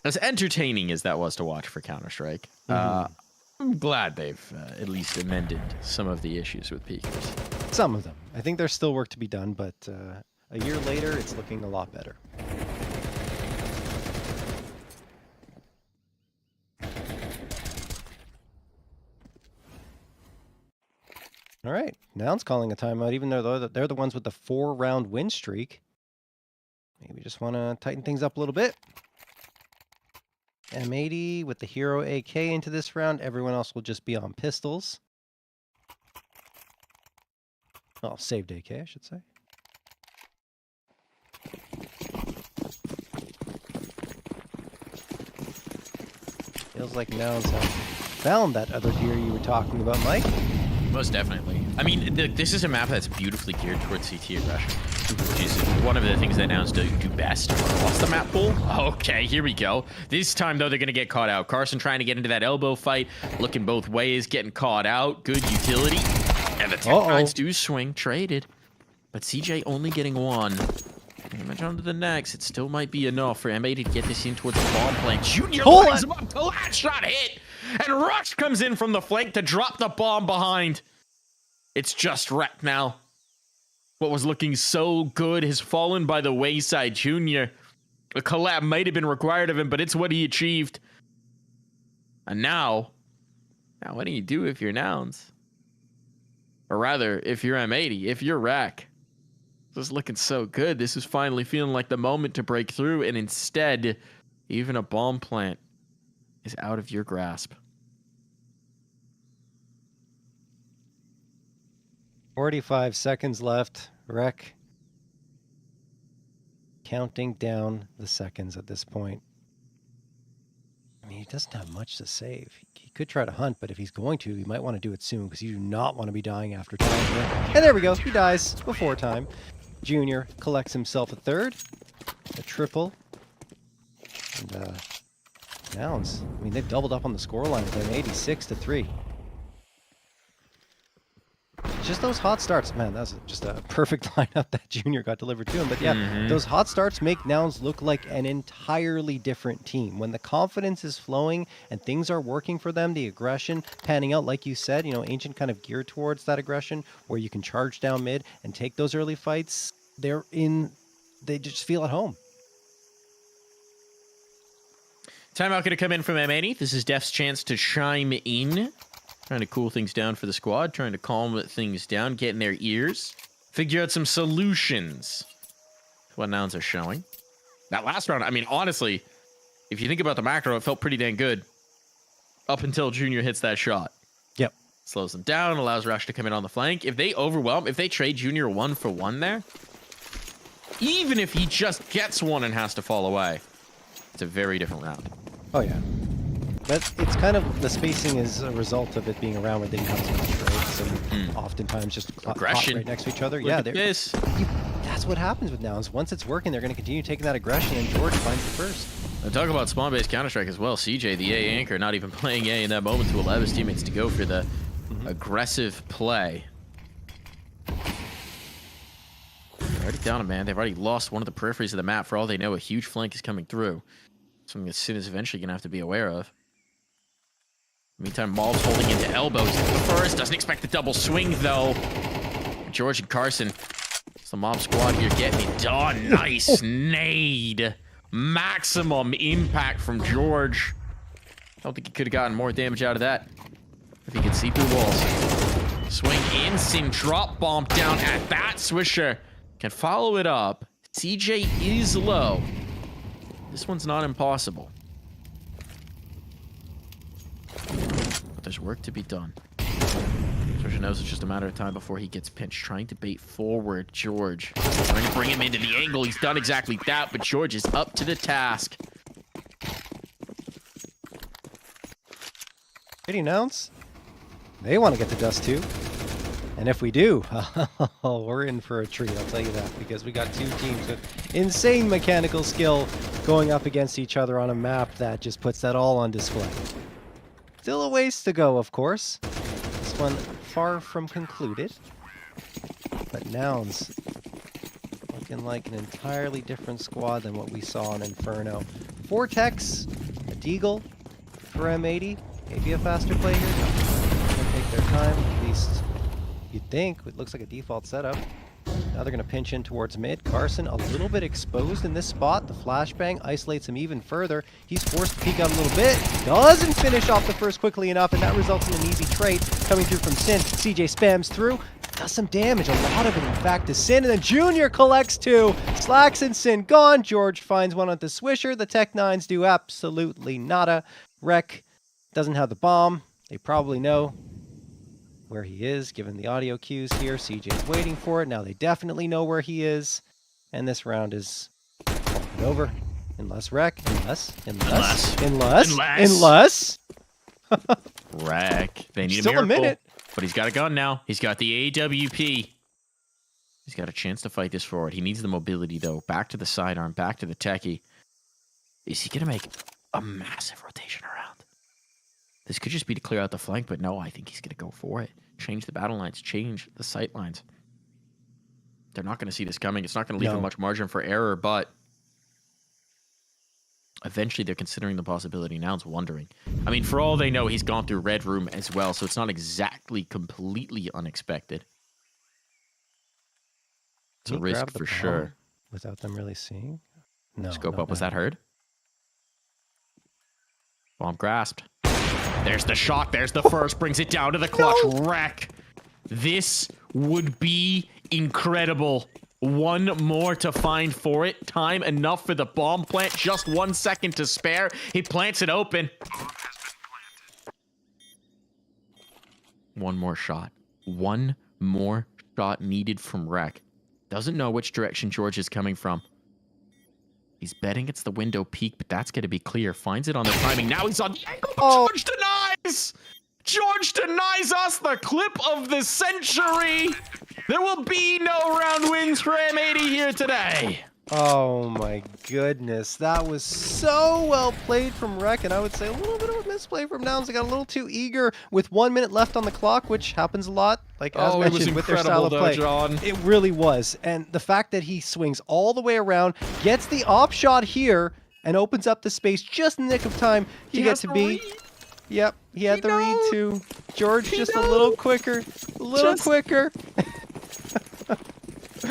As entertaining as that was to watch for Counter-Strike, I'm glad they've at least amended some of the issues with peakers. Some of them. I think there's still work to be done, but a year later, it's looking a lot better. All right, Noun's calling a timeout, even though they're the ones with the 4-round win streak. Maybe just want to tighten things up a little bit. M80 with the Hero AK into this round. Everyone else will just be on pistols. Oh, saved AK, I should say. Feels like Nouns have found that other gear you were talking about, Mike. Most definitely. I mean, this is a map that's beautifully geared towards CT aggression, which is one of the things that Nouns do best. What's the map pool? Okay, here we go. This time, though, they're going to get caught out. Carson trying to get into that elbow fight, looking both ways, getting caught out. Good utility. And the Tech 9s do swing, traded. But CJ only getting one. Damage onto the next. It still might be enough for M80 to get this in towards the bomb plant. Junior lines him up. The last shot hit. And Rush comes in from the flank to drop the bomb behind. It's just wrecked now. What was looking so good has fallen by the wayside. Junior. A collab might have been required of him, but it's what he achieved. And now what do you do if you're Nouns? Or rather, if you're M80, if you're Rack. This is looking so good. This is finally feeling like the moment to break through, and instead, even a bomb plant is out of your grasp. 45 seconds left. Rec counting down the seconds at this point. I mean, he doesn't have much to save. He could try to hunt, but if he's going to, he might want to do it soon because you do not want to be dying after time here. And there we go. He dies before time. Junior collects himself a third, a triple, and Nouns. I mean, they've doubled up on the scoreline with them, 86-3. Just those hot starts, man. That's just a perfect lineup that Junior got delivered to him. But yeah, those hot starts make Nouns look like an entirely different team. When the confidence is flowing and things are working for them, the aggression panning out, like you said, you know, Ancient kind of geared towards that aggression where you can charge down mid and take those early fights. They just feel at home. Timeout going to come in from M80. This is Def's chance to chime in. Trying to cool things down for the squad, trying to calm things down, get in their ears, figure out some solutions. What Nouns are showing. That last round, I mean, honestly, if you think about the macro, it felt pretty dang good. Up until Junior hits that shot. Yep. Slows them down, allows Rush to come in on the flank. If they overwhelm, if they trade Junior 1-for-1 there, even if he just gets one and has to fall away, it's a very different round. Oh, yeah. But it's kind of, the spacing is a result of it being around where they didn't have so much trade. So oftentimes just aggression right next to each other. Look at this. That's what happens with Nouns. Once it's working, they're going to continue taking that aggression, and George finds the first. And talk about spawn-based Counter-Strike as well. CJ, the A anchor, not even playing A in that moment to allow his teammates to go for the aggressive play. They're already down a man. They've already lost one of the peripheries of the map. For all they know, a huge flank is coming through. Something that Sin is eventually going to have to be aware of. Meantime, Maul's holding into elbows. First, doesn't expect the double swing, though. George and Carson. It's the mob squad here getting it done. Nice nade. Maximum impact from George. I don't think he could have gotten more damage out of that if he could see through walls. Swing in, Sin drop bomb down at that. Swisher can follow it up. CJ is low. This one's not impossible. But there's work to be done. George knows it's just a matter of time before he gets pinched. Trying to bait forward George. Trying to bring him into the angle. He's done exactly that, but George is up to the task. Ready, Nouns? They want to get to dust too. And if we do, we're in for a treat, I'll tell you that, because we got two teams with insane mechanical skill going up against each other on a map that just puts that all on display. Still a ways to go, of course. This one far from concluded. But Nouns looking like an entirely different squad than what we saw in Inferno. Vortex, a Deagle for M80. Maybe a faster play here. Gonna take their time, at least you'd think. It looks like a default setup. Now they're going to pinch in towards mid. Carson a little bit exposed in this spot. The flashbang isolates him even further. He's forced to peek out a little bit. Doesn't finish off the first quickly enough, and that results in an easy trade coming through from Sin. CJ spams through. Does some damage, a lot of it in fact to Sin, and then Junior collects two. Slacks and Sin gone. George finds one at the Swisher. The Tech-9s do absolutely nada. Rec doesn't have the bomb. They probably know where he is, given the audio cues here. CJ's waiting for it. Now they definitely know where he is. And this round is over. Unless Rec. Unless. Rec. They need Still a miracle. a minute. But he's got a gun now. He's got the AWP. He's got a chance to fight this forward. He needs the mobility, though. Back to the sidearm. Back to the techie. Is he going to make a massive rotation around? This could just be to clear out the flank, but no, I think he's going to go for it. Change the battle lines. Change the sight lines. They're not going to see this coming. It's not going to leave them much margin for error, but eventually they're considering the possibility. Now it's wondering. I mean, for all they know, he's gone through Red Room as well, so it's not exactly completely unexpected. It's a risk for sure. Without them really seeing? No. Scope up. Was that heard? Bomb grasped. There's the shot. There's the first. Brings it down to the clutch. Wreck. This would be incredible. One more to find for it. Time enough for the bomb plant. Just 1 second to spare. He plants it open. One more shot. One more shot needed from Wreck. Doesn't know which direction George is coming from. He's betting it's the window peak, but that's going to be clear. Finds it on the timing. Now he's on the angle. George denies! George denies us the clip of the century! There will be no round wins for M80 here today. Oh my goodness. That was so well played from Rec, and I would say a little bit of a misplay from Nouns. They got a little too eager with 1 minute left on the clock, which happens a lot, like as mentioned, with their style of play. John. It really was. And the fact that he swings all the way around, gets the op shot here, and opens up the space just in the nick of time to get to B. Yep, he had the read too. George just a little quicker. A little quicker.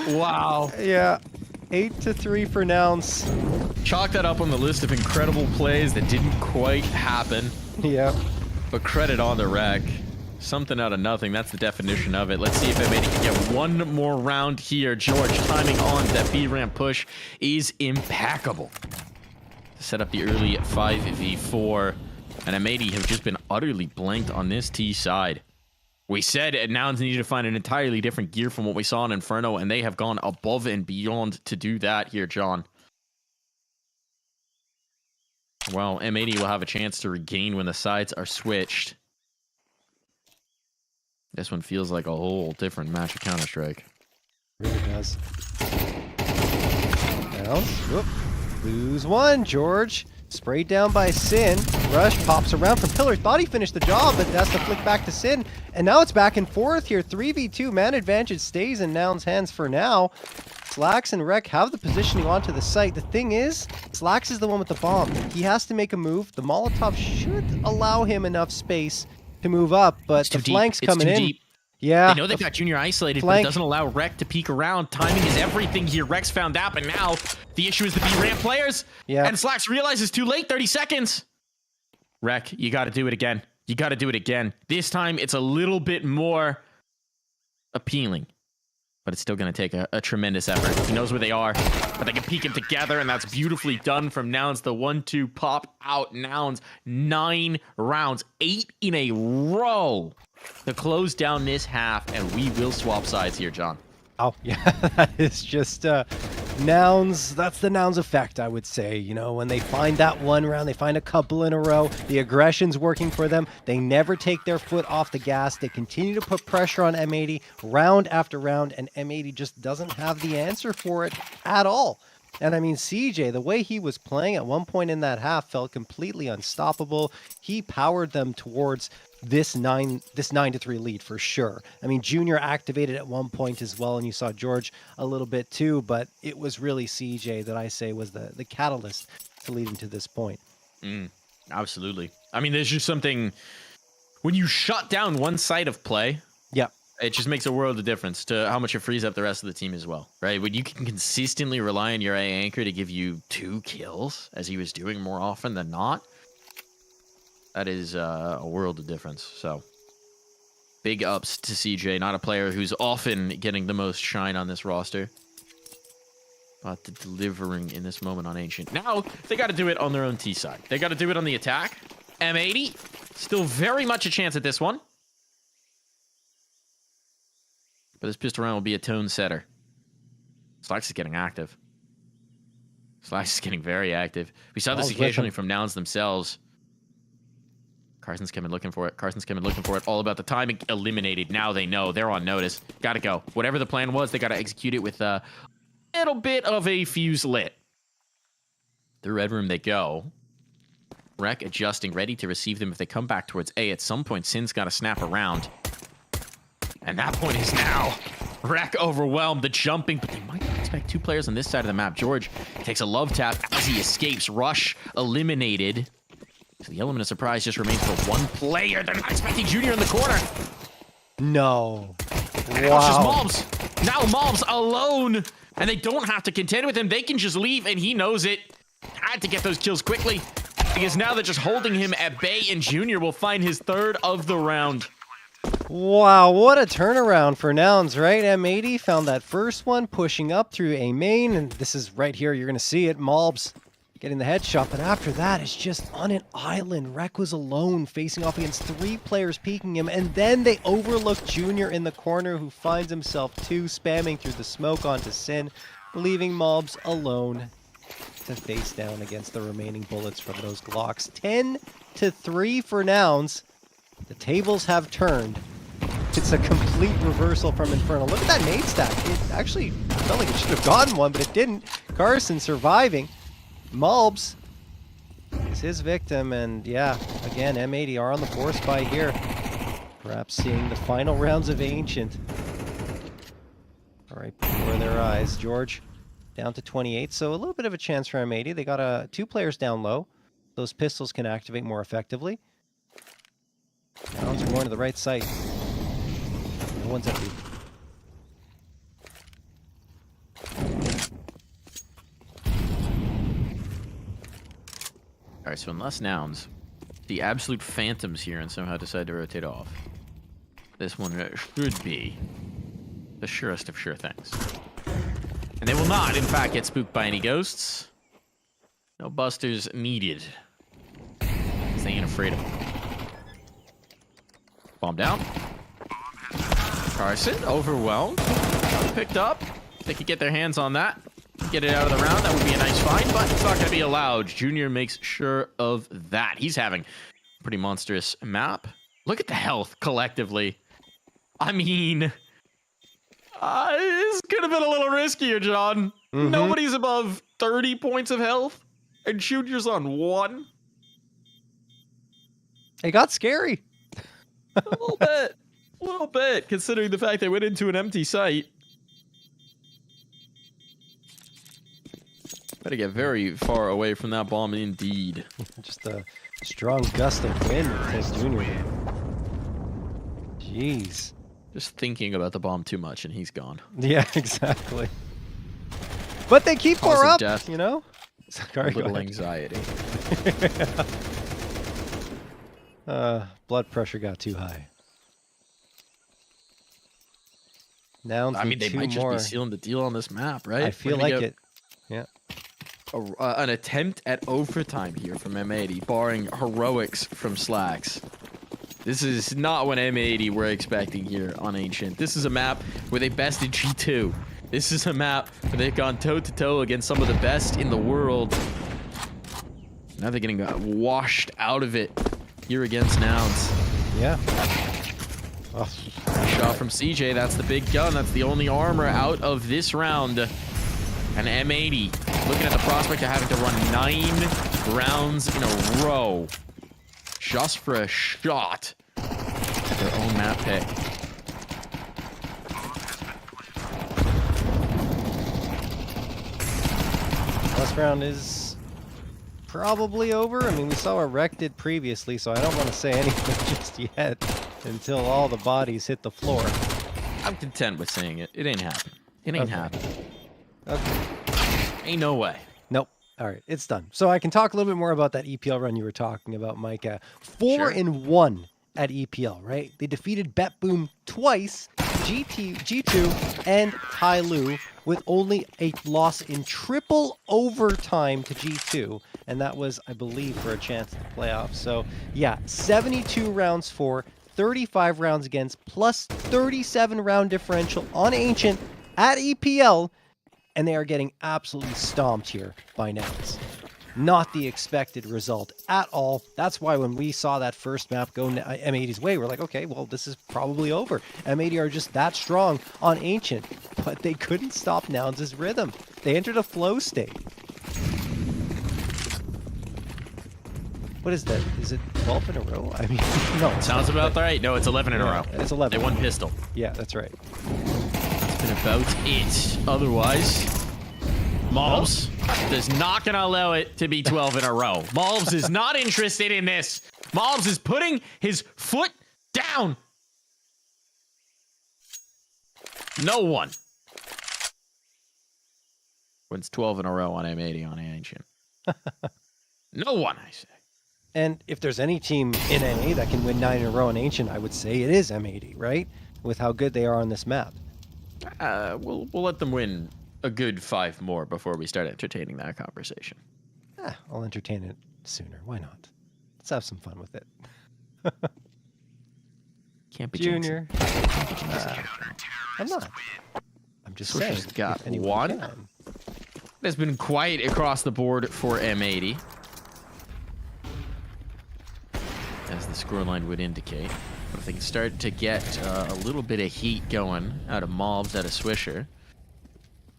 Wow. Yeah. 8-3 for Nouns. Chalk that up on the list of incredible plays that didn't quite happen. Yeah. But credit on the Rec. Something out of nothing. That's the definition of it. Let's see if M80 can get one more round here. George timing on that B-ramp push is impeccable. To set up the early 5v4. And M80 have just been utterly blanked on this T side. We said Nouns needed to find an entirely different gear from what we saw in Inferno, and they have gone above and beyond to do that here, John. Well, M80 will have a chance to regain when the sides are switched. This one feels like a whole different match of Counter-Strike. Really does. Nouns, whoop. Lose one, George. Sprayed down by Sin. Rush pops around from Pillar. Thought he finished the job, but that's the flick back to Sin. And now it's back and forth here. 3v2 man advantage stays in Nouns' hands for now. Slacks and Rec have the positioning onto the site. The thing is, Slacks is the one with the bomb. He has to make a move. The Molotov should allow him enough space to move up, but the flank's coming in. Deep. Yeah. They know they've got Junior isolated, but it doesn't allow Rec to peek around. Timing is everything here. Rec's found that, but now the issue is the B-ramp players. Yeah. And Slacks realizes too late, 30 seconds. Rec, you got to do it again. You got to do it again. This time, it's a little bit more appealing, but it's still going to take a tremendous effort. He knows where they are, but they can peek him together, and that's beautifully done from Nouns. The 1-2 pop out. Nouns, 9 rounds, 8 in a row to close down this half, and we will swap sides here, John. Oh, yeah, that is just Nouns, that's the Nouns effect, I would say. You know, when they find that one round, they find a couple in a row. The aggression's working for them. They never take their foot off the gas. They continue to put pressure on M80 round after round, and M80 just doesn't have the answer for it at all. And I mean, CJ, the way he was playing at one point in that half felt completely unstoppable. He powered them towards this 9-3 lead for sure. I mean, Junior activated at one point as well, and you saw George a little bit too, but it was really CJ that I say was the catalyst to leading to this point. Absolutely. I mean, there's just something, when you shut down one side of play, yeah, it just makes a world of difference to how much it frees up the rest of the team as well, right? When you can consistently rely on your A anchor to give you 2 kills, as he was doing more often than not, that is a world of difference. So, big ups to CJ, not a player who's often getting the most shine on this roster, but delivering in this moment on Ancient. Now, they got to do it on their own T side. They got to do it on the attack. M80, still very much a chance at this one. But this pistol round will be a tone setter. Slacks is getting active. Slacks is getting very active. We saw this occasionally from Nouns themselves. Carson's coming looking for it. Carson's coming looking for it. All about the timing. Eliminated. Now they know. They're on notice. Gotta go. Whatever the plan was, they gotta execute it with a little bit of a fuse lit. The red room they go. Rec adjusting, ready to receive them if they come back towards A. At some point, Sin's gotta snap around. And that point is now. Rec overwhelmed. The jumping, but they might not expect 2 players on this side of the map. George takes a love tap as he escapes. Rush eliminated. So the element of surprise just remains for 1 player. They're not expecting Junior in the corner. No. Wow. Just Mobs. Now Mobs alone. And they don't have to contend with him. They can just leave, and he knows it. Had to get those kills quickly. Because now they're just holding him at bay, and Junior will find his 3rd of the round. Wow, what a turnaround for Nouns, right? M80 found that first one, pushing up through a main, and this is right here. You're going to see it. Mobs getting the headshot, but after that, it's just on an island. Rec was alone, facing off against 3 players peeking him, and then they overlook Junior in the corner, who finds himself 2, spamming through the smoke onto Sin, leaving Mobs alone to face down against the remaining bullets from those Glocks. 10-3 for Nouns. The tables have turned. It's a complete reversal from Inferno. Look at that nade stack. It actually felt like it should have gotten one, but it didn't. Carson surviving. Mulbs is his victim, and yeah, again, M80 are on the force buy here. Perhaps seeing the final rounds of Ancient. All right, before their eyes. George down to 28, so a little bit of a chance for M80. They got 2 players down low. Those pistols can activate more effectively. Nouns are going to the right site. No one's empty. All right, so unless Nouns, the absolute phantoms here, and somehow decide to rotate off, this one should be the surest of sure things. And they will not, in fact, get spooked by any ghosts. No busters needed. They ain't afraid of them. Bomb down. Carson, overwhelmed. Picked up. They could get their hands on that. Get it out of the round. That would be a nice find, but it's not going to be allowed. Junior makes sure of that. He's having a pretty monstrous map. Look at the health collectively. I mean, this could have been a little riskier, John. Nobody's above 30 points of health, and Junior's on 1. It got scary. A little bit, considering the fact they went into an empty site. Better get very far away from that bomb, indeed. Just a strong gust of wind takes Junior. Jeez. Just thinking about the bomb too much, and he's gone. Yeah, exactly. But they keep 4 up, death. you know? Sorry, a little anxiety. Blood pressure got too high. Nouns I mean, they might more. just be sealing the deal on this map, right? I feel like it. Yeah. An attempt at overtime here from M80, barring heroics from Slacks. This is not what M80 we're expecting here on Ancient. This is a map where they bested G2. This is a map where they've gone toe-to-toe against some of the best in the world. Now they're getting washed out of it here against Nouns. Yeah. Oh. Shot from CJ. That's the big gun. That's the only armor out of this round. And M80 looking at the prospect of having to run 9 rounds in a row just for a shot at their own map pick. Last round is probably over. I mean, we saw what Rec did previously, so I don't want to say anything just yet until all the bodies hit the floor. I'm content with saying it. It ain't happening. It ain't happening. Okay. Ain't no way. Nope. All right, it's done. So I can talk a little bit more about that EPL run you were talking about, Micah. 4-1 at EPL, right? They defeated BetBoom twice, G2 and Tyloo, with only a loss in triple overtime to G2. And that was, I believe, for a chance at the playoffs. So yeah, 72 rounds for, 35 rounds against, plus 37 round differential on Ancient at EPL. And they are getting absolutely stomped here by Nouns. Not the expected result at all. That's why when we saw that first map go M80's way, we're like, okay, well, this is probably over. M80 are just that strong on Ancient, but they couldn't stop Nouns' rhythm. They entered a flow state. What is that? Is it 12 in a row? I mean, no. Sounds about right. No, it's 11 in a row. It's 11. They won pistol. Yeah, that's right. About it. Otherwise, Malbs is not going to allow it to be 12 in a row. Malbs is not interested in this. Malbs is putting his foot down. No one wins 12 in a row on M80 on Ancient. No one, I say. And if there's any team in NA that can win 9 in a row on Ancient, I would say it is M80, right? With how good they are on this map. We'll let them win a good 5 more before we start entertaining that conversation. I'll entertain it sooner. Why not? Let's have some fun with it. Can't be Junior. I'm not. I'm just saying. Just got one. There's been quiet across the board for M80. As the scoreline would indicate. But if they can start to get a little bit of heat going out of Mobs, out of Swisher,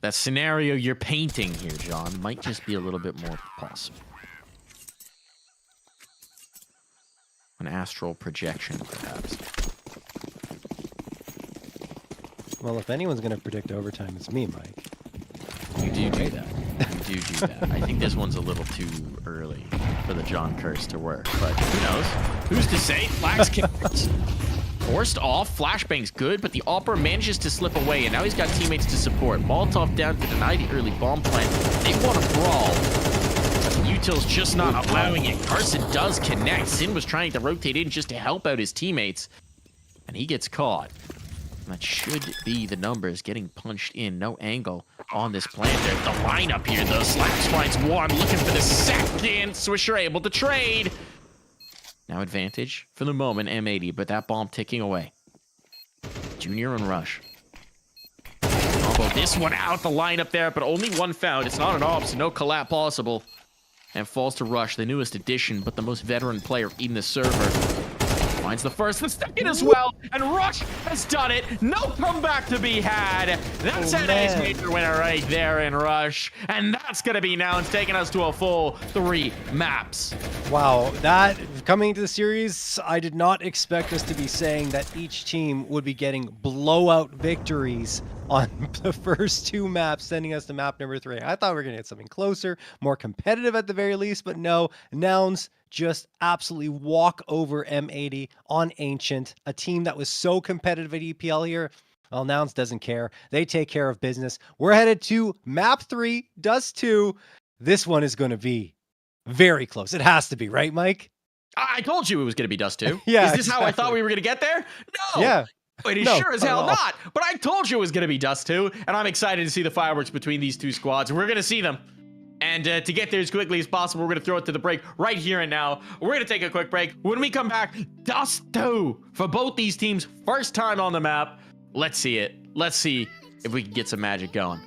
that scenario you're painting here, John, might just be a little bit more possible. An astral projection, perhaps. Well, if anyone's going to predict overtime, it's me, Mike. You do that. You do that. I think this one's a little too early for the John curse to work, but who knows? Who's to say? Flags forced off. Flashbang's good, but the Opera manages to slip away, and now he's got teammates to support. Molotov down to deny the early bomb plant. They want to brawl. Util's just not allowing it. Carson does connect. Sin was trying to rotate in just to help out his teammates, and he gets caught. That should be the numbers getting punched in. No angle on this plant. There's the lineup here, though. Slaps finds one, looking for the second. Swisher able to trade. Now advantage for the moment, M80, but that bomb ticking away. Junior and Rush. Combo this one out the lineup there, but only one found. It's not an op, so no collab possible. And falls to Rush, the newest addition, but the most veteran player in the server. Finds the first, the second as well, and Rush has done it. No comeback to be had. That's NA's major winner right there in Rush, and that's gonna be Nouns taking us to a full 3 maps. Wow, that coming into the series, I did not expect us to be saying that each team would be getting blowout victories on the first 2 maps, sending us to map number 3. I thought we were gonna get something closer, more competitive at the very least, but no, Nouns just absolutely walk over M80 on Ancient, a team that was so competitive at EPL here. Well, Nouns doesn't care. They take care of business. We're headed to map 3, Dust 2. This one is going to be very close. It has to be, right, Mike? I told you it was going to be Dust 2. Yeah, Is this how I thought we were going to get there? No. Yeah. It is sure as hell not. But I told you it was going to be Dust 2, and I'm excited to see the fireworks between these 2 squads. We're going to see them. And to get there as quickly as possible, we're going to throw it to the break right here and now. We're going to take a quick break. When we come back, Dust 2 for both these teams. First time on the map. Let's see it. Let's see if we could get some magic going.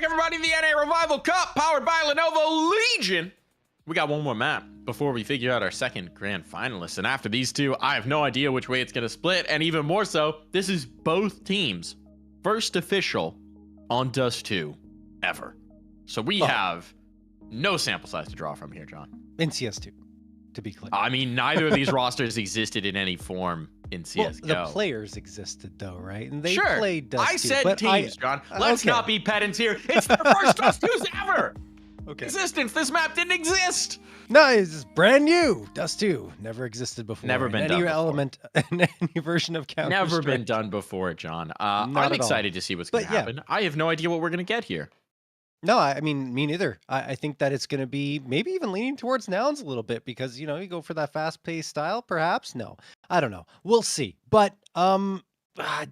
Back, everybody, the NA Revival Cup, powered by Lenovo Legion. We got one more map before we figure out our second grand finalist. And after these two, I have no idea which way it's going to split. And even more so, this is both teams' first official on Dust 2 ever. So we have no sample size to draw from here, John. In CS2, to be clear. I mean, neither of these rosters existed in any form in CSGO. Well, the players existed, though, right? And they sure. played Dust 2. I said teams, John. Let's okay. not be pedants here. It's their first Dust 2s ever. Okay. Existence. This map didn't exist. No, it's brand new. Dust 2 never existed before. Never been in done any before. element, in any version of Counter. Never been done before, John. I'm at all. excited to see what's going to But, yeah. happen. I have no idea what we're going to get here. No, I mean, me neither. I think that it's going to be maybe even leaning towards Nouns a little bit because, you know, you go for that fast-paced style, perhaps. No, I don't know. We'll see. But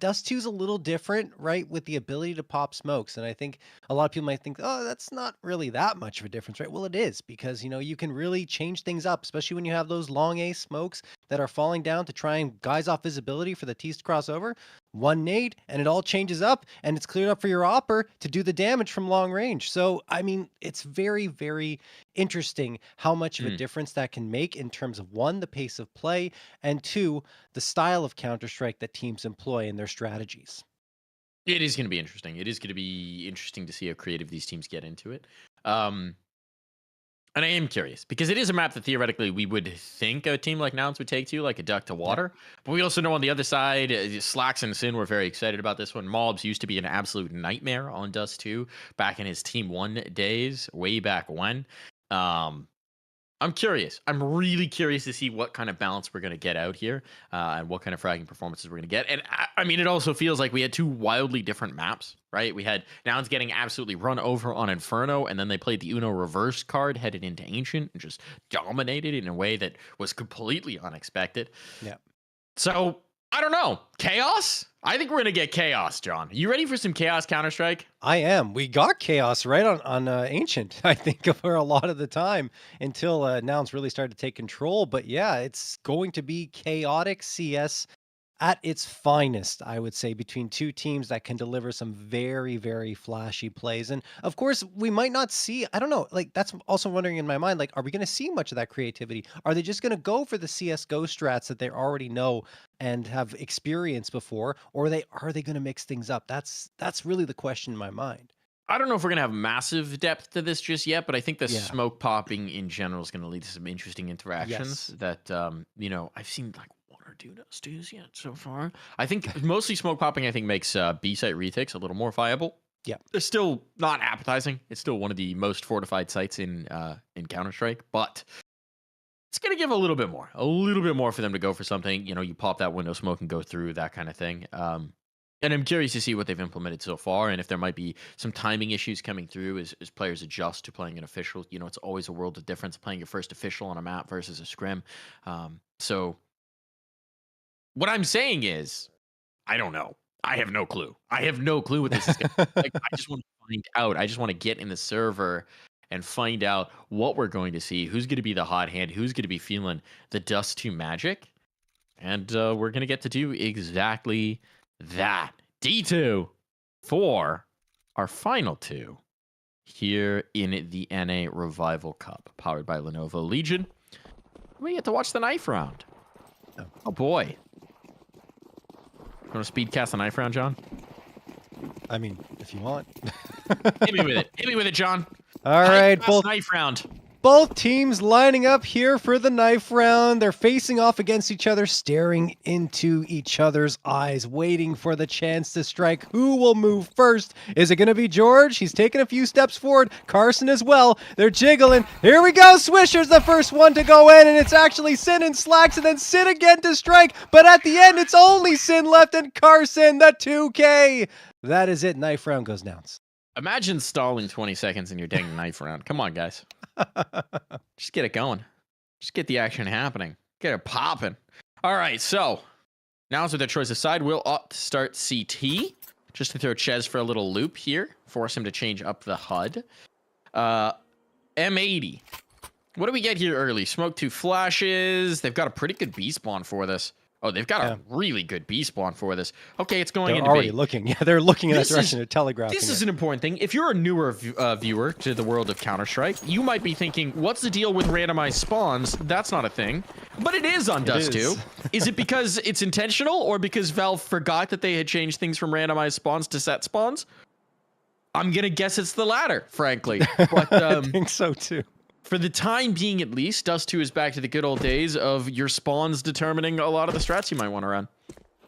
Dust 2 is a little different, right, with the ability to pop smokes. And I think a lot of people might think, oh, that's not really that much of a difference, right? Well, it is because, you know, you can really change things up, especially when you have those long A smokes that are falling down to try and guise off visibility for the T's to cross over. One nade and it all changes up and it's cleared up for your opper to do the damage from long range. So, I mean, it's very, very interesting how much of a difference that can make in terms of one, the pace of play, and two, the style of Counter-Strike that teams employ in their strategies. It is going to be interesting. It is going to be interesting to see how creative these teams get into it. And I am curious because it is a map that theoretically we would think a team like Nouns would take to, like a duck to water. But we also know on the other side, Slacks and Sin were very excited about this one. Mobs used to be an absolute nightmare on Dust 2 back in his Team 1 days, way back when. I'm curious. I'm really curious to see what kind of balance we're going to get out here and what kind of fragging performances we're going to get. And I mean, it also feels like we had two wildly different maps, right? We had Nouns getting absolutely run over on Inferno, and then they played the Uno reverse card headed into Ancient and just dominated in a way that was completely unexpected. Yeah. So, I don't know. Chaos? I think we're going to get chaos, John. You ready for some chaos Counter-Strike? I am. We got chaos right on Ancient, I think, for a lot of the time until Nouns really started to take control. But yeah, it's going to be chaotic CS at its finest, I would say, between two teams that can deliver some very, very flashy plays. And of course, we might not see, I don't know, like that's also wondering in my mind, like, are we going to see much of that creativity? Are they just going to go for the CSGO strats that they already know and have experienced before? Or are they going to mix things up? That's really the question in my mind. I don't know if we're going to have massive depth to this just yet, but I think the smoke popping in general is going to lead to some interesting interactions that, you know, I've seen like one or two Dust 2s yet so far. I think mostly smoke popping, I think, makes B-site retakes a little more viable. Yeah. They're still not appetizing. It's still one of the most fortified sites in Counter-Strike, but it's going to give a little bit more for them to go for something. You know, you pop that window smoke and go through, that kind of thing. And I'm curious to see what they've implemented so far and if there might be some timing issues coming through as players adjust to playing an official. You know, it's always a world of difference playing your first official on a map versus a scrim. So What I'm saying is, I don't know. I have no clue. I have no clue what this is going to be. Like, I just want to find out. I just want to get in the server and find out what we're going to see. Who's going to be the hot hand? Who's going to be feeling the Dust 2 magic? And we're going to get to do exactly that. D2 for our final two here in the NA Revival Cup, powered by Lenovo Legion. We get to watch the knife round. Oh boy. You want to speed cast the knife round, John? I mean, if you want. Hit me with it. Hit me with it, John. All right, both knife round. Both teams lining up here for the knife round. They're facing off against each other, staring into each other's eyes, waiting for the chance to strike. Who will move first? Is it going to be George? He's taking a few steps forward. Carson as well. They're jiggling. Here we go. Swisher's the first one to go in, and it's actually Sin and Slacks, and then Sin again to strike. But at the end, it's only Sin left, and Carson, the 2K. That is it. Knife round goes down. Imagine stalling 20 seconds in your dang knife round. Come on, guys. Just get it going. Just get the action happening. Get it popping. All right, so now's with their choice aside, we'll opt to start CT just to throw Ches for a little loop here, force him to change up the HUD. M80. What do we get here early? Smoke 2 flashes. They've got a pretty good B spawn for this. Oh, they've got a really good B spawn for this. Okay, it's going They're into already B. looking. Yeah, they're looking in that direction. They're telegraphing. This is an important thing. If you're a newer viewer to the world of Counter-Strike, you might be thinking, what's the deal with randomized spawns? That's not a thing. But it is on Dust 2. Is it because it's intentional or because Valve forgot that they had changed things from randomized spawns to set spawns? I'm going to guess it's the latter, frankly. But, I think so too. For the time being, at least, Dust 2 is back to the good old days of your spawns determining a lot of the strats you might want to run.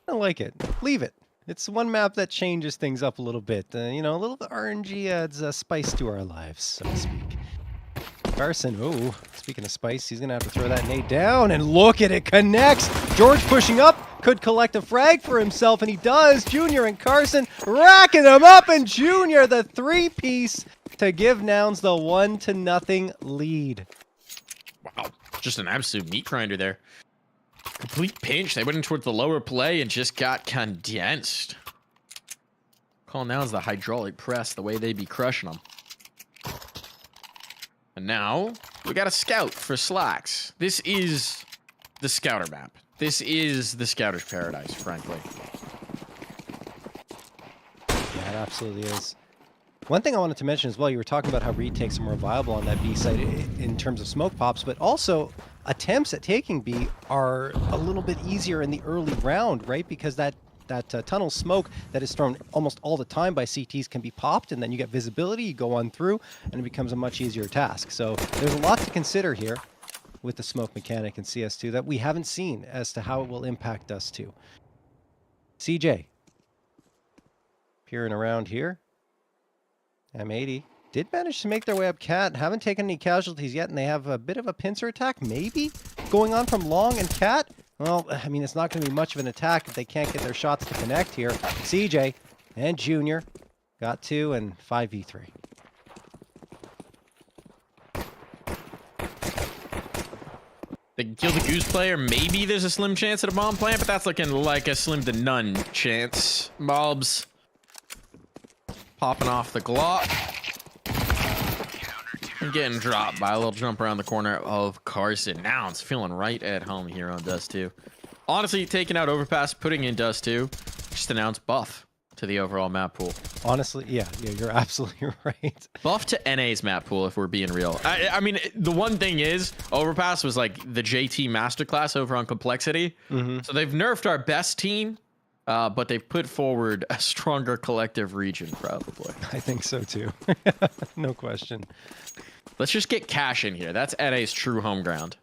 I like it. Leave it. It's one map that changes things up a little bit. You know, a little bit RNG adds spice to our lives, so to speak. Carson, oh, speaking of spice, he's going to have to throw that nade down, and look at it, connects. George pushing up, could collect a frag for himself, and he does. Junior and Carson racking them up, and Junior, the 3-piece, to give Nouns the 1-0 lead. Wow, just an absolute meat grinder there. Complete pinch. They went in towards the lower play and just got condensed. Call Nouns the hydraulic press, the way they be crushing them. And now we got a scout for Slacks. This is the scouter map. This is the scouter's paradise, frankly. Yeah, it absolutely is. One thing I wanted to mention as well, you were talking about how retakes are more viable on that B site in terms of smoke pops, but also attempts at taking B are a little bit easier in the early round, right? Because that tunnel smoke that is thrown almost all the time by CTs can be popped, and then you get visibility, you go on through, and it becomes a much easier task. So there's a lot to consider here with the smoke mechanic in CS2 that we haven't seen as to how it will impact us too. CJ, peering around here. M80 did manage to make their way up Cat. Haven't taken any casualties yet, and they have a bit of a pincer attack, maybe, going on from Long and Cat. Well, I mean, it's not going to be much of an attack if they can't get their shots to connect here. CJ and Junior got 2 and 5v3. They can kill the Goose player. Maybe there's a slim chance at a bomb plant, but that's looking like a slim to none chance. Mobs popping off the Glock. And getting dropped by a little jump around the corner of Carson. Now it's feeling right at home here on Dust 2. Honestly, taking out Overpass, putting in Dust 2, just announced buff to the overall map pool. Honestly, yeah, you're absolutely right. Buff to NA's map pool, if we're being real. I mean, the one thing is, Overpass was like the JT masterclass over on Complexity. So they've nerfed our best team, but they've put forward a stronger collective region, probably. I think so too. No question. Let's just get Cash in here. That's NA's true home ground.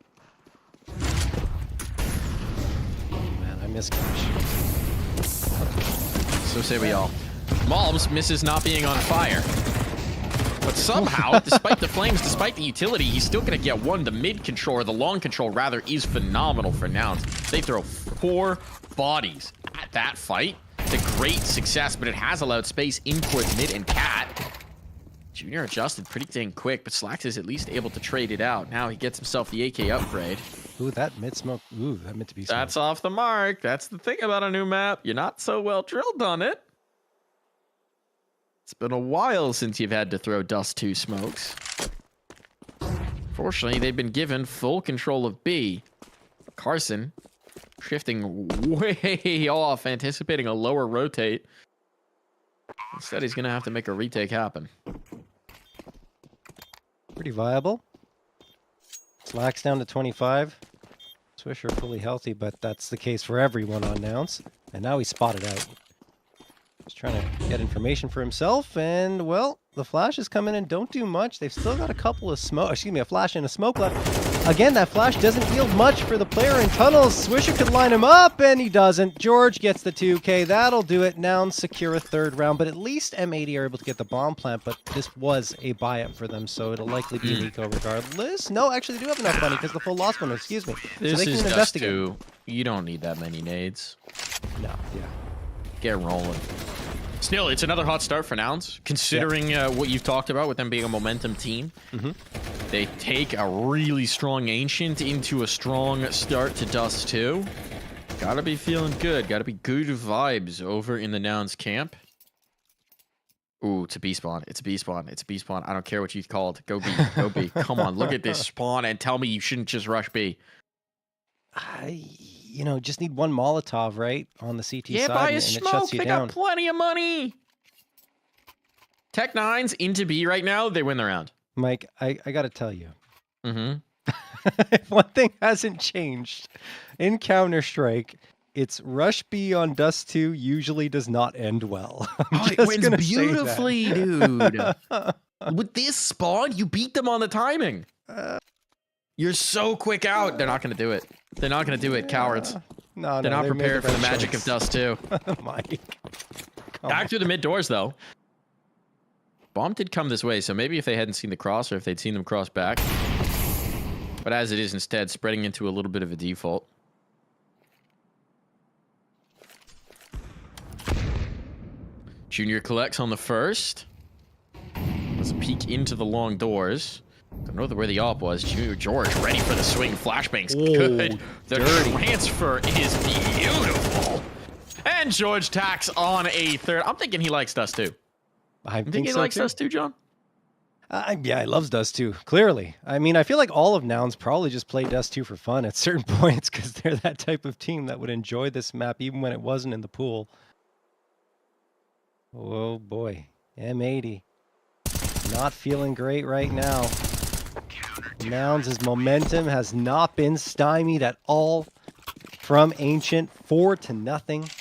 Man, I miss Cash. So say we all. Malbs misses not being on fire. But somehow, despite the flames, despite the utility, he's still going to get one. The mid control, or the long control rather, is phenomenal for Nouns. They throw 4 bodies at that fight. It's a great success, but it has allowed space in towards mid and Cat. Junior adjusted pretty dang quick, but Slacks is at least able to trade it out. Now he gets himself the AK upgrade. Ooh, that mid smoke. Ooh, that meant to be smoke. That's off the mark. That's the thing about a new map. You're not so well drilled on it. It's been a while since you've had to throw Dust 2 smokes. Fortunately, they've been given full control of B. Carson shifting way off, anticipating a lower rotate. Instead, he's going to have to make a retake happen. Pretty viable. Slacks down to 25. Swisher fully healthy, but that's the case for everyone on Nouns. And now he's spotted out. He's trying to get information for himself, and, well, the flashes come in and don't do much. They've still got a couple of smoke, excuse me, a flash and a smoke left. Again, that flash doesn't yield much for the player in tunnels. Swisher could line him up, and he doesn't. George gets the 2K. That'll do it. Nouns secure a third round, but at least M80 are able to get the bomb plant, but this was a buy-up for them, so it'll likely be Nico regardless. No, actually, they do have enough money because the full loss one, excuse me. This so they is can Dust investigate. 2. You don't need that many nades. No, yeah. Get rolling. Still, it's another hot start for Nouns, considering what you've talked about with them being a momentum team. They take a really strong Ancient into a strong start to Dust 2. Gotta be feeling good. Gotta be good vibes over in the Nouns camp. Ooh, it's a B spawn. It's a B spawn. It's a B spawn. I don't care what you called. Go B. Go B. Come on, look at this spawn and tell me you shouldn't just rush B. You know, just need one Molotov, right, on the CT Yeah, side, buy a and it smoke. shuts you They down. got plenty of money. Tech 9's into B right now. They win the round. Mike, I got to tell you, Mm-hmm. if one thing hasn't changed in Counter-Strike, it's rush B on Dust 2 usually does not end well. Oh, it wins beautifully, dude. With this spawn, you beat them on the timing. You're so quick out. They're not going to do it. They're not going to do it, cowards. No, They're not they made prepared for the better magic of choice. Dust 2. Mike. Back through the mid doors, though. Bomb did come this way, so maybe if they hadn't seen the cross or if they'd seen them cross back. But as it is, instead, spreading into a little bit of a default. Junior collects on the first. Let's peek into the long doors. Don't know where the op was. Junior George ready for the swing. Flashbang's good. The transfer is beautiful. And George tacks on a third. I'm thinking he likes Dust 2. I think think he so likes too. Dust 2, John? Yeah, he loves Dust 2, clearly. I mean, I feel like all of Nouns probably just play Dust 2 for fun at certain points because they're that type of team that would enjoy this map even when it wasn't in the pool. Oh boy, M80. Not feeling great right now. Nouns' momentum has not been stymied at all from Ancient. 4-0.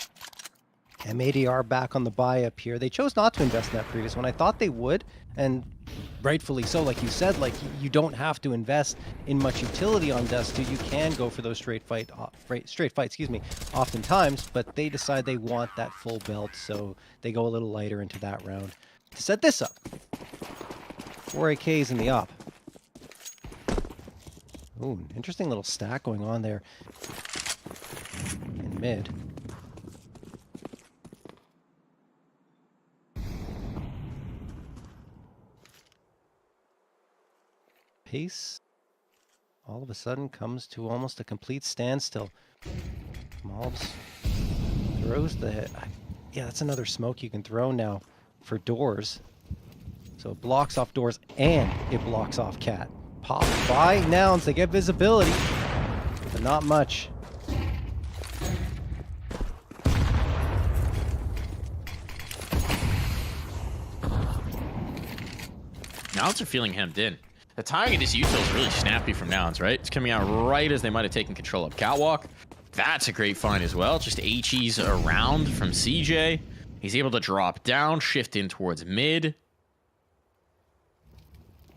M80 are back on the buy up here. They chose not to invest in that previous one. I thought they would, and rightfully so. Like you said, like you don't have to invest in much utility on Dust 2. You can go for those straight fight, excuse me, oftentimes, but they decide they want that full belt, so they go a little lighter into that round to set this up. 4 AKs in the op. Ooh, interesting little stack going on there in mid. Pace all of a sudden comes to almost a complete standstill. Malbs throws the hit. Yeah, that's another smoke you can throw now for doors. So it blocks off doors and it blocks off cat. Pop by Nouns. They get visibility, but not much. Nouns are feeling hemmed in. The timing of this util is really snappy from Nouns, right? It's coming out right as they might have taken control of Catwalk. That's a great find as well. Just HE's around from CJ. He's able to drop down, shift in towards mid.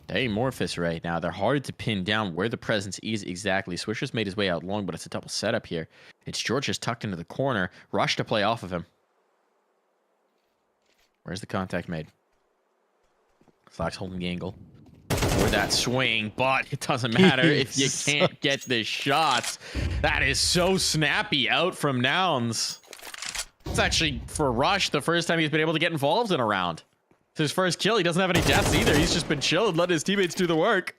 Dimorphous right now. They're hard to pin down where the presence is exactly. Swisher's made his way out long, but it's a double setup here. It's George just tucked into the corner. Rush to play off of him. Where's the contact made? Fox holding the angle. Or that swing, but it doesn't matter if you can't get the shots. That is so snappy out from Nouns. It's actually, for Rush, the first time he's been able to get involved in a round. It's his first kill. He doesn't have any deaths either. He's just been chilling, letting his teammates do the work.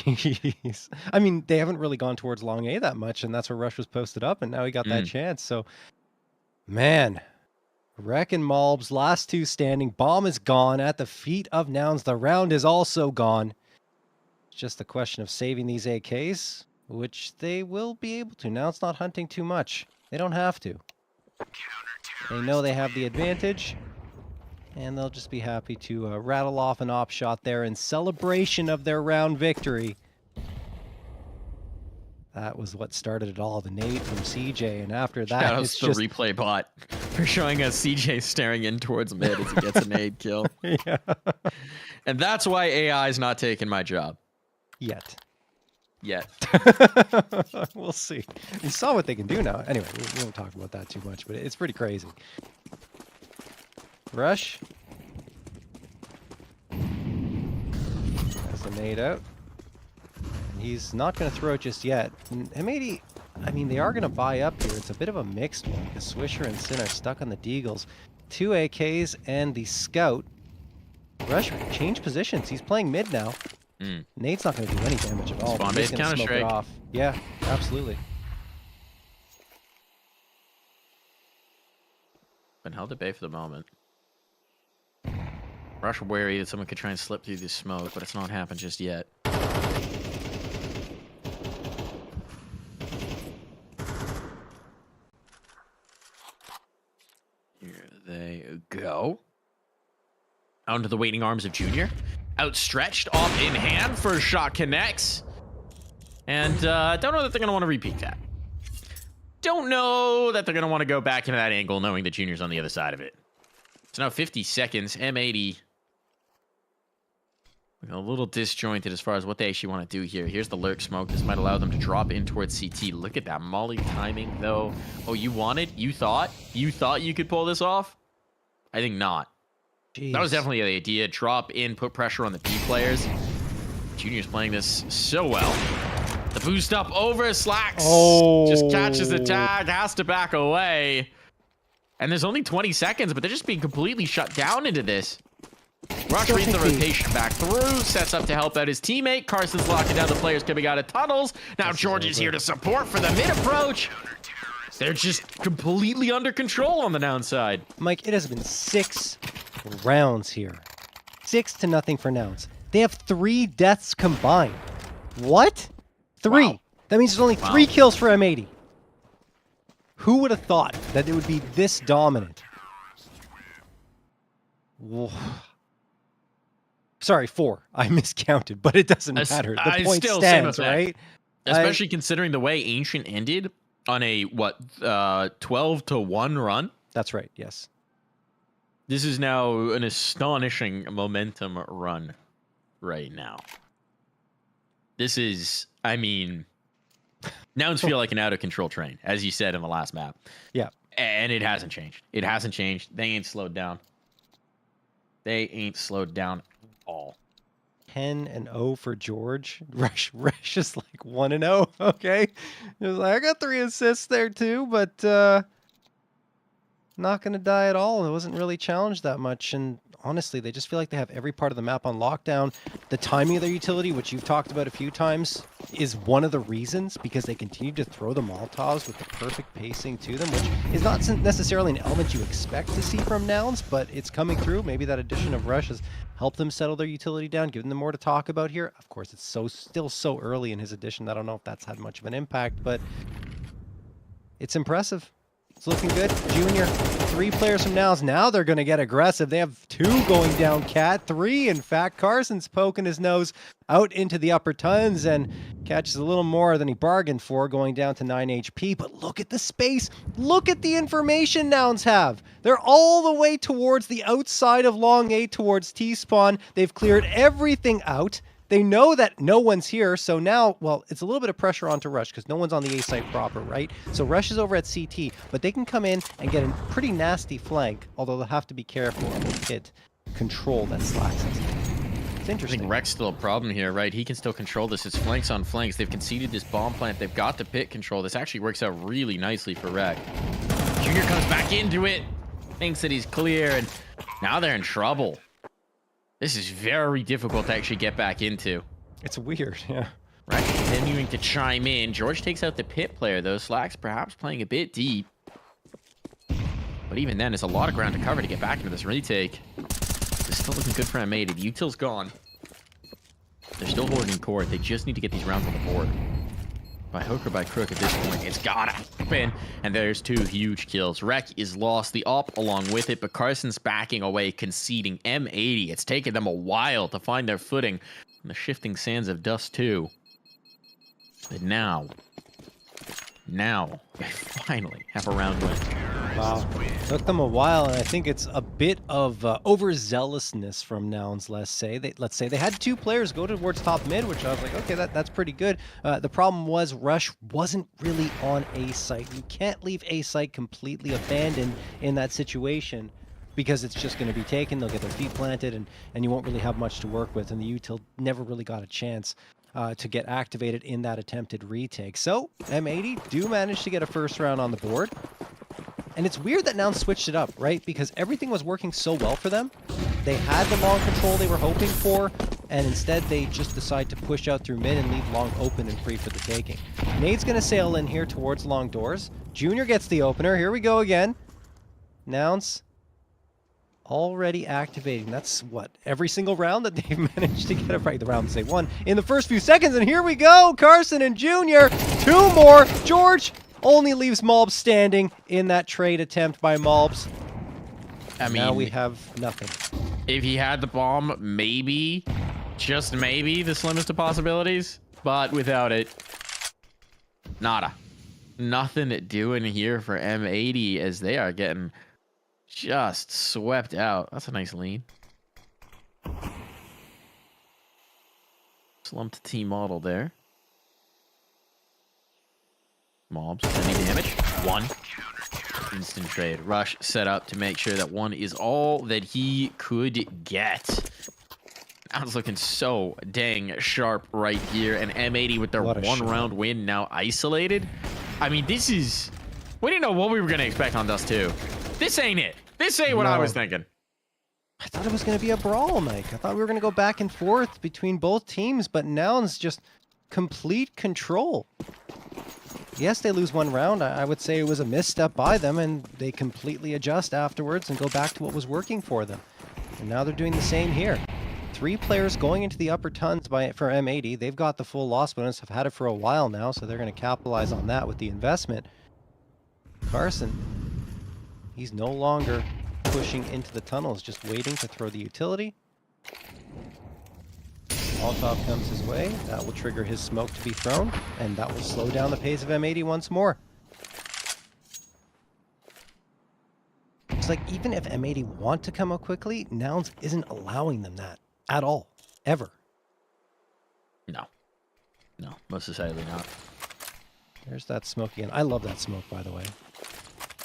Jeez. I mean, they haven't really gone towards long A that much, and that's where Rush was posted up, and now he got that chance. So, man, Rek and Malbs, last two standing. Bomb is gone at the feet of Nouns. The round is also gone. It's just a question of saving these AKs, which they will be able to. Now it's not hunting too much. They don't have to. They know they have the advantage, and they'll just be happy to rattle off an op shot there in celebration of their round victory. That was what started it all, the nade from CJ, and after that, Shout out it's to just... the replay bot for showing us CJ staring in towards mid as he gets a nade kill. Yeah. And that's why AI is not taking my job. Yet. We'll see. You saw what they can do now. Anyway, we won't talk about that too much, but it's pretty crazy. Rush. Has a nade out. And he's not going to throw it just yet. And M80, I mean, they are going to buy up here. It's a bit of a mixed one because Swisher and Sin are stuck on the Deagles. 2 AKs and the Scout. Rush changed positions. He's playing mid now. Nade's not going to do any damage at all. Spawn He's base going to counter smoke it strike. off. Yeah, absolutely. Been held at bay for the moment. Rush wary that someone could try and slip through this smoke, but it's not happened just yet. Here they go. Out into the waiting arms of Junior. Outstretched, off in hand. First shot connects. And don't know that they're going to want to repeat that. Don't know that they're going to want to go back into that angle knowing that Junior's on the other side of it. It's now 50 seconds. M80 a little disjointed as far as what they actually want to do here. Here's the lurk smoke. This might allow them to drop in towards CT. Look at that molly timing, though. Oh, you wanted? You thought you could pull this off? I think not. Jeez. That was definitely the idea. Drop in, put pressure on the B players. Junior's playing this so well. The boost up over Slacks. Just catches the tag, has to back away. And there's only 20 seconds, but they're just being completely shut down into this. Rush reads the rotation back through, sets up to help out his teammate. Carson's locking down the players coming out of tunnels. Now George is here to support for the mid approach. They're just completely under control on the downside. Mike, it has been 6 rounds here. 6-0 for Nouns. They have 3 deaths combined. What? 3. Wow. That means there's only 3 kills for M80. Who would have thought that it would be this dominant? Whoa. Sorry, 4. I miscounted, but it doesn't matter. The point still stands, same effect. right? Especially considering the way Ancient ended on a, 12-1 run? That's right, yes. This is now an astonishing momentum run right now. This is, I mean, Nouns feel like an out-of-control train, as you said in the last map. Yeah. And it hasn't changed. It hasn't changed. They ain't slowed down. They ain't slowed down at all. 10-0 for George. Rush is like 1-0. Okay. He was like, I got 3 assists there too, but not going to die at all. It wasn't really challenged that much. And honestly, they just feel like they have every part of the map on lockdown. The timing of their utility, which you've talked about a few times, is one of the reasons, because they continue to throw the Molotovs with the perfect pacing to them, which is not necessarily an element you expect to see from Nouns, but it's coming through. Maybe that addition of Rush has helped them settle their utility down, giving them more to talk about here. Of course, it's still so early in his addition. I don't know if that's had much of an impact, but it's impressive. It's looking good. Junior, 3 players from Nouns. Now they're going to get aggressive. They have 2 going down Cat. 3, in fact. Carson's poking his nose out into the upper tons and catches a little more than he bargained for, going down to 9 HP. But look at the space. Look at the information Nouns have. They're all the way towards the outside of Long 8 towards T-spawn. They've cleared everything out. They know that no one's here, so now, well, it's a little bit of pressure onto Rush because no one's on the A site proper, right? So Rush is over at CT, but they can come in and get a pretty nasty flank, although they'll have to be careful and hit control that Slacks. It's I interesting. think Rek's still a problem here, right? He can still control this. It's flanks on flanks. They've conceded this bomb plant. They've got the pit control. This actually works out really nicely for Rek. Junior comes back into it, thinks that he's clear, and now they're in trouble. This is very difficult to actually get back into. It's weird, yeah. Right, continuing to chime in. George takes out the pit player, though. Slacks perhaps playing a bit deep. But even then, it's a lot of ground to cover to get back into this retake. It's still looking good for M80. The util's gone. They're still holding court. They just need to get these rounds on the board. By hook or by crook at this point, it's gotta happen. And there's 2 huge kills. Rek is lost, the op along with it, but Carson's backing away, conceding. M80, it's taken them a while to find their footing on the shifting sands of Dust 2. But now, they finally have a round win. Wow. Took them a while, and I think it's a bit of overzealousness from Nouns, let's say. They had 2 players go towards top mid, which I was like, okay, that's pretty good. The problem was Rush wasn't really on A site. You can't leave A site completely abandoned in that situation because it's just going to be taken. They'll get their feet planted, and you won't really have much to work with, and the util never really got a chance to get activated in that attempted retake. So M80 do manage to get a first round on the board. And it's weird that Nouns switched it up, right? Because everything was working so well for them. They had the long control they were hoping for, and instead they just decide to push out through mid and leave long open and free for the taking. Nade's going to sail in here towards long doors. Junior gets the opener. Here we go again. Nouns already activating. That's what, every single round that they've managed to get it right. The rounds they won in the first few seconds, and here we go. Carson and Junior, 2 more. George only leaves Malbs standing in that trade attempt by Malbs. I mean, now we have nothing. If he had the bomb, maybe, just maybe, the slimmest of possibilities. But without it, nada. Nothing doing here for M80 as they are getting just swept out. That's a nice lean. Slumped T model there. Mobs, any damage? 1. Instant trade. Rush set up to make sure that 1 is all that he could get. That's looking so dang sharp right here. And M80 with their 1-round win now isolated. I mean, this is... We didn't know what we were going to expect on Dust 2. This ain't it. This ain't what I was thinking. I thought it was going to be a brawl, Mike. I thought we were going to go back and forth between both teams, but Nouns just complete control. Yes, they lose 1 round. I would say it was a misstep by them, and they completely adjust afterwards and go back to what was working for them. And now they're doing the same here. 3 players going into the upper tons for M80. They've got the full loss bonus, have had it for a while now, so they're going to capitalize on that with the investment. Carson, he's no longer pushing into the tunnels, just waiting to throw the utility. Molotov comes his way. That will trigger his smoke to be thrown, and that will slow down the pace of M80 once more. It's like even if M80 want to come up quickly, Nouns isn't allowing them that at all, ever. No, most decidedly not. There's that smoke again. I love that smoke, by the way.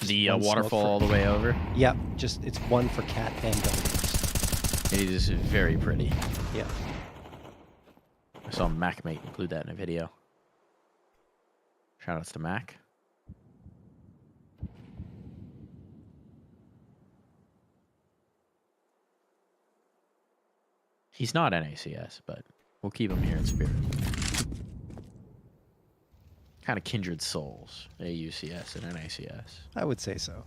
The waterfall all the way over. Yep, just it's 1 for cat and W's. It is very pretty. Yeah. I saw MacMate include that in a video. Shoutouts to Mac. He's not NACS, but we'll keep him here in spirit. Kind of kindred souls, AUCS and NACS. I would say so.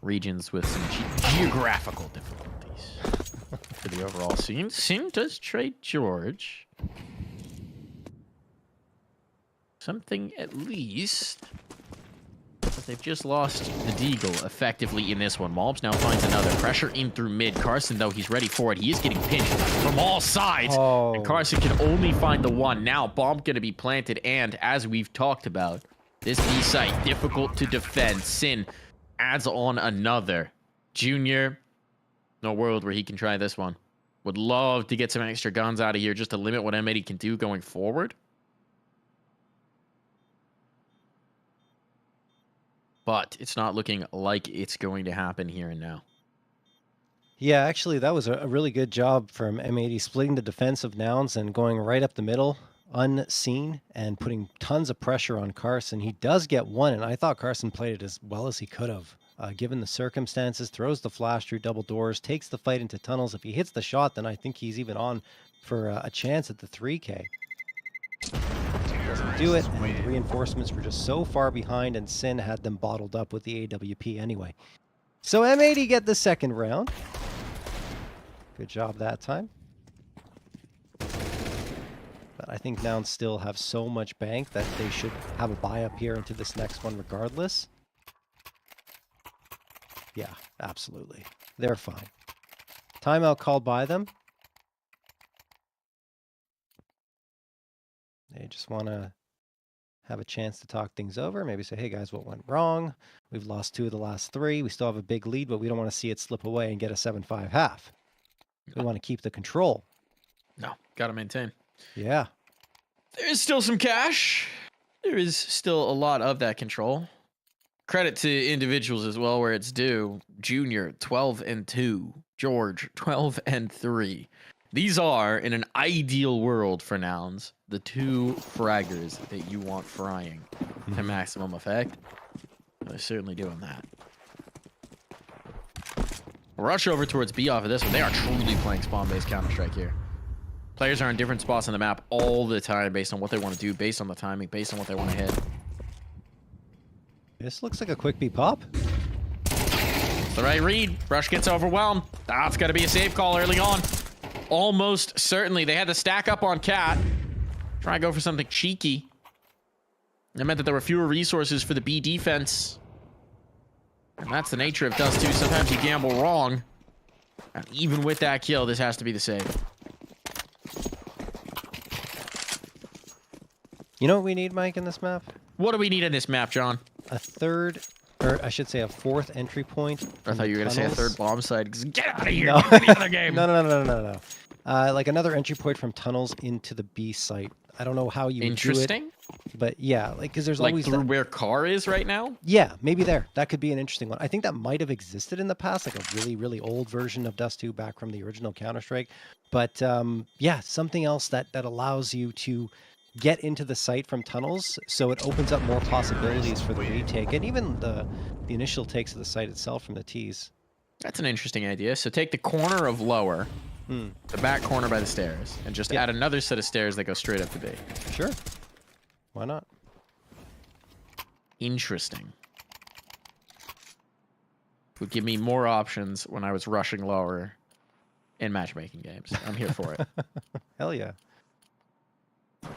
Regions with some geographical difficulties for the overall scene. Sin does trade George. Something at least. But they've just lost the Deagle effectively in this one. Malbs now finds another. Pressure in through mid. Carson, though, he's ready for it. He is getting pinched from all sides. Oh. And Carson can only find the 1. Now, bomb going to be planted. And as we've talked about, this B site, difficult to defend. Sin adds on another. Junior, no world where he can try this one. Would love to get some extra guns out of here just to limit what M80 can do going forward. But it's not looking like it's going to happen here and now. Yeah, actually, that was a really good job from M80, splitting the defense of Nouns and going right up the middle, unseen, and putting tons of pressure on Carson. He does get 1, and I thought Carson played it as well as he could have, given the circumstances. Throws the flash through double doors, takes the fight into tunnels. If he hits the shot, then I think he's even on for a chance at the 3K. do it. And the reinforcements were just so far behind, and Sin had them bottled up with the AWP anyway. So M80 get the second round. Good job that time. But I think Nouns still have so much bank that they should have a buy up here into this next one regardless. Yeah, absolutely. They're fine. Timeout called by them. They just want to have a chance to talk things over. Maybe say, hey guys, what went wrong? We've lost 2 of the last 3. We still have a big lead, but we don't want to see it slip away and get a 7-5 half. We want to keep the control. No, got to maintain. Yeah. There is still some cash. There is still a lot of that control. Credit to individuals as well where it's due. Junior, 12-2. George, 12-3. These are, in an ideal world for Nouns, the 2 fraggers that you want frying to maximum effect. They're certainly doing that. Rush over towards B off of this one. They are truly playing spawn-based Counter-Strike here. Players are in different spots on the map all the time based on what they want to do, based on the timing, based on what they want to hit. This looks like a quick B pop. It's the right read. Rush gets overwhelmed. That's got to be a safe call early on. Almost certainly. They had to stack up on Cat. Try and go for something cheeky. That meant that there were fewer resources for the B defense. And that's the nature of Dust 2. Sometimes you gamble wrong. And even with that kill, this has to be the save. You know what we need, Mike, in this map? What do we need in this map, John? A third, or I should say a 4th entry point. I thought you were going to say a tunnels. 3rd bomb site. Get out of here. No. Get to the other game. No. Like another entry point from tunnels into the B site. I don't know how you would do it. Interesting. But yeah, like, because there's Like always through that, where car is right now? yeah, maybe there. That could be an interesting one. I think that might have existed in the past, like a really, really old version of Dust 2 back from the original Counter-Strike. But yeah, something else that allows you to get into the site from tunnels, so it opens up more possibilities for the retake and even the initial takes of the site itself from the T's. That's an interesting idea. So take the corner of lower, the back corner by the stairs, and just add another set of stairs that go straight up to B. Sure. Why not? Interesting. Would give me more options when I was rushing lower in matchmaking games. I'm here for it. Hell yeah.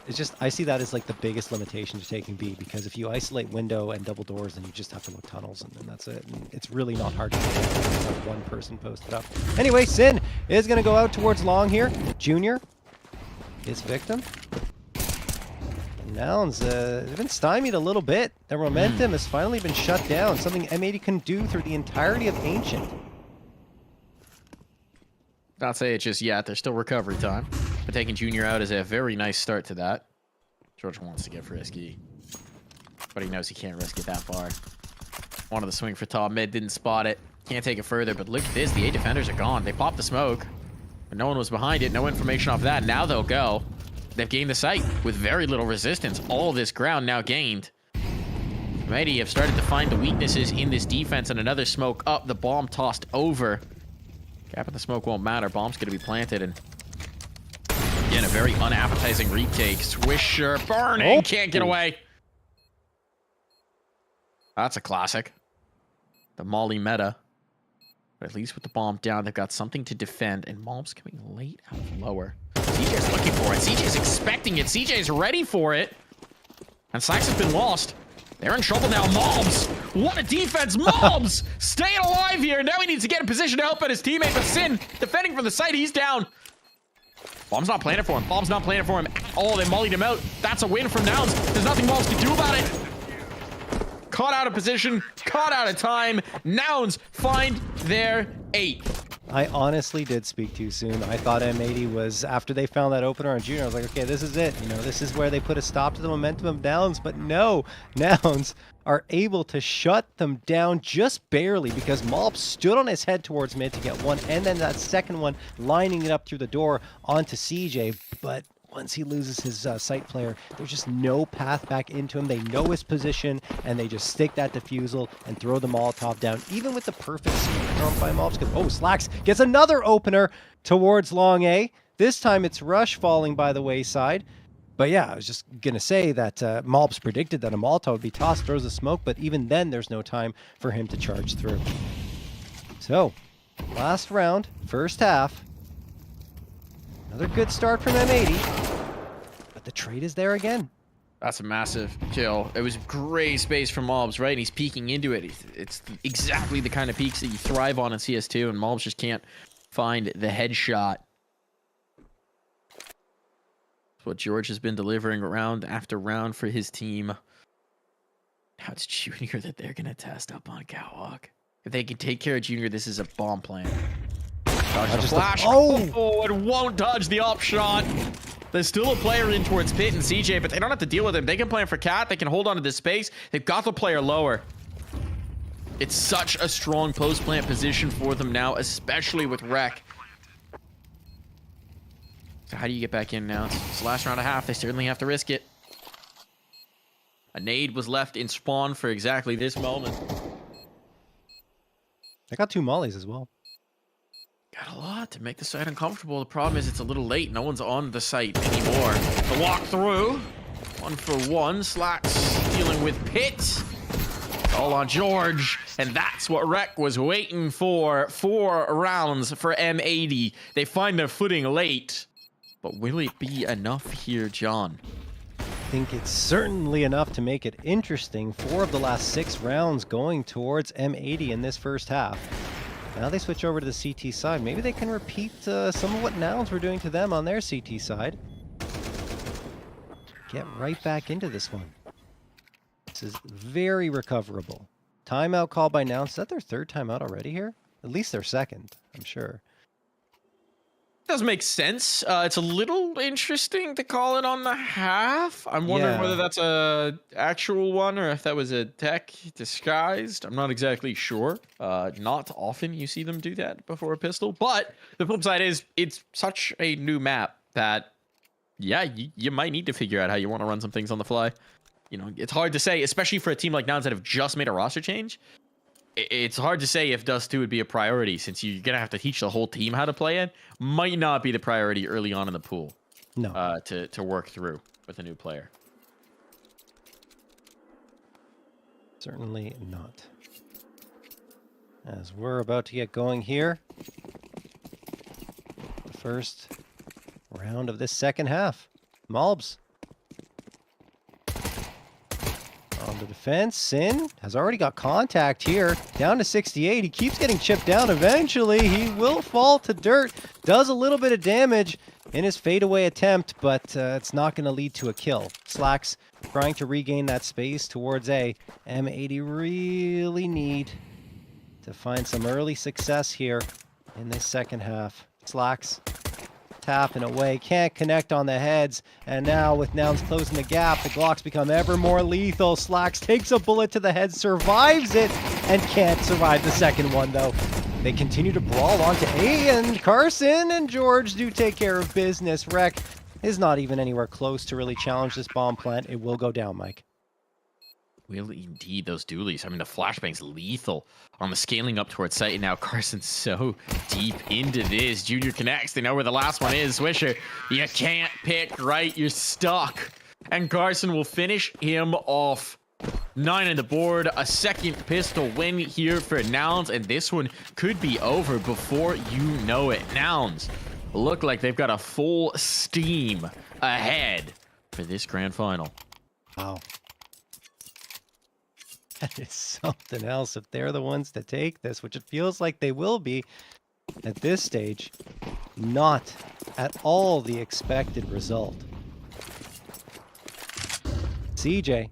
It's just, I see that as like the biggest limitation to taking B, because if you isolate window and double doors, then you just have to look tunnels, and then that's it. And it's really not hard to have one person posted up. Anyway, Sin is going to go out towards long here. Junior is victim. Nouns, they've been stymied a little bit. Their momentum has finally been shut down, something M80 can do through the entirety of Ancient. Not say it's just yet. There's still recovery time. But taking Junior out is a very nice start to that. George wants to get risky, but he knows he can't risk it that far. Wanted to swing for top mid, didn't spot it. Can't take it further, but look at this. The A defenders are gone. They popped the smoke, but no one was behind it. No information off that. Now they'll go. They've gained the site with very little resistance. All this ground now gained. Mighty have started to find the weaknesses in this defense, and another smoke up. The bomb tossed over. Gap in the smoke won't matter. Bomb's going to be planted, and again, a very unappetizing retake. Swisher burning. Can't get away. That's a classic. The Molly meta. But at least with the bomb down, they've got something to defend, and Mom's coming late out of lower. CJ's looking for it. CJ's expecting it. CJ's ready for it. And Slacks has been lost. They're in trouble now. Mobs! What a defense! Mobs! Staying alive here. Now he needs to get in position to help out his teammate. But Sin, defending from the side, he's down. Bomb's not playing it for him. Bomb's not playing it for him at all. They mollied him out. That's a win from Nouns. There's nothing Mobs can do about it. Caught out of position. Caught out of time. Nouns find their 8th. I honestly did speak too soon. I thought M80 was, after they found that opener on Junior, I was like, okay, this is it. You know, this is where they put a stop to the momentum of Nouns. But no, Nouns are able to shut them down just barely, because Mob stood on his head towards mid to get one, and then that second one lining it up through the door onto CJ. But once he loses his sight player, there's just no path back into him. They know his position, and they just stick that defusal and throw the Molotov down, even with the perfect thrown by Mobs. Oh, Slacks gets another opener towards long A. This time it's Rush falling by the wayside. But yeah, I was just going to say that Malbs predicted that a Molotov would be tossed, throws a smoke, but even then there's no time for him to charge through. So, last round, first half. Another good start from M80, but the trade is there again. That's a massive kill. It was great space from Mobs, right? And he's peeking into it. It's exactly the kind of peaks that you thrive on in CS2, and Mobs just can't find the headshot. That's what George has been delivering round after round for his team. Now it's Junior that they're going to test up on Catwalk. If they can take care of Junior, this is a bomb plan. Dodge the flash. Oh, it won't dodge the up shot. There's still a player in towards Pit and CJ, but they don't have to deal with him. They can plan for Cat. They can hold on to this space. They've got the player lower. It's such a strong post-plant position for them now, especially with Rec. So how do you get back in now? It's the last round of half. They certainly have to risk it. A nade was left in spawn for exactly this moment. I got 2 mollies as well. Got a lot to make the site uncomfortable. The problem is it's a little late. No one's on the site anymore. The walk through. 1 for 1. Slacks dealing with Pit. It's all on George. And that's what Rec was waiting for. 4 rounds for M80. They find their footing late. But will it be enough here, John? I think it's certainly enough to make it interesting. 4 of the last 6 rounds going towards M80 in this first half. Now they switch over to the CT side. Maybe they can repeat some of what Nouns were doing to them on their CT side. Get right back into this one. This is very recoverable. Timeout call by Nouns. Is that their 3rd timeout already here? At least their 2nd, I'm sure. Does make sense. It's a little interesting to call it on the half. I'm wondering whether that's a actual one or if that was a tech disguised. I'm not exactly sure. Not often you see them do that before a pistol, but the flip side is it's such a new map that, yeah, you might need to figure out how you want to run some things on the fly. You know, it's hard to say, especially for a team like Nouns that have just made a roster change. It's hard to say if Dust 2 would be a priority since you're going to have to teach the whole team how to play it. Might not be the priority early on in the pool. No. To work through with a new player. Certainly not. As we're about to get going here. The first round of this second half. Malbs. On the defense, Sin has already got contact here. Down to 68. He keeps getting chipped down. Eventually, he will fall to dirt. Does a little bit of damage in his fadeaway attempt, but it's not going to lead to a kill. Slacks trying to regain that space towards A. M80 really need to find some early success here in this second half. Slacks tapping away, can't connect on the heads, and now with Nouns closing the gap, the Glocks become ever more lethal. Slacks takes a bullet to the head, survives it, and can't survive the second one though. They continue to brawl onto A, and Carson and George do take care of business. Rec is not even anywhere close to really challenge this bomb plant. It will go down, Mike. Will indeed, those dualies. I mean, the flashbang's lethal on the scaling up towards site, and now Carson's so deep into this. Junior connects. They know where the last one is. Swisher, you can't pick right. You're stuck. And Carson will finish him off. 9 on the board. A second pistol win here for Nouns, and this one could be over before you know it. Nouns look like they've got a full steam ahead for this grand final. Wow. That is something else if they're the ones to take this, which it feels like they will be at this stage. Not at all the expected result. CJ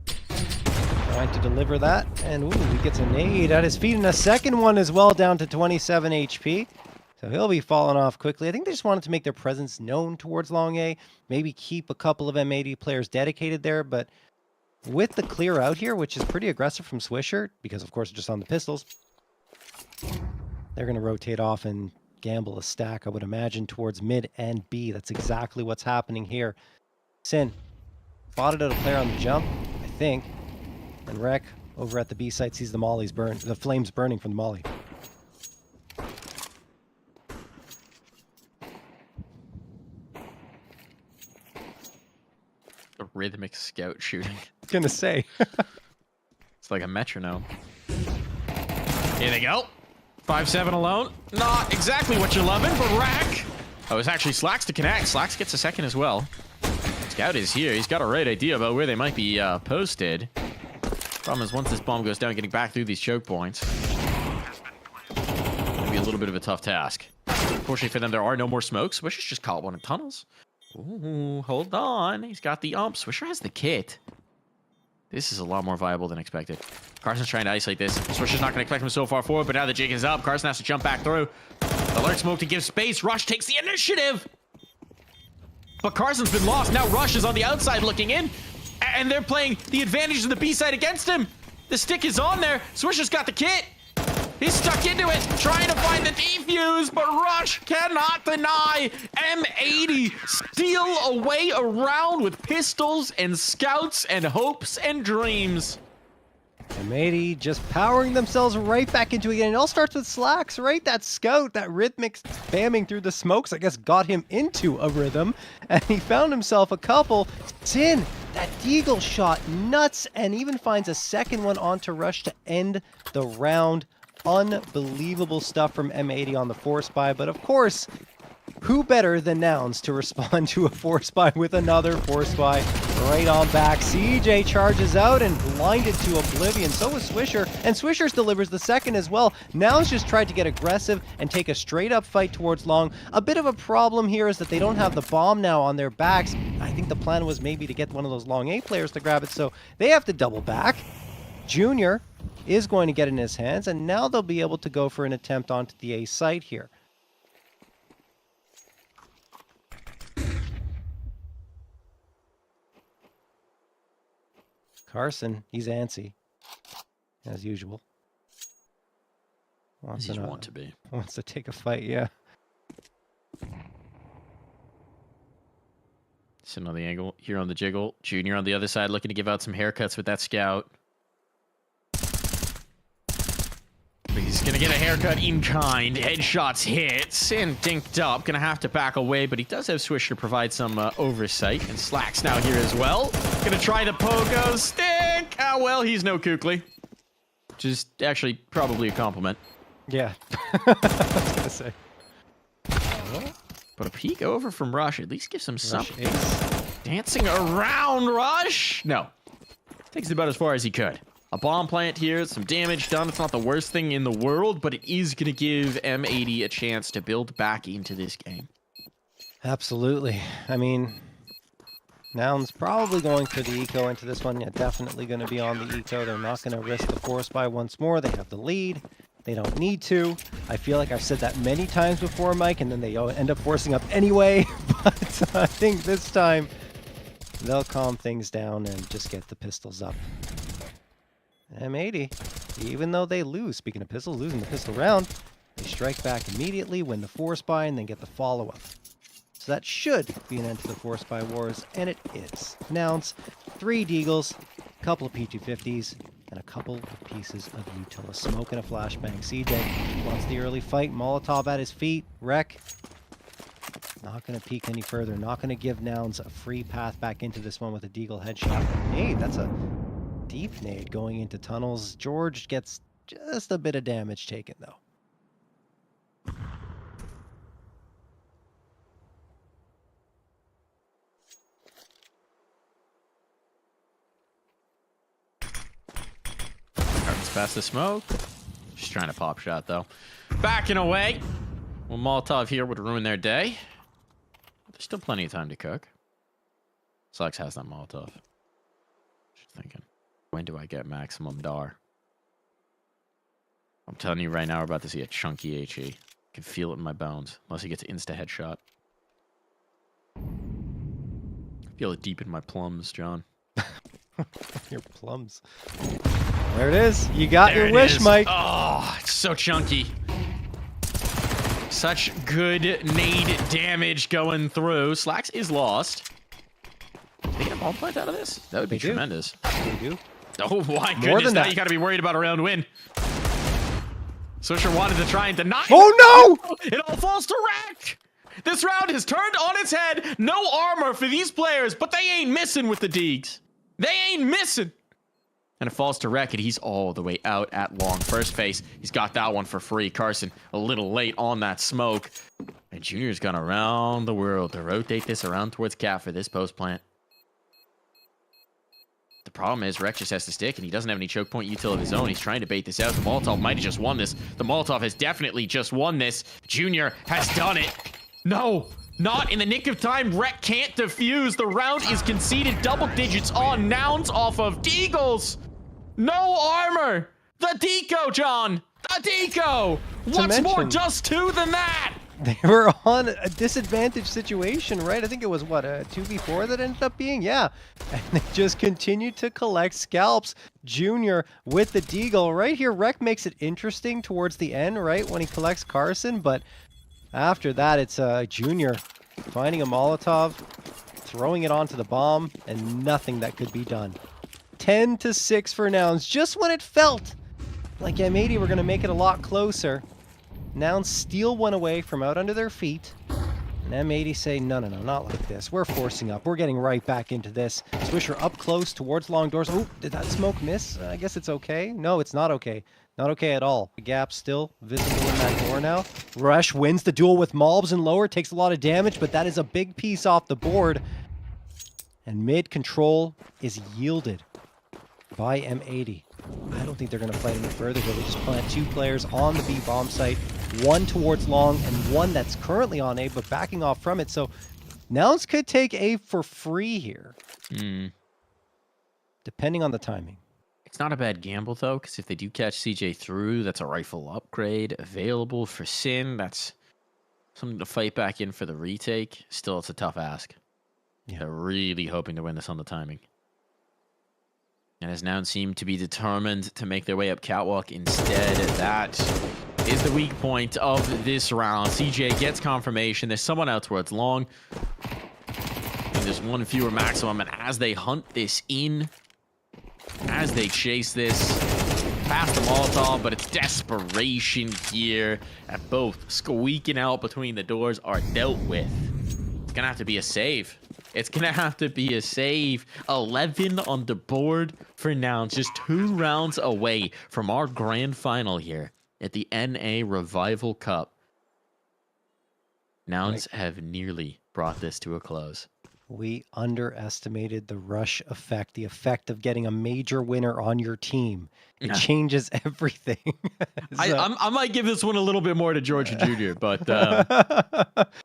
trying to deliver that, and ooh, he gets a nade at his feet, and a second one as well, down to 27 HP. So he'll be falling off quickly. I think they just wanted to make their presence known towards Long A, maybe keep a couple of M80 players dedicated there, but with the clear out here, which is pretty aggressive from Swisher, because of course it's just on the pistols, they're going to rotate off and gamble a stack, I would imagine, towards mid and B. That's exactly what's happening here. Sin spotted out a player on the jump, I think, and Rec over at the B site sees the mollies burn, the flames burning from the molly. rhythmic scout shooting. Gonna say. It's like a metronome. Here they go. 5-7 alone. Not exactly what you're loving, but Rack. Oh, it's actually Slacks to connect. Slacks gets a second as well. Scout is here. He's got a right idea about where they might be posted. Problem is, once this bomb goes down, getting back through these choke points will be a little bit of a tough task. Unfortunately for them, there are no more smokes. Swisher's just caught one in tunnels. Ooh, hold on. He's got the ump. Swisher has the kit. This is a lot more viable than expected. Carson's trying to isolate this. Swisher's not going to expect him so far forward, but now the jig is up. Carson has to jump back through. Alert smoke to give space. Rush takes the initiative. But Carson's been lost. Now Rush is on the outside looking in. And they're playing the advantage of the B side against him. The stick is on there. Swisher's got the kit. He's stuck into it, trying to find the defuse, but Rush cannot deny. M80 steal away around with pistols and scouts and hopes and dreams. M80 just powering themselves right back into it again. It all starts with Slacks, right? That scout, that rhythmic spamming through the smokes, I guess got him into a rhythm, and he found himself a couple. Sin, that Deagle shot, nuts, and even finds a second one onto Rush to end the round. Unbelievable stuff from M80 on the force buy, but of course, who better than Nouns to respond to a force buy with another force buy right on back. CJ charges out and blinded to oblivion. So was Swisher, and Swisher's delivers the second as well. Nouns just tried to get aggressive and take a straight up fight towards long. A bit of a problem here is that they don't have the bomb now on their backs. I think the plan was maybe to get one of those long A players to grab it, so they have to double back. Junior is going to get in his hands, and now they'll be able to go for an attempt onto the A site here. Carson, he's antsy, as usual. As he's want to be. Wants to take a fight, yeah. Sitting on the angle, here on the jiggle. Junior on the other side looking to give out some haircuts with that scout. He's going to get a haircut in kind. Headshots hits and dinked up. Going to have to back away, but he does have Swisher to provide some oversight. And Slack's now here as well. Going to try the pogo stick. Ah, well, he's no Kukli. Which is actually probably a compliment. Yeah. I was going to say. But a peek over from Rush at least gives him something. Dancing around Rush. No. Takes it about as far as he could. A bomb plant here, some damage done. It's not the worst thing in the world, but it is going to give M80 a chance to build back into this game. Absolutely. I mean, Noun's probably going for the eco into this one. Yeah, definitely going to be on the eco. They're not going to risk the force buy once more. They have the lead. They don't need to. I feel like I've said that many times before, Mike, and then they end up forcing up anyway. But I think this time they'll calm things down and just get the pistols up. M80, even though they lose, speaking of pistols, losing the pistol round, they strike back immediately, win the force buy, and then get the follow-up. So that should be an end to the force buy wars, and it is. Nouns, 3 Deagles, a couple of P250s, and a couple of pieces of Utila. Smoke and a flashbang. CJ wants the early fight. Molotov at his feet. Wreck. Not going to peek any further. Not going to give Nouns a free path back into this one with a Deagle headshot. Hey, that's a deep nade going into tunnels. George gets just a bit of damage taken, though. Carton's past the smoke. Just trying to pop shot, though. Backing away. Well, Molotov here would ruin their day. There's still plenty of time to cook. Slacks has that Molotov. Just thinking. When do I get maximum DAR? I'm telling you right now, we're about to see a chunky HE. I can feel it in my bones. Unless he gets insta headshot. I feel it deep in my plums, John. Your plums. There it is. You got your wish, Mike. Oh, it's so chunky. Such good nade damage going through. Slacks is lost. Did they get a bomb plant out of this? That would be tremendous. They do. Oh my goodness, More than now that. you gotta be worried about a round win. Swisher wanted to try and deny. Oh no! It all falls to Rack! This round has turned on its head. No armor for these players, but they ain't missing with the Deegs. They ain't missing. And it falls to Wreck, and he's all the way out at long. First phase, he's got that one for free. Carson a little late on that smoke. And Junior's gone around the world to rotate this around towards Cat for this post plant. The problem is Wreck just has to stick, and he doesn't have any choke point util of his own. He's trying to bait this out. The Molotov might have just won this. The Molotov has definitely just won this. Junior has done it. No, not in the nick of time. Wreck can't defuse. The round is conceded. Double digits on Nouns off of Deagles. No armor. The Deco, John. The Deco. What's more dust 2 than that? They were on a disadvantaged situation, right? I think it was, what, a 2v4 that ended up being? Yeah. And they just continued to collect scalps. Junior with the Deagle. Right here, Wreck makes it interesting towards the end, right? When he collects Carson. But after that, it's Junior finding a Molotov, throwing it onto the bomb, and nothing that could be done. 10-6 for Nouns. Just when it felt like M80 were going to make it a lot closer, Nouns steal one away from out under their feet. And M80 say, no, not like this. We're forcing up. We're getting right back into this. Swisher up close towards long doors. Oh, did that smoke miss? I guess it's okay. No, it's not okay. Not okay at all. The gap still visible in that door now. Rush wins the duel with Malbs and lower. Takes a lot of damage, but that is a big piece off the board. And mid control is yielded by M80. I don't think they're going to fight any further here. They just plant 2 players on the B bomb site, one towards long and one that's currently on A, but backing off from it. So Nouns could take A for free here, depending on the timing. It's not a bad gamble, though, because if they do catch CJ through, that's a rifle upgrade available for Sin. That's something to fight back in for the retake. Still, it's a tough ask. Yeah. They're really hoping to win this on the timing. And as Nouns seem to be determined to make their way up catwalk instead. That is the weak point of this round. CJ gets confirmation. There's someone out towards long. And there's one fewer maximum. And as they hunt this in, as they chase this past the Molotov, but it's desperation here. And both squeaking out between the doors are dealt with. It's going to have to be a save. It's going to have to be a save. 11 on the board for Nouns. Just 2 rounds away from our grand final here at the NA Revival Cup. Nouns have nearly brought this to a close. We underestimated the rush effect, the effect of getting a major winner on your team. It changes everything. I might give this one a little bit more to Georgia Jr., but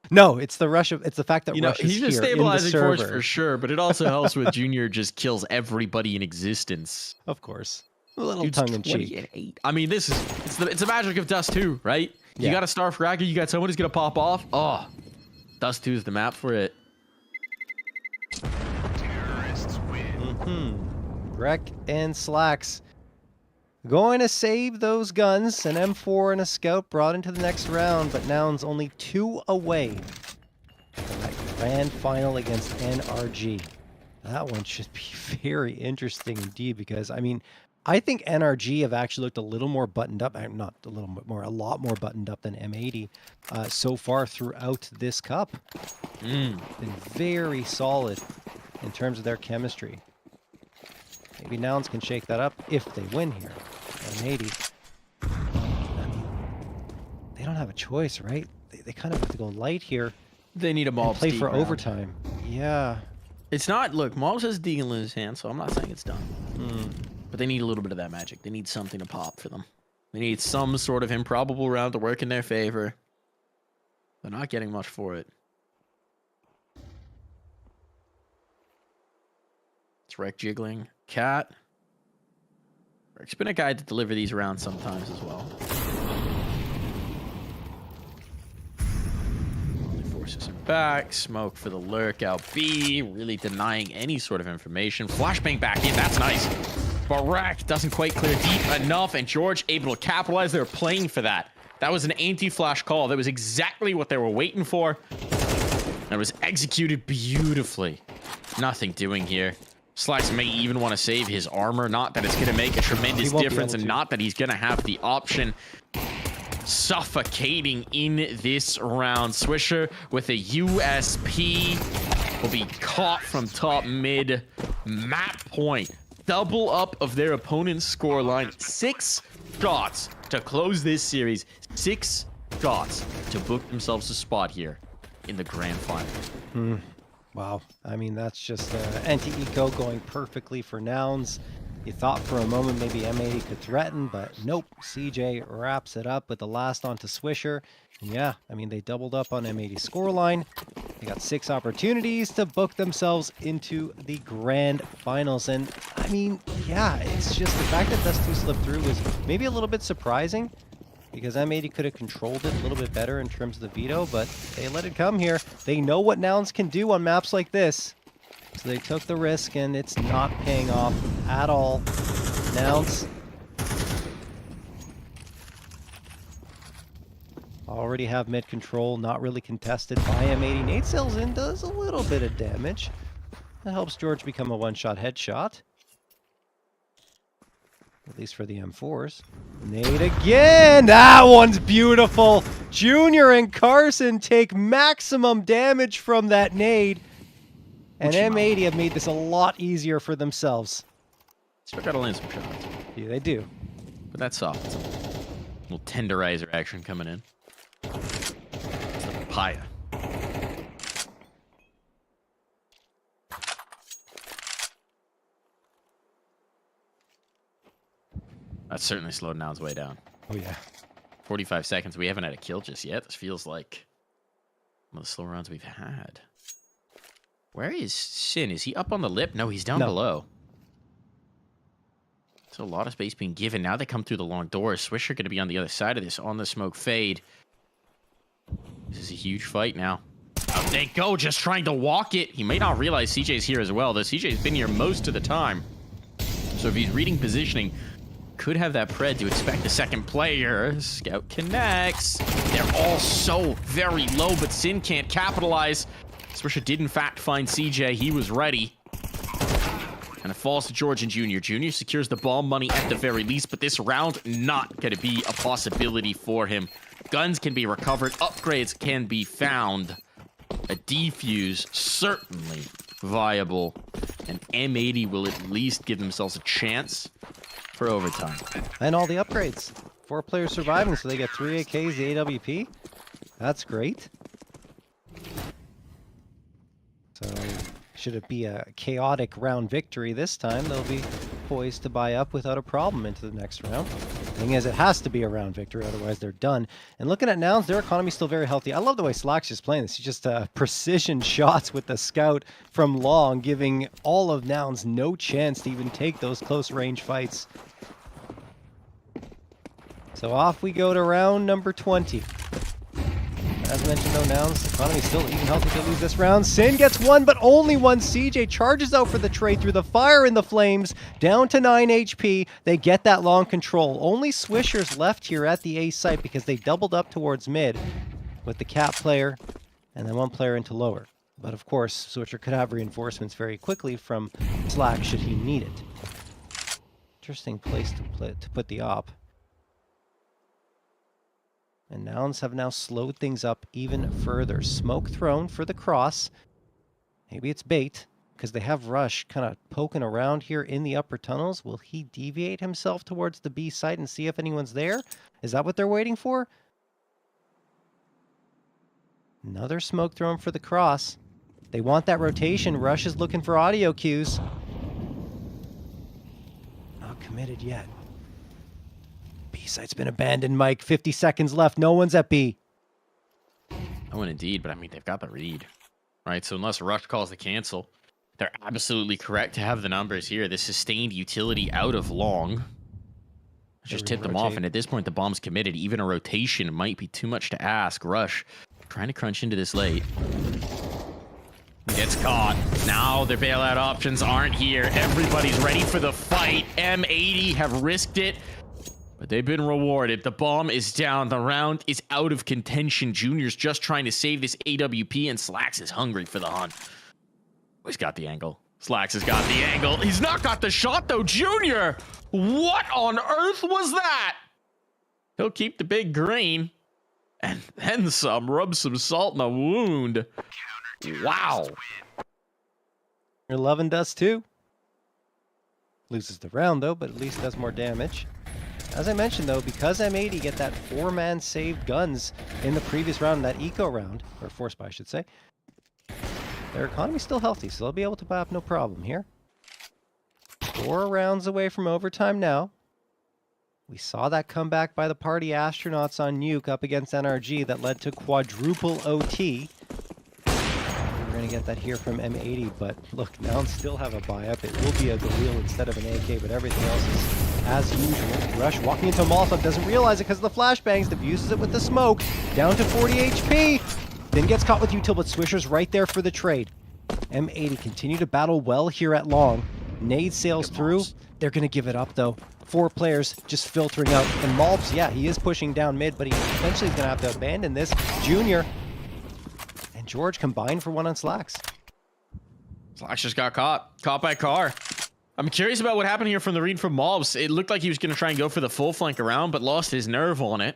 no, it's the rush of, it's the fact that Rush is he's a here stabilizing in the force server. for sure, but it also helps with Junior just kills everybody in existence. Of course, a little Dude's tongue in cheek. 28. I mean, it's the magic of Dust 2, right? You got a Star Fragger, you got someone who's gonna pop off. Oh, Dust 2 is the map for it. Terrorists win. Wreck and Slacks going to save those guns. An M4 and a Scout brought into the next round, but Nouns only 2 away from that grand final against NRG. That one should be very interesting indeed, because I mean, I think NRG have actually looked a little more buttoned up, not a little bit more, a lot more buttoned up than M80 so far throughout this cup. Been very solid in terms of their chemistry. Maybe Nouns can shake that up if they win here. M80, I mean, they don't have a choice, right? They kind of have to go light here. They need a Malbs play for round. overtime. Yeah. It's not, look, Malbs has Deagle in his hand, so I'm not saying it's done. But they need a little bit of that magic. They need something to pop for them. They need some sort of improbable round to work in their favor. They're not getting much for it. It's Wreck jiggling. Cat. Wreck's been a guy to deliver these rounds sometimes as well. Only forces him back. Smoke for the lurk out B. Really denying any sort of information. Flashbang back in. That's nice. But Wreck doesn't quite clear deep enough, and George able to capitalize. They were playing for that. That was an anti-flash call. That was exactly what they were waiting for. And it was executed beautifully. Nothing doing here. Slacks may even want to save his armor. Not that it's going to make a tremendous difference, and not that he's going to have the option. suffocating in this round. Swisher with a USP will be caught from top mid. Map point. Double up of their opponent's scoreline. 6 shots to close this series. 6 shots to book themselves a spot here in the grand final. Wow. I mean, that's just anti-eco going perfectly for Nouns. You thought for a moment maybe M80 could threaten, but nope. CJ wraps it up with the last onto Swisher. And yeah, I mean, they doubled up on M80 scoreline. They got 6 opportunities to book themselves into the grand finals. And I mean, yeah, it's just the fact that Dust2 slipped through was maybe a little bit surprising, because M80 could have controlled it a little bit better in terms of the veto, but they let it come here. They know what Nouns can do on maps like this. So they took the risk, and it's not paying off at all. Nouns already have mid control, not really contested by M80. Nate sails in, does a little bit of damage. That helps George become a one-shot headshot. At least for the M4s. Nate again! That one's beautiful! Junior and Carson take maximum damage from that nade. And M80 have made this a lot easier for themselves. Still gotta land some shots. Yeah, they do. But that's soft. Little tenderizer action coming in. Papaya. That's certainly slowed Noun's way down. Oh, yeah. 45 seconds. We haven't had a kill just yet. This feels like one of the slow rounds we've had. Where is Sin? Is he up on the lip? No, he's down below. So a lot of space being given. Now they come through the long doors. Swisher going to be on the other side of this on the smoke fade. This is a huge fight now. Out they go, just trying to walk it. He may not realize CJ's here as well, though CJ's been here most of the time. So if he's reading positioning, could have that pred to expect the second player. Scout connects. They're all so very low, but Sin can't capitalize. Swisher did in fact find CJ. He was ready. And it falls to George and Junior. Junior secures the bomb money at the very least, but this round not going to be a possibility for him. Guns can be recovered. Upgrades can be found. A defuse certainly viable. And M80 will at least give themselves a chance for overtime. And all the upgrades. 4 players surviving, so they get 3 AKs, the AWP. That's great. So should it be a chaotic round victory this time, they'll be poised to buy up without a problem into the next round. Thing is, it has to be a round victory, otherwise they're done. And looking at Nouns, their economy's still very healthy. I love the way Slack's just playing this. He's just precision shots with the scout from long, giving all of Nouns no chance to even take those close range fights. So off we go to round number 20. As mentioned, though, Nouns economy still even healthy to lose this round. Sin gets one, but only one. CJ charges out for the trade through the fire and the flames, down to 9 HP. They get that long control. Only Swishers left here at the A site because they doubled up towards mid with the cap player and then 1 player into lower. But of course, Swisher could have reinforcements very quickly from Slack should he need it. Interesting place to put the op. And Nouns have now slowed things up even further. Smoke thrown for the cross. Maybe it's bait, because they have Rush kind of poking around here in the upper tunnels. Will he deviate himself towards the B site and see if anyone's there? Is that what they're waiting for? Another smoke thrown for the cross. They want that rotation. Rush is looking for audio cues. Not committed yet. B site's been abandoned, Mike. 50 seconds left. No one's at B. No one indeed, but I mean, they've got the read, right? So unless Rush calls the cancel, they're absolutely correct to have the numbers here. The sustained utility out of long just tipped them off, and at this point, the bomb's committed. Even a rotation might be too much to ask. Rush trying to crunch into this late. Gets caught. Now their bailout options aren't here. Everybody's ready for the fight. M80 have risked it, but they've been rewarded. The bomb is down. The round is out of contention. Junior's just trying to save this AWP, and Slacks is hungry for the hunt. Oh, he's got the angle. Slacks has got the angle. He's not got the shot, though. Junior! What on earth was that? He'll keep the big green. And then some. Rub some salt in the wound. Wow. You're loving Dust too. Loses the round though, but at least does more damage. As I mentioned though, because M80 get that 4-man saved guns in the previous round, that eco round, or force buy I should say, their economy's still healthy, so they'll be able to buy up no problem here. 4 rounds away from overtime now. We saw that comeback by the party astronauts on Nuke up against NRG that led to quadruple OT. We're going to get that here from M80, but look, Nouns still have a buy-up. It will be a Galil instead of an AK, but everything else is as usual. Rush walking into Molotov, doesn't realize it because of the flashbangs, diffuses it with the smoke, down to 40 HP, then gets caught with Util, but Swisher's right there for the trade. M80 continue to battle well here at long. Nade sails through. They're going to give it up, though. 4 players just filtering out. And Malbs, yeah, he is pushing down mid, but he eventually is going to have to abandon this. Junior and George combined for 1 on Slacks. Slacks just got caught by Car. I'm curious about what happened here from the read from Malbs. It looked like he was going to try and go for the full flank around, but lost his nerve on it.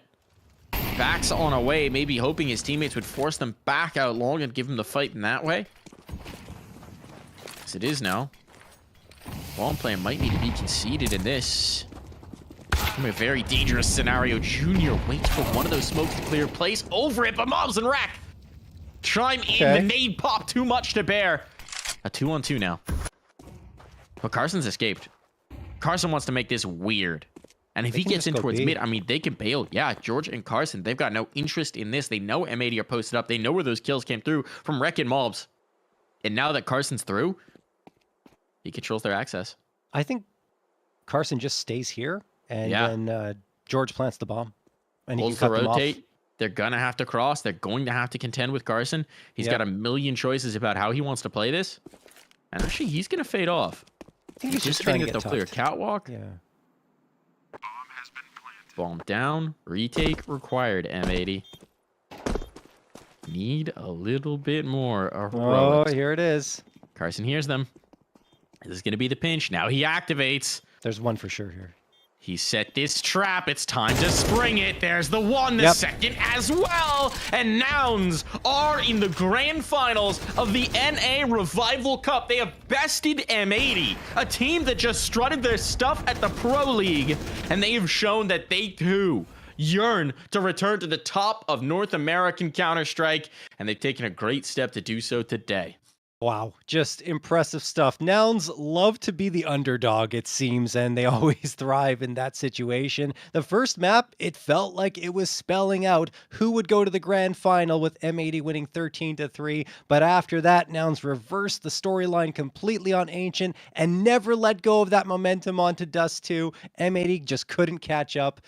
Backs on away, maybe hoping his teammates would force them back out long and give him the fight in that way. As it is now. Long play might need to be conceded in this. A very dangerous scenario. Junior waits for one of those smokes to clear place. Over it, but Mobs and Rack chime in. The nade pop too much to bear. A 2-on-2 now. But Carson's escaped. Carson wants to make this weird. And if he gets in towards mid, I mean, they can bail. Yeah, George and Carson, they've got no interest in this. They know M80 are posted up. They know where those kills came through from Rek and Mobs. And now that Carson's through, he controls their access. I think Carson just stays here, and then George plants the bomb. And he can cut them off. They're going to have to cross. They're going to have to contend with Carson. He's got a million choices about how he wants to play this. And actually, he's going to fade off. I think he's just trying to get the clear catwalk. Yeah. Bomb down. Retake required, M80. Need a little bit more. Oh, here it is. Carson hears them. This is going to be the pinch. Now he activates. There's one for sure here. He set this trap. It's time to spring it. There's the one, the second as well. And Nouns are in the grand finals of the NA Revival Cup. They have bested M80, a team that just strutted their stuff at the Pro League. And they have shown that they too yearn to return to the top of North American Counter-Strike. And they've taken a great step to do so today. Wow, just impressive stuff. Nouns love to be the underdog, it seems, and they always thrive in that situation. The first map, it felt like it was spelling out who would go to the grand final with M80 winning 13-3, but after that, Nouns reversed the storyline completely on Ancient and never let go of that momentum onto Dust 2. M80 just couldn't catch up,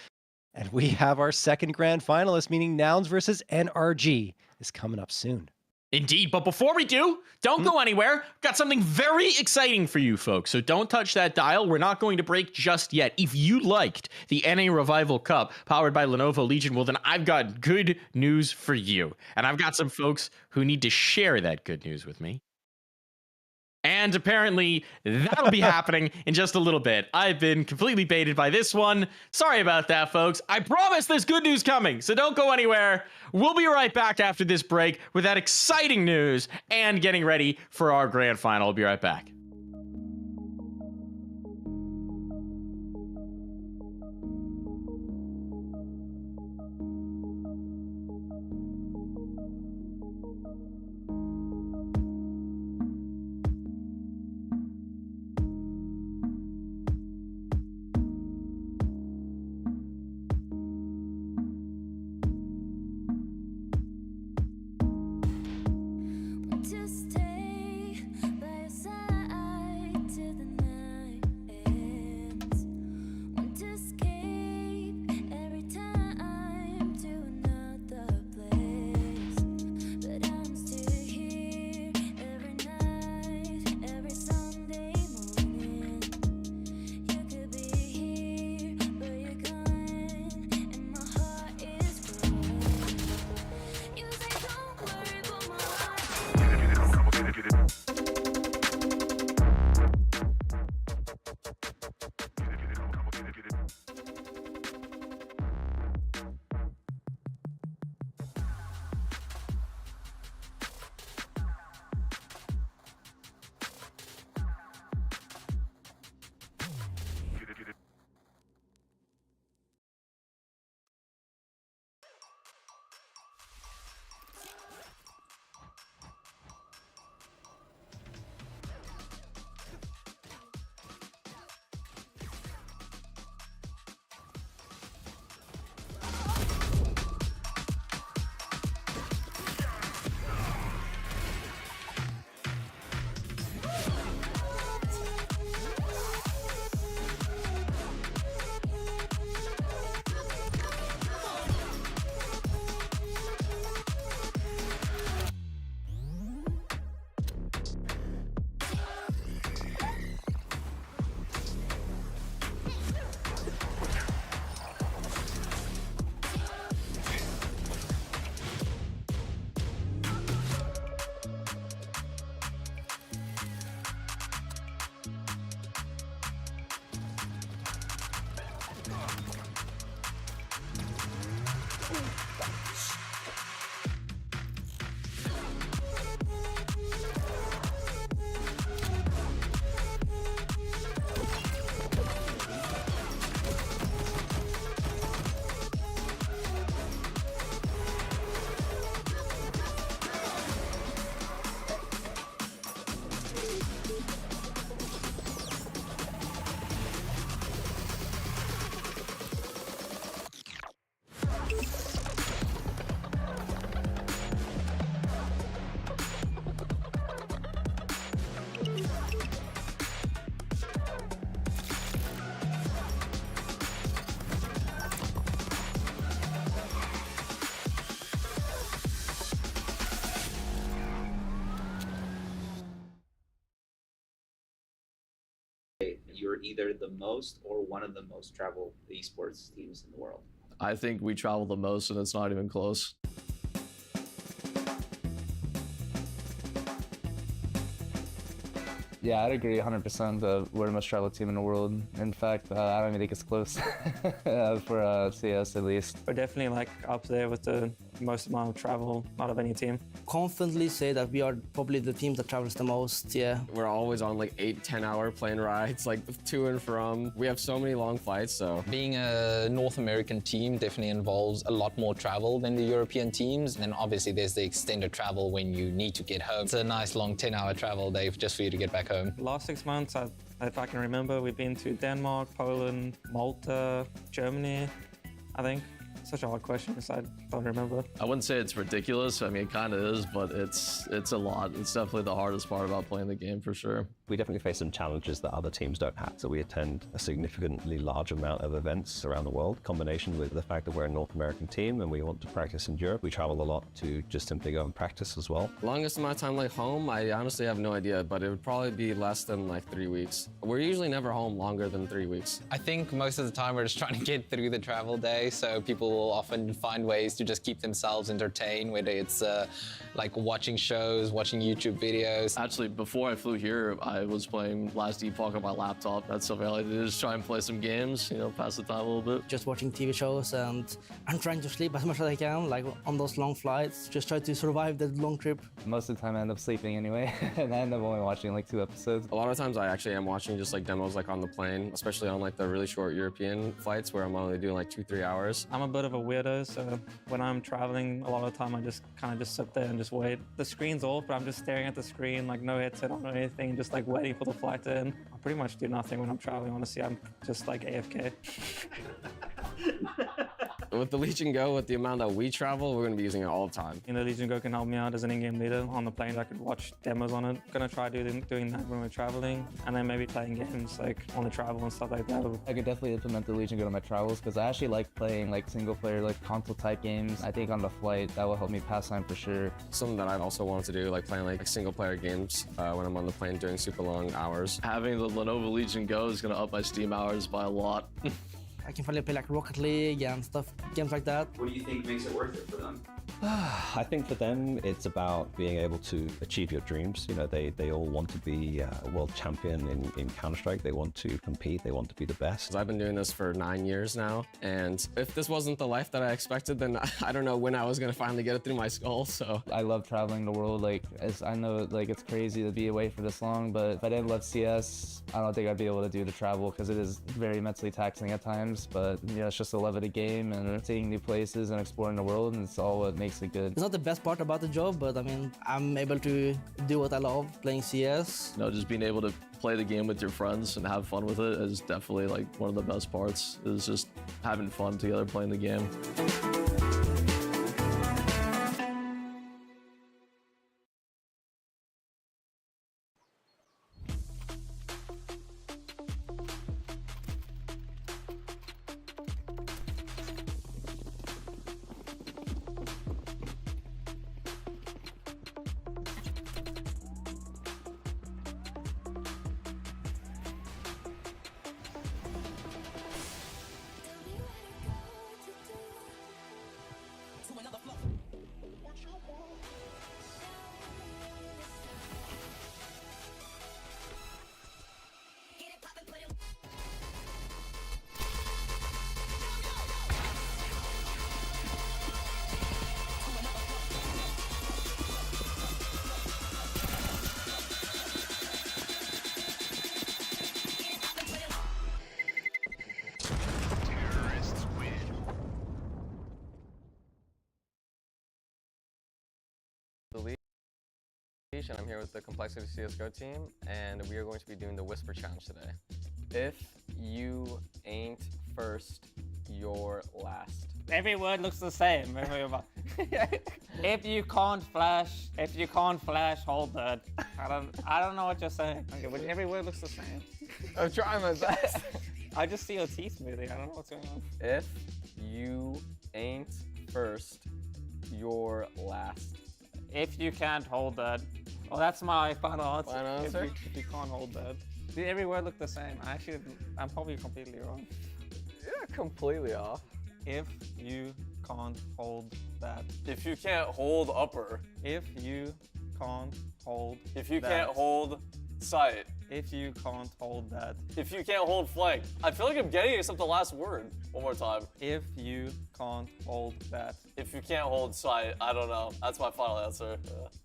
and we have our second grand finalist, meaning Nouns versus NRG, is coming up soon. Indeed, but before we do, don't go anywhere. Got something very exciting for you folks, so don't touch that dial. We're not going to break just yet. If you liked the NA Revival Cup powered by Lenovo Legion, well then I've got good news for you. And I've got some folks who need to share that good news with me. And apparently that'll be happening in just a little bit. I've been completely baited by this one. Sorry about that, folks. I promise there's good news coming, so don't go anywhere. We'll be right back after this break with that exciting news and getting ready for our grand final. I'll be right back. To stay by your side. You're either the most or one of the most travel esports teams in the world. I think we travel the most, and it's not even close. Yeah, I'd agree 100% that we're the most traveled team in the world. In fact, I don't even think it's close for CS at least. We're definitely like up there with the most amount of travel out of any team. Confidently say that we are probably the team that travels the most, yeah. We're always on like 8-10 hour plane rides, like to and from. We have so many long flights, so. Being a North American team definitely involves a lot more travel than the European teams. And then obviously there's the extended travel when you need to get home. It's a nice long 10-hour travel day just for you to get back home. Last 6 months, if I can remember, we've been to Denmark, Poland, Malta, Germany, I think. Such a hard question because I don't remember. I wouldn't say it's ridiculous. I mean, it kind of is, but it's a lot. It's definitely the hardest part about playing the game for sure. We definitely face some challenges that other teams don't have. So we attend a significantly large amount of events around the world. Combination with the fact that we're a North American team and we want to practice in Europe, we travel a lot to just simply go and practice as well. Longest amount of time like home, I honestly have no idea, but it would probably be less than like 3 weeks. We're usually never home longer than 3 weeks. I think most of the time we're just trying to get through the travel day, so people will often find ways to just keep themselves entertained, whether it's like watching shows, watching YouTube videos. Actually, before I flew here, I was playing Last Epoch on my laptop. That's something I like to do, just try and play some games, you know, pass the time a little bit. Just watching TV shows, and I'm trying to sleep as much as I can, like on those long flights. Just try to survive the long trip. Most of the time I end up sleeping anyway, and I end up only watching like 2 episodes. A lot of times I actually am watching just like demos like on the plane, especially on like the really short European flights where I'm only doing like 2-3 hours. I'm a bit of a weirdo, so when I'm traveling, a lot of the time I just kind of just sit there and just wait. The screen's off, but I'm just staring at the screen, like no headset on or anything, just like waiting for the flight to end. I pretty much do nothing when I'm traveling, honestly. I'm just like AFK. With the Legion Go, with the amount that we travel, we're going to be using it all the time. You know, Legion Go can help me out as an in-game leader. On the plane, I could watch demos on it. Gonna try doing that when we're traveling, and then maybe playing games like on the travel and stuff like that. I could definitely implement the Legion Go to my travels because I actually like playing like single-player, like console-type games. I think on the flight, that will help me pass time for sure. Something that I've also wanted to do, like playing like single-player games when I'm on the plane doing super long hours. Having the Lenovo Legion Go is going to up my Steam hours by a lot. I can finally play like Rocket League and stuff, games like that. What do you think makes it worth it for them? I think for them, it's about being able to achieve your dreams. You know, they all want to be a world champion in Counter-Strike. They want to compete. They want to be the best. I've been doing this for 9 years now, and if this wasn't the life that I expected, then I don't know when I was going to finally get it through my skull, so. I love traveling the world. Like, as I know, like, it's crazy to be away for this long, but if I didn't love CS, I don't think I'd be able to do the travel because it is very mentally taxing at times, but, you know, it's just the love of the game and seeing new places and exploring the world, and it's all what makes it good. It's not the best part about the job, but I mean, I'm able to do what I love, playing CS. You know, just being able to play the game with your friends and have fun with it is definitely like one of the best parts, is just having fun together playing the game. Leash, and I'm here with the Complexity CSGO team, and we are going to be doing the Whisper Challenge today. If you ain't first, you're last. Every word looks the same. If you can't flash, hold that. I don't know what you're saying. Okay, but every word looks the same. I'm trying my best. I just see your teeth moving. I don't know what's going on. If you ain't first, you're last. If you can't hold that. Well, that's my final answer. Final answer? If you can't hold that. Did every word look the same? I'm probably completely wrong. You're completely off. If you can't hold that. If you can't hold upper. If you can't hold If you that. can't hold sight. If you can't hold that. If you can't hold flank. I feel like I'm getting it except the last word. One more time. If you can't hold that. If you can't hold sight, I don't know. That's my final answer.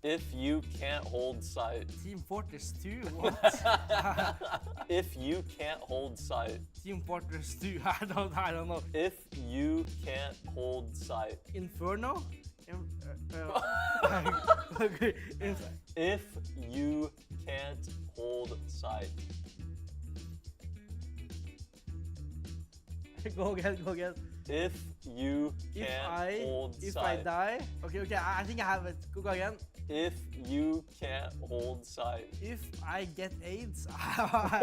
If you can't hold sight. Team Fortress 2, what? If you can't hold sight. Team Fortress 2, I don't know. If you can't hold sight. Inferno? Okay, If you can't hold sight. go again. If you can't hold If sight. I die, okay, I think I have it. Go again. If you can't hold sight. If I get AIDS, I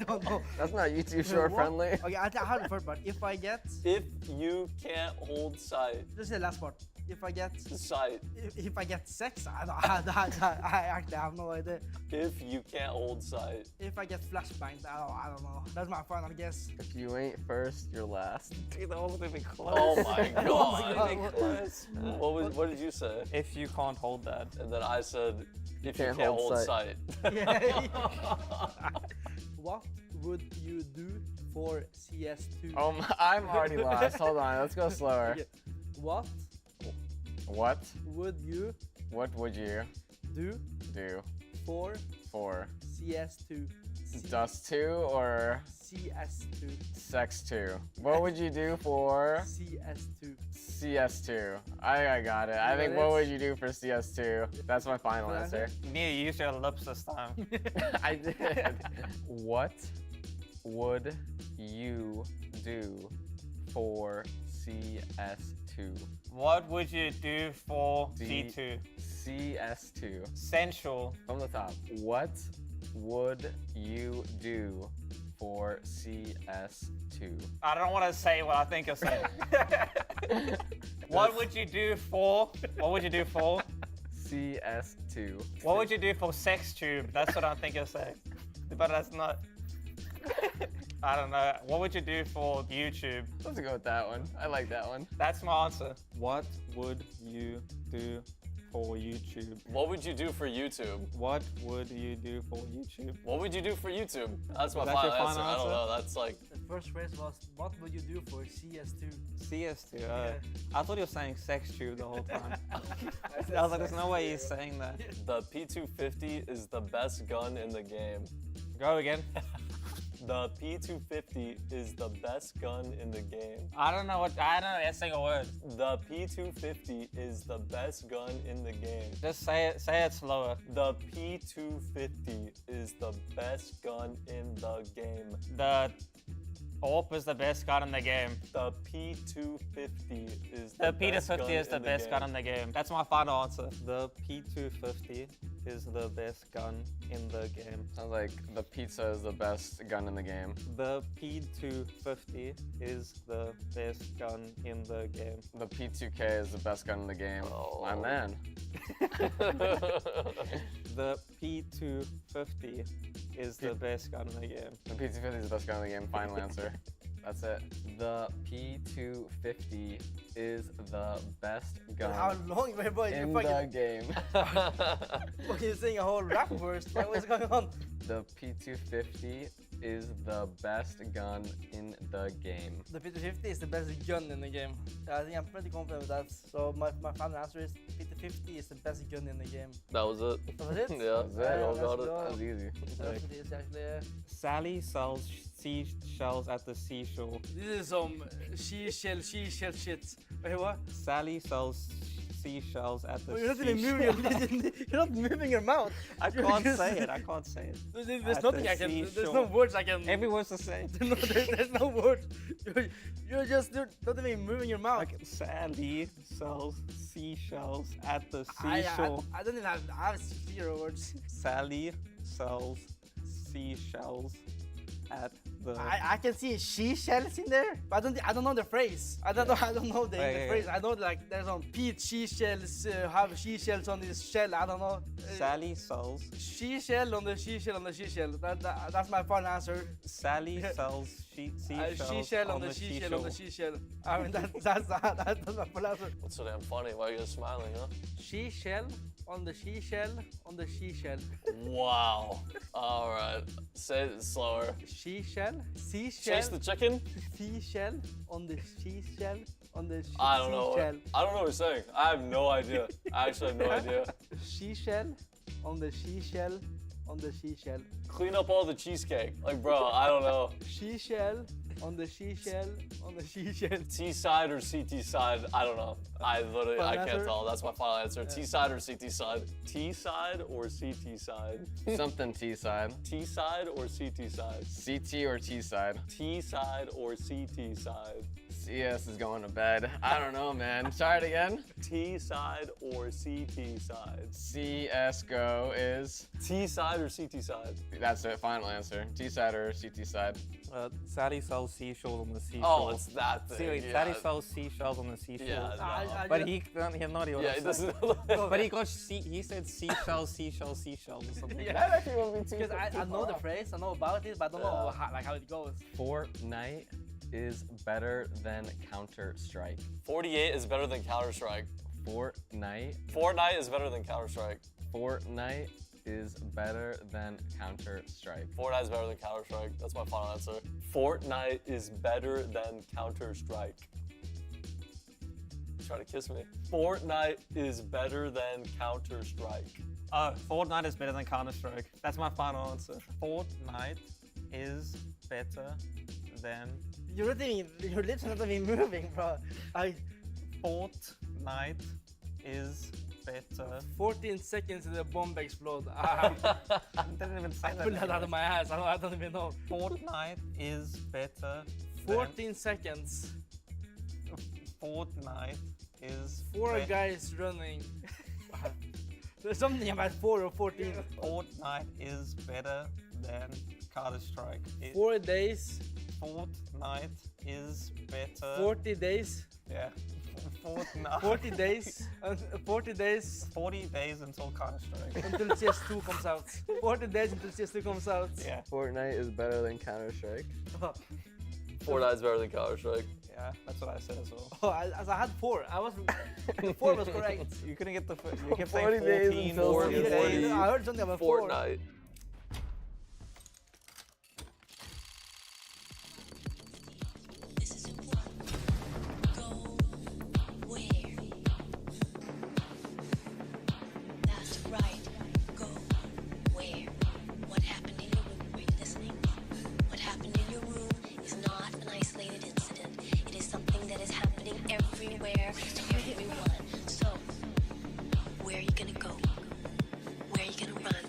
don't know. That's not YouTube short What? friendly. Okay, I have the first part. If I get, If you can't hold sight. just the last part. If I get, Sight. if I get sex, I actually have no idea. If you can't hold sight. If I get flashbanged, I don't know. That's my final guess. If you ain't first, you're last. Dude, that wasn't even close. Oh my god. God. What did you say? If you can't hold that. And then I said, if you can't can't hold hold sight. sight. Yeah. What would you do for CS2? I'm already last. Hold on, let's go slower. Okay. What What? would you What would you do do for for CS2? Dust 2 or CS2. Sex 2? What would you do for CS2. CS2? I got it. I think got what it? would you do for CS2? That's my final Final answer. You use your lips this time. I did. What would you do for CS2? What would you do for D- C2? CS2. Sensual. From the top. What would you do for CS2? I don't want to say what I think you're saying. What would you do for? What would you do for? CS2. What would you do for sex tube? That's what I think you're saying. But that's not. I don't know. What would you do for YouTube? Let's go with that one. I like that one. That's my answer. What would you do for YouTube? What would you do for YouTube? What would you do for YouTube? What would you do for YouTube? That's my Is that final your answer. final I don't answer? know. That's like, The first phrase was, what would you do for CS2? CS2. Yeah. I thought you were saying sex tube the whole time. I was like, there's no way he's saying that. the P250 is the best gun in the game. Go again. The P250 is the best gun in the game. I don't know a single word. The P250 is the best gun in the game. Just say it slower. The P250 is the best gun in the game. The AWP is the best gun in the game. The P250 is The the best gun P250 is the in best gun game. in the game. That's my final answer. The P250 is the best gun in the game. Sounds like the pizza is the best gun in the game. The P250 is the best gun in the game. The P2K is the best gun in the game. Oh. My man. The P250 is the best gun in the game. The P250 is the best gun in the game. Final answer. That's it. The P250 is the best gun How long, my boy? in You're the fucking, game. fucking saying a whole rap verse. What's going on? The P250 is the best gun in the game. The P250 is the best gun in the game. I think I'm pretty confident with that. So my final answer is P250 is the best gun in the game. That was it. That was it? Yeah, That's it. we all let's got it. go. That was easy. That's what it is actually. Sally sells seashells at the seashore. This is some she shell shit. Wait, what? Sally sells seashells at the You're not even moving. You're not moving your mouth. I can't say it. I can't say it. There's At nothing the I can. There's no seashore. words I can. Every word's the same. No, there's no words. You're not even moving your mouth. Like Sally sells seashells at the I seashore. don't even have. I have 0 words. Sally sells seashells at the. I can see seashells in there, but I don't know the phrase. I don't know the phrase. I know like there's some Pete seashells have seashells on his shell. I don't know. Sally sells. Seashell on the seashell on the seashell. That's my final answer. Sally sells seashells Seashell on the seashell on the seashell. I mean that's my full answer. What's so damn funny? Why are you guys smiling, huh? Seashell on the seashell on the seashell. Wow. All right. Say it slower. Seashell. Chase the chicken? Seashell on the seashell on the seashell. I don't know. I don't know what you're saying. I have no idea. I actually have no idea. Seashell on the seashell on the seashell. Clean up all the cheesecake. Like, bro, I don't know. Seashell on the seashell on the seashell. T-side or CT side? I don't know. I literally, Final I can't answer? tell. That's my final answer. T-side or CT side? T-side or CT side? Something T-side. T-side or CT side? CT or T-side. T-side or CT side? CS is going to bed. I don't know, man. Try it again. T-side or CT side? CSGO is. T-side or CT side? That's it. Final answer. T-side or CT side. Sally sells seashells on the seashore. Oh, it's that thing. See, wait, yeah. Sally sells seashhells on the seashore. Yeah, no. But he not even what Yeah, I it said. doesn't. But he said seashells or something. Yeah. That actually won't be too Because I know the phrase, I know about it, but I don't know how it goes. Fortnite is better than Counter-Strike. 48 is better than Counter-Strike. Fortnite is better than Counter-Strike. Fortnite is better than Counter-Strike. Fortnite is better than Counter-Strike. That's my final answer. Fortnite is better than Counter-Strike. Try to kiss me. Fortnite is better than Counter-Strike. Fortnite is better than Counter-Strike. That's my final answer. Fortnite is better than. Your lips are not even moving, bro. Fortnite is better. 14 seconds and the bomb explode. I Didn't even say pulled that out of my ass. I don't even know. Fortnite is better. 14 seconds. Fortnite is. 4 guys running. There's something about 4 or 14. Fortnite is better than Counter-Strike. 4 days. Fortnite is better. 40 days. Yeah. Fortnite. 40 days. 40 days 40 days until Counter-Strike. until CS2 comes out. 40 days until CS2 comes out. Yeah. Fortnite is better than Counter-Strike. Fortnite is better than Counter-Strike. Yeah, that's what I said as well. Oh, I had 4. The 4 was correct. You couldn't get the. You kept 40 saying days 14, until 40 CS2. days. I heard something about 4. Fortnite. Everywhere to everyone. So, where are you gonna go? Where are you gonna run?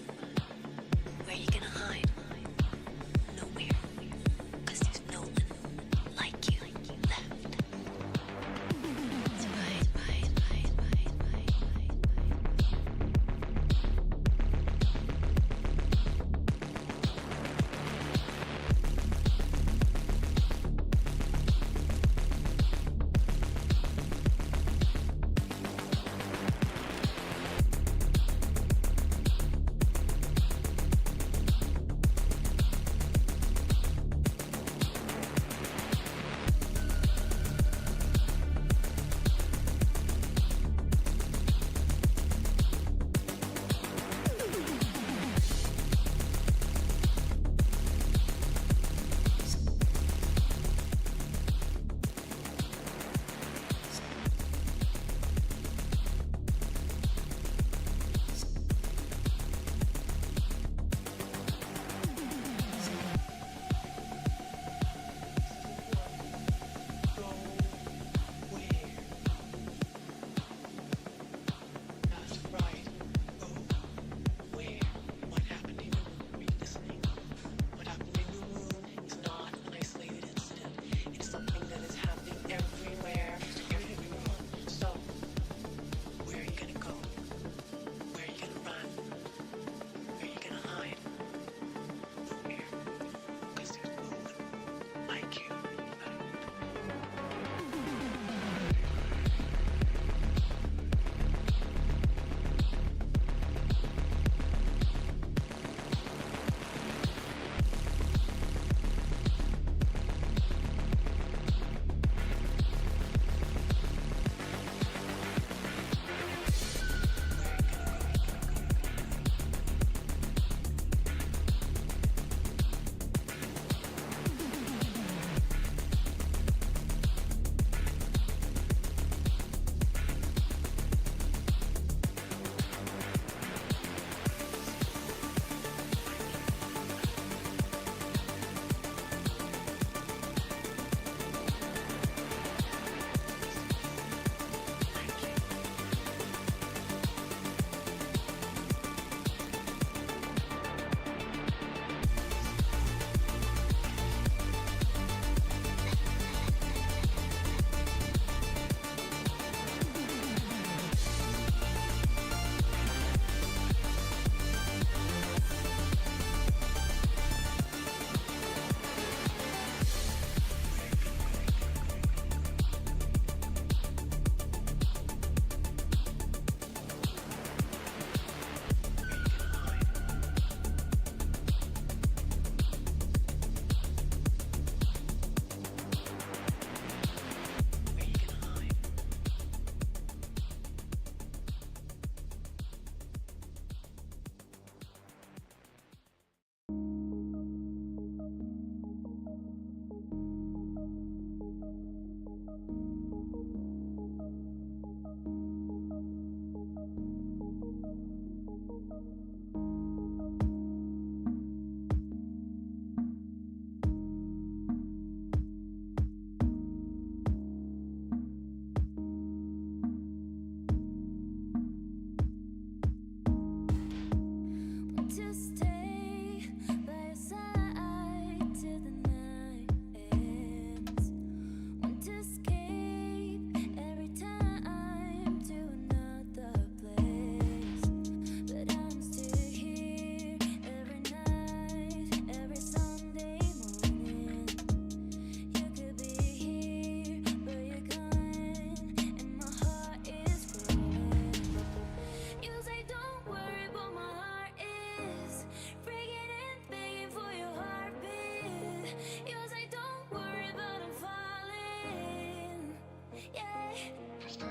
To stay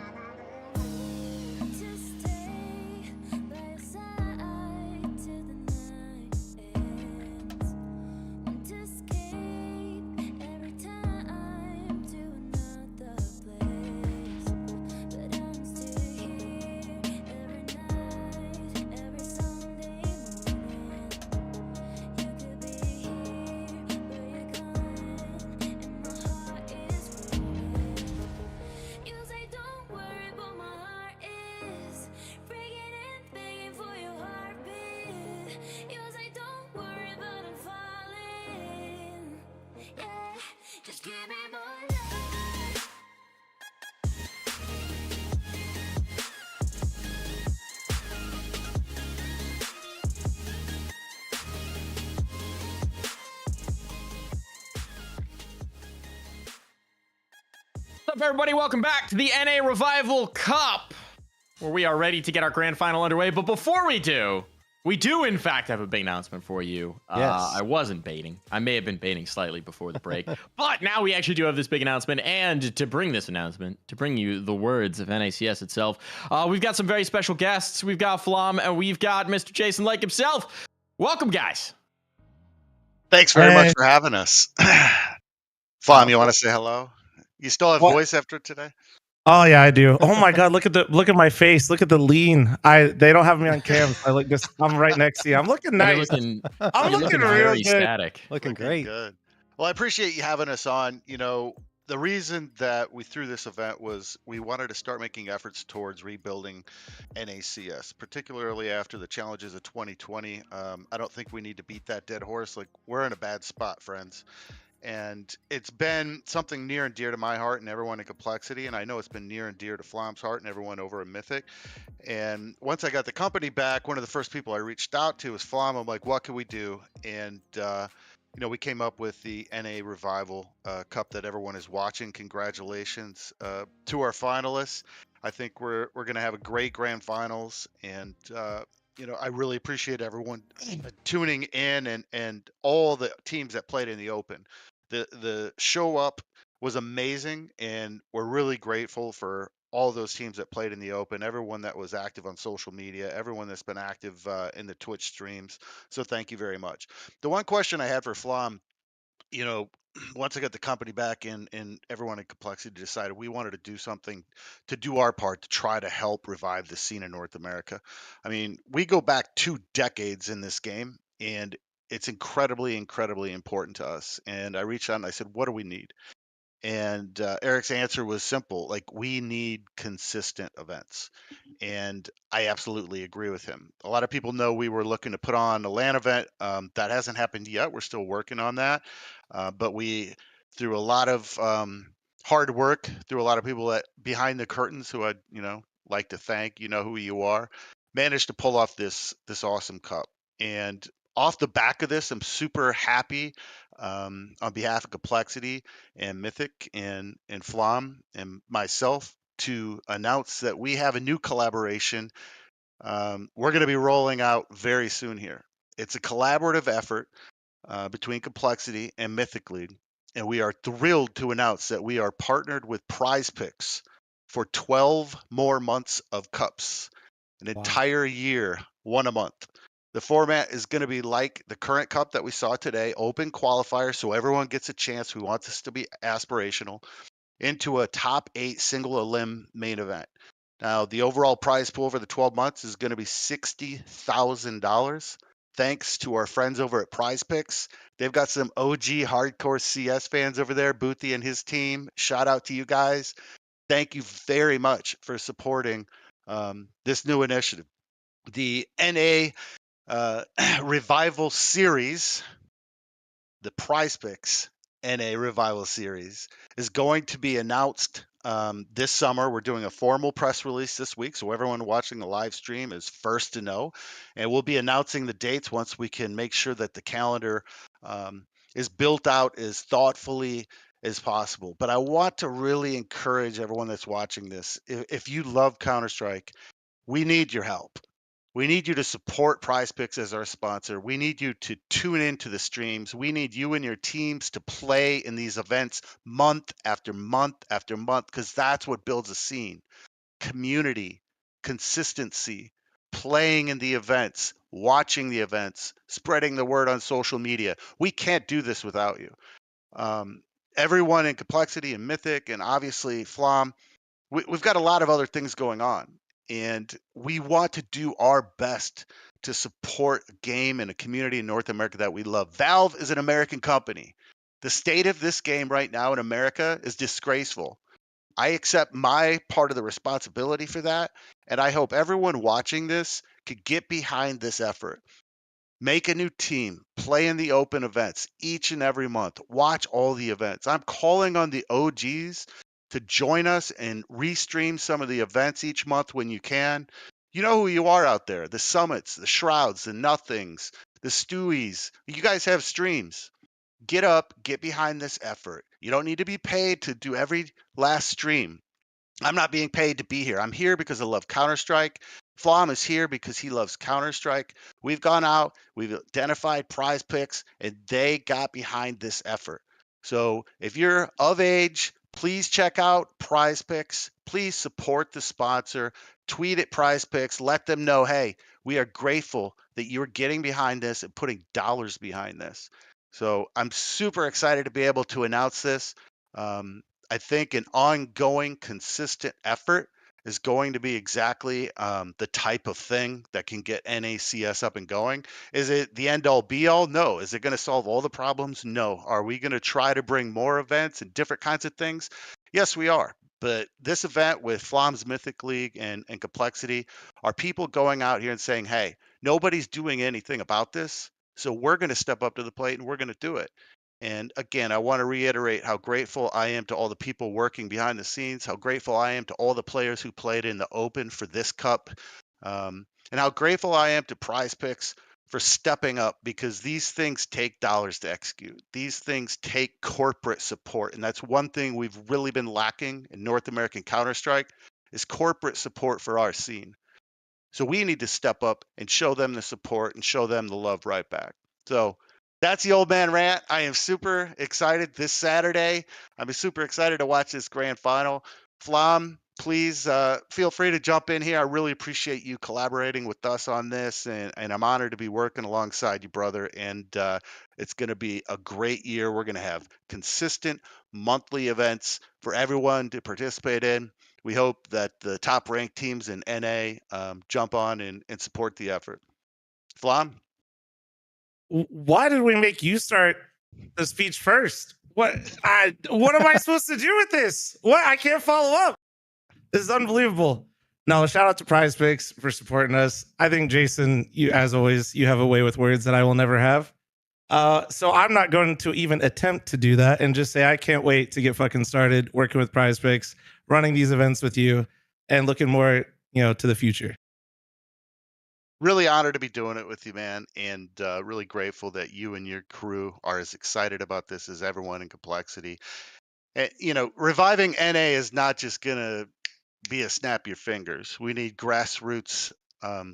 by your side till the night ends. Want to escape every time to another place, but I'm still here every night, every Sunday morning. You could be here, but you're gone, and my heart is raining. You say don't worry, but my heart is breaking and begging for your heartbeat. You say don't worry, but I'm falling. Yeah, just give me more love. What's up, everybody? Welcome back to the NA Revival Cup, where we are ready to get our grand final underway. But before we do, in fact have a big announcement for you. Yes. I wasn't baiting. I may have been baiting slightly before the break, but now we actually do have this big announcement. And to bring this announcement, to bring you the words of NACS itself, we've got some very special guests. We've got Flom and we've got Mr. Jason Lake himself. Welcome, guys. Thanks very much for having us. Flom, you want to say hello? You still have voice after today? Oh yeah, I do. Oh my god, look at my face. Look at the lean. They don't have me on cam. So I'm right next to you. I'm looking nice. I'm looking real very good. static. Looking great. Good. Well, I appreciate you having us on. You know, the reason that we threw this event was we wanted to start making efforts towards rebuilding NACS, particularly after the challenges of 2020. I don't think we need to beat that dead horse. Like, we're in a bad spot, friends. And it's been something near and dear to my heart and everyone in Complexity. And I know it's been near and dear to Flom's heart and everyone over in Mythic. And once I got the company back, one of the first people I reached out to was Flom. I'm like, what can we do? And, you know, we came up with the NA Revival Cup that everyone is watching. Congratulations to our finalists. I think we're going to have a great grand finals. And, you know, I really appreciate everyone tuning in and all the teams that played in the Open. The show up was amazing, and we're really grateful for all those teams that played in the Open, everyone that was active on social media, everyone that's been active in the Twitch streams. So thank you very much. The one question I had for Flom, you know, once I got the company back in and everyone in Complexity decided we wanted to do something to do our part to try to help revive the scene in North America. I mean, we go back 2 decades in this game, and it's incredibly, incredibly important to us. And I reached out and I said, what do we need? And Eric's answer was simple, like, we need consistent events. And I absolutely agree with him. A lot of people know we were looking to put on a LAN event. That hasn't happened yet. We're still working on that. But we, through a lot of hard work, through a lot of people that behind the curtains who I'd, you know, like to thank, you know who you are, managed to pull off this awesome cup. And off the back of this, I'm super happy on behalf of Complexity and Mythic and Flom and myself to announce that we have a new collaboration we're going to be rolling out very soon here. It's a collaborative effort between Complexity and Mythic League, and we are thrilled to announce that we are partnered with Prize Picks for 12 more months of cups, an entire year, one a month. The format is going to be like the current cup that we saw today, open qualifier, so everyone gets a chance who wants this to be aspirational, into a top 8 single elim main event. Now, the overall prize pool for the 12 months is going to be $60,000. Thanks to our friends over at Prize Picks. They've got some OG hardcore CS fans over there, Boothie and his team. Shout out to you guys. Thank you very much for supporting this new initiative. The NA Revival Series, the Prize Picks NA Revival Series, is going to be announced this summer. We're doing a formal press release this week, so everyone watching the live stream is first to know. And we'll be announcing the dates once we can make sure that the calendar is built out as thoughtfully as possible. But I want to really encourage everyone that's watching this. If you love Counter-Strike, we need your help. We need you to support Prize Picks as our sponsor. We need you to tune into the streams. We need you and your teams to play in these events month after month after month, because that's what builds a scene. Community, consistency, playing in the events, watching the events, spreading the word on social media. We can't do this without you. Everyone in Complexity and Mythic and obviously Flom, we've got a lot of other things going on, and we want to do our best to support a game and a community in North America that we love. Valve is an American company. The state of this game right now in America is disgraceful. I accept my part of the responsibility for that, and I hope everyone watching this could get behind this effort. Make a new team, play in the open events each and every month, watch all the events. I'm calling on the OGs to join us and restream some of the events each month when you can. You know who you are out there, the Summits, the Shrouds, the Nothings, the Stewies. You guys have streams. Get up, get behind this effort. You don't need to be paid to do every last stream. I'm not being paid to be here. I'm here because I love Counter-Strike. Flom is here because he loves Counter-Strike. We've gone out, we've identified Prize Picks, and they got behind this effort. So if you're of age, please check out Prize Picks. Please support the sponsor. Tweet at Prize Picks. Let them know, hey, we are grateful that you're getting behind this and putting dollars behind this. So I'm super excited to be able to announce this. I think an ongoing, consistent effort is going to be exactly the type of thing that can get NACS up and going. Is it the end all be all? No. Is it going to solve all the problems? No. Are we going to try to bring more events and different kinds of things? Yes, we are. But this event with Flom's Mythic League and Complexity are people going out here and saying, hey, nobody's doing anything about this, so we're going to step up to the plate and we're going to do it. And again, I want to reiterate how grateful I am to all the people working behind the scenes, how grateful I am to all the players who played in the Open for this cup, and how grateful I am to Prize Picks for stepping up, because these things take dollars to execute. These things take corporate support, and that's one thing we've really been lacking in North American Counter-Strike is corporate support for our scene. So we need to step up and show them the support and show them the love right back. So that's the old man rant. I am super excited this Saturday. I'm super excited to watch this grand final. Flom, please feel free to jump in here. I really appreciate you collaborating with us on this, and I'm honored to be working alongside you, brother. And it's going to be a great year. We're going to have consistent monthly events for everyone to participate in. We hope that the top ranked teams in NA jump on and support the effort. Flom? Why did we make you start the speech first? What am I supposed to do with this? What? I can't follow up. This is unbelievable. No, shout out to Prize Picks for supporting us. I think, Jason, you, as always, you have a way with words that I will never have. So I'm not going to even attempt to do that and just say I can't wait to get fucking started working with Prize Picks, running these events with you, and looking more, to the future. Really honored to be doing it with you, man, and really grateful that you and your crew are as excited about this as everyone in Complexity. And, reviving NA is not just going to be a snap your fingers. We need grassroots.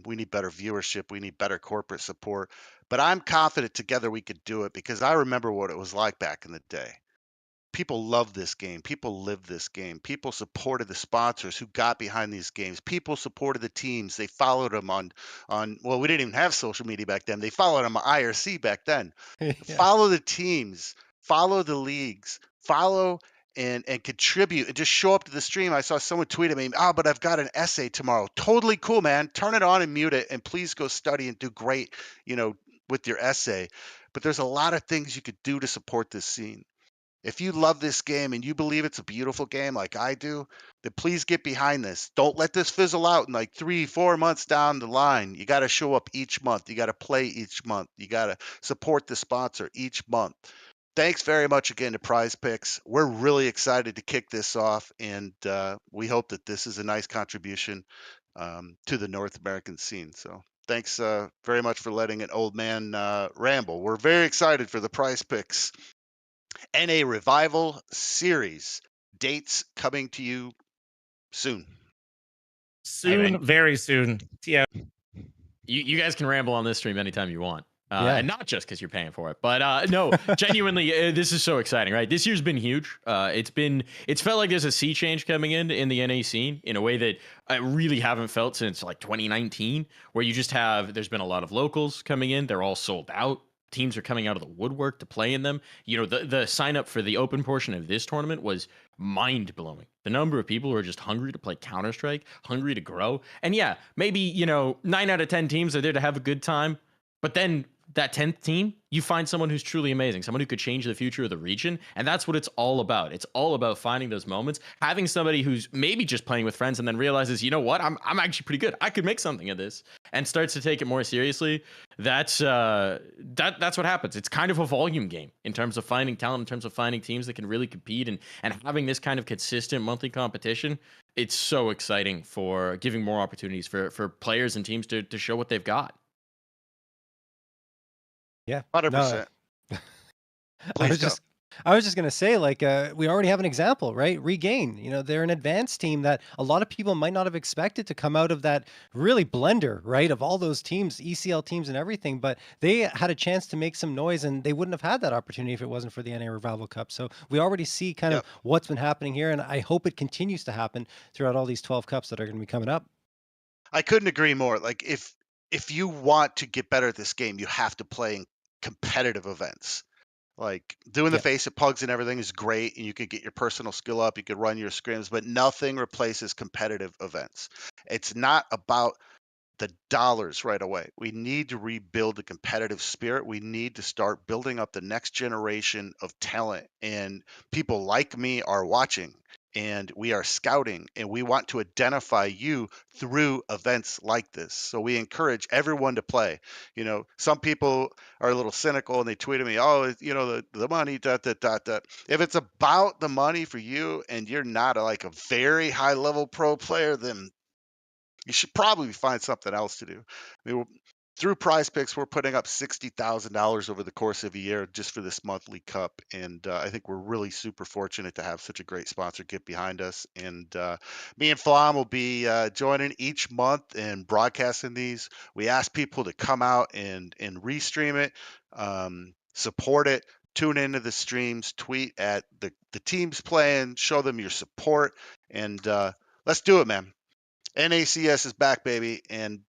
We need better viewership. We need better corporate support. But I'm confident together we could do it, because I remember what it was like back in the day. People love this game. People live this game. People supported the sponsors who got behind these games. People supported the teams. They followed them on well, we didn't even have social media back then. They followed them on IRC back then. Yeah. Follow the teams, follow the leagues, follow and contribute, and just show up to the stream. I saw someone tweet at me, but I've got an essay tomorrow. Totally cool, man. Turn it on and mute it, and please go study and do great, with your essay. But there's a lot of things you could do to support this scene. If you love this game and you believe it's a beautiful game like I do, then please get behind this. Don't let this fizzle out in like 3-4 months down the line. You got to show up each month. You got to play each month. You got to support the sponsor each month. Thanks very much again to Prize Picks. We're really excited to kick this off, and we hope that this is a nice contribution to the North American scene. So thanks very much for letting an old man ramble. We're very excited for the Prize Picks NA Revival Series. Dates coming to you soon. Soon, very soon. Yeah. You guys can ramble on this stream anytime you want. Yeah. And not just because you're paying for it, but no, genuinely, this is so exciting, right? This year's been huge. It's felt like there's a sea change coming in the NA scene in a way that I really haven't felt since like 2019, where you just there's been a lot of locals coming in. They're all sold out. Teams are coming out of the woodwork to play in them. You know, the sign up for the open portion of this tournament was mind blowing. The number of people who are just hungry to play Counter-Strike, hungry to grow. And yeah, maybe, 9 out of 10 teams are there to have a good time. But then that 10th team, you find someone who's truly amazing, someone who could change the future of the region. And that's what it's all about. It's all about finding those moments, having somebody who's maybe just playing with friends and then realizes, you know what, I'm actually pretty good. I could make something of this, and starts to take it more seriously. That's what happens. It's kind of a volume game in terms of finding talent, in terms of finding teams that can really compete, and having this kind of consistent monthly competition. It's so exciting for giving more opportunities for players and teams to show what they've got. Yeah, 100%. I was just gonna say, like, we already have an example, right? Regain. They're an advanced team that a lot of people might not have expected to come out of that really blender, right? Of all those teams, ECL teams and everything, but they had a chance to make some noise, and they wouldn't have had that opportunity if it wasn't for the NA Revival Cup. So we already see kind of what's been happening here, and I hope it continues to happen throughout all these 12 cups that are going to be coming up. I couldn't agree more. Like, if you want to get better at this game, you have to play in competitive events. Like, doing the face at pugs and everything is great, and you could get your personal skill up, you could run your scrims, but nothing replaces competitive events. It's not about the dollars right away. We need to rebuild the competitive spirit. We need to start building up the next generation of talent, and people like me are watching, and we are scouting, and we want to identify you through events like this. So we encourage everyone to play. Some people are a little cynical, and they tweet at me, "Oh, the money, dot, dot, dot, dot." If it's about the money for you, and you're not like a very high level pro player, then you should probably find something else to do. I mean, through Prize Picks, we're putting up $60,000 over the course of a year just for this monthly cup, and I think we're really super fortunate to have such a great sponsor get behind us. And me and Flam will be joining each month and broadcasting these. We ask people to come out and restream it, support it, tune into the streams, tweet at the teams playing, show them your support, and let's do it, man. NACS is back, baby, and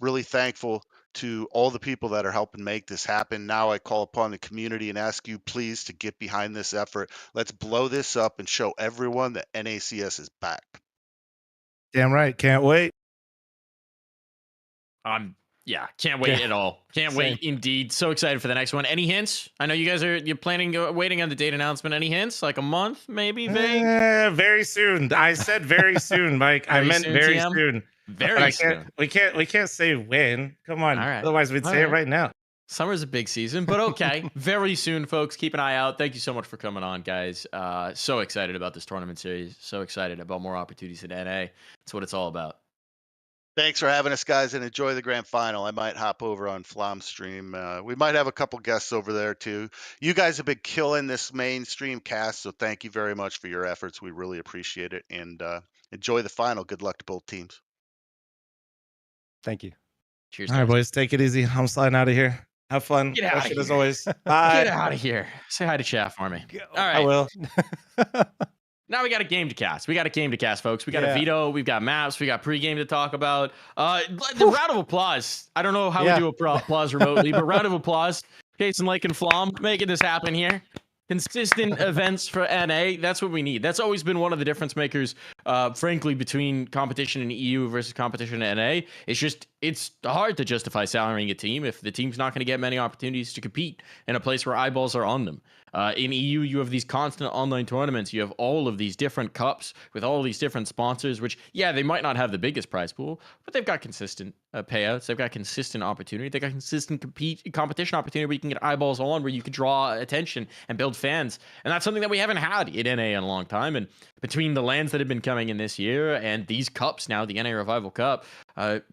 really thankful to all the people that are helping make this happen. Now I call upon the community and ask you, please, to get behind this effort. Let's blow this up and show everyone that NACS is back. Damn right. Can't wait. Yeah, can't wait at all. Can't wait indeed. So excited for the next one. Any hints? I know you guys you're planning, waiting on the date announcement. Any hints? Like a month, maybe? Vague? Very soon. I said very soon, Mike. I meant very soon. Very soon. We can't say when. Come on. All right. Otherwise, we'd say it right now. Summer's a big season, but okay. Very soon, folks. Keep an eye out. Thank you so much for coming on, guys. So excited about this tournament series. So excited about more opportunities at NA. That's what it's all about. Thanks for having us, guys, and enjoy the grand final. I might hop over on Flam's stream. We might have a couple guests over there, too. You guys have been killing this mainstream cast, so thank you very much for your efforts. We really appreciate it, and enjoy the final. Good luck to both teams. Thank you. Cheers. All right, boys. Take it easy. I'm sliding out of here. Have fun. Get out of here. As always. Bye. Get out of here. Say hi to chat for me. All right. I will. Now we got a game to cast. Folks. We got a veto. We've got maps. We got pregame to talk about. The round of applause. I don't know how we do applause remotely, but round of applause. Jason Lake and Flom making this happen here. Consistent events for NA. That's what we need. That's always been one of the difference makers, frankly, between competition in EU versus competition in NA. It's hard to justify salarying a team if the team's not going to get many opportunities to compete in a place where eyeballs are on them. In EU, you have these constant online tournaments. You have all of these different cups with all these different sponsors, which, they might not have the biggest prize pool, but they've got consistent payouts. They've got consistent opportunity. They've got consistent competition opportunity where you can get eyeballs on, where you can draw attention and build fans. And that's something that we haven't had in NA in a long time. And between the lands that have been coming in this year and these cups now, the NA Revival Cup,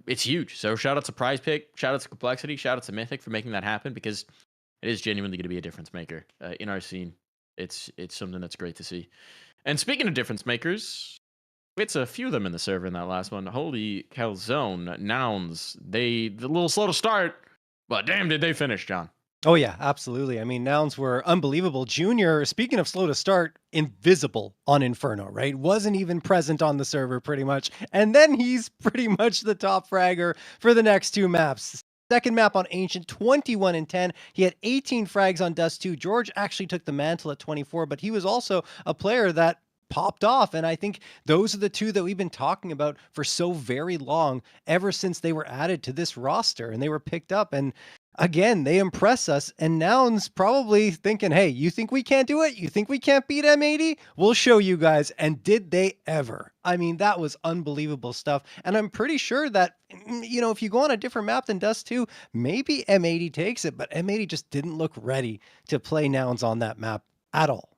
it's huge. So shout out to Prize Pick, shout out to Complexity, shout out to Mythic for making that happen, because it is genuinely going to be a difference maker in our scene. It's something that's great to see. And speaking of difference makers, It's a few of them in the server in that last one. Holy calzone. Nouns. The little slow to start, but damn did they finish, John. Oh yeah, absolutely. I mean, Nouns were unbelievable. Junior, speaking of slow to start, invisible on Inferno, right? Wasn't even present on the server pretty much. And then he's pretty much the top fragger for the next 2 maps. Second map on Ancient, 21 and 10. He had 18 frags on Dust 2. George actually took the mantle at 24, but he was also a player that popped off. And I think those are the 2 that we've been talking about for so very long, ever since they were added to this roster and they were picked up. And again, they impress us. And Nouns probably thinking, hey, you think we can't do it? You think we can't beat M80? We'll show you guys. And did they ever? I mean, that was unbelievable stuff. And I'm pretty sure that, you know, if you go on a different map than Dust 2, maybe M80 takes it. But M80 just didn't look ready to play Nouns on that map at all.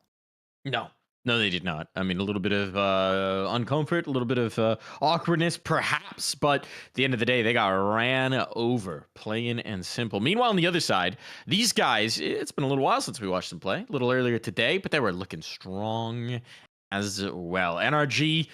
No, they did not. I mean, a little bit of uncomfort, a little bit of awkwardness, perhaps. But at the end of the day, they got ran over, plain and simple. Meanwhile, on the other side, these guys, it's been a little while since we watched them play. A little earlier today, but they were looking strong as well. NRG,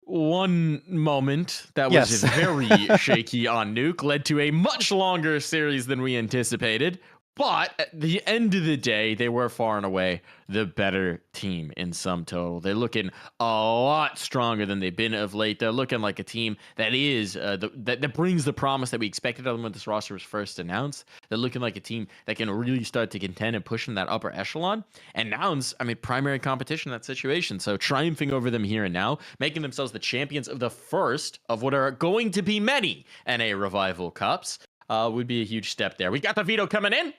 one moment that was very shaky on Nuke led to a much longer series than we anticipated. But at the end of the day, they were far and away the better team in sum total. They're looking a lot stronger than they've been of late. They're looking like a team that is that brings the promise that we expected of them when this roster was first announced. They're looking like a team that can really start to contend and push in that upper echelon. And Nouns, I mean, primary competition in that situation. So triumphing over them here and now, making themselves the champions of the first of what are going to be many NA Revival Cups would be a huge step there. We got the veto coming in.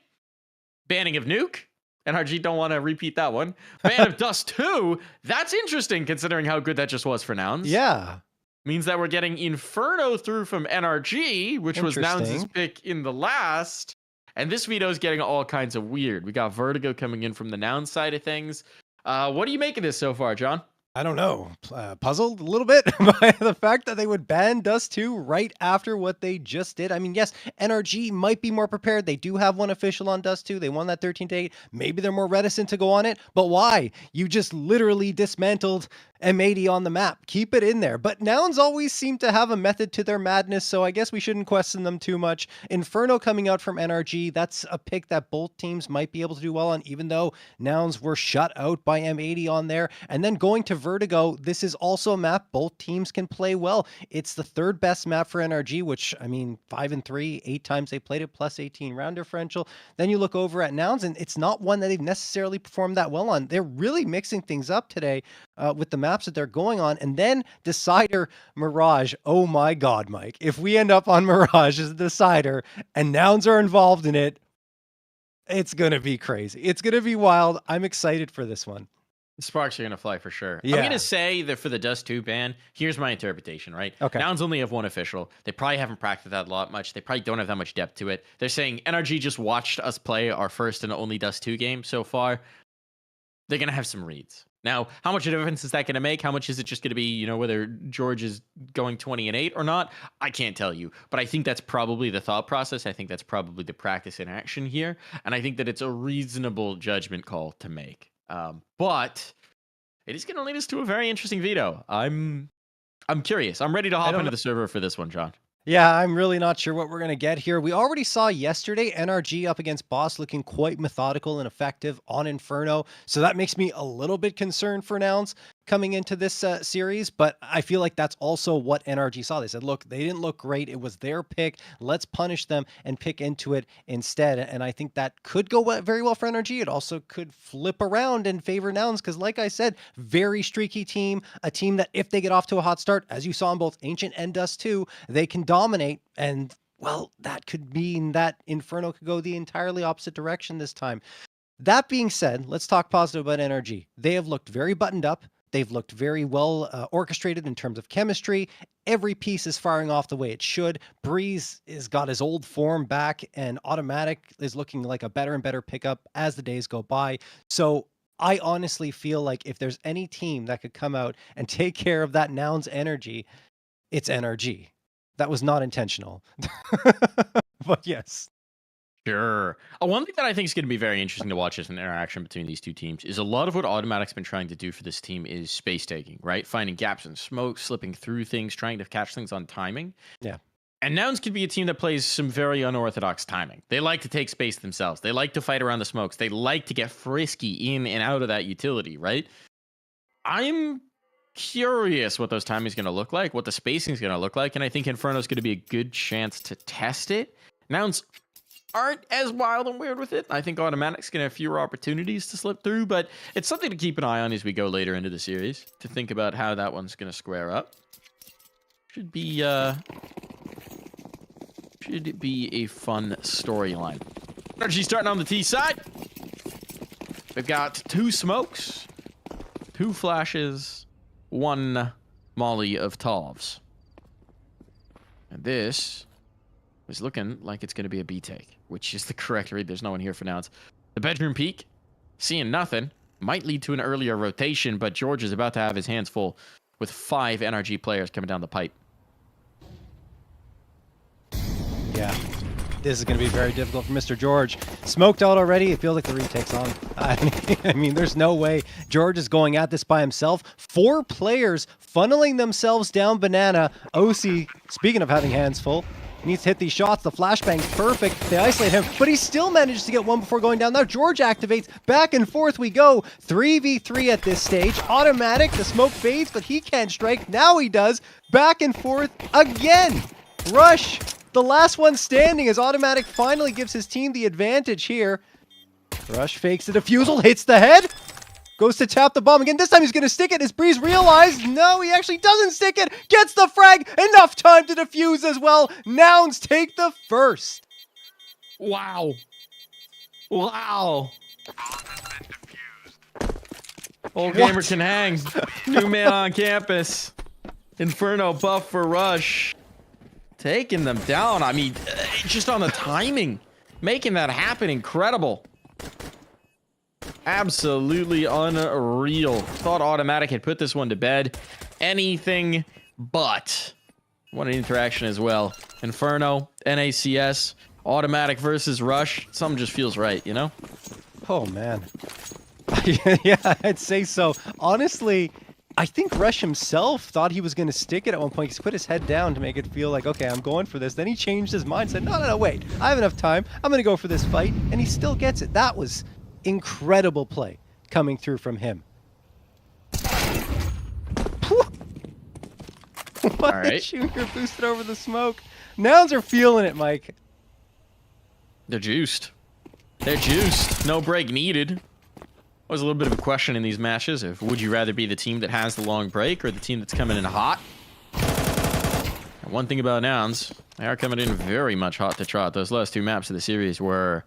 Banning of Nuke. NRG don't want to repeat that one. Ban of Dust 2. That's interesting considering how good that just was for Nouns. Yeah. Means that we're getting Inferno through from NRG, which was Nouns' pick in the last. And this veto is getting all kinds of weird. We got Vertigo coming in from the Nouns side of things. What do you make of this so far, John? I don't know, puzzled a little bit by the fact that they would ban Dust 2 right after what they just did. I mean, yes, NRG might be more prepared. They do have one official on Dust 2. They won that 13-8. Maybe they're more reticent to go on it, but why? You just literally dismantled M80 on the map. Keep it in there. But Nouns always seem to have a method to their madness, so I guess we shouldn't question them too much. Inferno coming out from NRG, that's a pick that both teams might be able to do well on, even though Nouns were shut out by M80 on there. And then going to Vertigo, this is also a map both teams can play well. It's the 3rd best map for NRG, which, I mean, 5-3, 8 times they played it, plus 18 round differential. Then you look over at Nouns, and it's not one that they've necessarily performed that well on. They're really mixing things up today with the maps that they're going on. And then Decider Mirage. Oh my God, Mike. If we end up on Mirage as a Decider and Nouns are involved in it, it's going to be crazy. It's going to be wild. I'm excited for this one. Sparks are going to fly for sure. Yeah. I'm going to say that for the Dust 2 ban, here's my interpretation, right? Okay. Nouns only have one official. They probably haven't practiced that a lot much. They probably don't have that much depth to it. They're saying NRG just watched us play our first and only Dust 2 game so far. They're going to have some reads. Now, how much of a difference is that going to make? How much is it just going to be, you know, whether George is going 20-8 or not? I can't tell you. But I think that's probably the thought process. I think that's probably the practice in action here. And I think that it's a reasonable judgment call to make. But it is going to lead us to a very interesting veto. I'm curious. I'm ready to hop into the server for this one, John. Yeah, I'm really not sure what we're going to get here. We already saw yesterday NRG up against Boss looking quite methodical and effective on Inferno. So that makes me a little bit concerned for Nouns coming into this series. But I feel like that's also what NRG saw. They said, look, they didn't look great. It was their pick. Let's punish them and pick into it instead. And I think that could go very well for NRG. It also could flip around and favor Nouns because, like I said, very streaky team. A team that if they get off to a hot start, as you saw in both Ancient and Dust 2, they can dominate. And, well, that could mean that Inferno could go the entirely opposite direction this time. That being said, let's talk positive about NRG. They have looked very buttoned up. They've looked very well orchestrated in terms of chemistry. Every piece is firing off the way it should. Breeze has got his old form back, and Automatic is looking like a better and better pickup as the days go by. So I honestly feel like if there's any team that could come out and take care of that Nouns energy, it's NRG. That was not intentional. But yes. Sure. One thing that I think is going to be very interesting to watch as an interaction between these two teams is a lot of what Automatic's been trying to do for this team is space taking, right? Finding gaps in smoke, slipping through things, trying to catch things on timing. Yeah. And Nouns could be a team that plays some very unorthodox timing. They like to take space themselves. They like to fight around the smokes. They like to get frisky in and out of that utility, right? I'm curious what those timings going to look like, what the spacing is going to look like, and I think Inferno's going to be a good chance to test it. Nouns aren't as wild and weird with it. I think Automatic's going to have fewer opportunities to slip through, but it's something to keep an eye on as we go later into the series to think about how that one's going to square up. Should be a fun storyline. Energy starting on the T side. We've got 2 smokes, 2 flashes, 1 molly of Tovs. And this is looking like it's going to be a B take, which is the correct read. There's no one here for now. It's the bedroom peek, seeing nothing. Might lead to an earlier rotation, but George is about to have his hands full with 5 NRG players coming down the pipe. Yeah. This is going to be very difficult for Mr. George. Smoked out already. It feels like the retake's on. I mean, there's no way George is going at this by himself. 4 players funneling themselves down banana. OC, speaking of having hands full, needs to hit these shots. The flashbang's perfect. They isolate him, but he still managed to get one before going down. Now George activates. Back and forth we go. 3v3 at this stage. Automatic. The smoke fades, but he can't strike. Now he does. Back and forth again. Rush. The last one standing as Automatic finally gives his team the advantage here. Rush fakes the defusal, hits the head, goes to tap the bomb again. This time he's going to stick it. As Breeze realized, no, he actually doesn't stick it. Gets the frag. Enough time to defuse as well. Nouns take the first. Wow. Wow. Old gamer can hang. New man on campus. Inferno buff for Rush. Taking them down. I mean, just on the timing. Making that happen. Incredible. Absolutely unreal. Thought Automatic had put this one to bed. Anything but. What an interaction as well. Inferno, NACS, Automatic versus Rush. Something just feels right, you know? Oh, man. Yeah, I'd say so. Honestly, I think Rush himself thought he was going to stick it at one point. He's put his head down to make it feel like, okay, I'm going for this. Then he changed his mind, said, no, wait. I have enough time. I'm going to go for this fight. And he still gets it. That was incredible play coming through from him. What All right. Junior boosted over the smoke. Nouns are feeling it, Mike. They're juiced. They're juiced. No break needed. Always a little bit of a question in these matches of would you rather be the team that has the long break or the team that's coming in hot? And one thing about Nouns, they are coming in very much hot to trot. Those last 2 maps of the series were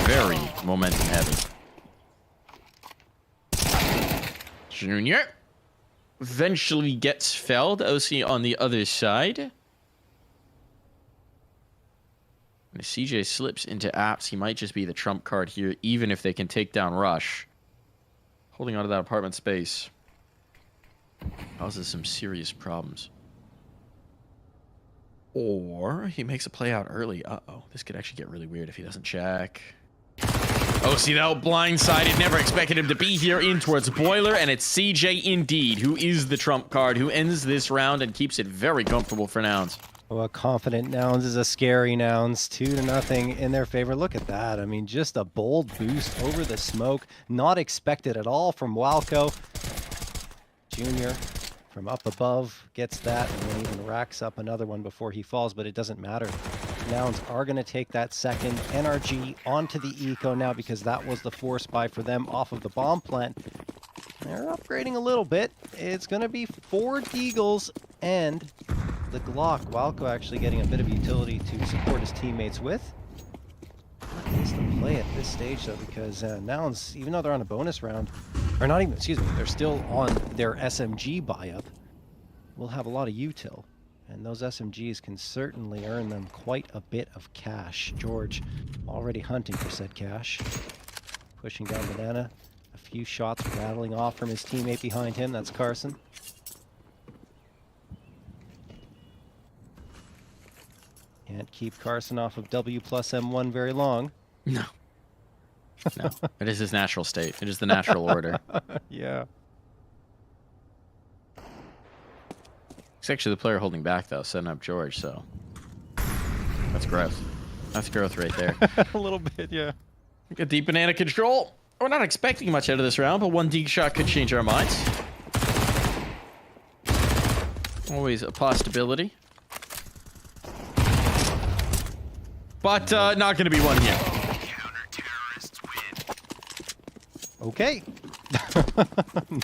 very momentum heavy. Junior eventually gets felled. OC on the other side. And if CJ slips into apps, he might just be the trump card here, even if they can take down Rush. Holding onto that apartment space causes some serious problems. Or he makes a play out early. Uh-oh. This could actually get really weird if he doesn't check. Oh, see, that blindsided. Never expected him to be here in towards Boiler, and it's CJ indeed, who is the trump card, who ends this round and keeps it very comfortable for Nouns. Oh, a confident Nouns is a scary Nouns. 2-0 in their favor. Look at that. I mean, just a bold boost over the smoke. Not expected at all from Walco. Junior from up above gets that and then even racks up another one before he falls, but it doesn't matter. Nouns are going to take that second. NRG onto the eco now because that was the force buy for them off of the bomb plant. They're upgrading a little bit. It's going to be 4 Deagles and the Glock. Walco actually getting a bit of utility to support his teammates with. What is the play at this stage, though? Because Nouns, even though they're on a bonus round, or not even, excuse me, they're still on their SMG buy-up, will have a lot of util. And those SMGs can certainly earn them quite a bit of cash. George already hunting for said cash. Pushing down Banana. A few shots rattling off from his teammate behind him. That's Carson. Can't keep Carson off of W plus M1 very long. No. No. It is his natural state. It is the natural order. Yeah. It's actually the player holding back, though, setting up George, so... That's growth. That's growth right there. A little bit, yeah. Get deep banana control. We're not expecting much out of this round, but one deke shot could change our minds. Always a possibility. But not going to be one yet. Okay.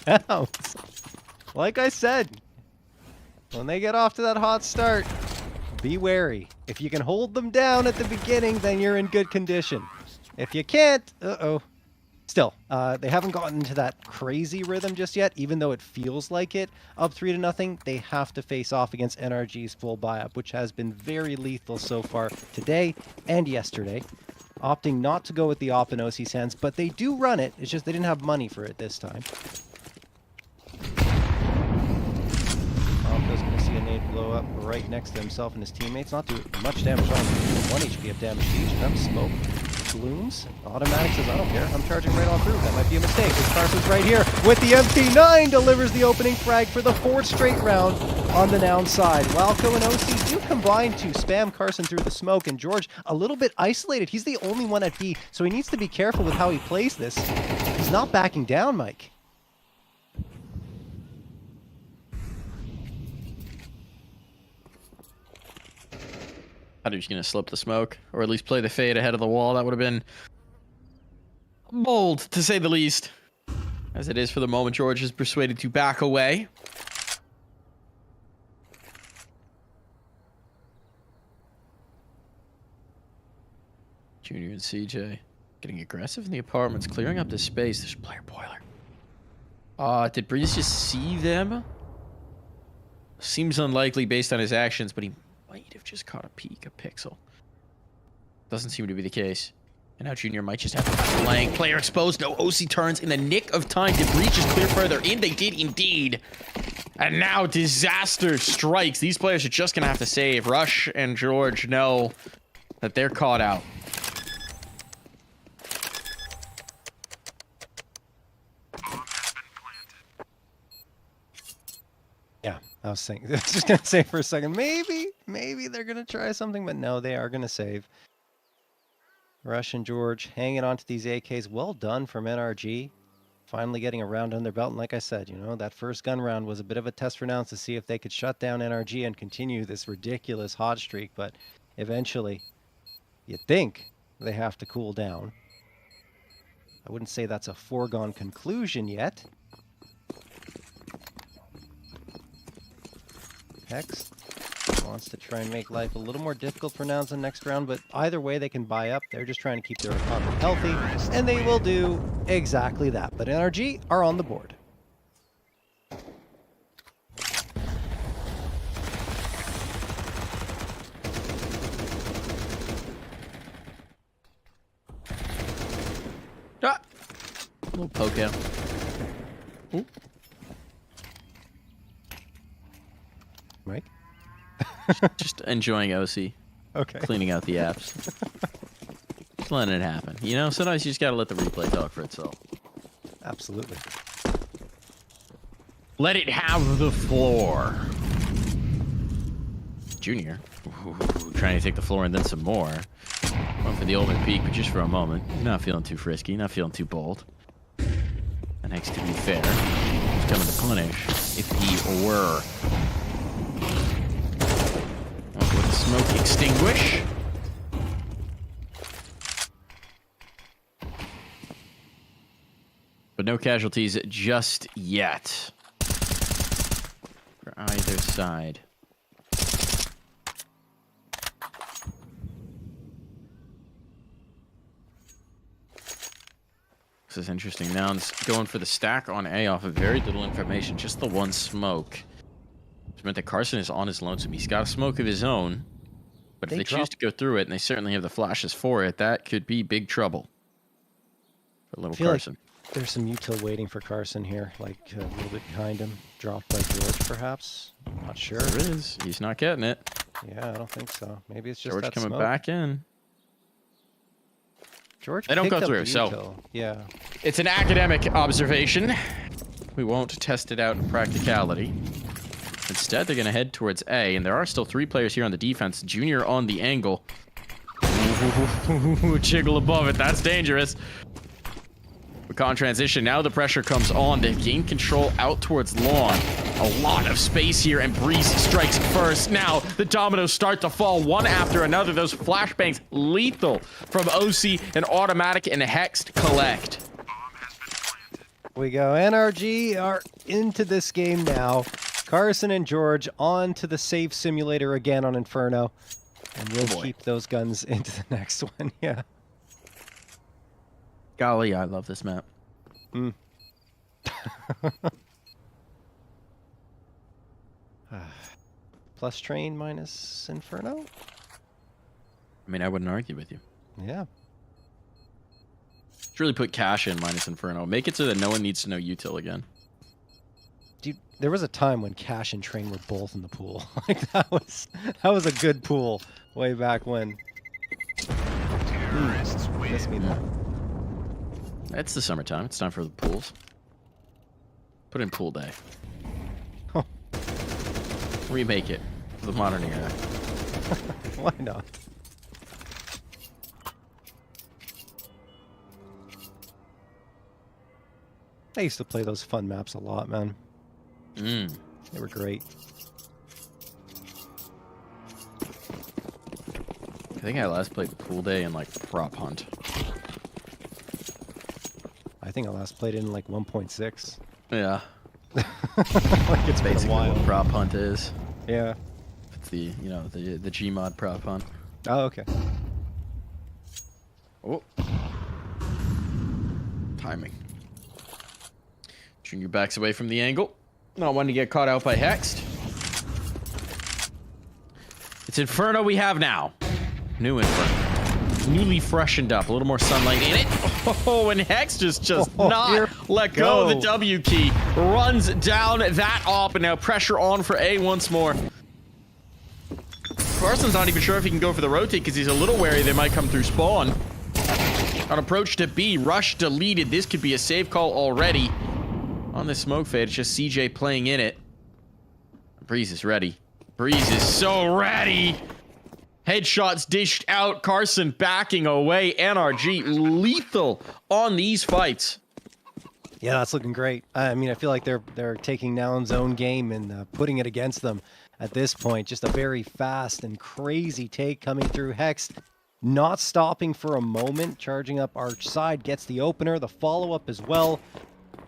Now, like I said, when they get off to that hot start, be wary. If you can hold them down at the beginning, then you're in good condition. If you can't, uh-oh. Still, they haven't gotten into that crazy rhythm just yet, even though it feels like it. Up 3-0, they have to face off against NRG's full buy-up, which has been very lethal so far today and yesterday. Opting not to go with the op in OC's hands, but they do run it. It's just they didn't have money for it this time. Opto's going to see a nade blow up right next to himself and his teammates. Not do much damage on him. 1 HP of damage each. Them smoke. Blooms. Automatic says, I don't care. I'm charging right on through. That might be a mistake. This Carson's right here with the MP9. Delivers the opening frag for the 4th straight round on the Noun side. Walco and OC do combine to spam Carson through the smoke, and George a little bit isolated. He's the only one at B, so he needs to be careful with how he plays this. He's not backing down, Mike. I thought he was going to slip the smoke, or at least play the fade ahead of the wall. That would have been bold, to say the least. As it is for the moment, George is persuaded to back away. Junior and CJ getting aggressive in the apartments, clearing up the space. There's a player boiler. Did Breeze just see them? Seems unlikely based on his actions, but he might have just caught a peek, a pixel. Doesn't seem to be the case. And now Junior might just have to flank. Player exposed. No OC turns in the nick of time. Did Breach just clear further in? They did indeed. And now disaster strikes. These players are just going to have to save. Rush and George know that they're caught out. Yeah, I was just going to say for a second, maybe they're going to try something, but no, they are going to save. Rush and George hanging on to these AKs. Well done from NRG. Finally getting a round on their belt. And like I said, you know, that first gun round was a bit of a test for Nouns to see if they could shut down NRG and continue this ridiculous hot streak. But eventually, you'd think they have to cool down. I wouldn't say that's a foregone conclusion yet. Hex wants to try and make life a little more difficult for Nouns in the next round, but either way they can buy up. They're just trying to keep their opponent healthy, and they will do exactly that. But NRG are on the board. Ah! A little poke out. Ooh. Mike? Just enjoying OC. Okay. Cleaning out the apps. Just letting it happen. You know, sometimes you just gotta let the replay talk for itself. Absolutely. Let it have the floor. Junior. Ooh, trying to take the floor and then some more. Going for the ultimate peak, but just for a moment. Not feeling too frisky, not feeling too bold. And next, to be fair, he's coming to punish if he were. With the smoke extinguish. But no casualties just yet. For either side. This is interesting. Now it's going for the stack on A off of very little information. Just the one smoke. Which meant that Carson is on his lonesome. He's got a smoke of his own. But if they choose to go through it, and they certainly have the flashes for it, that could be big trouble. For little Carson. Like there's some util waiting for Carson here. Like a little bit behind him. Dropped by George, perhaps. Not sure. There is. He's not getting it. Yeah, I don't think so. Maybe it's just George that coming smoke. back in. George They don't picked go up through, the so util. Yeah. it's an academic observation. We won't test it out in practicality. Instead, they're going to head towards A, and there are still 3 players here on the defense. Junior on the angle. Jiggle above it. That's dangerous. Recon transition. Now the pressure comes on. They gain control out towards Lawn. A lot of space here, and Breeze strikes first. Now the dominoes start to fall one after another. Those flashbangs lethal from OC, and Automatic and Hexed collect. We go. NRG are into this game now. Carson and George on to the save simulator again on Inferno. And we'll keep those guns into the next one. Yeah. Golly, I love this map. Plus train minus Inferno? I mean, I wouldn't argue with you. Yeah. Just really put Cash in minus Inferno. Make it so that no one needs to know util again. Dude, there was a time when Cash and Train were both in the pool. Like that was a good pool way back when. Miss me there. It's the summertime. It's time for the pools. Put in pool day. Huh. Remake it for the modern era. Why not? I used to play those fun maps a lot, man. They were great. I think I last played pool day in like prop hunt. I think I last played it in like 1.6. Yeah. Like it's been a Basically while. what prop hunt is. Yeah. It's the the Gmod prop hunt. Oh, okay. Oh. Timing. Junior backs away from the angle. Not one to get caught out by Hexed. It's Inferno we have now. New Inferno. Newly freshened up. A little more sunlight in it. Oh, and Hexed is just not let go of the W key. Runs down that op, and now pressure on for A once more. Carson's not even sure if he can go for the rotate because he's a little wary they might come through spawn. On approach to B, rush deleted. This could be a save call already. On the smoke fade, it's just CJ playing in it. Breeze is ready. Breeze is so ready. Headshots dished out. Carson backing away. NRG lethal on these fights. Yeah, that's looking great. I mean, I feel like they're taking Noun's own game and putting it against them at this point. Just a very fast and crazy take coming through. Hexed not stopping for a moment. Charging up arch side. Gets the opener. The follow-up as well.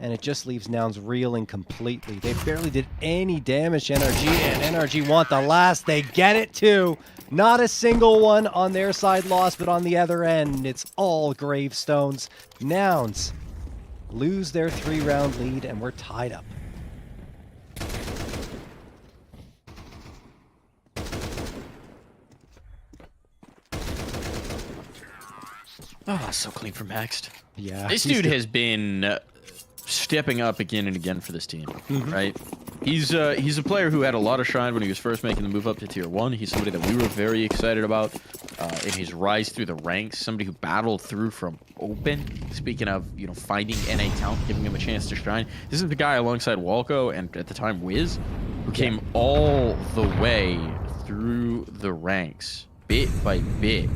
And it just leaves Nouns reeling completely. They barely did any damage to NRG, and NRG want the last. They get it too. Not a single one on their side lost, but on the other end, it's all gravestones. Nouns lose their 3-round lead, and we're tied up. Oh, so clean from Hexed. Yeah. This dude has been stepping up again and again for this team, right? He's a player who had a lot of shine when he was first making the move up to tier 1. He's somebody that we were very excited about in his rise through the ranks. Somebody who battled through from open. Speaking of, finding NA talent, giving him a chance to shine. This is the guy alongside Walco and at the time Wiz, who came all the way through the ranks, bit by bit,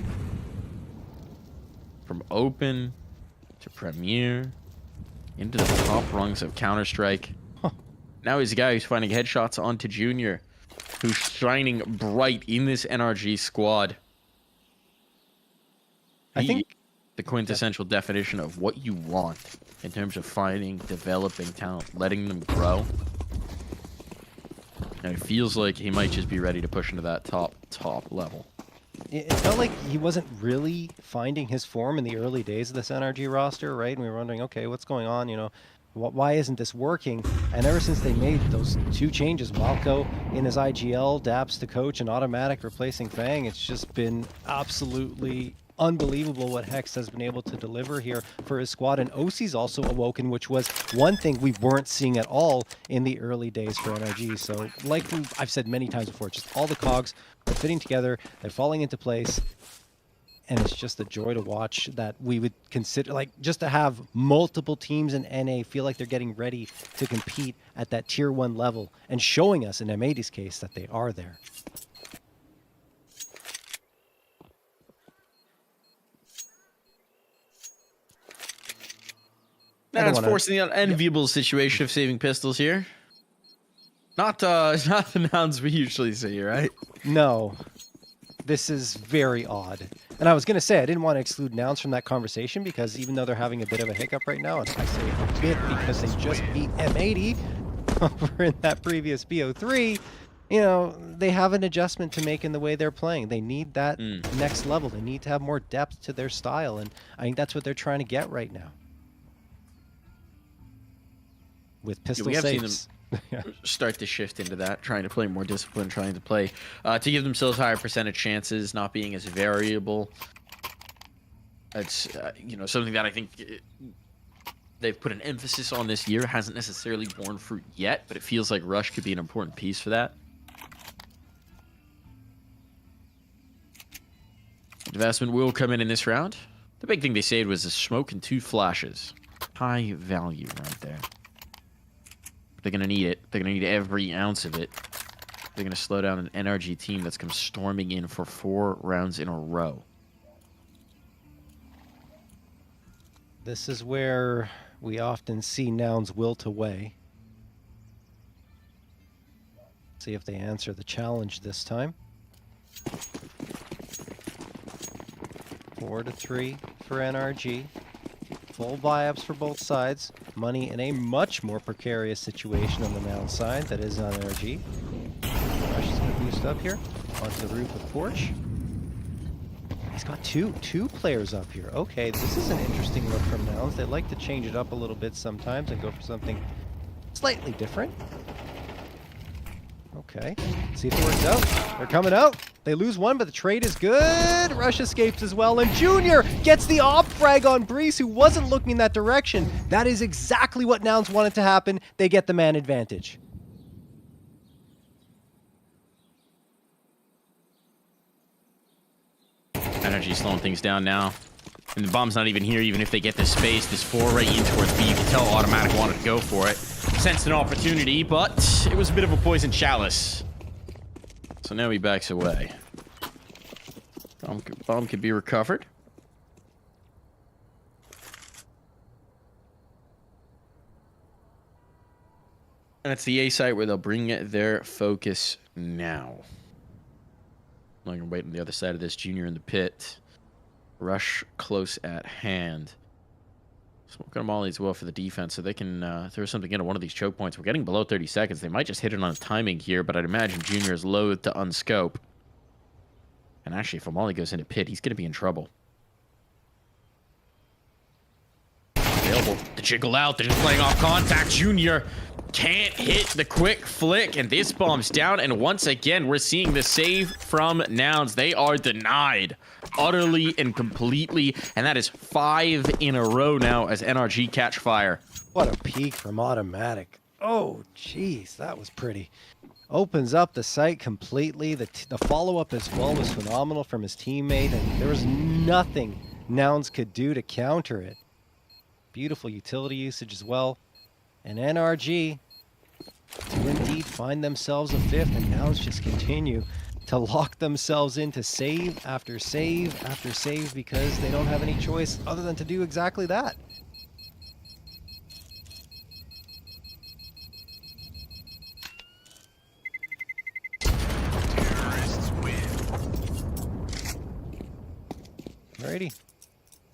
from open to Premier, into the top rungs of Counter-Strike. Now he's a guy who's finding headshots onto Junior, who's shining bright in this NRG squad. I think the quintessential definition of what you want in terms of finding, developing talent, letting them grow. And it feels like he might just be ready to push into that top level. It felt like he wasn't really finding his form in the early days of this NRG roster, right? And we were wondering, okay, what's going on? Why isn't this working? And ever since they made those 2 changes, Walco in his IGL, Daps to coach, and Automatic replacing Fang, it's just been absolutely unbelievable what Hex has been able to deliver here for his squad. And OC's also awoken, which was one thing we weren't seeing at all in the early days for NRG. So like I've said many times before, just all the cogs are fitting together, they're falling into place. And it's just a joy to watch that we would consider, like, just to have multiple teams in NA feel like they're getting ready to compete at that tier 1 level and showing us in M80's case that they are there. Now it's forcing the unenviable situation of saving pistols here. Not the nouns we usually see, right? No. This is very odd. And I was going to say, I didn't want to exclude nouns from that conversation because even though they're having a bit of a hiccup right now, and I say a bit because they just beat M80 over in that previous BO3, you know, they have an adjustment to make in the way they're playing. They need that next level. They need to have more depth to their style, and I think that's what they're trying to get right now. With pistol safes. Start to shift into that, trying to play more discipline, trying to play to give themselves higher percentage chances, not being as variable. It's you know, something that I think they've put an emphasis on this year. Hasn't necessarily borne fruit yet, but it feels like Rush could be an important piece for that. Investment will come in this round. The big thing they saved was a smoke and 2 flashes. High value right there. They're going to need it. They're going to need every ounce of it. They're going to slow down an NRG team that's come storming in for 4 rounds in a row. This is where we often see nouns wilt away. See if they answer the challenge this time. 4-3 for NRG. Full buy-ups for both sides. Money in a much more precarious situation on the noun side that is on NRG. Rush is going to boost up here onto the roof of the porch. He's got two players up here. Okay, this is an interesting look from nouns. They like to change it up a little bit sometimes and go for something slightly different. Okay, see if it works out. They're coming out. They lose one, but the trade is good. Rush escapes as well, and Junior gets the op frag on Breeze, who wasn't looking in that direction. That is exactly what nouns wanted to happen. They get the man advantage. NRG slowing things down now. And the bomb's not even here, even if they get this space, this foray in towards B. You can tell Automatic wanted to go for it. Sensed an opportunity, but it was a bit of a poison chalice. So now he backs away. Bomb could be recovered. And it's the A site where they'll bring their focus now. I'm going to wait on the other side of this. Junior in the pit. Rush close at hand. Smoking them all as well for the defense, so they can throw something into one of these choke points. We're getting below 30 seconds. They might just hit it on timing here, but I'd imagine Junior is loath to unscope. And actually, if Amali goes into pit, he's going to be in trouble. Available to jiggle out. They're just playing off contact. Junior can't hit the quick flick, and this bomb's down. And once again, we're seeing the save from nouns. They are denied utterly and completely, and that is 5 in a row now as NRG catch fire. What a peek from Automatic. Oh, jeez, that was pretty. Opens up the site completely. The follow-up as well was phenomenal from his teammate, and there was nothing nouns could do to counter it. Beautiful utility usage as well. And NRG to indeed find themselves a 5th, and nouns just continue to lock themselves into save after save after save because they don't have any choice other than to do exactly that. Alrighty.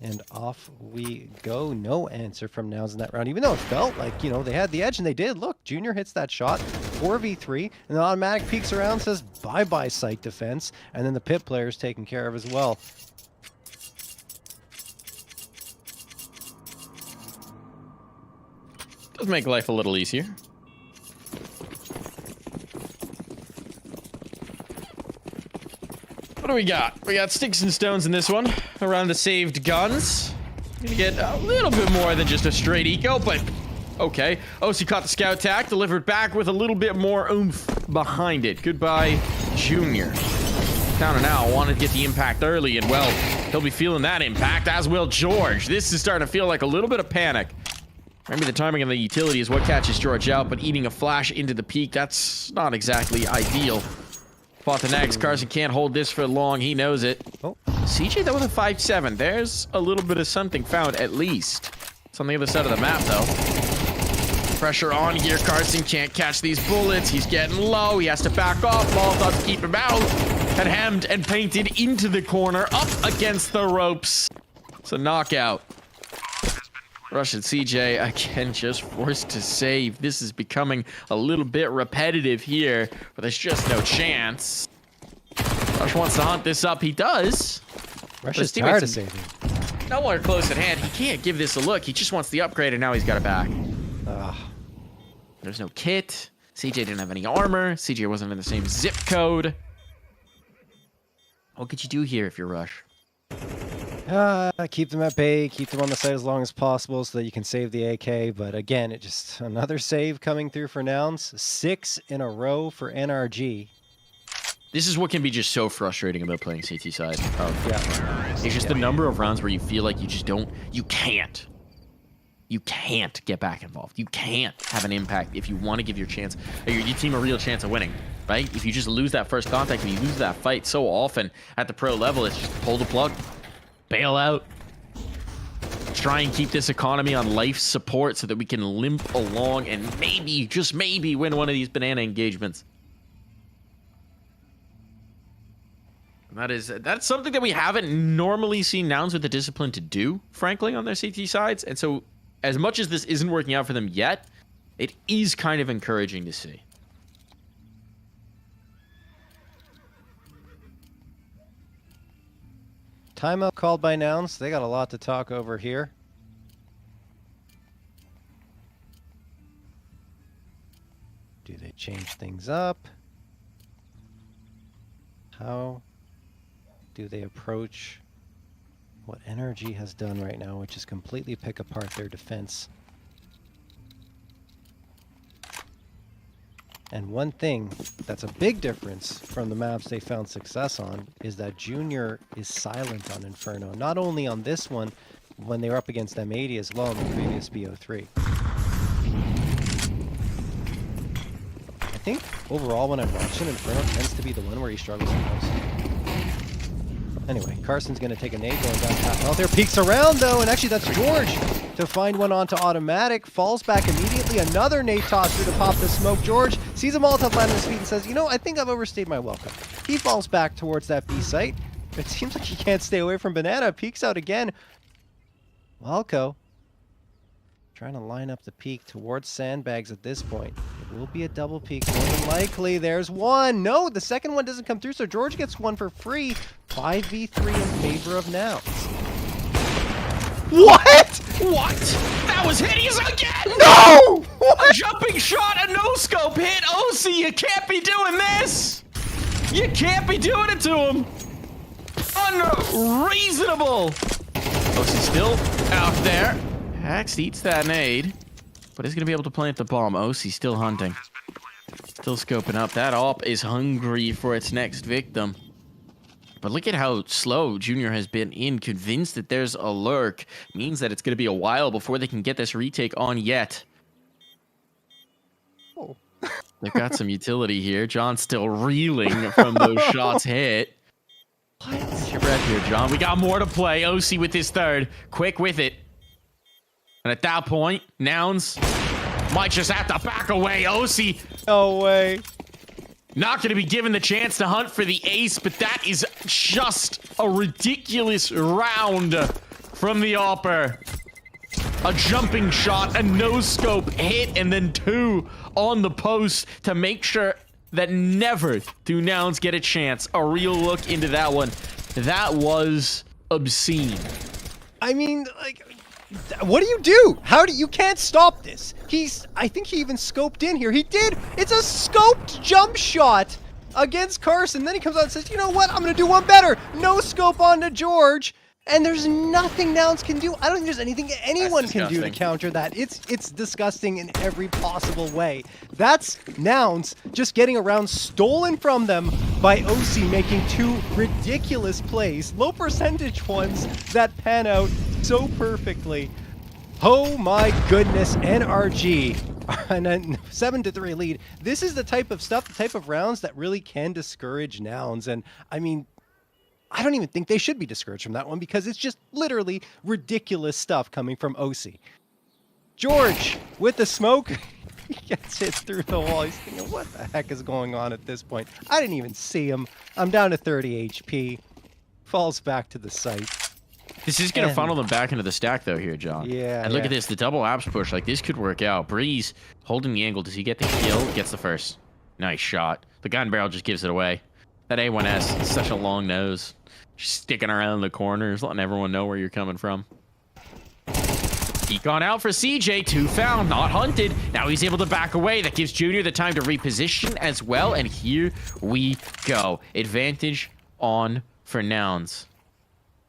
And off we go. No answer from nouns in that round, even though it felt like, you know, they had the edge, and they did. Look, Junior hits that shot, 4v3, and the Automatic peeks around, says bye-bye site defense, and then the pit player is taken care of as well. Does make life a little easier. What do we got? We got sticks and stones in this one around the saved guns. Gonna get a little bit more than just a straight eco, but okay. OC caught the scout tack, delivered back with a little bit more oomph behind it. Goodbye, Junior. Down and out, wanted to get the impact early, and well, he'll be feeling that impact, as will George. This is starting to feel like a little bit of panic. Maybe the timing of the utility is what catches George out, but eating a flash into the peak, that's not exactly ideal. Fought the next. Carson can't hold this for long. He knows it. Oh, CJ though with a 5-7. There's a little bit of something found, at least. It's on the other side of the map, though. Pressure on here. Carson can't catch these bullets. He's getting low. He has to back off. Molotov to keep him out. And hemmed and painted into the corner, up against the ropes. It's a knockout. Russian CJ, again, just forced to save. This is becoming a little bit repetitive here, but there's just no chance. Rush wants to hunt this up. He does. Rush is tired of saving. Nowhere close at hand. He can't give this a look. He just wants the upgrade, and now he's got it back. There's no kit. CJ didn't have any armor. CJ wasn't in the same zip code. What could you do here if you're Rush? Keep them at bay, keep them on the site as long as possible so that you can save the AK. But again, it just another save coming through for Nouns. 6 in a row for NRG. This is what can be just so frustrating about playing CT side. It's just the number of rounds where you feel like you just don't, you can't get back involved. You can't have an impact if you want to give your team a real chance of winning, right? If you just lose that first contact and you lose that fight so often at the pro level, it's just pull the plug. Bail out. Try and keep this economy on life support so that we can limp along and maybe, just maybe, win one of these banana engagements. And that's something that we haven't normally seen Nouns with the discipline to do, frankly, on their CT sides. And so, as much as this isn't working out for them yet, it is kind of encouraging to see. Timeout called by Nouns. They got a lot to talk over here. Do they change things up? How do they approach what NRG has done right now, which is completely pick apart their defense? And one thing that's a big difference from the maps they found success on is that Junior is silent on Inferno. Not only on this one, when they were up against M80 as well in the previous BO3. I think overall when I'm watching, Inferno tends to be the one where he struggles the most. Anyway, Carson's going to take a nade going down half out there. Peeks around though, and actually that's George to find one onto automatic. Falls back immediately. Another nade toss through to pop the smoke. George sees a Molotov land on his feet and says, you know, I think I've overstayed my welcome. He falls back towards that B site. It seems like he can't stay away from Banana. Peeks out again. Walco trying to line up the peak towards sandbags at this point. It will be a double peak more than likely. There's one. No, the second one doesn't come through, so George gets one for free. 5v3 in favor of Nouns. What? What? That was hideous again! No! What? A jumping shot, a no-scope hit. OC, you can't be doing this! You can't be doing it to him! Unreasonable! OC still out there. Hex eats that nade, but he's going to be able to plant the bomb. OC still hunting. Still scoping up. That op is hungry for its next victim. But look at how slow Junior has been in. Convinced that there's a lurk. Means that it's going to be a while before they can get this retake on yet. Oh. They've got some utility here. John's still reeling from those shots hit. What? Get your breath here, John. We got more to play. OC with his third. Quick with it. And at that point, Nouns might just have to back away. OC. No way. Not going to be given the chance to hunt for the ace, but that is just a ridiculous round from the Opper. A jumping shot, a no-scope hit, and then 2 on the post to make sure that never do Nouns get a chance. A real look into that one. That was obscene. I mean, like, what do you do? How do you can't stop this? I think he even scoped in here. He did. It's a scoped jump shot against Carson. Then he comes out and says, you know what? I'm going to do one better. No scope onto George. And there's nothing Nouns can do. I don't think there's anything anyone can do to counter that. It's disgusting in every possible way. That's Nouns just getting a round stolen from them by OC, making 2 ridiculous plays, low percentage ones that pan out so perfectly. Oh my goodness, NRG. And a 7-3 lead. This is the type of stuff, the type of rounds that really can discourage Nouns. And I mean, I don't even think they should be discouraged from that one because it's just literally ridiculous stuff coming from OC. George with the smoke. He gets hit through the wall. He's thinking, what the heck is going on at this point? I didn't even see him. I'm down to 30 HP. Falls back to the site. This is going to funnel them back into the stack, though, here, John. Yeah. And look at this. The double apps push. Like, this could work out. Breeze holding the angle. Does he get the kill? Gets the first. Nice shot. The gun barrel just gives it away. That A1S is such a long nose. Just sticking around the corners, letting everyone know where you're coming from. He gone out for CJ. 2 found, not hunted. Now he's able to back away. That gives Junior the time to reposition as well. And here we go. Advantage on for Nouns.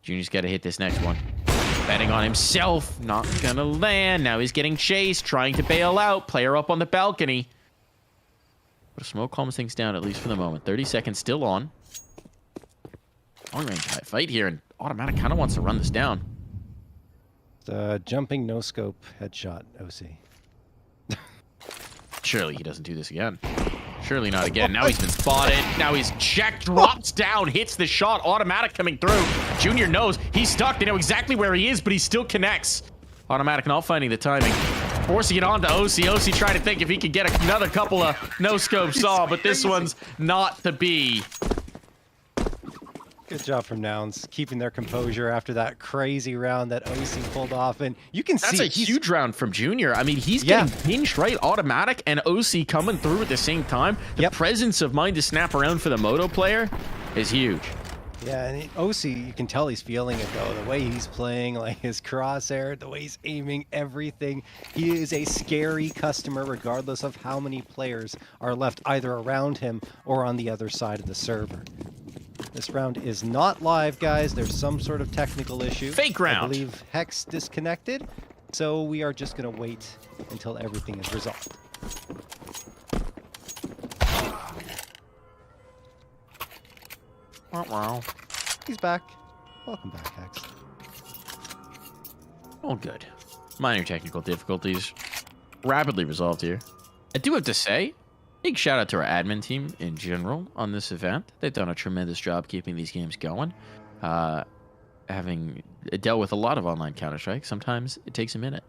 Junior's got to hit this next one. Betting on himself. Not going to land. Now he's getting chased, trying to bail out. Player up on the balcony. But smoke calms things down, at least for the moment. 30 seconds still on. Long range fight here, and Automatic kind of wants to run this down. The jumping no scope headshot OC. Surely he doesn't do this again. Surely not again. Now he's been spotted. Now he's checked, drops down, hits the shot. Automatic coming through. Junior knows he's stuck. They know exactly where he is, but he still connects. Automatic not finding the timing. Forcing it on to OC. OC trying to think if he could get another couple of no-scope saw, but this one's not to be. Good job from Nouns, keeping their composure after that crazy round that OC pulled off. And you can see that's a huge round from Junior. I mean, he's getting pinched, right? Automatic and OC coming through at the same time. The presence of mind to snap around for the Moto player is huge. Yeah, and OC, you can tell he's feeling it, though. The way he's playing, like his crosshair, the way he's aiming, everything. He is a scary customer, regardless of how many players are left either around him or on the other side of the server. This round is not live, guys. There's some sort of technical issue. Fake round. I believe Hex disconnected, so we are just going to wait until everything is resolved. Wow. He's back. Welcome back, Hex. All good. Minor technical difficulties. Rapidly resolved here. I do have to say, big shout out to our admin team in general on this event. They've done a tremendous job keeping these games going. Having dealt with a lot of online Counter-Strike, sometimes it takes a minute.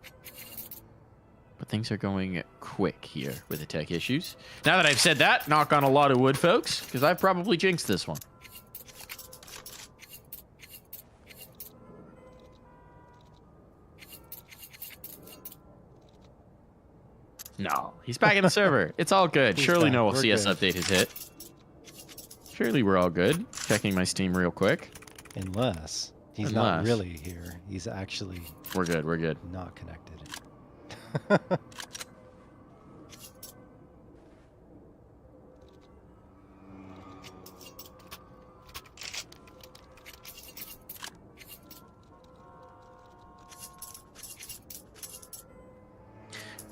But things are going quick here with the tech issues. Now that I've said that, knock on a lot of wood, folks, because I've probably jinxed this one. No, he's back in the server. It's all good. Surely no CS update has hit. Surely we're all good. Checking my Steam real quick. Unless he's not really here. He's actually... We're good. We're good. Not connected.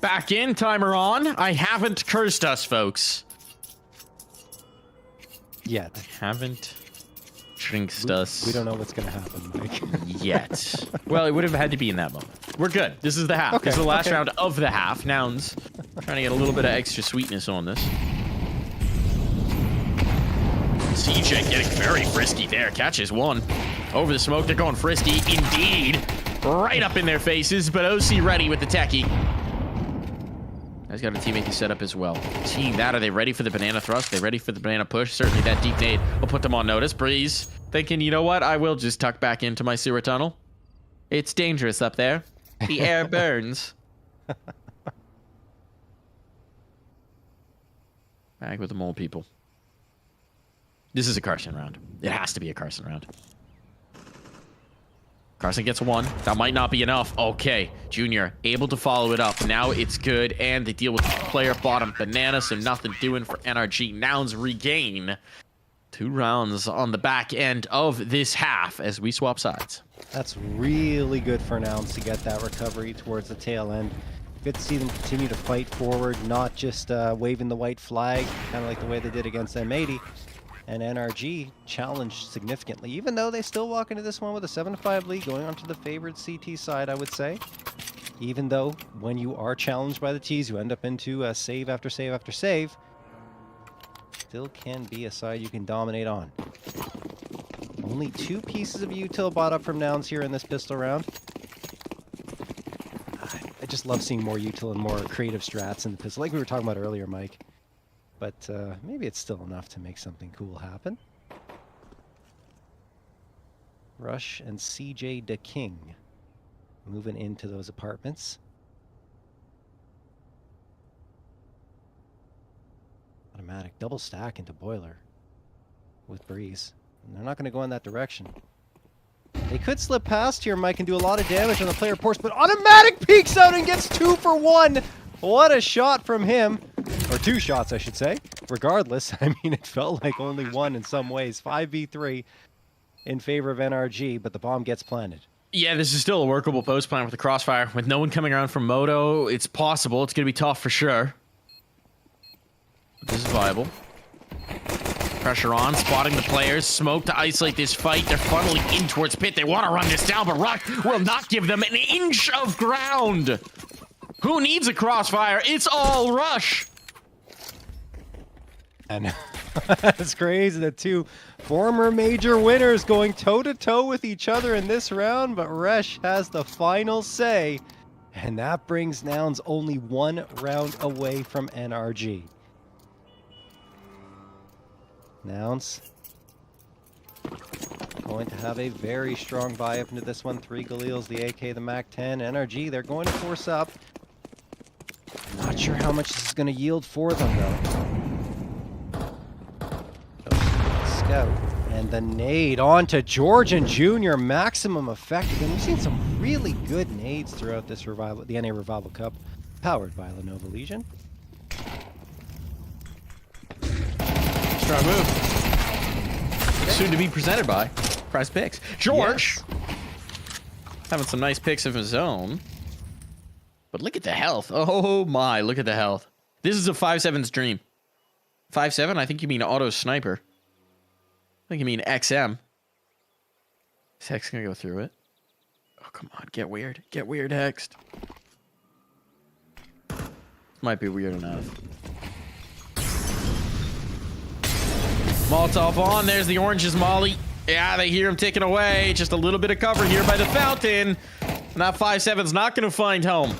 Back in, timer on. I haven't cursed us, folks. Yet. I haven't jinxed us. We don't know what's going to happen, Mike. Yet. Well, it would have had to be in that moment. We're good. This is the half. Okay, This is the last round of the half. Nouns trying to get a little bit of extra sweetness on this. CJ getting very frisky there. Catches one. Over the smoke, they're going frisky. Indeed. Right up in their faces, but OC ready with the techie. He's got a teammate to set up as well. Seeing that, are they ready for the banana thrust? Are they ready for the banana push? Certainly that deep nade will put them on notice. Breeze thinking, you know what? I will just tuck back into my sewer tunnel. It's dangerous up there. The air burns. Back with the mole people. This is a Carson round. It has to be a Carson round. Carson gets one. That might not be enough. Okay, Junior able to follow it up. Now it's good, and they deal with player bottom banana, so nothing doing for NRG. Nouns regain 2 rounds on the back end of this half as we swap sides. That's really good for Nouns to get that recovery towards the tail end. Good to see them continue to fight forward, not just waving the white flag, kind of like the way they did against M80. And NRG challenged significantly, even though they still walk into this one with a 7-5 lead, going onto the favored CT side, I would say. Even though when you are challenged by the Ts, you end up into save after save after save. Still can be a side you can dominate on. Only 2 pieces of util bought up from Nouns here in this pistol round. I just love seeing more util and more creative strats in the pistol, like we were talking about earlier, Mike. But maybe it's still enough to make something cool happen. Rush and CJ the King moving into those apartments. Automatic double stack into Boiler with Breeze. And they're not going to go in that direction. They could slip past here, Mike, and do a lot of damage on the player porch, but Automatic peeks out and gets 2 for 1. What a shot from him. Or 2 shots, I should say. Regardless, I mean, it felt like only 1 in some ways. 5v3 in favor of NRG, but the bomb gets planted. Yeah, this is still a workable post plan with the crossfire. With no one coming around from Moto, it's possible. It's going to be tough for sure. But this is viable. Pressure on, spotting the players. Smoke to isolate this fight. They're funneling in towards pit. They want to run this down, but Rush will not give them an inch of ground. Who needs a crossfire? It's all Rush. And it's crazy, the 2 former major winners going toe-to-toe with each other in this round, but Resh has the final say, and that brings Nouns only 1 round away from NRG. Nouns going to have a very strong buy up into this one. 3 Galils, the AK, the MAC-10. NRG, they're going to force up. Not sure how much this is going to yield for them, though. Scout. And the nade onto Georgian Jr. Maximum effect. Again, we've seen some really good nades throughout this revival, the NA Revival Cup, powered by Lenovo Legion. Strong move. Soon to be presented by Prize Picks. George having some nice picks of his own. But look at the health. Oh my, look at the health. This is a 5-7's dream. 5-7? I think you mean auto sniper. I think you mean XM. Is Hex gonna go through it? Oh, come on. Get weird. Get weird, Hex. Might be weird enough. Molotov on. There's the oranges, Molly. Yeah, they hear him taken away. Just a little bit of cover here by the fountain. And that 5-7's not going to find home.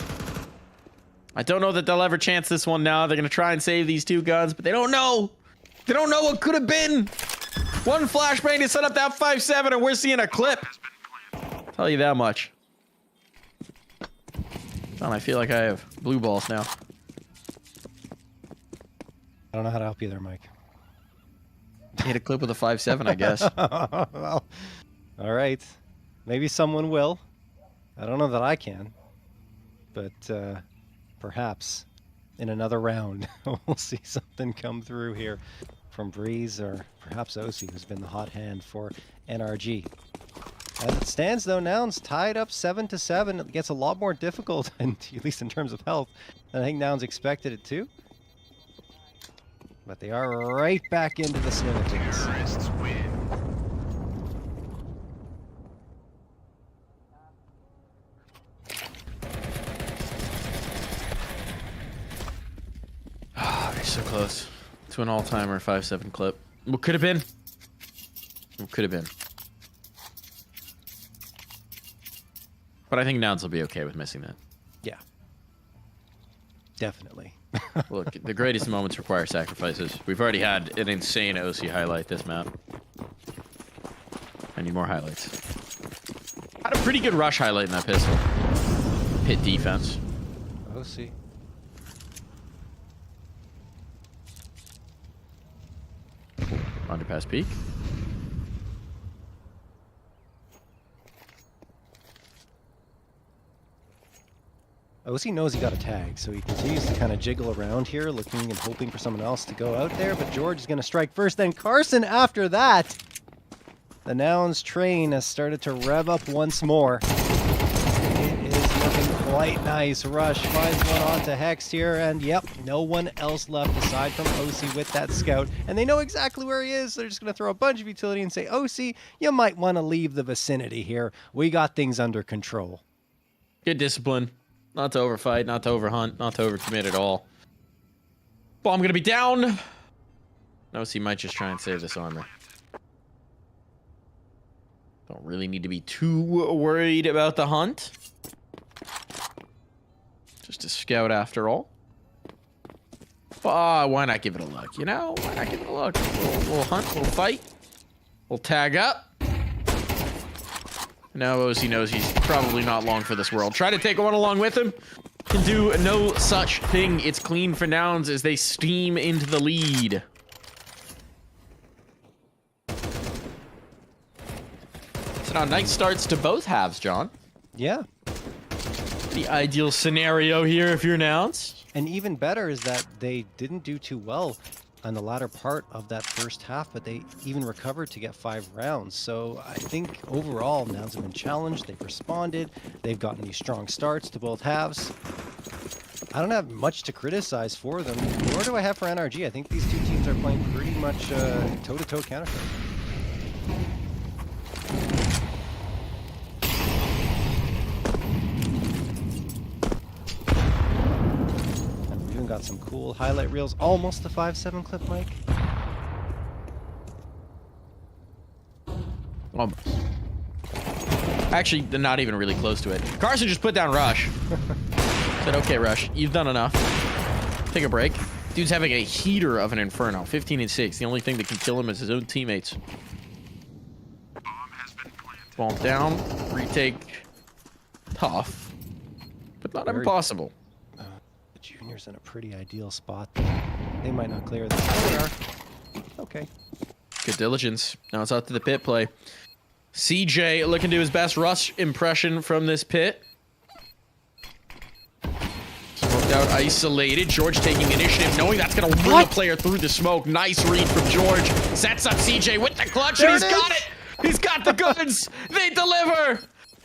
I don't know that they'll ever chance this one now. They're going to try and save these 2 guns, but they don't know. They don't know what could have been. One flashbang to set up that 5-7, and we're seeing a clip. Tell you that much. John, I feel like I have blue balls now. I don't know how to help you there, Mike. Hit a clip with a 5-7, I guess. Well, all right. Maybe someone will. I don't know that I can. But perhaps in another round, we'll see something come through here from Breeze or perhaps Osi, who's been the hot hand for NRG. As it stands, though, Nouns tied up 7-7. It gets a lot more difficult, and at least in terms of health, than I think Nouns expected it to. But they are right back into the swing of things. Oh, they're so close to an all-timer 5-7 clip. What could have been? What could have been? But I think Nouns will be okay with missing that. Yeah. Definitely. Look, the greatest moments require sacrifices. We've already had an insane OC highlight this map. I need more highlights. Had a pretty good rush highlight in that pistol. Pit defense. OC. Underpass peak. OC knows he got a tag, so he continues to kind of jiggle around here, looking and hoping for someone else to go out there, but George is going to strike first, then Carson after that. The Nouns train has started to rev up once more. It is looking quite nice. Rush finds one onto Hex here, and yep, no one else left aside from OC with that scout, and they know exactly where he is. They're just going to throw a bunch of utility and say, OC, you might want to leave the vicinity here. We got things under control. Good discipline. Not to overfight, not to overhunt, not to overcommit at all. Bomb gonna be down. OC might just try and save this armor. Don't really need to be too worried about the hunt. Just a scout after all. Why not give it a look? You know, why not give it a look? We'll hunt, we'll fight, we'll tag up. Now OC knows he's probably not long for this world. Try to take one along with him. Can do no such thing. It's clean for Nouns as they steam into the lead. So now nice starts to both halves, John. Yeah. The ideal scenario here if you're Nouns. And even better is that they didn't do too well on the latter part of that first half, but they even recovered to get 5 rounds. So I think overall, Nouns have been challenged. They've responded. They've gotten these strong starts to both halves. I don't have much to criticize for them, nor do I have for NRG. I think these two teams are playing pretty much toe-to-toe counter-strike. Got some cool highlight reels, almost a 5.7 clip, Mike. Almost. Actually, they're not even really close to it. Carson just put down Rush. Said, okay, Rush, you've done enough. Take a break. Dude's having a heater of an Inferno. 15 and 6. The only thing that can kill him is his own teammates. Bomb down. Retake. Tough. But not impossible. Junior's in a pretty ideal spot there. They might not clear this. Oh, they are. Okay. Good diligence. Now it's out to the pit play. CJ looking to his best Rush impression from this pit. Smoked out, isolated. George taking initiative, knowing that's going to bring a player through the smoke. Nice read from George. Sets up CJ with the clutch, and he's got it. He's got the goods. They deliver.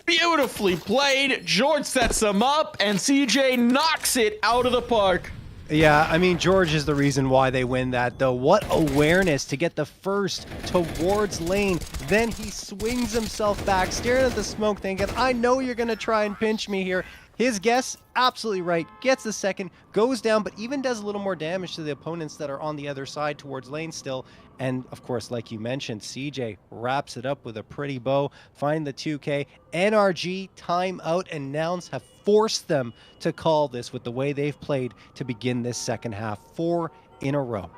Beautifully played. George sets them up, and CJ knocks it out of the park. Yeah, I mean, George is the reason why they win that, though. What awareness to get the first towards lane. Then he swings himself back, staring at the smoke, thinking, I know you're going to try and pinch me here. His guess, absolutely right. Gets the second, goes down, but even does a little more damage to the opponents that are on the other side towards lane still. And, of course, like you mentioned, CJ wraps it up with a pretty bow. Find the 2K. NRG, timeout, and Nouns have forced them to call this with the way they've played to begin this second half. 4 in a row.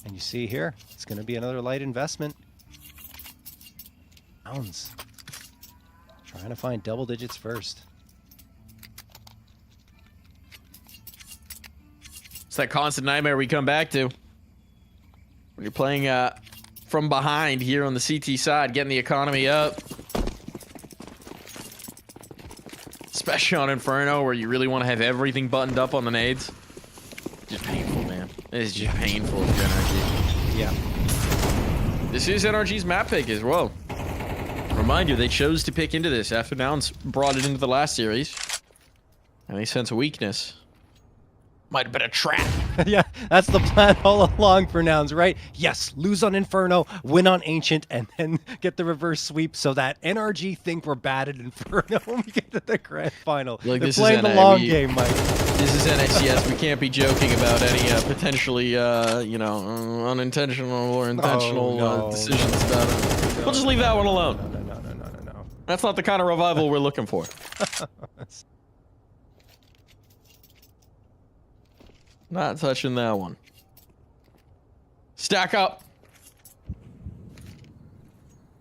And you see here, it's going to be another light investment. Nouns trying to find double digits first. It's that constant nightmare we come back to. When you're playing from behind here on the CT side, getting the economy up. Especially on Inferno, where you really want to have everything buttoned up on the nades. Just painful, man. It is just painful for NRG. Yeah. This is NRG's map pick as well. Remind you, they chose to pick into this after Nouns brought it into the last series. And they sense a weakness. Might have been a trap. Yeah, that's the plan all along for Nouns, right? Yes, lose on Inferno, win on Ancient, and then get the reverse sweep so that NRG think we're bad at Inferno when we get to the grand final. Look, They're playing the long game, Mike. This is NXCS. We can't be joking about any potentially, unintentional or intentional decisions about it. We'll just leave that one alone. No. That's not the kind of revival we're looking for. Not touching that one. Stack up.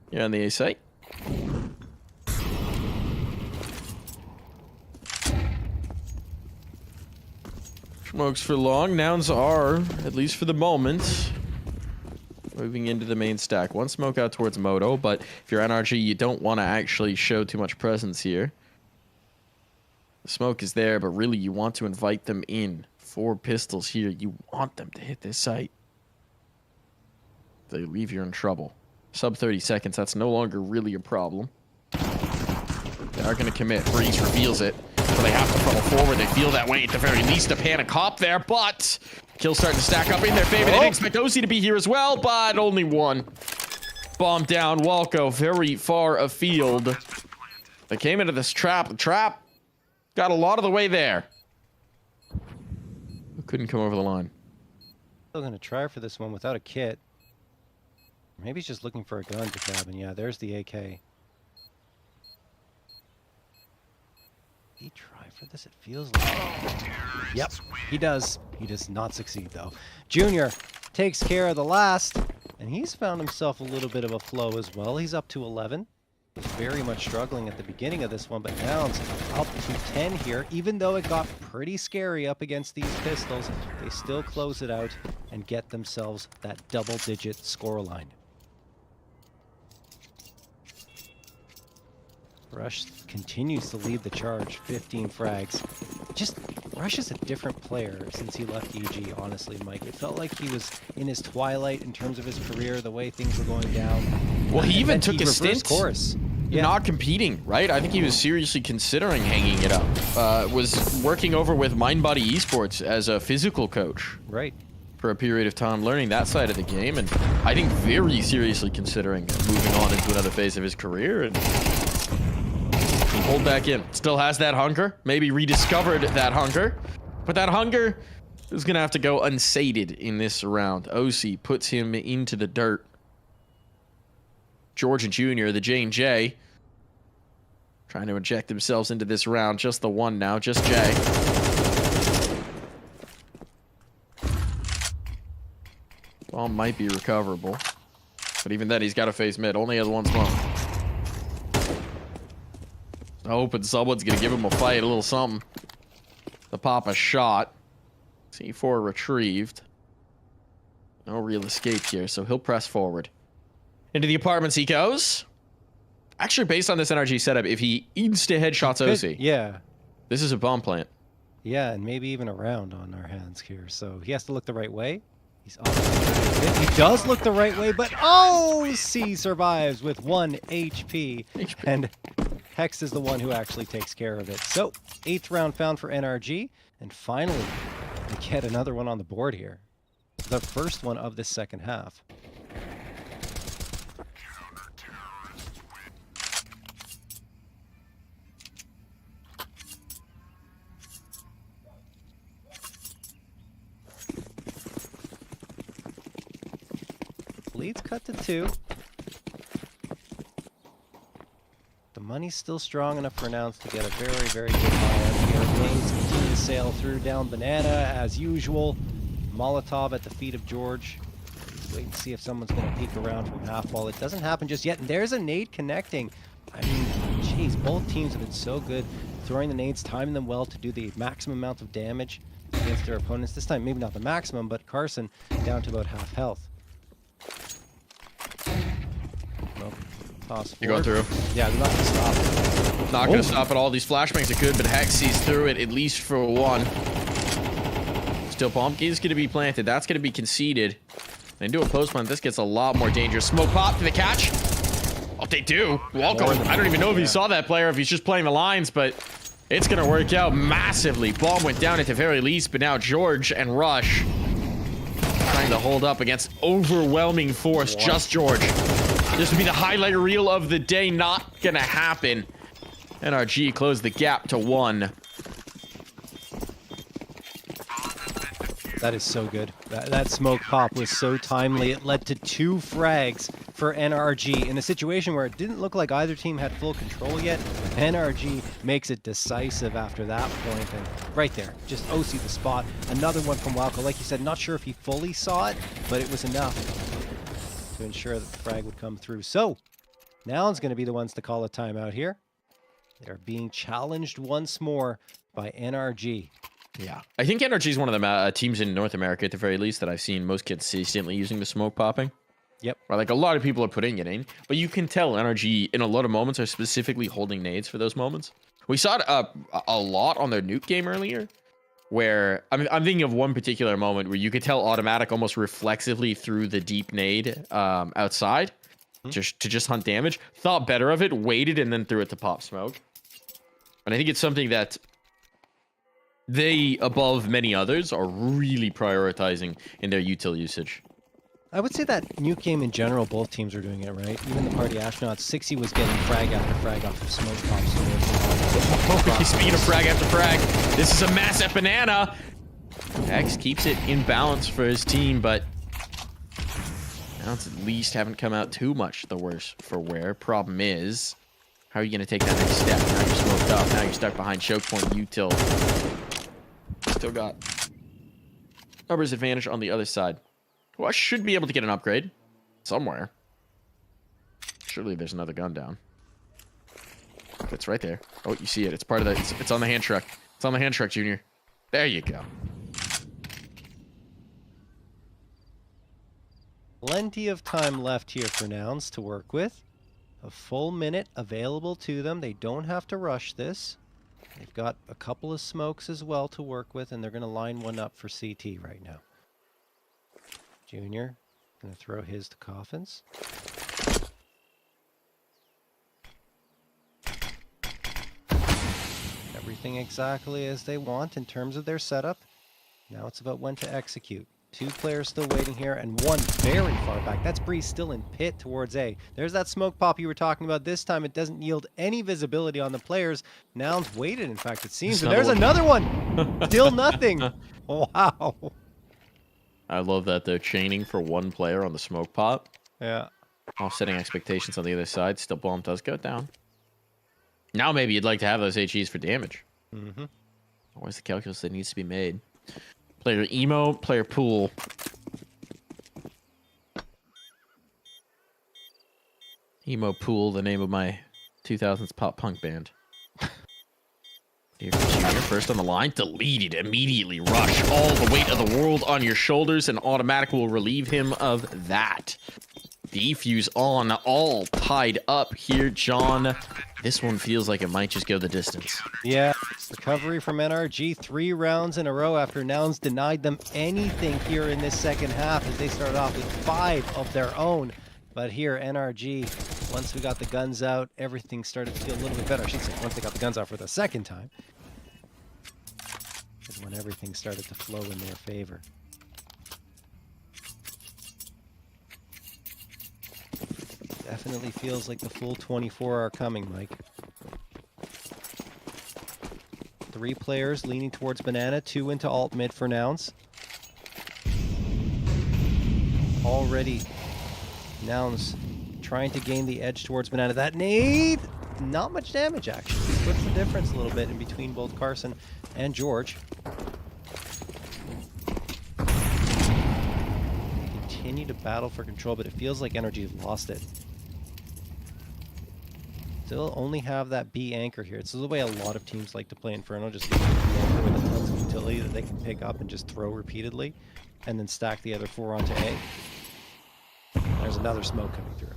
You're on the A site. Smokes for long. Nouns are, at least for the moment, moving into the main stack. One smoke out towards Moto, but if you're NRG, you don't want to actually show too much presence here. The smoke is there, but really you want to invite them in. 4 pistols here. You want them to hit this site. If they leave, you're in trouble. Sub 30 seconds, that's no longer really a problem. They are going to commit. Breeze reveals it. So they have to funnel forward. They feel that way at the very least to pan a cop there, but kills starting to stack up in their favor. They didn't expect OC to be here as well, but only one. Bomb down. Walco very far afield. They came into this trap. The trap got a lot of the way there. Couldn't come over the line. Still going to try for this one without a kit. Maybe he's just looking for a gun to grab, and yeah, there's the AK. He try for this, it feels like. Yep, he does. He does not succeed, though. Junior takes care of the last, and he's found himself a little bit of a flow as well. He's up to 11. Was very much struggling at the beginning of this one, but Nouns up to 10 here. Even though it got pretty scary up against these pistols, they still close it out and get themselves that double-digit scoreline. Rush continues to lead the charge, 15 frags. Just, Rush is a different player since he left EG, honestly, Mike. It felt like he was in his twilight in terms of his career, the way things were going down. Well, he even took a stint course. not competing, right? I think he was seriously considering hanging it up. Was working over with Mindbody Esports as a physical coach. Right. For a period of time, learning that side of the game, and I think very seriously considering moving on into another phase of his career. And he pulled back in. Still has that hunger. Maybe rediscovered that hunger. But that hunger is going to have to go unsated in this round. OC puts him into the dirt. George and Junior, the J&J, trying to inject themselves into this round. Just the one now, just Jay. Bomb might be recoverable. But even then, he's got to face mid. Only has one smoke. Hoping someone's going to give him a fight, a little something. To pop a shot. C4 retrieved. No real escape here, so he'll press forward. Into the apartments he goes. Actually, based on this NRG setup, if he insta-headshots OC, yeah, this is a bomb plant. Yeah, and maybe even a round on our hands here. So he has to look the right way. He's on. He does look the right way, but OC survives with 1 HP. And Hex is the one who actually takes care of it. So, 8th round found for NRG. And finally, we get another one on the board here. The first one of this second half. Leads cut to 2. The money's still strong enough for Nouns to get a very, very good buy out here. Lanes continue to sail through down Banana as usual. Molotov at the feet of George. Wait and see if someone's going to peek around from half wall. It doesn't happen just yet, and there's a nade connecting. I mean, geez, both teams have been so good throwing the nades, timing them well to do the maximum amount of damage against their opponents. This time, maybe not the maximum, but Carson down to about half health. Nope. Toss You go through. Yeah, they're not going to stop. Not going to stop at all. These flashbangs are good, but Hex sees through it, at least for one. Still, Pumpkin is going to be planted. That's going to be conceded. They do a post plant. This gets a lot more dangerous. Smoke pop to the catch. Oh, they do. Welcome. I don't even know if he saw that player, if he's just playing the lines, but it's going to work out massively. Bomb went down at the very least, but now George and Rush trying to hold up against overwhelming force. Just George. This would be the highlight reel of the day. Not going to happen. NRG closed the gap to 1. That is so good. That smoke pop was so timely. It led to 2 frags for NRG in a situation where it didn't look like either team had full control yet. NRG makes it decisive after that point, and right there, just OC the spot. Another one from Walco. Like you said, not sure if he fully saw it, but it was enough to ensure that the frag would come through. So, Noun's going to be the ones to call a timeout here. They're being challenged once more by NRG. Yeah, I think NRG is one of the teams in North America, at the very least, that I've seen most consistently using the smoke popping. Yep. Right, like a lot of people are putting it in, but you can tell NRG in a lot of moments are specifically holding nades for those moments. We saw it a lot on their Nuke game earlier, where I'm thinking of one particular moment where you could tell Automatic almost reflexively threw the deep nade outside to just hunt damage, thought better of it, waited, and then threw it to pop smoke. And I think it's something that they, above many others, are really prioritizing in their util usage. I would say that Nuke game in general, both teams are doing it, right? Even the party astronauts, 60 was getting frag after frag off of smoke pops. Speaking of frag after frag, this is a massive banana. X keeps it in balance for his team, but now it's at least haven't come out too much the worse for wear. Problem is, how are you going to take that next step? Now you're smoked up. Now you're stuck behind choke point util. Still got numbers advantage on the other side. Well, I should be able to get an upgrade somewhere. Surely there's another gun down. It's right there. Oh, you see it. It's part of the... It's on the hand truck. It's on the hand truck, Junior. There you go. Plenty of time left here for Nouns to work with. A full minute available to them. They don't have to rush this. They've got a couple of smokes as well to work with, and they're going to line one up for CT right now. Junior going to throw his to Coffins. Everything exactly as they want in terms of their setup. Now it's about when to execute. 2 players still waiting here, and 1 very far back. That's Breeze still in pit towards A. There's that smoke pop you were talking about. This time it doesn't yield any visibility on the players. Nouns waited, in fact, it seems. And there's another one! Still nothing! Wow. I love that they're chaining for 1 player on the smoke pop. Yeah. Offsetting expectations on the other side. Still bomb does go down. Now maybe you'd like to have those HEs for damage. Mm-hmm. Always the calculus that needs to be made. Player emo, player pool. Emo pool, the name of my 2000s pop punk band. Here comes Junior, first on the line, deleted, immediately rush. All the weight of the world on your shoulders, and Automatic will relieve him of that. Defuse on, all tied up here, John. This one feels like it might just go the distance. Yeah, recovery from NRG 3 rounds in a row after Nouns denied them anything here in this second half as they started off with 5 of their own. But here, NRG, once we got the guns out, everything started to feel a little bit better. I should say, once they got the guns out for the second time, is when everything started to flow in their favor. Definitely feels like the full 24 are coming, Mike. 3 players leaning towards Banana, 2 into alt mid for Nouns. Already, Nouns trying to gain the edge towards Banana. That nade, not much damage actually. Splits the difference a little bit in between both Carson and George. Continue to battle for control, but it feels like NRG has lost it. Still only have that B anchor here. It's the way a lot of teams like to play Inferno, just leave the anchor with a tons of utility that they can pick up and just throw repeatedly, and then stack the other 4 onto A. There's another smoke coming through.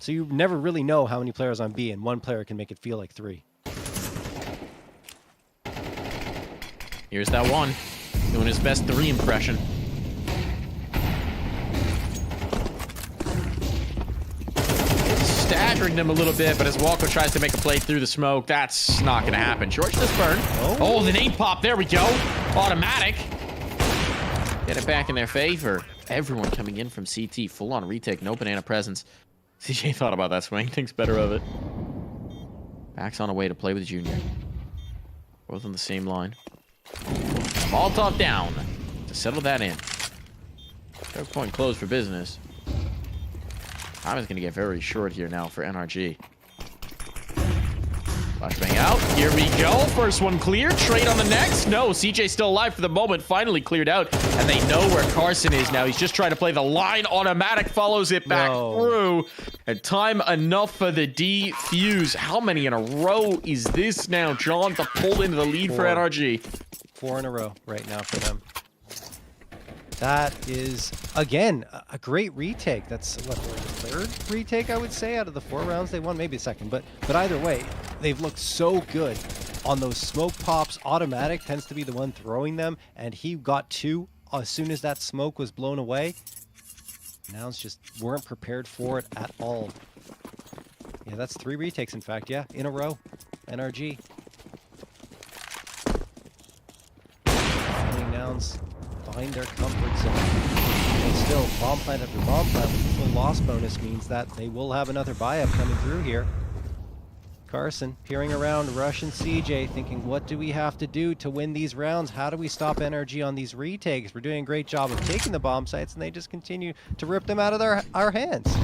So you never really know how many players on B, and 1 player can make it feel like 3. Here's that one, doing his best 3 impression. Staggering them a little bit, but as Walker tries to make a play through the smoke, that's not going to happen. George does burn. Oh, the nade pop. There we go. Automatic. Get it back in their favor. Everyone coming in from CT. Full on retake. No banana presence. CJ thought about that swing. Thinks better of it. Backs on a way to play with Junior. Both on the same line. Molotov down to settle that in. Choke point closed for business. Time is going to get very short here now for NRG. Flashbang out. Here we go. First one clear. Trade on the next. No, CJ still alive for the moment. Finally cleared out. And they know where Carson is now. He's just trying to play the line. Automatic follows it back through. And time enough for the defuse. How many in a row is this now, John, to pull into the lead for NRG? 4 in a row right now for them. That is, again, a great retake. That's what, the third retake, I would say, out of the 4 rounds they won, maybe a second. But either way, they've looked so good on those smoke pops. Automatic tends to be the one throwing them, and he got 2 as soon as that smoke was blown away. Nouns just weren't prepared for it at all. Yeah, that's 3 retakes, in fact. Yeah, in a row. NRG. Nouns find their comfort zone. And still, bomb plant after bomb plant with the full loss bonus means that they will have another buy-up coming through here. Carson peering around Russian CJ, thinking, what do we have to do to win these rounds? How do we stop NRG on these retakes? We're doing a great job of taking the bomb sites, and they just continue to rip them out of our hands.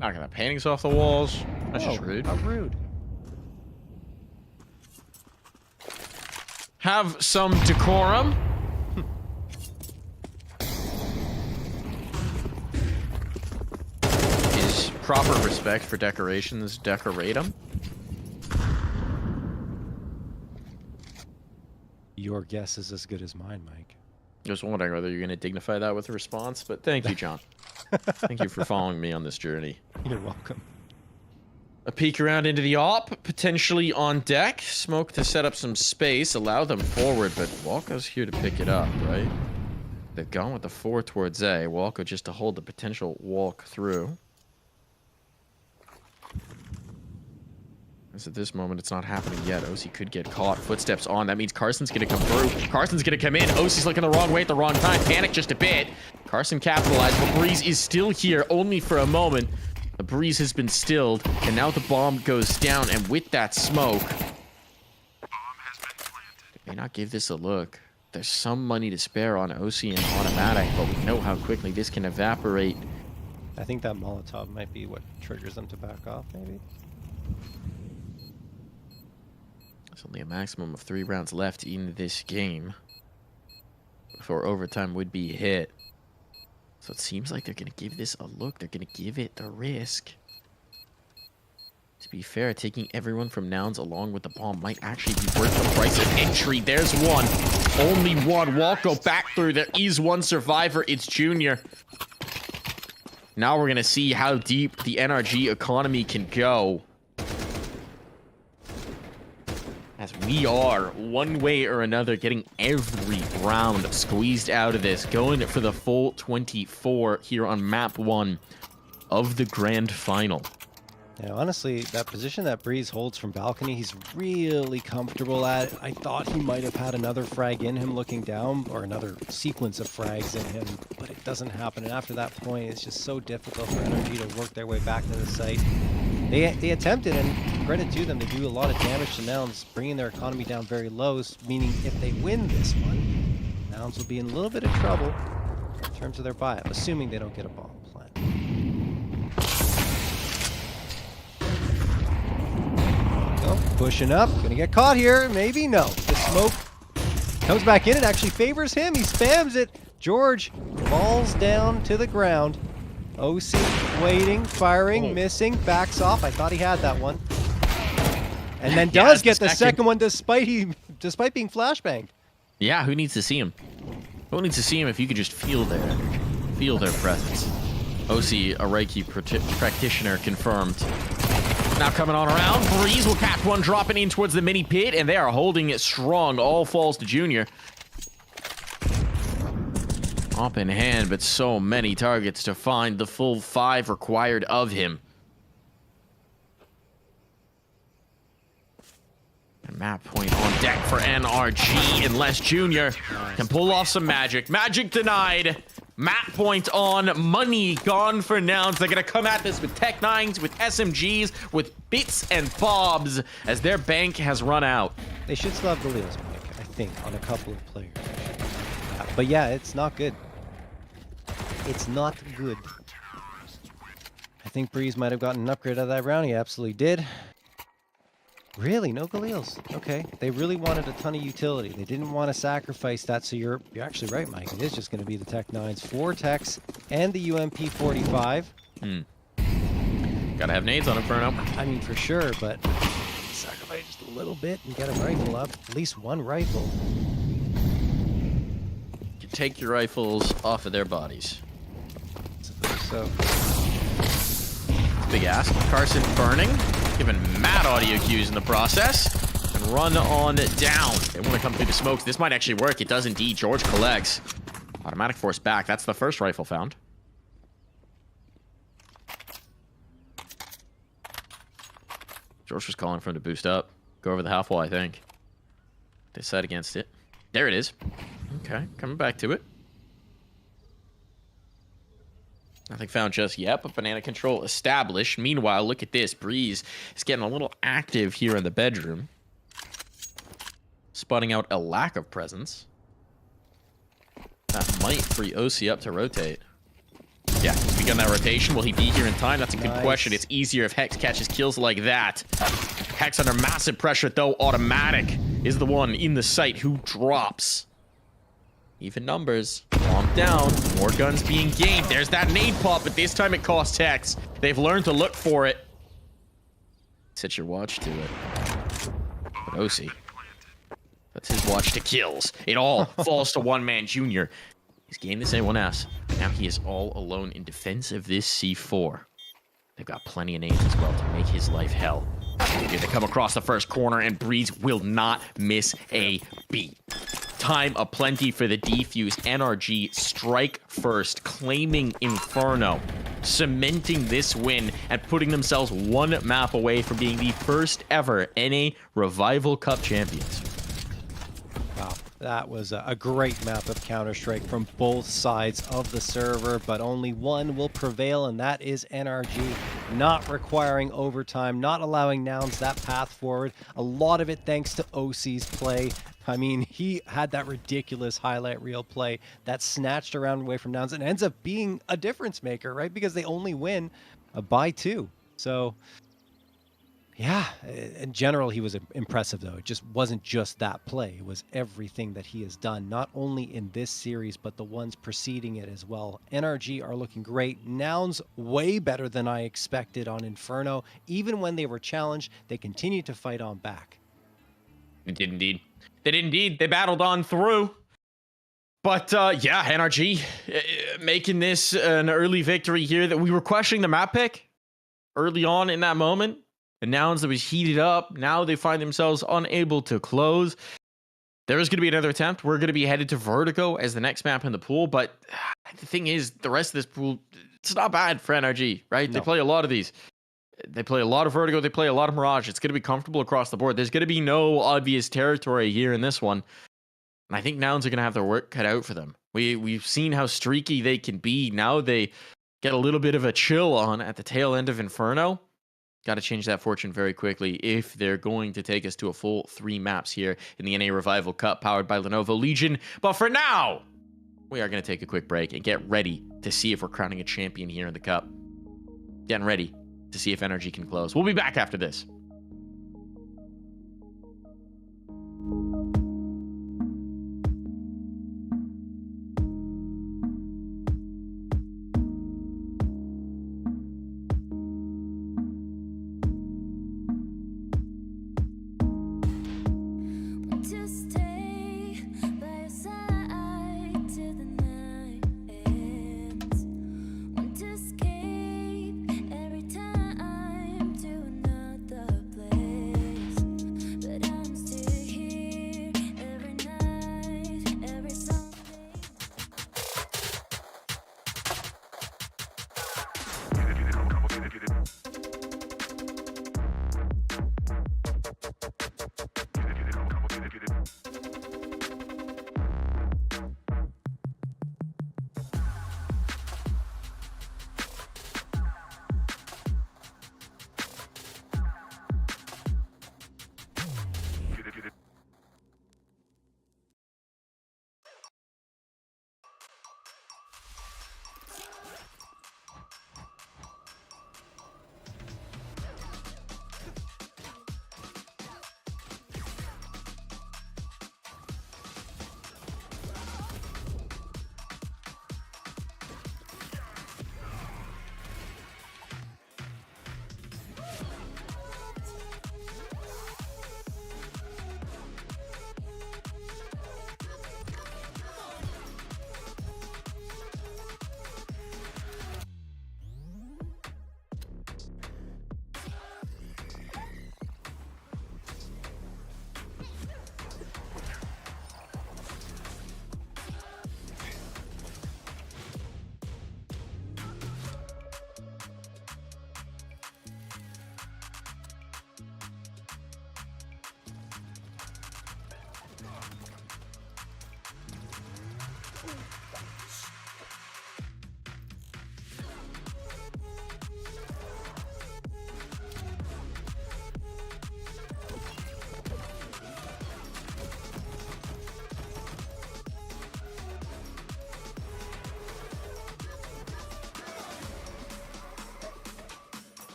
Knocking the paintings off the walls. That's just rude. How rude. Have some decorum. Is proper respect for decorations decoratum? Your guess is as good as mine, Mike. I was wondering whether you're going to dignify that with a response, but thank you, John. Thank you for following me on this journey. You're welcome. A peek around into the op, potentially on deck. Smoke to set up some space, allow them forward, but Walko's here to pick it up, right? They've gone with the 4 towards A. Walko just to hold the potential walk through. As at this moment, it's not happening yet. OC could get caught. Footsteps on. That means Carson's going to come through. Carson's going to come in. OC's looking the wrong way at the wrong time. Panic just a bit. Carson capitalized, but Breeze is still here only for a moment. The breeze has been stilled, and now the bomb goes down, and with that smoke, they may not give this a look. There's some money to spare on OC and automatic, but we know how quickly this can evaporate. I think that Molotov might be what triggers them to back off, maybe. There's only a maximum of 3 rounds left in this game before overtime would be hit. So it seems like they're going to give this a look. They're going to give it the risk. To be fair, taking everyone from Nouns along with the bomb might actually be worth the price of entry. There's one. Only one. Walko back through. There is one survivor. It's Junior. Now we're going to see how deep the NRG economy can go. As we are, one way or another, getting every round squeezed out of this. Going for the full 24 here on map 1 of the grand final. Yeah, honestly, that position that Breeze holds from balcony, he's really comfortable at. I thought he might have had another frag in him looking down, or another sequence of frags in him, but it doesn't happen. And after that point, it's just so difficult for NRG to work their way back to the site. They attempted, and credit to them, they do a lot of damage to Nouns, bringing their economy down very low, meaning if they win this one, Nouns will be in a little bit of trouble in terms of their buy-up, assuming they don't get a bomb plant. Oh, pushing up, gonna get caught here, maybe, no. The smoke comes back in, it actually favors him, he spams it. George falls down to the ground. OC waiting, firing, missing, backs off. I thought he had that one. And then does get the second one despite being flashbanged. Yeah, who needs to see him? Who needs to see him if you could just feel their presence? OC, a Reiki practitioner confirmed. Now coming on around, Breeze will catch one dropping in towards the mini pit, and they are holding it strong. All falls to Junior. Up in hand, but so many targets to find the full 5 required of him. And map point on deck for NRG, unless Junior can pull off some magic. Magic denied. Map point on, money gone for Nouns. They're going to come at this with Tech 9s, with SMGs, with bits and bobs, as their bank has run out. They should still have the Leos, Mike, I think, on a couple of players. But yeah, it's not good. It's not good. I think Breeze might have gotten an upgrade out of that round. He absolutely did. Really? No Galils. Okay. They really wanted a ton of utility. They didn't want to sacrifice that, so you're actually right, Mike. It is just going to be the Tech 9s, 4 Techs, and the UMP 45. Gotta have nades on Inferno. I mean, for sure, but sacrifice just a little bit and get a rifle up. At least one rifle. take your rifles off of their bodies. So Big ask. Carson burning, giving mad audio cues in the process. And run on down. They want to come through the smokes. This might actually work. It does indeed. George collects. Automatic force back. That's the first rifle found. George was calling for him to boost up. Go over the half wall, I think. Decide against it. There it is. Okay, coming back to it. Nothing found just yet, but banana control established. Meanwhile, look at this. Breeze is getting a little active here in the bedroom. Spotting out a lack of presence. That might free OC up to rotate. Yeah, he's begun that rotation. Will he be here in time? That's a good question. It's easier if Hex catches kills like that. Hex under massive pressure, though. Automatic is the one in the sight who drops. Even numbers. Calm down. More guns being gained. There's that nade pop, but this time it costs Hex. They've learned to look for it. Set your watch to it. But OC. That's his watch to kills. It all falls to one man, Junior. He's gained this A1S. Now he is all alone in defense of this C4. They've got plenty of nades as well to make his life hell. Here they come across the first corner, and Breeze will not miss a beat. Time aplenty for the defuse. NRG strike first, claiming Inferno, cementing this win and putting themselves one map away from being the first ever NA Revival Cup champions. Wow, that was a great map of Counter-Strike from both sides of the server, but only one will prevail, and that is NRG. Not requiring overtime, not allowing Nouns that path forward. A lot of it thanks to OC's play. I mean, he had that ridiculous highlight reel play that snatched around away from Nouns and ends up being a difference maker, right? Because they only win by 2. So yeah, in general, he was impressive, though. It just wasn't just that play. It was everything that he has done, not only in this series, but the ones preceding it as well. NRG are looking great. Nouns way better than I expected on Inferno. Even when they were challenged, they continued to fight on back. They did indeed. They did indeed. They battled on through. But yeah, NRG making this an early victory here. That we were questioning the map pick early on in that moment. And Nouns that was heated up. Now they find themselves unable to close. There is going to be another attempt. We're going to be headed to Vertigo as the next map in the pool. But the thing is, the rest of this pool, it's not bad for NRG, right? No. They play a lot of these. They play a lot of Vertigo. They play a lot of Mirage. It's going to be comfortable across the board. There's going to be no obvious territory here in this one. And I think Nouns are going to have their work cut out for them. We've seen how streaky they can be. Now they get a little bit of a chill on at the tail end of Inferno. Got to change that fortune very quickly if they're going to take us to a full 3 maps here in the NA Revival Cup powered by Lenovo Legion. But for now, we are going to take a quick break and get ready to see if we're crowning a champion here in the Cup. Getting ready to see if NRG can close. We'll be back after this.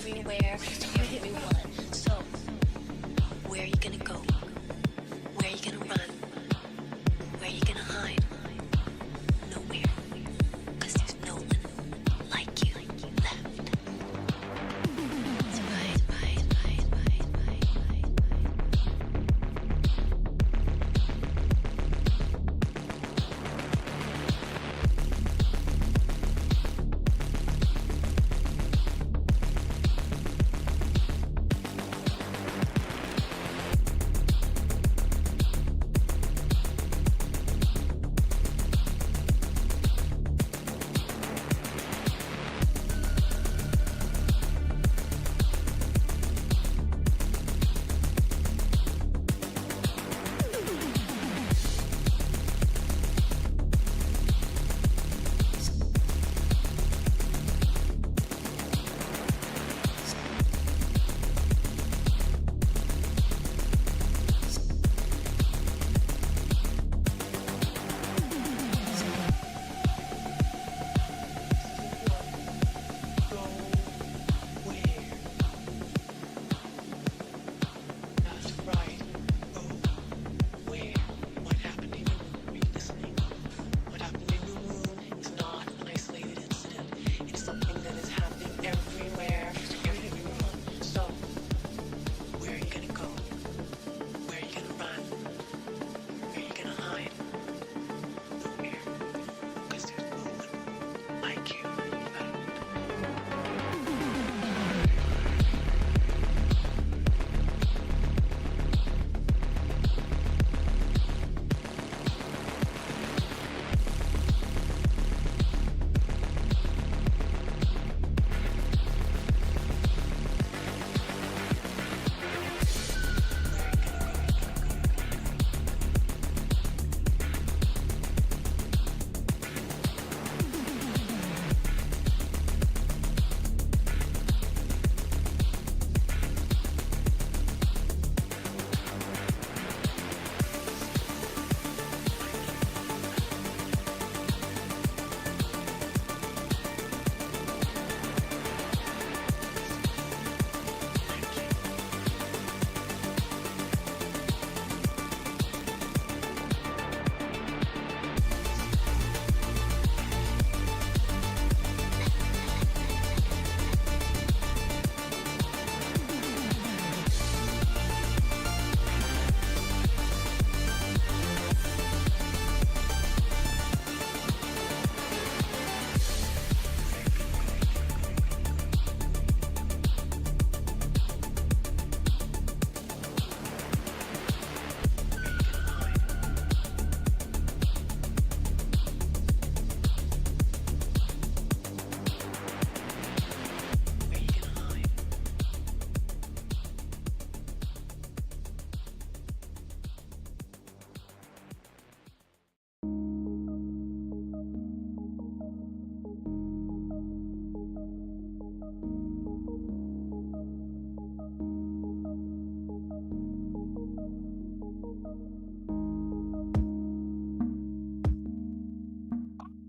everywhere. Everyone. So, where are you gonna go? Where are you gonna run? Where are you gonna hide? Nowhere. 'Cause there's no one like you left. Surprise, surprise, surprise, surprise, surprise, surprise.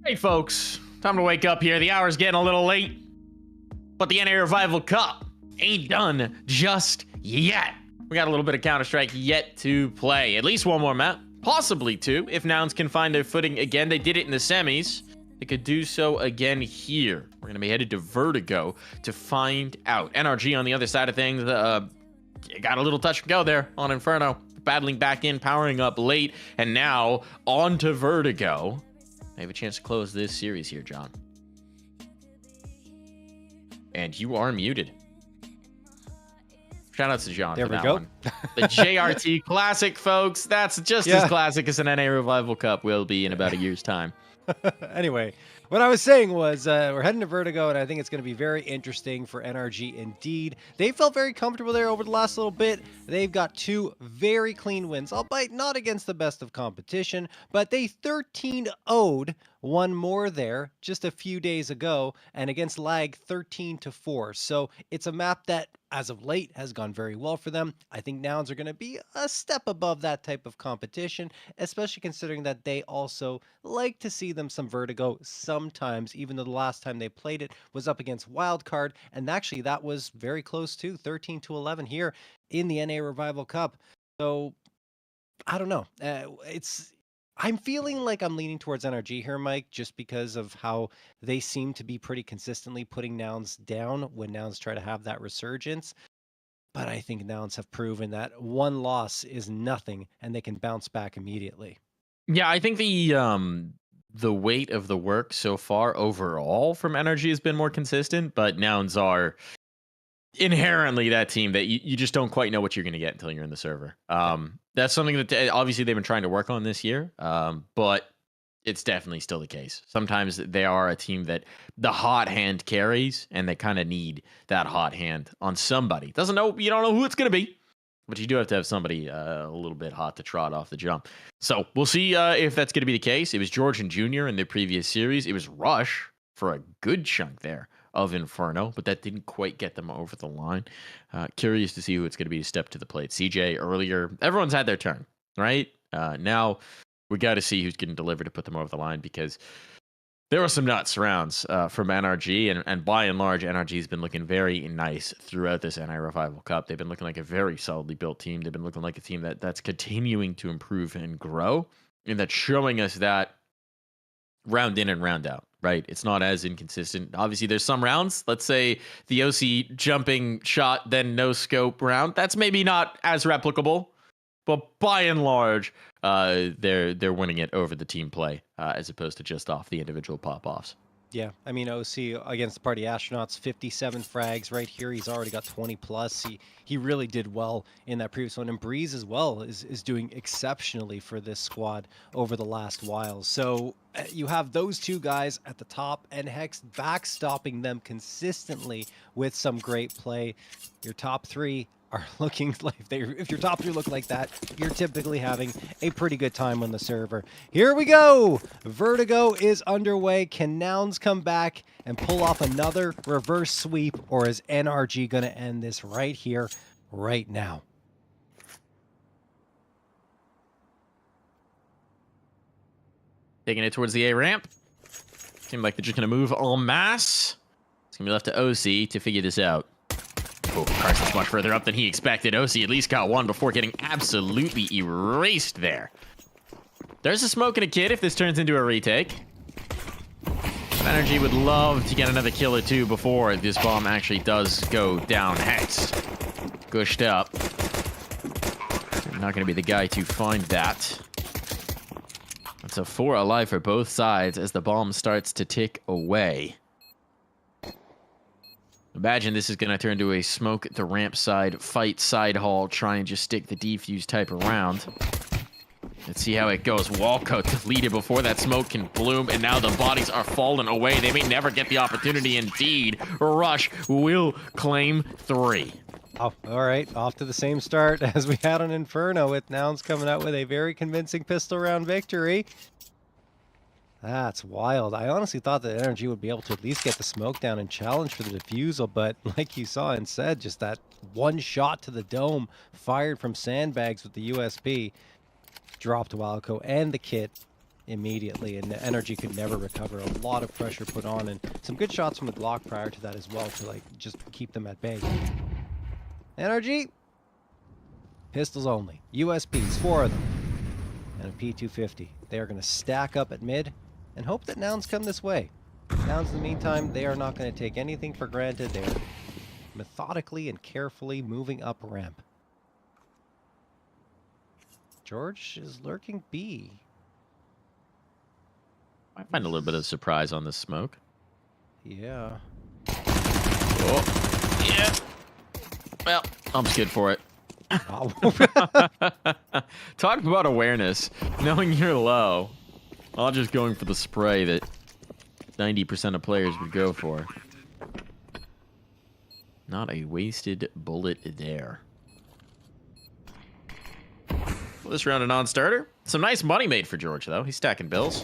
Hey folks, time to wake up here. The hour's getting a little late, but the NA Revival Cup ain't done just yet. We got a little bit of Counter-Strike yet to play. At least one more map, possibly two, if Nouns can find their footing again. They did it in the semis. They could do so again here. We're gonna be headed to Vertigo to find out. NRG on the other side of things, got a little touch and go there on Inferno. Battling back in, powering up late, and now on to Vertigo. I have a chance to close this series here, John. And you are muted. Shout out to John There for we that go. one. The JRT Classic, folks. That's just as classic as an NA Revival Cup will be in about a year's time. Anyway, what I was saying was we're heading to Vertigo, and I think it's going to be very interesting for NRG indeed. They felt very comfortable there over the last little bit. They've got two very clean wins, albeit not against the best of competition, but they 13-0'd one more there just a few days ago, and against lag 13-4. So it's a map that, as of late, has gone very well for them. I think Nouns are going to be a step above that type of competition, especially considering that they also like to see them some Vertigo sometimes, even though the last time they played it was up against Wildcard, and actually that was very close too, 13-11 here in the NA Revival Cup. So I don't know. I'm feeling like I'm leaning towards NRG here, Mike, just because of how they seem to be pretty consistently putting Nouns down when Nouns try to have that resurgence. But I think Nouns have proven that one loss is nothing and they can bounce back immediately. Yeah, I think the weight of the work so far overall from NRG has been more consistent, but Nouns are inherently that team that you just don't quite know what you're going to get until you're in the server. That's something that obviously they've been trying to work on this year, but it's definitely still the case. Sometimes they are a team that the hot hand carries, and they kind of need that hot hand on somebody. You don't know who it's going to be, but you do have to have somebody a little bit hot to trot off the jump. So we'll see if that's going to be the case. It was Georgian Jr. in the previous series. It was Rush for a good chunk there of Inferno, but that didn't quite get them over the line. Curious to see who it's going to be to step to the plate. CJ earlier, everyone's had their turn, right? Now we got to see who's getting delivered to put them over the line, because there were some nuts rounds from NRG, and by and large, NRG has been looking very nice throughout this NI Revival Cup. They've been looking like a very solidly built team. They've been looking like a team that's continuing to improve and grow, and that's showing us that round in and round out, right? It's not as inconsistent. Obviously, there's some rounds, let's say the OC jumping shot, then no scope round. That's maybe not as replicable, but by and large, they're winning it over the team play as opposed to just off the individual pop-offs. Yeah, I mean, OC against the Party Astronauts, 57 frags right here. He's already got 20 plus. He really did well in that previous one. And Breeze as well is doing exceptionally for this squad over the last while. So you have those two guys at the top, and Hex backstopping them consistently with some great play. Your top three are looking like if your top three look like that, you're typically having a pretty good time on the server. Here we go. Vertigo is underway. Can Nouns come back and pull off another reverse sweep, or is NRG going to end this right here, right now? Taking it towards the A ramp. Seems like they're just going to move en masse. It's going to be left to OC to figure this out. Oh, Carson's much further up than he expected. OC at least got one before getting absolutely erased there. There's a smoke and a kid if this turns into a retake. Energy would love to get another kill or two before this bomb actually does go down. Hex gushed up. Not going to be the guy to find that. That's a 4 alive for both sides as the bomb starts to tick away. Imagine this is going to turn to a smoke at the ramp side, fight side hall, try and just stick the defuse type around. Let's see how it goes. Walkout deleted before that smoke can bloom, and now the bodies are falling away. They may never get the opportunity. Indeed, Rush will claim 3. Oh, all right, off to the same start as we had on Inferno, with Nouns coming out with a very convincing pistol round victory. That's wild. I honestly thought that NRG would be able to at least get the smoke down and challenge for the defusal, but like you saw and said, just that one shot to the dome fired from sandbags with the USP dropped Wildco and the kit immediately, and the NRG could never recover. A lot of pressure put on, and some good shots from the Glock prior to that as well to like just keep them at bay. NRG, pistols only. USPs, 4 of them, and a P250. They are going to stack up at mid and hope that Nouns come this way. Nouns, in the meantime, they are not going to take anything for granted. They are methodically and carefully moving up ramp. George is lurking B. I find a little bit of surprise on this smoke. Yeah. Oh, yeah. Well, I'm good for it. Talk about awareness. Knowing you're low, not just going for the spray that 90% of players would go for. Not a wasted bullet there. Well, this round a non-starter. Some nice money made for George, though. He's stacking bills.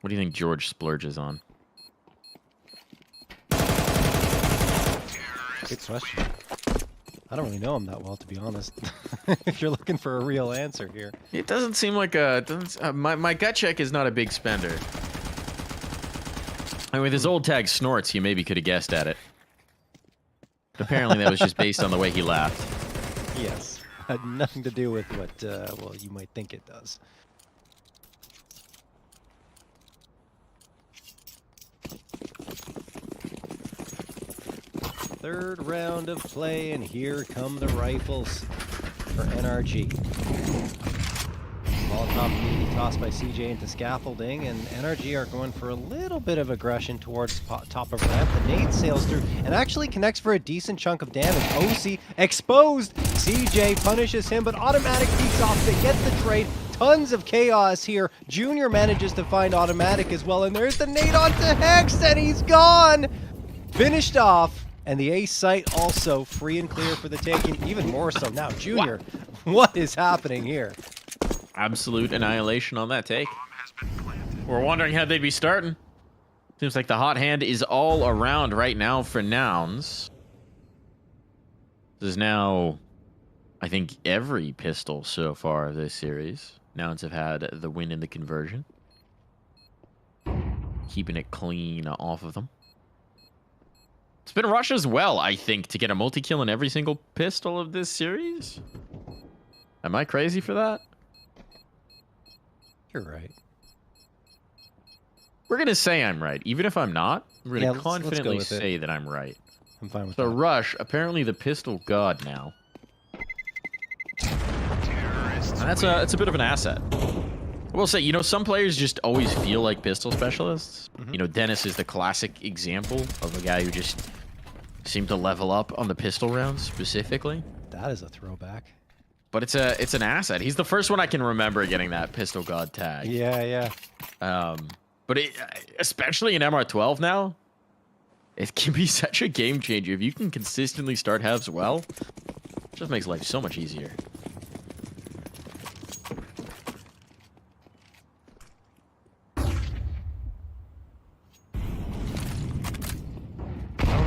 What do you think George splurges on? Good question. I don't really know him that well, to be honest. If you're looking for a real answer here. It doesn't seem like a... my gut check is not a big spender. I mean, with his old tag Snorts, you maybe could have guessed at it. But apparently that was just based on the way he laughed. Yes. Had nothing to do with what, well, you might think it does. Third round of play, and here come the rifles for NRG. Molotov immediately tossed by CJ into scaffolding, and NRG are going for a little bit of aggression towards top of ramp. The nade sails through and actually connects for a decent chunk of damage. OC exposed. CJ punishes him, but Automatic peeks off it, gets the trade. Tons of chaos here. Junior manages to find Automatic as well, and there's the nade onto Hex, and he's gone! Finished off. And the ace site also free and clear for the taking, even more so now. Junior, what is happening here? Absolute annihilation on that take. We're wondering how they'd be starting. Seems like the hot hand is all around right now for Nouns. This is now, I think, every pistol so far this series. Nouns have had the win in the conversion. Keeping it clean off of them. It's been Rush as well, I think, to get a multi-kill in every single pistol of this series. Am I crazy for that? You're right. We're going to say I'm right. Even if I'm not, we're going to let's confidently go with say that I'm right. I'm fine with so that. Rush, apparently the pistol god now. And that's it's a bit of an asset. I will say, you know, some players just always feel like pistol specialists. You know, Dennis is the classic example of a guy who just seemed to level up on the pistol rounds specifically. That is a throwback. But it's an asset. He's the first one I can remember getting that pistol god tag. Yeah. But especially in MR12 now, it can be such a game changer. If you can consistently start halves well, it just makes life so much easier.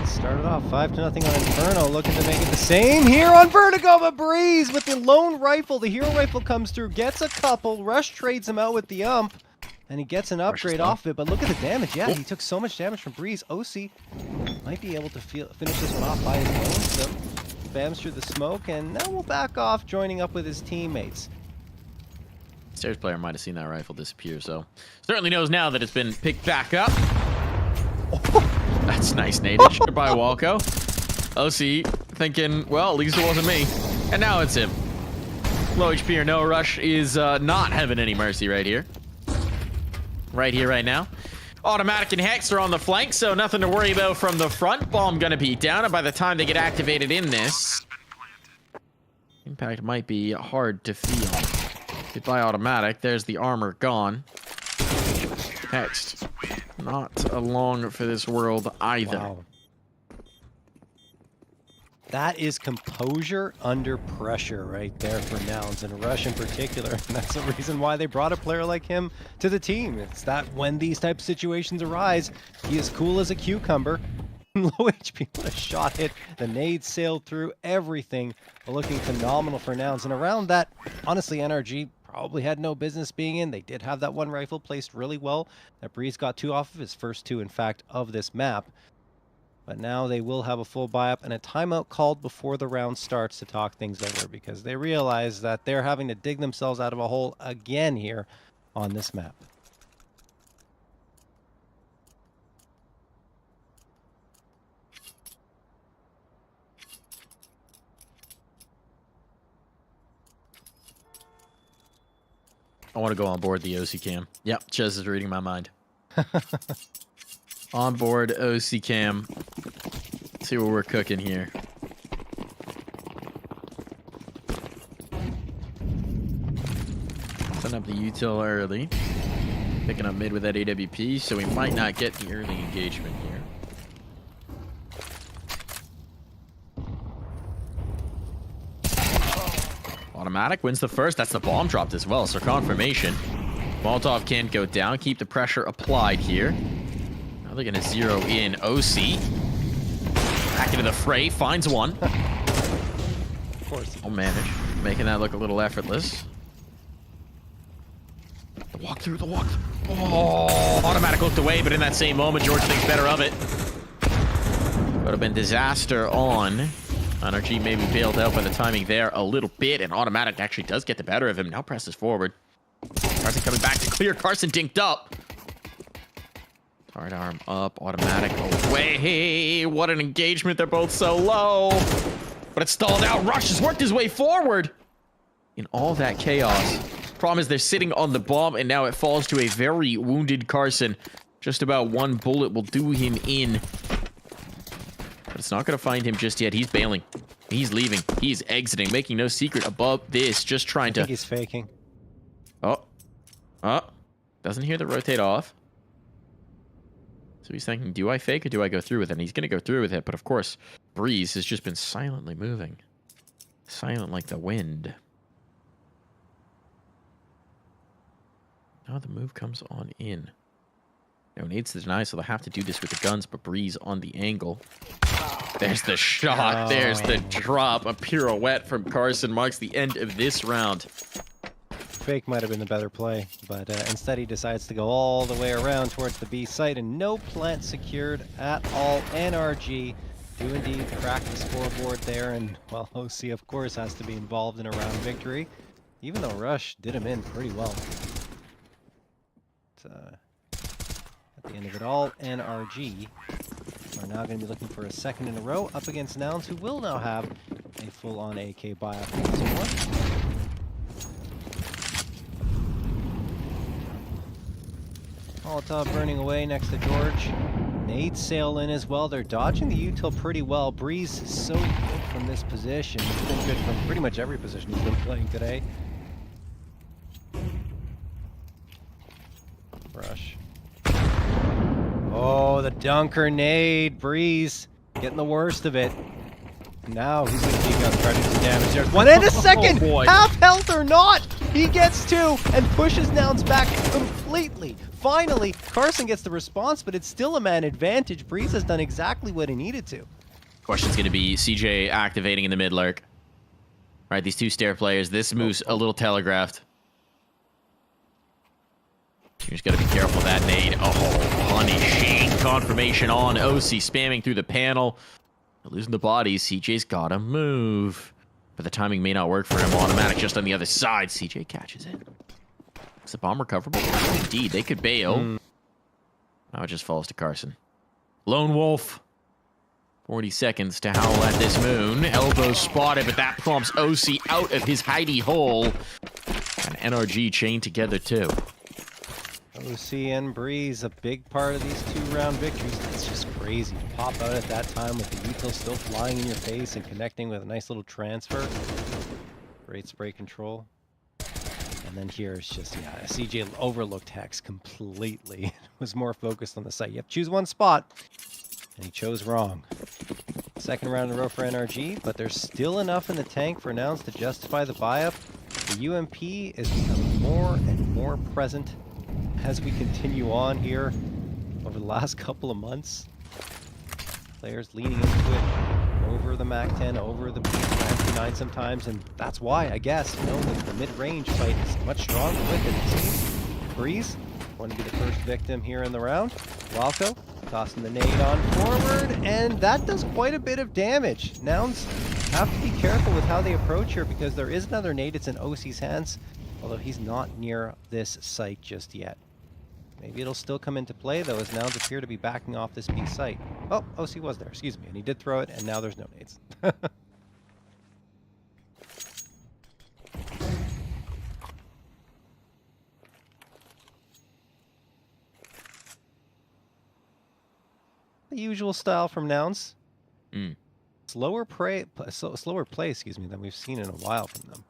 Started off 5-0 on Inferno, looking to make it the same here on Vertigo, but Breeze with the lone rifle. The hero rifle comes through, gets a couple. Rush trades him out with the ump, and he gets an upgrade off of it. But look at the damage. Yeah, he took so much damage from Breeze. OC might be able to finish this one off by his own. So spams through the smoke, and now we'll back off, joining up with his teammates. Stairs player might have seen that rifle disappear, so certainly knows now that it's been picked back up. That's nice, naded by Walco. OC thinking, well, at least it wasn't me. And now it's him. Low HP or no, Rush is not having any mercy right here. Right here, right now. Automatic and Hex are on the flank, so nothing to worry about from the front. Bomb gonna be down, and by the time they get activated in this, impact might be hard to feel. Hit by Automatic, there's the armor gone. Hex. Not along for this world either. Wow. That is composure under pressure right there for Nouns, and Rush in particular. And that's the reason why they brought a player like him to the team. It's that when these type of situations arise, he is cool as a cucumber. Low HP, what a shot hit. The nade sailed through everything, looking phenomenal for Nouns. And around that, honestly, NRG probably had no business being in. They did have that one rifle placed really well. That Breeze got 2 off of his first 2, in fact, of this map. But now they will have a full buy-up and a timeout called before the round starts to talk things over, because they realize that they're having to dig themselves out of a hole again here on this map. I want to go on board the OC cam. Yep, Ches is reading my mind. On board OC cam. See what we're cooking here. Setting up the util early. Picking up mid with that AWP, so we might not get the early engagement here. Automatic wins the first. That's the bomb dropped as well, so confirmation. Molotov can't go down. Keep the pressure applied here. Now they're going to zero in OC. Back into the fray. Finds one. Of course. I'll manage. Making that look a little effortless. The walkthrough, the walkthrough. Oh, automatic looked away, but in that same moment, George thinks better of it. Would have been disaster on. Energy maybe bailed out by the timing there a little bit, and automatic actually does get the better of him. Now presses forward. Carson coming back to clear. Carson dinked up. Hard arm up, automatic away. What an engagement. They're both so low. But it's stalled out. Rush has worked his way forward. In all that chaos. Problem is they're sitting on the bomb, and now it falls to a very wounded Carson. Just about one bullet will do him in. But it's not going to find him just yet. He's bailing. He's leaving. He's exiting, making no secret above this. Just trying to... I think he's faking. Oh. Doesn't hear the rotate off. So he's thinking, do I fake or do I go through with it? And he's going to go through with it. But of course, Breeze has just been silently moving. Silent like the wind. Now the move comes on in. No needs to deny, so they'll have to do this with the guns, but Breeze on the angle. There's the shot. There's the drop. A pirouette from Carson marks the end of this round. Fake might have been the better play, but instead he decides to go all the way around towards the B site, and no plant secured at all. NRG do indeed crack the scoreboard there, and, well, OC, of course, has to be involved in a round victory, even though Rush did him in pretty well. At the end of it all, NRG are now going to be looking for a second in a row up against Nouns, who will now have a full-on AK buy-up once more. Molotov burning away next to George. Nades sail in as well. They're dodging the util pretty well. Breeze is so good from this position. He's been good from pretty much every position he's been playing today. Rush. Oh, the dunker nade. Breeze getting the worst of it. Now he's going to peek out, try to do some damage. There's one and a second! Half health or not! He gets two and pushes Nouns back completely. Finally, Carson gets the response, but it's still a man advantage. Breeze has done exactly what he needed to. Question's going to be CJ activating in the mid lurk. Right, these two stair players. This move's a little telegraphed. You just got to be careful of that nade. Oh, punishing confirmation on OC, spamming through the panel. Losing the bodies, CJ's got to move. But the timing may not work for him. Automatic just on the other side. CJ catches it. Is the bomb recoverable? Indeed, they could bail. Now it just falls to Carson. Lone Wolf. 40 seconds to howl at this moon. Elbow spotted, but that prompts OC out of his hidey hole. And NRG chained together too. OC and Breeze, a big part of these two-round victories. It's just crazy to pop out at that time with the util still flying in your face and connecting with a nice little transfer. Great spray control. And then here it's just, yeah, CJ overlooked Hex completely. Was more focused on the site. You have to choose one spot, and he chose wrong. Second round in a row for NRG, but there's still enough in the tank for Nouns to justify the buy-up. The UMP is becoming more and more present as we continue on here over the last couple of months. Players leaning into it over the MAC-10, over the MAC-9 sometimes, and that's why, I guess, you know, the mid-range fight is much stronger with it, it seems. Breeze, going to be the first victim here in the round. Walco, tossing the nade on forward, and that does quite a bit of damage. Nouns have to be careful with how they approach here, because there is another nade. It's in OC's hands, although he's not near this site just yet. Maybe it'll still come into play, though, as Nouns appear to be backing off this B site. Oh, OC was there, excuse me, and he did throw it, and now there's no nades. The usual style from Nouns. Slower play, excuse me, than we've seen in a while from them.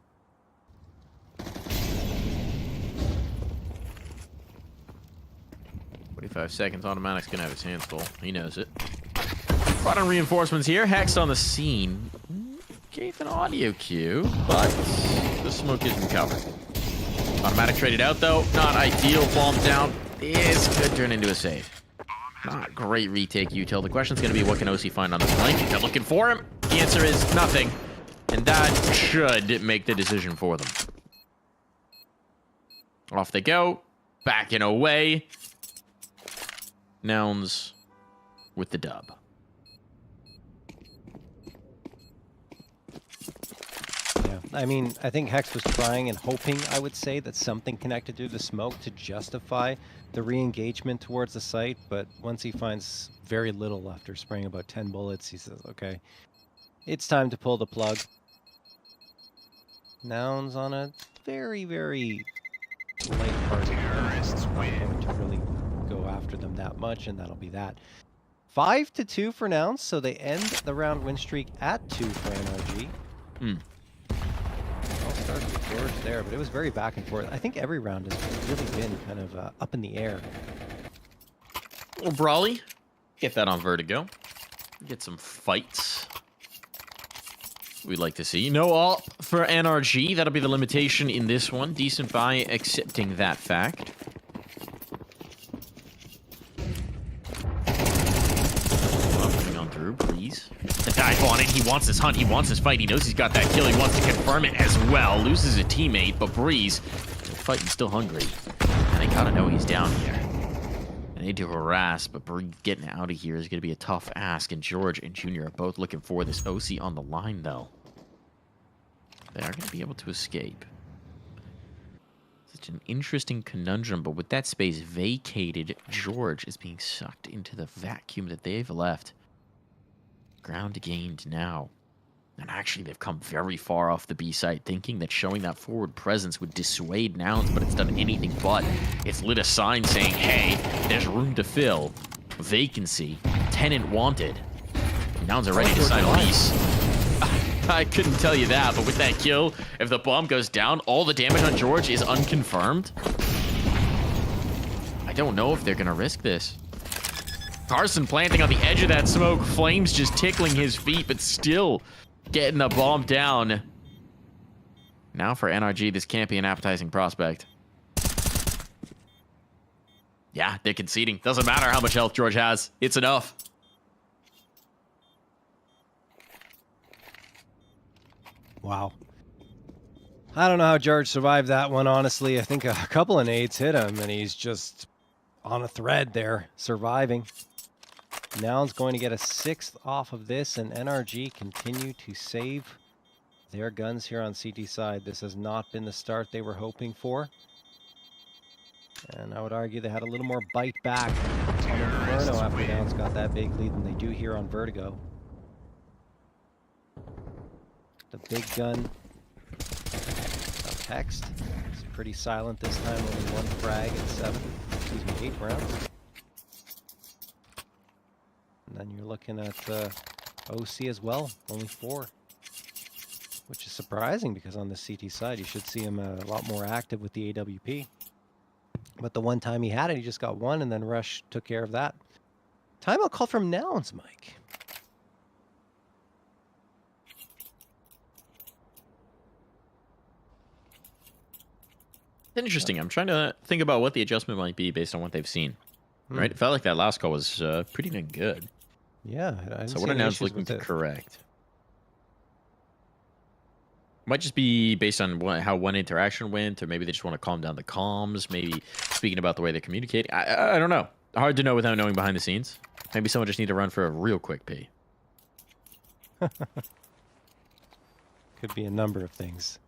45 seconds. Automatic's gonna have his hands full. He knows it. Brought on reinforcements here. Hex on the scene. Gave an audio cue, but the smoke isn't covered. Automatic traded out, though. Not ideal. Bomb down. This could turn into a save. Not great retake, Util. The question's going to be, what can OC find on this flank? They're looking for him. The answer is nothing. And that should make the decision for them. Off they go. Backing away. Nouns with the dub. Yeah, I mean, I think Hex was trying and hoping, I would say, that something connected through the smoke to justify the re-engagement towards the site, but once he finds very little after spraying about 10 bullets, he says, okay, it's time to pull the plug. Nouns on a very, very light part. Terrorists win. To really go after them that much, and that'll be that. 5-2 for Nouns, so they end the round win streak at 2 for NRG. All started with George there, but it was very back and forth. I think every round has really been kind of up in the air. Little brawly. Get that on Vertigo. Get some fights. We'd like to see. No ult for NRG. That'll be the limitation in this one. Decent buy, accepting that fact. Coming on through, please. The dive on it. He wants this hunt. He wants this fight. He knows he's got that kill. He wants to confirm it as well. Loses a teammate, but Breeze fighting, still hungry. And they gotta know he's down here. They need to harass, but Breeze getting out of here is going to be a tough ask. And George and Junior are both looking for this. OC on the line, though. They are going to be able to escape. Such an interesting conundrum, but with that space vacated, George is being sucked into the vacuum that they've left. Ground gained now. And actually, they've come very far off the B side, thinking that showing that forward presence would dissuade Nouns, but it's done anything but. It's lit a sign saying, hey, there's room to fill. Vacancy. Tenant wanted. Nouns are ready to sign a lease. I couldn't tell you that, but with that kill, if the bomb goes down, all the damage on George is unconfirmed. I don't know if they're going to risk this. Carson planting on the edge of that smoke, flames just tickling his feet, but still getting the bomb down. Now for NRG, this can't be an appetizing prospect. Yeah, they're conceding. Doesn't matter how much health George has. It's enough. Wow. I don't know how George survived that one, honestly. I think a couple of nades hit him, and he's just on a thread there, surviving. Noun's going to get a 6th off of this, and NRG continue to save their guns here on CT side. This has not been the start they were hoping for. And I would argue they had a little more bite back on Inferno after Noun's got that big lead than they do here on Vertigo. The big gun of Text. It's pretty silent this time, only 1 frag in 8 rounds. And then you're looking at OC as well, only 4. Which is surprising because on the CT side, you should see him a lot more active with the AWP. But the one time he had it, he just got 1, and then Rush took care of that. Timeout call from Nouns, Mike. Interesting. I'm trying to think about what the adjustment might be based on what they've seen. Right? It felt like that last call was pretty dang good. Yeah. So what are Nouns looking to correct? Might just be based on how one interaction went, or maybe they just want to calm down the comms, maybe speaking about the way they communicate. I don't know. Hard to know without knowing behind the scenes. Maybe someone just need to run for a real quick pee. Could be a number of things.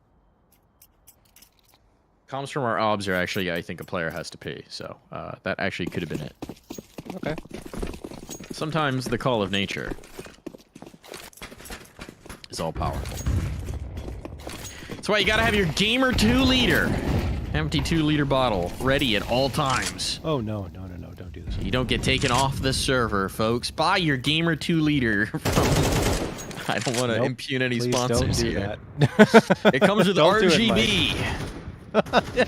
Comms from our obs are actually, I think a player has to pee, so that actually could have been it. Okay. Sometimes the call of nature is all powerful. That's why you gotta have your Gamer 2 liter, empty 2 liter bottle ready at all times. Oh, no, don't do this. So you don't get taken off the server, folks. Buy your Gamer 2 liter from... I don't want to impugn any sponsors here. It comes with RGB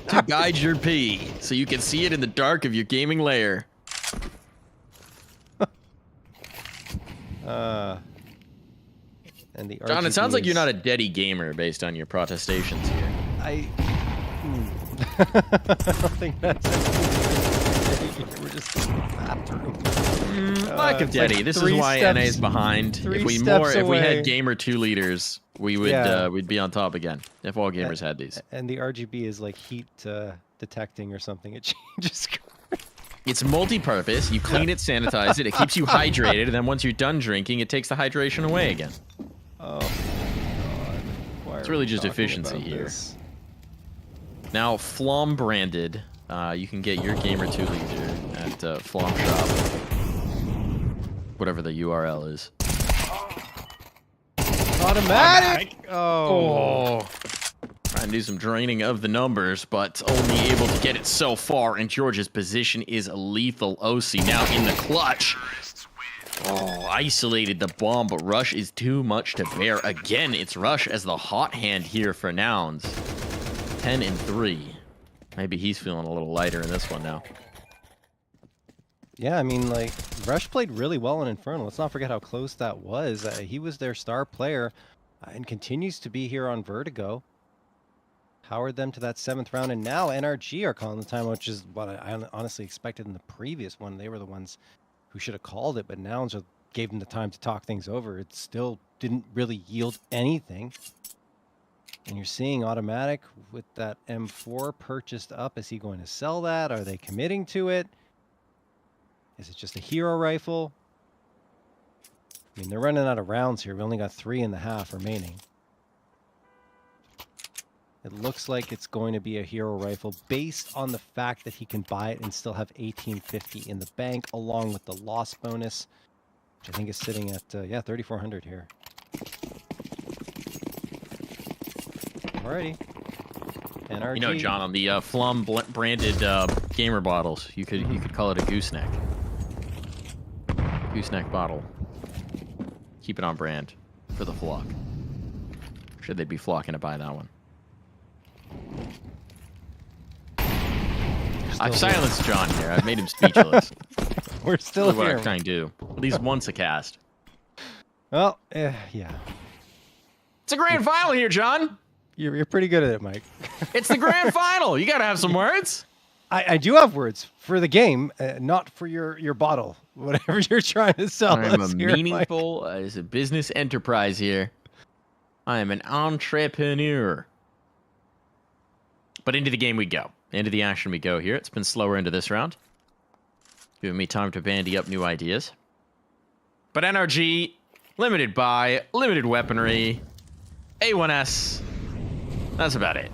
to guide your pee, so you can see it in the dark of your gaming lair. And the John, RGB it sounds like you're not a Deddy gamer based on your protestations here. I don't think that's it. We're just in the bathroom. Lack of It's like Daddy. This is 3 why steps- NA is behind. 3 If we steps if we away. had gamer 2 leaders, we would Yeah. we'd be on top again. If all gamers had these. And the RGB is like heat detecting or something. It changes. It's multi-purpose. You clean it, sanitize it. It keeps you hydrated, and then once you're done drinking, it takes the hydration away again. Oh my god. Why It's are really we just talking efficiency about here. this? Now, Flom branded. You can get your gamer 2 leader at Flom Shop. Whatever the URL is. Automatic! Oh. Trying to do some draining of the numbers, but only able to get it so far. And George's position is lethal. OC now in the clutch. Oh, isolated the bomb, but Rush is too much to bear. Again, it's Rush as the hot hand here for Nouns. 10 and 3. Maybe he's feeling a little lighter in this one now. Yeah, I mean, like, Rush played really well in Inferno. Let's not forget how close that was. He was their star player and continues to be here on Vertigo. Powered them to that 7th round, and now NRG are calling the timeout, which is what I honestly expected in the previous one. They were the ones who should have called it, but Nouns gave them the time to talk things over. It still didn't really yield anything. And you're seeing Automatic with that M4 purchased up. Is he going to sell that? Are they committing to it? Is it just a hero rifle? I mean, they're running out of rounds here. We only got 3.5 remaining. It looks like it's going to be a hero rifle based on the fact that he can buy it and still have 1850 in the bank, along with the loss bonus, which I think is sitting at, yeah, 3,400 here. Alrighty. NRG. You know, John, on the Flum branded gamer bottles, you could call it a gooseneck. Gooseneck bottle. Keep it on brand for the flock. Should they be flocking to buy that one? I've silenced John here. I've made him speechless. We're still That's what here. I'm trying to do. At least once a cast. Well, yeah. It's a grand final here, John. You're pretty good at it, Mike. It's the grand final. You gotta have some words. I do have words for the game, not for your bottle. Whatever you're trying to sell I'm us a here, Mike. meaningful as a business enterprise here. I am an entrepreneur. But into the game we go. Into the action we go here. It's been slower into this round. Giving me time to bandy up new ideas. But NRG, limited buy, limited weaponry, A1S. That's about it.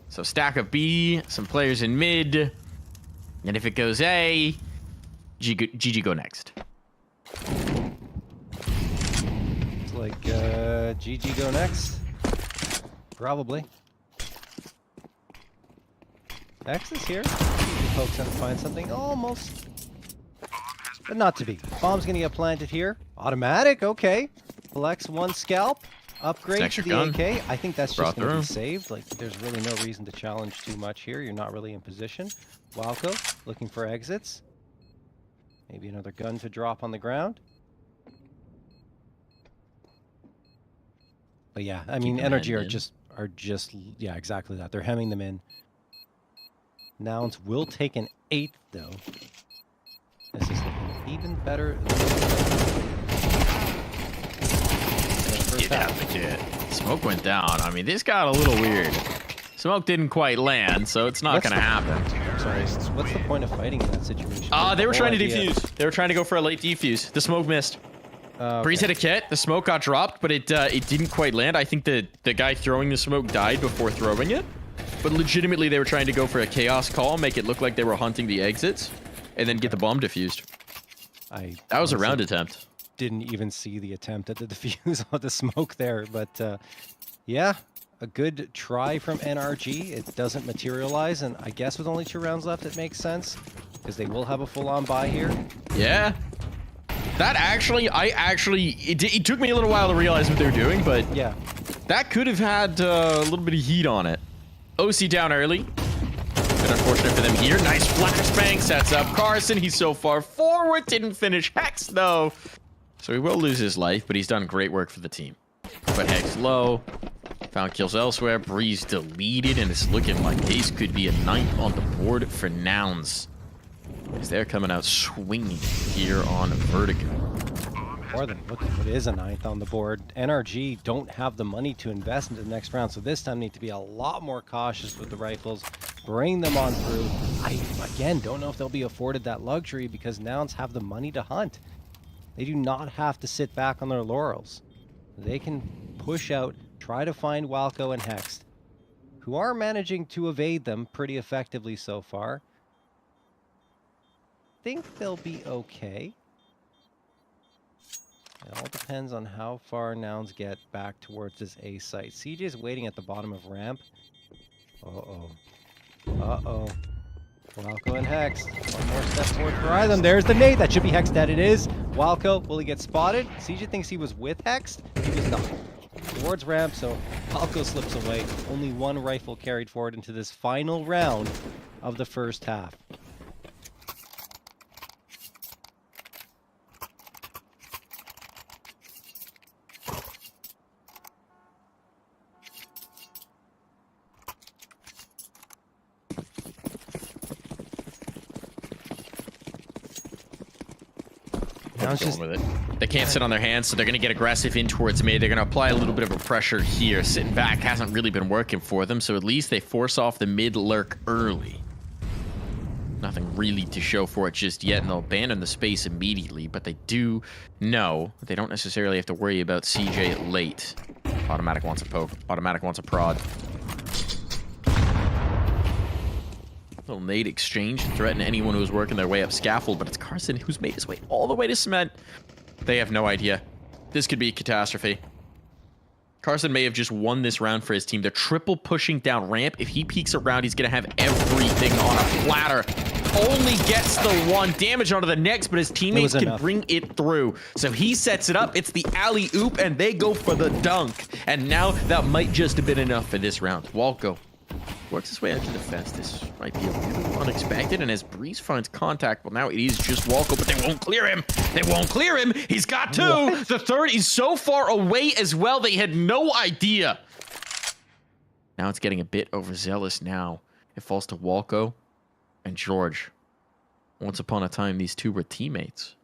So stack of B, some players in mid, and if it goes A, GG go next. It's like GG go next. Probably. X is here. Folks gonna find something almost, but not to be. Bomb's gonna get planted here. Automatic, okay. Collects 1 scalp. Upgrade to Extra the gun. AK. I think that's Brought just going to through. be saved. Like, there's really no reason to challenge too much here. You're not really in position. Walco looking for exits. Maybe another gun to drop on the ground. But yeah, I mean, them Energy hemmed are just yeah, exactly that. They're hemming them in. Nouns will take an 8th though. This is looking even better. Smoke went down. I mean, this got a little weird. Smoke didn't quite land, so it's not going to happen. Sorry, what's the point of fighting in that situation? They were The trying to whole idea- defuse. They were trying to go for a late defuse. The smoke missed. Okay. Breeze hit a kit. The smoke got dropped, but it didn't quite land. I think the guy throwing the smoke died before throwing it. But legitimately, they were trying to go for a chaos call, make it look like they were hunting the exits, and then get the bomb defused. That was a round attempt. Didn't even see the attempt at the defuse of the smoke there, but yeah, a good try from NRG. It doesn't materialize, and I guess with only 2 rounds left, it makes sense because they will have a full-on buy here. Yeah. That actually, it took me a little while to realize what they were doing, but yeah, that could have had a little bit of heat on it. OC down early. Bit unfortunate for them here. Nice flashbang sets up Carson. He's so far forward. Didn't finish Hex, though. So he will lose his life, but he's done great work for the team. But Hex low. Found kills elsewhere. Breeze deleted, and it's looking like this could be a 9th on the board for Nouns, as they're coming out swinging here on Vertigo. More than looking, it is a 9th on the board. NRG don't have the money to invest into the next round, so this time need to be a lot more cautious with the rifles. Bring them on through. I, again, don't know if they'll be afforded that luxury because Nouns have the money to hunt. They do not have to sit back on their laurels. They can push out, try to find Walco and Hext, who are managing to evade them pretty effectively so far. Think they'll be okay. It all depends on how far Nouns get back towards this A site. CJ's waiting at the bottom of ramp. Uh-oh. Uh-oh. Walco and Hex. One more step forward for either of them. There's the nade. That should be Hex dead. It is. Walco, will he get spotted? CJ thinks he was with Hex. He was not. Towards ramp, so Walco slips away. Only one rifle carried forward into this final round of the first half. Just with it. They can't sit on their hands, so they're going to get aggressive in towards mid. They're going to apply a little bit of a pressure here. Sitting back hasn't really been working for them, so at least they force off the mid lurk early. Nothing really to show for it just yet, and they'll abandon the space immediately, but they do know they don't necessarily have to worry about CJ late. Automatic wants a poke. Automatic wants a prod. Little nade exchange to threaten anyone who's working their way up scaffold, but it's Carson who's made his way all the way to cement. They have no idea. This could be a catastrophe. Carson may have just won this round for his team. They're triple pushing down ramp. If he peeks around, he's going to have everything on a platter. Only gets the one damage onto the next, but his teammates can bring it through. So he sets it up. It's the alley-oop, and they go for the dunk. And now that might just have been enough for this round. Walco works his way out to the fence. This might be a little unexpected, and as Breeze finds contact, well, now it is just Walco, but they won't clear him. They won't clear him. He's got two. What? The third is so far away as well. They had no idea. Now it's getting a bit overzealous now. It falls to Walco and George. Once upon a time, these two were teammates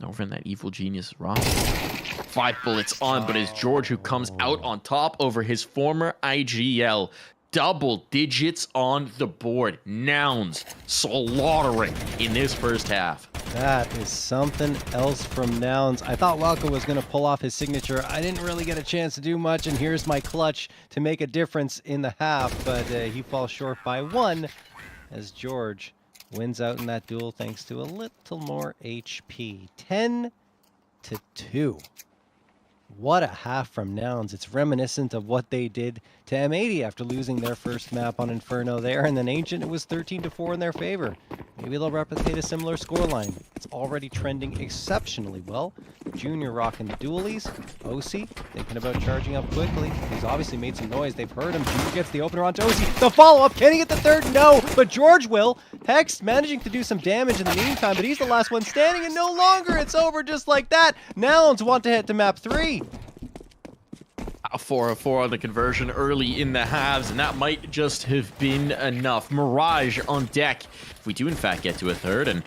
over in that Evil Genius roster. 5 bullets on, but it's George who comes out on top over his former IGL. Double digits on the board. Nouns slaughtering in this first half. That is something else from Nouns. I thought Walco was going to pull off his signature. I didn't really get a chance to do much, and here's my clutch to make a difference in the half, but he falls short by 1 as George wins out in that duel thanks to a little more HP. 10-2. What a half from Nouns. It's reminiscent of what they did to M80 after losing their first map on Inferno there, and then Ancient, it was 13-4 in their favor. Maybe they'll replicate a similar scoreline. It's already trending exceptionally well. Junior rocking the dualies. OC thinking about charging up quickly. He's obviously made some noise. They've heard him. Junior gets the opener onto OC. The follow-up. Can he get the third? No, but George will. Hex managing to do some damage in the meantime, but he's the last one standing, and no longer. It's over just like that. Nouns want to head to map 3. A 4-4 on the conversion early in the halves, and that might just have been enough. Mirage on deck if we do in fact get to a third, and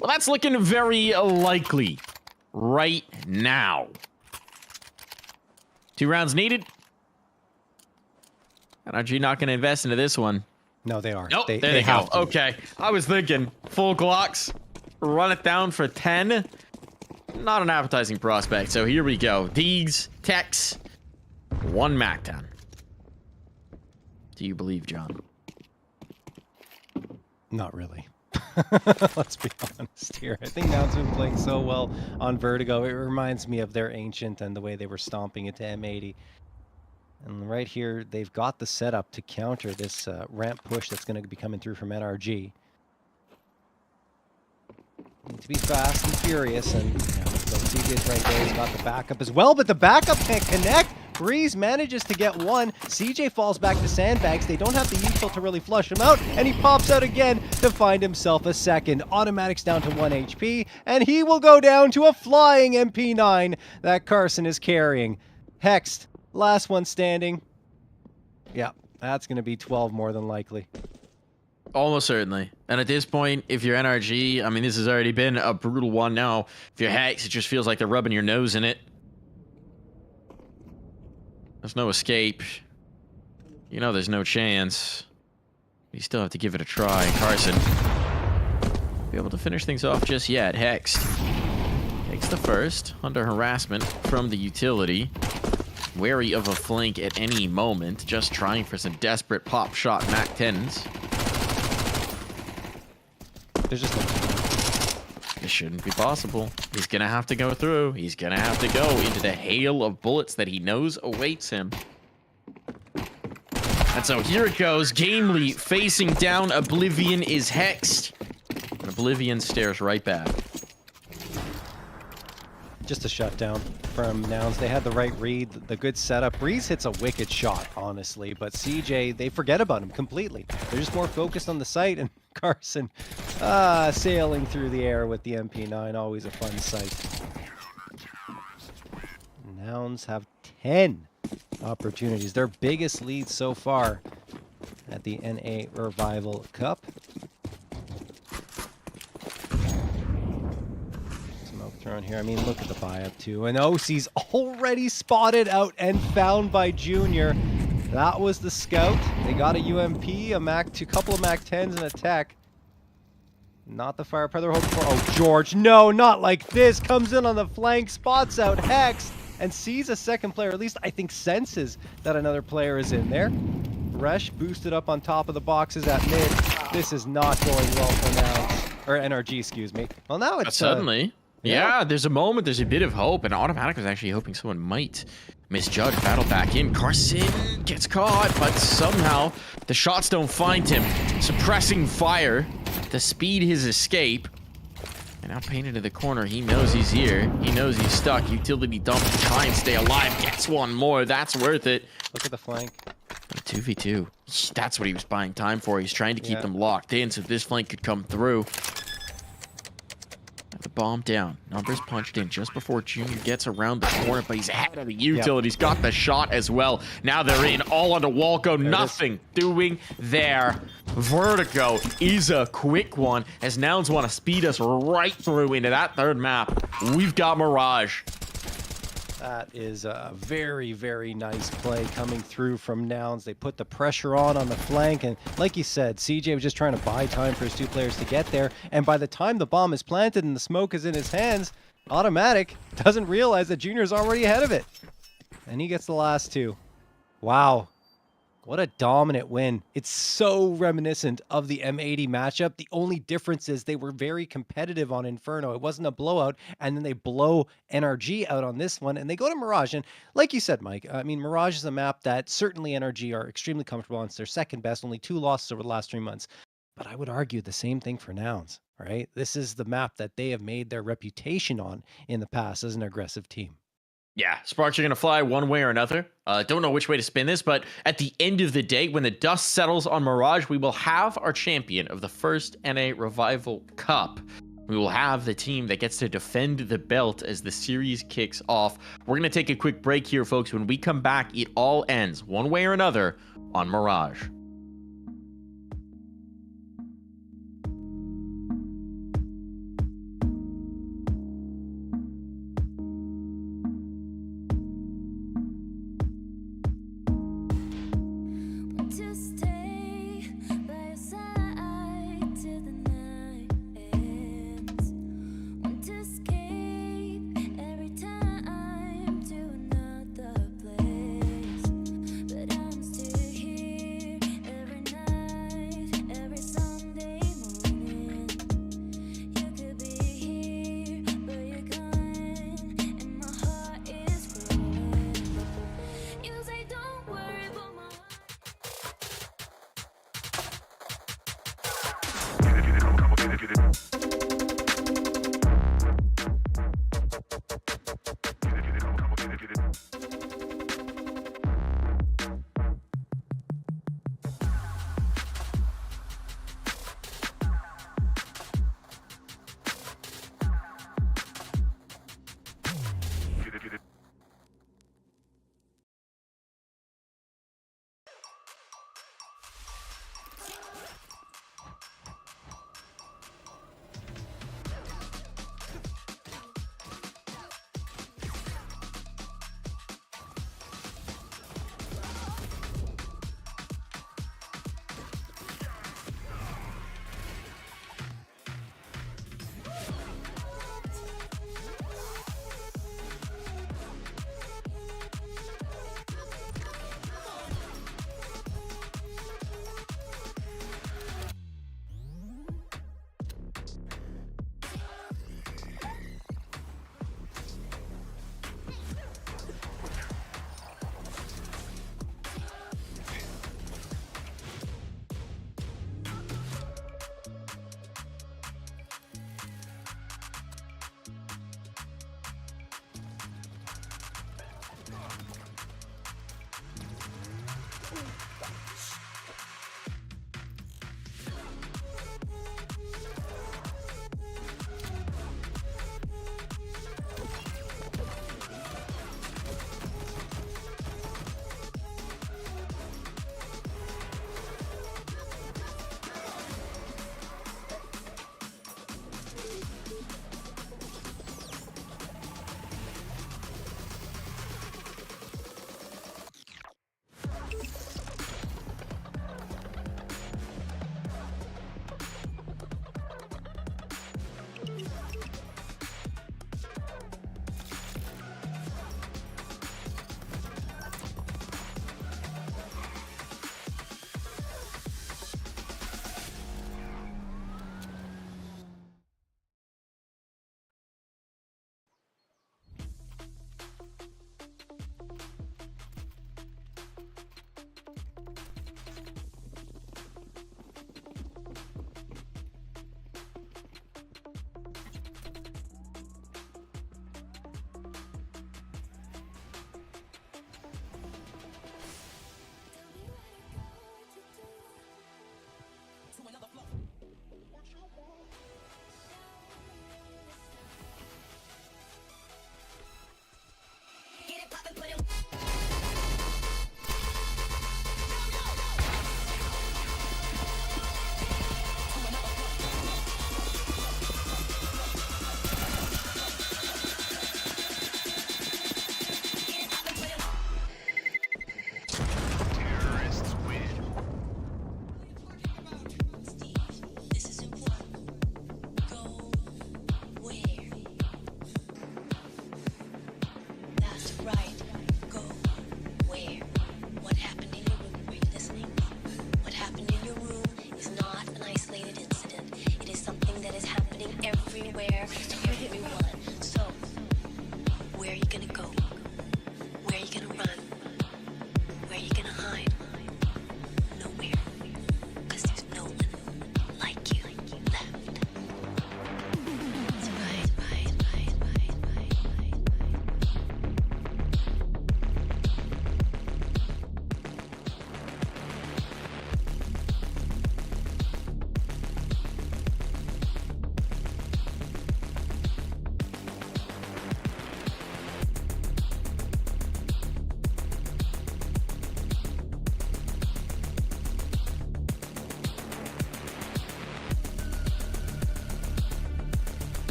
well, that's looking very likely right now. 2 rounds needed. NRG not going to invest into this one. No, they are. Nope, there they go. Okay, I was thinking full Glocks, run it down for 10. Not an appetizing prospect, so here we go. Deegs, Tex, 1 Mactown. Do you believe, John? Not really. Let's be honest here. I think Nouns been playing so well on Vertigo. It reminds me of their Ancient and the way they were stomping into M80. And right here, they've got the setup to counter this ramp push that's going to be coming through from NRG. Need to be fast and furious, and CJ's right there. He's got the backup as well, but the backup can't connect. Breeze manages to get 1. CJ falls back to sandbags. They don't have the util to really flush him out, and he pops out again to find himself a second. Automatics down to 1 HP, and he will go down to a flying MP9 that Carson is carrying. Hext, last one standing. Yeah, that's going to be 12 more than likely. Almost certainly. And at this point, if you're NRG, I mean, this has already been a brutal one now. If you're Hex, it just feels like they're rubbing your nose in it. There's no escape. You know there's no chance. You still have to give it a try. Carson be able to finish things off just yet. Hex takes the first under harassment from the utility. Wary of a flank at any moment. Just trying for some desperate pop shot Mac 10s. There's just no... This shouldn't be possible. He's gonna have to go through. He's gonna have to go into the hail of bullets that he knows awaits him. And so here it goes. Gamely facing down. Oblivion is hexed. And Oblivion stares right back. Just a shutdown from Nouns. They had the right read, the good setup. Breeze hits a wicked shot, honestly, but CJ, they forget about him completely. They're just more focused on the site, and Carson sailing through the air with the MP9, always a fun sight. Nouns have 10 opportunities, their biggest lead so far at the NA Revival Cup. Smoke thrown here. I mean, look at the buy-up too. And OC's already spotted out and found by Junior. That was the scout. They got a UMP, a couple of Mac 10s, and a tech. Not the firepower they're hoping for. Oh, George, no, not like this. Comes in on the flank, spots out Hex, and sees a second player. At least I think senses that another player is in there. Resh boosted up on top of the boxes at mid. This is not going well for now. Or NRG, excuse me. Well, now it's... Suddenly. Yeah, there's a moment, there's a bit of hope, and Automatic was actually hoping someone might misjudge. Battle back in. Carson gets caught, but somehow the shots don't find him. Suppressing fire to speed his escape. And now painted to the corner. He knows he's here. He knows he's stuck. Utility dump to try and stay alive. Gets one more. That's worth it. Look at the flank. 2v2. That's what he was buying time for. He's trying to keep them locked in so this flank could come through. The bomb down. Numbers punched in just before Junior gets around the corner, but he's ahead of the utility. He's got the shot as well. Now they're in all under Walco. Nothing doing there. Vertigo is a quick one as Nouns want to speed us right through into that third map. We've got Mirage. That is a very, very nice play coming through from Nouns. They put the pressure on the flank, and like you said, CJ was just trying to buy time for his two players to get there, and by the time the bomb is planted and the smoke is in his hands, Automatic doesn't realize that Junior's already ahead of it. And he gets the last two. Wow. What a dominant win. It's so reminiscent of the M80 matchup. The only difference is they were very competitive on Inferno. It wasn't a blowout, and then they blow NRG out on this one, and they go to Mirage. And like you said, Mike, I mean, Mirage is a map that certainly NRG are extremely comfortable on. It's their second best, only 2 losses over the last 3 months. But I would argue the same thing for Nouns, right? This is the map that they have made their reputation on in the past as an aggressive team. Yeah, sparks are going to fly one way or another. Don't know which way to spin this, but at the end of the day, when the dust settles on Mirage, we will have our champion of the first NA Revival Cup. We will have the team that gets to defend the belt as the series kicks off. We're going to take a quick break here, folks. When we come back, it all ends one way or another on Mirage. To stay by your side till the night ends. Want to escape every time to another place, but I'm still here every night, every Sunday morning. You could be here, but you're gone, and my heart is growing. You say don't worry, but my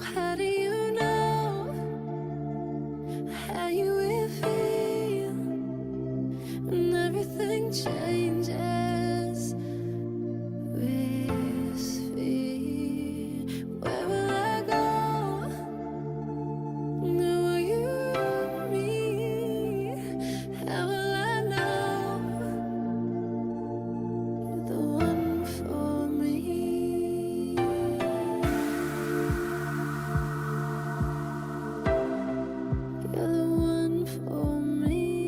How do you know how you will feel when everything changes with fear? Where will I go? Will you me? How will I know you're the one for me? You're the one for me.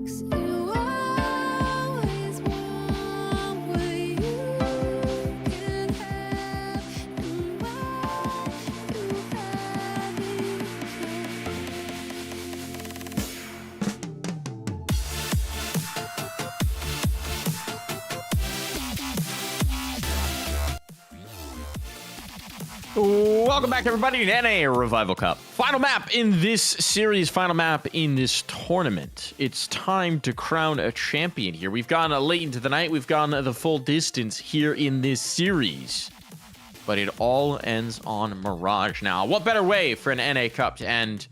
'Cause you always want what you can have, and what you have Welcome back, everybody, to NA Revival Cup. Final map in this series, final map in this tournament. It's time to crown a champion here. We've gone late into the night. We've gone the full distance here in this series. But it all ends on Mirage now. What better way for an NA Cup to end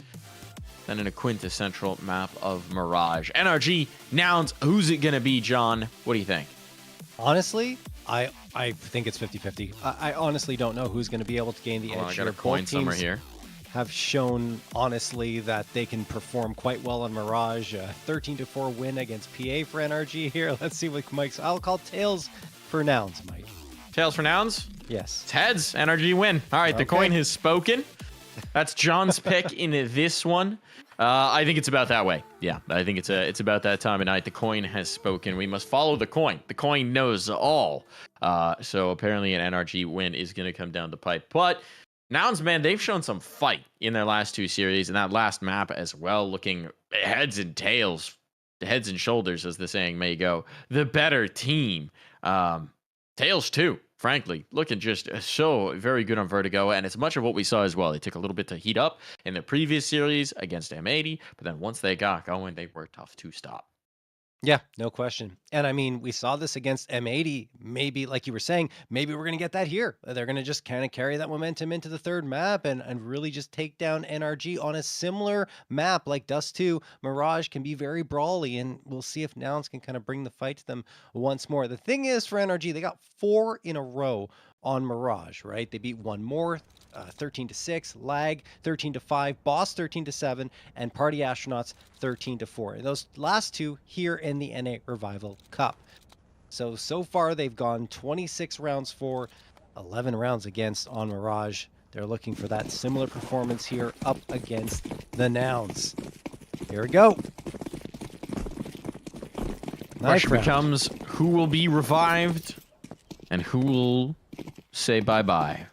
than in a quintessential map of Mirage? NRG, Nouns, who's it going to be, John? What do you think? Honestly, I think it's 50-50. I honestly don't know who's going to be able to gain the edge I got here. a coin Both somewhere teams here. have shown, honestly, that they can perform quite well on Mirage. 13-4 win against PA for NRG here. Let's see what Mike's... I'll call tails for Nouns, Mike. Tails for Nouns? Yes. It's heads. NRG win. All right, the Okay. coin has spoken. That's John's pick in this one. I think it's about that way. Yeah, I think it's about that time of night. The coin has spoken. We must follow the coin. The coin knows all. So apparently an NRG win is going to come down the pipe. But Nouns, man, they've shown some fight in their last two series and that last map as well, looking heads and tails, heads and shoulders, as the saying may go. The better team. Tails too. Frankly, looking just so very good on Vertigo, and it's much of what we saw as well. They took a little bit to heat up in the previous series against M80, but then once they got going, they were tough to stop. Yeah, no question. And I mean, we saw this against M80. Maybe, like you were saying, maybe we're going to get that here. They're going to just kind of carry that momentum into the third map and really just take down NRG on a similar map like Dust 2. Mirage can be very brawly, and we'll see if Nouns can kind of bring the fight to them once more. The thing is, for NRG, they got 4 in a row on Mirage, right? They beat one more, 13-6, Lag 13-5, Boss 13-7, and Party Astronauts 13-4. And those last two here in the NA Revival Cup. So far they've gone 26 rounds for, 11 rounds against on Mirage. They're looking for that similar performance here up against the Nouns. Here we go. Question becomes, who will be revived and who will say bye-bye?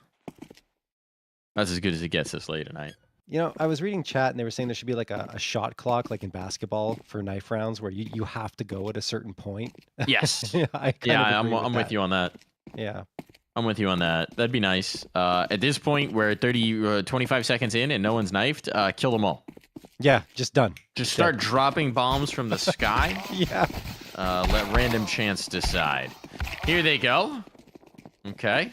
That's as good as it gets this late at night. You know, I was reading chat and they were saying there should be like a shot clock, like in basketball for knife rounds, where you have to go at a certain point. Yes. I'm with you on that. Yeah. I'm with you on that. That'd be nice. At this point, we're 25 seconds in and no one's knifed, kill them all. Yeah, just done. Just start dropping bombs from the sky. Yeah. Let random chance decide. Here they go. Okay.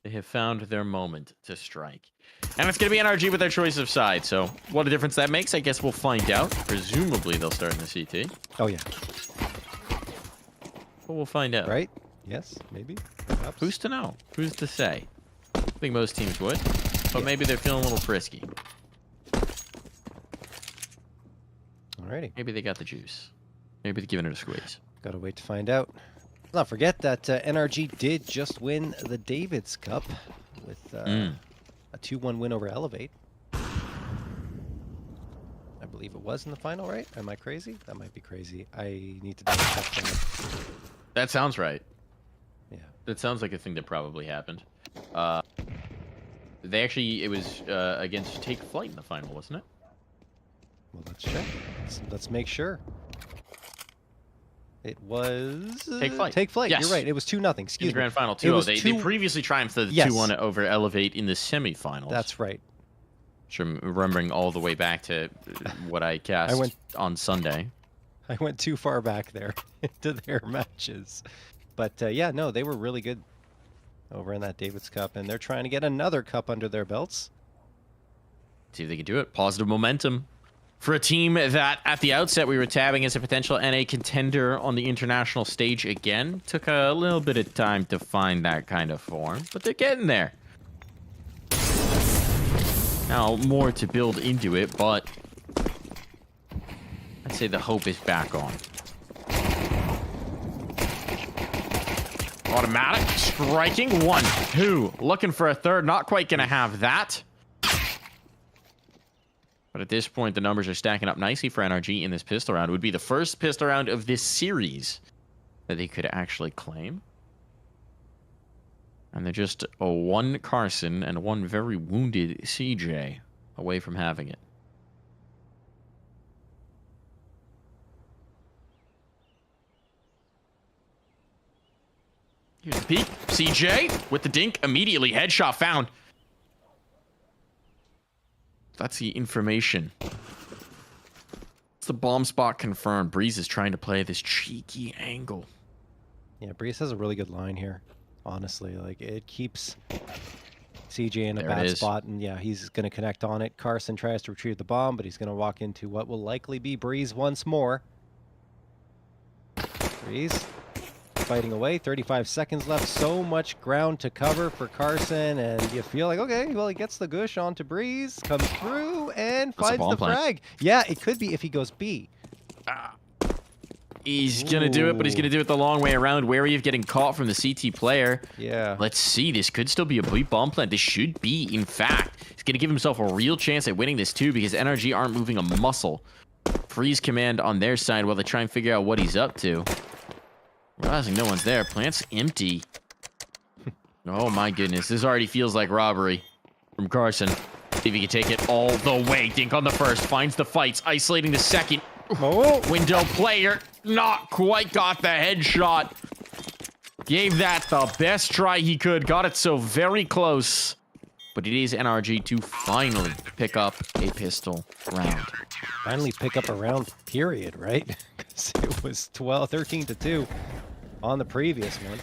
They have found their moment to strike. And it's going to be NRG with their choice of side. So what a difference that makes, I guess we'll find out. Presumably they'll start in the CT. Oh, yeah. But we'll find out. Right? Yes, maybe. Perhaps. Who's to know? Who's to say? I think most teams would. But maybe they're feeling a little frisky. Alrighty. Maybe they got the juice. Maybe they're giving it a squeeze. Gotta wait to find out. Let's not forget that NRG did just win the Davids Cup with a 2-1 win over Elevate. I believe it was in the final, right? Am I crazy? That might be crazy. I need to double check that. That sounds right. Yeah. That sounds like a thing that probably happened. It was against Take Flight in the final, wasn't it? Well, let's check. Let's make sure. It was Take Flight. Take Flight. Yes. You're right. It was 2-0. Excuse in the me. grand final, It 2-0. was They previously triumphed the 2-1 over Elevate in the semifinals. That's right. Which I'm remembering all the way back to what I cast on Sunday. I went too far back there into their matches. But yeah, no, they were really good over in that Davis Cup, and they're trying to get another cup under their belts. See if they can do it. Positive momentum for a team that at the outset we were tabbing as a potential NA contender on the international stage again. Took a little bit of time to find that kind of form, but they're getting there. Now, more to build into it, but I'd say the hope is back on. Automatic, striking, 1, 2. Looking for a third, not quite going to have that. But at this point, the numbers are stacking up nicely for NRG in this pistol round. It would be the first pistol round of this series that they could actually claim. And they're just a 1 Carson and 1 very wounded CJ away from having it. Here's the peek. CJ with the dink. Immediately headshot found. That's the information. It's the bomb spot confirmed. Breeze is trying to play this cheeky angle. Yeah, Breeze has a really good line here. Honestly, like it keeps CJ in a There bad it is. spot, and yeah, he's going to connect on it. Carson tries to retrieve the bomb, but he's going to walk into what will likely be Breeze once more. Breeze fighting away. 35 seconds left. So much ground to cover for Carson, and you feel like, okay, well, he gets the gush onto Breeze, comes through, and That's a finds bomb the plant. frag. Yeah, it could be if he goes B. He's going to do it, but he's going to do it the long way around. Wary of getting caught from the CT player. Yeah. Let's see. This could still be a bleep bomb plant. This should be, in fact. He's going to give himself a real chance at winning this too because NRG aren't moving a muscle. Freeze command on their side while they try and figure out what he's up to. Realizing no one's there. Plant's empty. Oh my goodness. This already feels like robbery from Carson. See if he can take it all the way. Dink on the first. Finds the fights. Isolating the second. Oh. Window player. Not quite got the headshot. Gave that the best try he could. Got it so very close. But it is NRG to finally pick up a pistol round. Finally pick up a round, period, right? Because it was 13 to 2 on the previous one.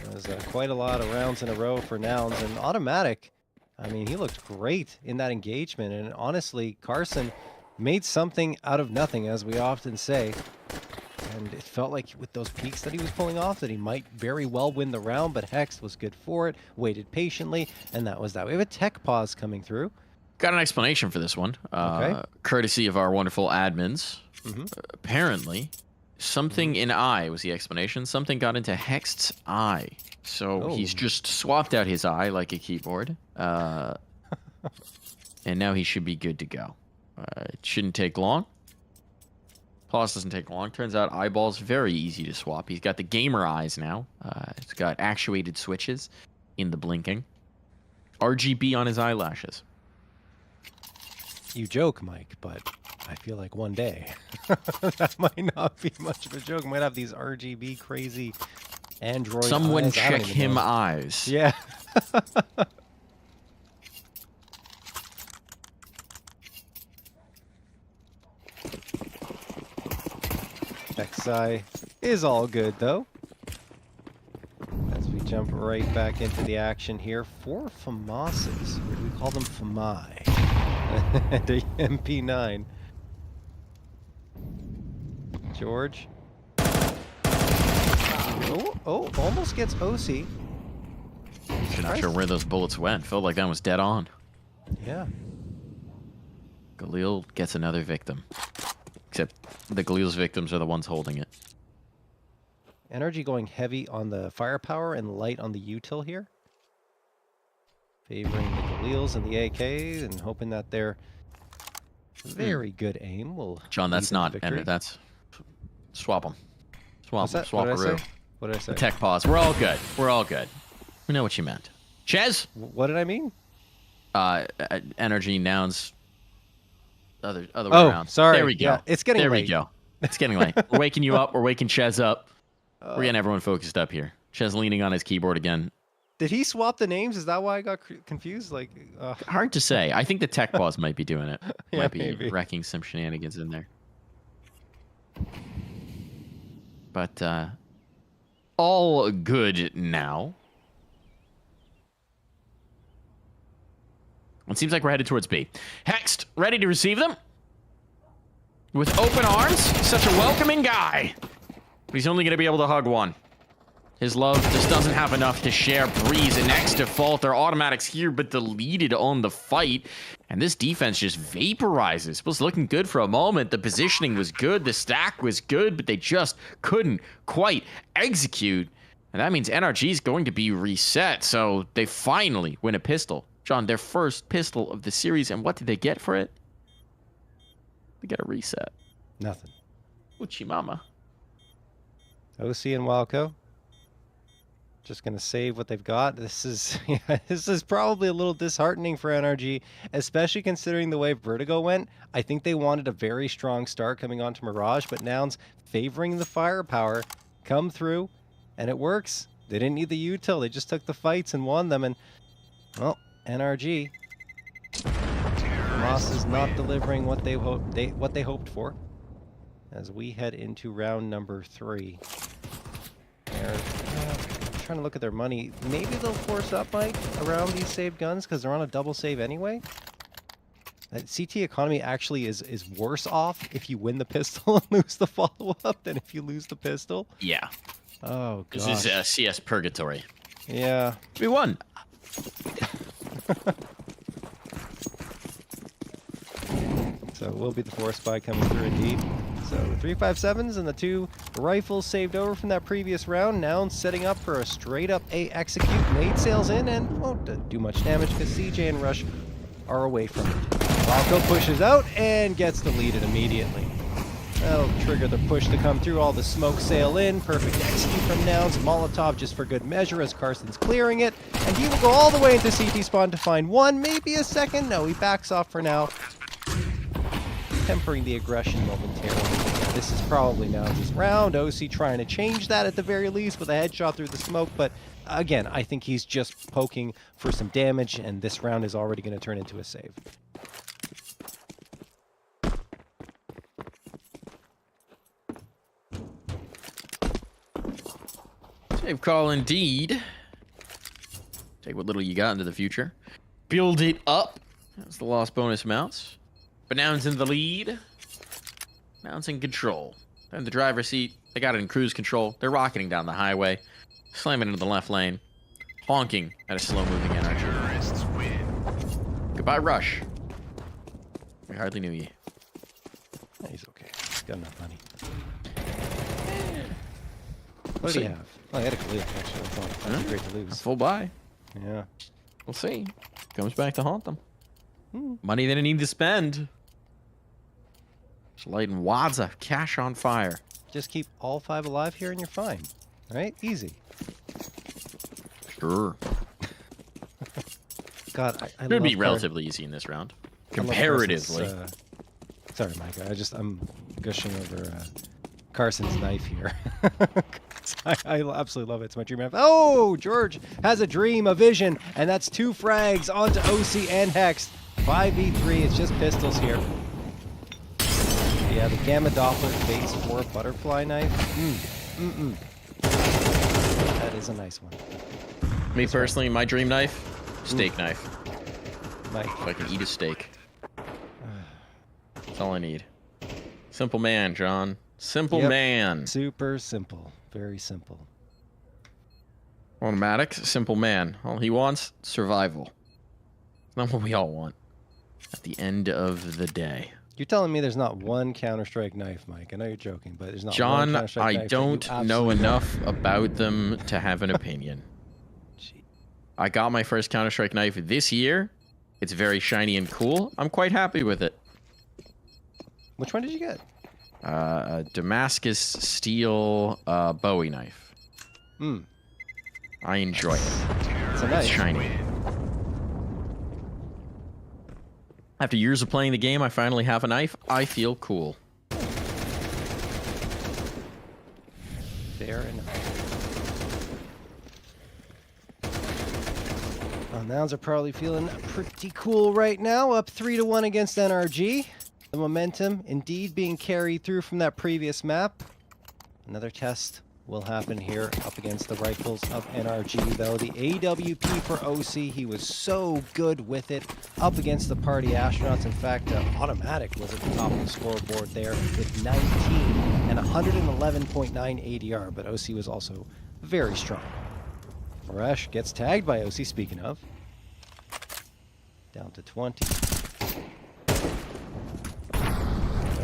It was quite a lot of rounds in a row for Nouns, and Automatic, I mean, he looked great in that engagement, and honestly, Carson made something out of nothing, as we often say. And it felt like with those peaks that he was pulling off that he might very well win the round, but Hex was good for it, waited patiently, and that was that. We have a tech pause coming through. Got an explanation for this one. Okay. Courtesy of our wonderful admins. Mhm. Apparently, something in eye was the explanation. Something got into Hext's eye. So he's Oh. just swapped out his eye like a keyboard. And now he should be good to go. It shouldn't take long. Pause doesn't take long. Turns out eyeballs very easy to swap. He's got the gamer eyes now. It's got actuated switches in the blinking. RGB on his eyelashes. You joke, Mike, but I feel like one day that might not be much of a joke. Might have these RGB crazy Android Someone eyes. I don't check even him know. eyes. Yeah. XI is all good, though. As we jump right back into the action here for FAMASes. Or do we call them FAMI? And a MP9. George. Oh, almost gets OC. Not sure where those bullets went. Felt like that was dead on. Yeah. Galil gets another victim. Except the Galil's victims are the ones holding it. Energy going heavy on the firepower and light on the util here. Favoring the Galils and the AKs and hoping that their very good aim will. John, that's lead them to not. victory. That's. Swap them. Swap What's them. that? Swap What did I a say? What did I say? Tech pause. We're all good. We're all good. We know what you meant. Ches? What did I mean? Energy nouns. Other way Oh, around. sorry. There we go. Yeah, it's getting there late. we go. It's getting late. We're waking you up. We're waking Ches up. Oh. We're getting everyone focused up here. Ches leaning on his keyboard again. Did he swap the names? Is that why I got confused? Like, Hard to say. I think the tech pause might be doing it. Yeah, Might be maybe. wrecking some shenanigans in there. But all good now. It seems like we're headed towards B. Hexed, ready to receive them. With open arms, such a welcoming guy. But he's only going to be able to hug one. His love just doesn't have enough to share. Breeze and next default. Their automatics here, but deleted on the fight. And this defense just vaporizes. It was looking good for a moment. The positioning was good. The stack was good, but they just couldn't quite execute. And that means NRG is going to be reset. So they finally win a pistol. John, their first pistol of the series. And what did they get for it? They get a reset. Nothing. Uchi mama. OC and Wildco. Just going to save what they've got. This is this is probably a little disheartening for NRG, especially considering the way Vertigo went. I think they wanted a very strong start coming onto Mirage, but Nouns favoring the firepower come through, and it works. They didn't need the util. They just took the fights and won them, and, well, NRG. Moss is not delivering what they hoped for as we head into round number 3. They're trying to look at their money. Maybe they'll force up, Mike, around these saved guns because they're on a double save anyway. That CT economy actually is worse off if you win the pistol and lose the follow-up than if you lose the pistol. Yeah. Oh, gosh. This is CS purgatory. Yeah. We won. So it will be the force spy coming through indeed. So 357s and the 2 rifles saved over from that previous round. Now setting up for a straight up A execute. Nade sails in and won't do much damage because CJ and Rush are away from it. Falco pushes out and gets deleted immediately. That'll trigger the push to come through. All the smoke sail in. Perfect execute from Nouns. Molotov just for good measure as Carson's clearing it. And he will go all the way into CT spawn to find one, maybe a second. No, he backs off for now. Tempering the aggression momentarily. This is probably Nouns' round. OC trying to change that at the very least with a headshot through the smoke. But again, I think he's just poking for some damage. And this round is already going to turn into a save. Save call indeed. Take what little you got into the future. Build it up. That's the lost bonus amounts. But Nouns in the lead. Nouns in control. They're in the driver's seat. They got it in cruise control. They're rocketing down the highway. Slamming into the left lane. Honking at a slow-moving energy. Goodbye, Rush. We hardly knew you. He's okay. He's got enough money. What do you have? Oh, he had a Khalil, actually. That's great to lose. A full buy. Yeah. We'll see. Comes back to haunt them. Money they didn't need to spend. Just lighting wads of cash on fire. Just keep all 5 alive here and you're fine. Right? Easy. Sure. God, I it would be love relatively easy in this round. Comparatively. Sorry, Mike. I'm gushing over Carson's knife here. I absolutely love it. It's my dream knife. Oh, George has a dream, a vision, and that's 2 frags onto OC and Hex. 5v3. It's just pistols here. Yeah, the Gamma Doppler phase 4 butterfly knife. That is a nice one. Me personally, my dream knife, steak knife. Mike. So I can eat a steak. That's all I need. Simple man, John. Simple man. Super simple. Very simple. Automatics, simple man. All he wants, survival. Not what we all want. At the end of the day. You're telling me there's not one Counter-Strike knife, Mike. I know you're joking, but there's not John, one Counter-Strike knife. John, I don't know enough about them to have an opinion. I got my first Counter-Strike knife this year. It's very shiny and cool. I'm quite happy with it. Which one did you get? A Damascus steel Bowie knife. I enjoy it. It's a nice. It's shiny. After years of playing the game, I finally have a knife. I feel cool. Fair enough. Well, Nouns are probably feeling pretty cool right now. Up 3-1 against NRG. The momentum indeed being carried through from that previous map. Another test will happen here up against the rifles of NRG, though. The AWP for OC, he was so good with it up against the party astronauts. In fact, Automatic was at the top of the scoreboard there with 19 and 111.9 ADR, but OC was also very strong. Mirage gets tagged by OC, speaking of. Down to 20.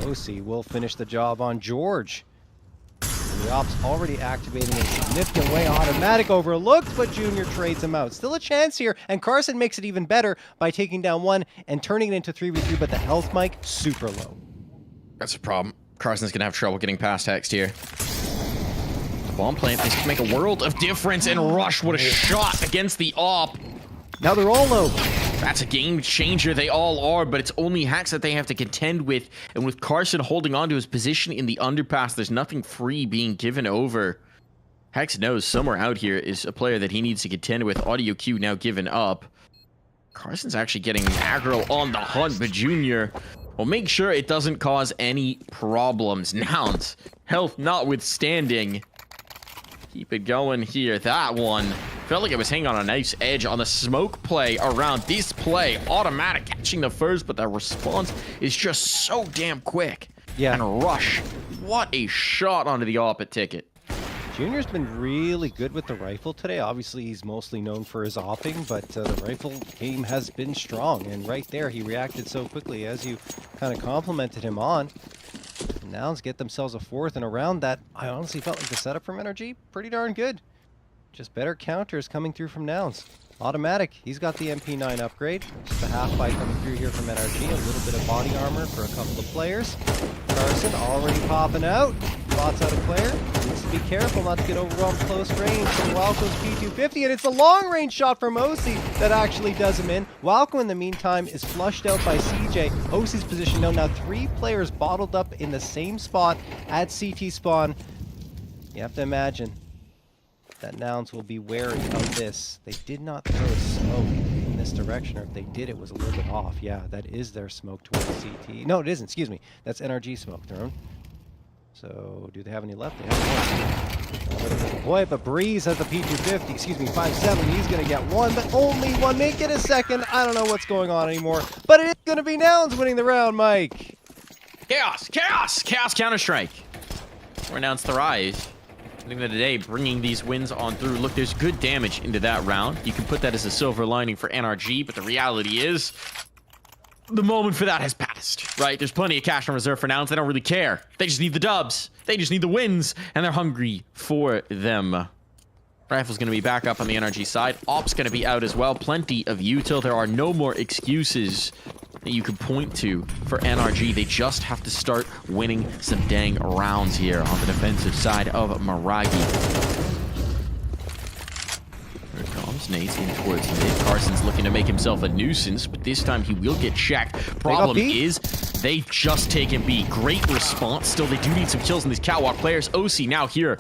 OC will finish the job on George. The Ops already activating in a significant way. Automatic overlooked, but Junior trades him out. Still a chance here, and Carson makes it even better by taking down one and turning it into 3v3, but the health mic super low. That's a problem. Carson's gonna have trouble getting past Hext here. The bomb plant is gonna make a world of difference, and Rush, what a shot against the Op. Now they're all low. That's a game changer. They all are, but it's only Hex that they have to contend with. And with Carson holding on to his position in the underpass, there's nothing free being given over. Hex knows somewhere out here is a player that he needs to contend with. Audio Q now given up. Carson's actually getting aggro on the hunt, but Junior will make sure it doesn't cause any problems. Nouns, health notwithstanding. Keep it going here. That one felt like it was hanging on a nice edge on the smoke play around this play. Automatic catching the first, but the response is just so damn quick. Yeah. And Rush, what a shot onto the opposite ticket. Junior's been really good with the rifle today. Obviously, he's mostly known for his opping, but the rifle game has been strong. And right there, he reacted so quickly, as you kind of complimented him on. Nouns get themselves a fourth, and around that, I honestly felt like the setup from NRG, pretty darn good. Just better counters coming through from Nouns. Automatic, he's got the MP9 upgrade. Just a half fight coming through here from NRG. A little bit of body armor for a couple of players. Carson already popping out. Spots out a player. Needs to be careful not to get overwhelmed close range. So Walco's P250, and it's a long range shot from OC that actually does him in. Walco, in the meantime, is flushed out by CJ. OC's position now 3 players bottled up in the same spot at CT spawn. You have to imagine that Nouns will be wary of this. They did not throw smoke in this direction, or if they did, it was a little bit off. Yeah, that is their smoke towards CT. No, it isn't, excuse me. That's NRG smoke thrown. So, do they have any left? They have one. Boy, but Breeze has the P250, excuse me, 5.7. He's going to get one, but only one. Make it a second. I don't know what's going on anymore, but it is going to be Nouns winning the round, Mike. Chaos, chaos, chaos Counter-Strike. Where Nouns thrive. At the end of the day, bringing these wins on through. Look, there's good damage into that round. You can put that as a silver lining for NRG, but the reality is the moment for that has passed, right? There's plenty of cash on reserve for Nouns. They don't really care. They just need the dubs. They just need the wins, and they're hungry for them. Rifle's going to be back up on the NRG side. Op's going to be out as well. Plenty of util. There are no more excuses that you could point to for NRG. They just have to start winning some dang rounds here on the defensive side of Mirage. Here comes Nate's in towards mid. Carson's looking to make himself a nuisance, but this time he will get checked. Problem is, they've just taken B. Great response. Still, they do need some kills on these catwalk players. OC now here.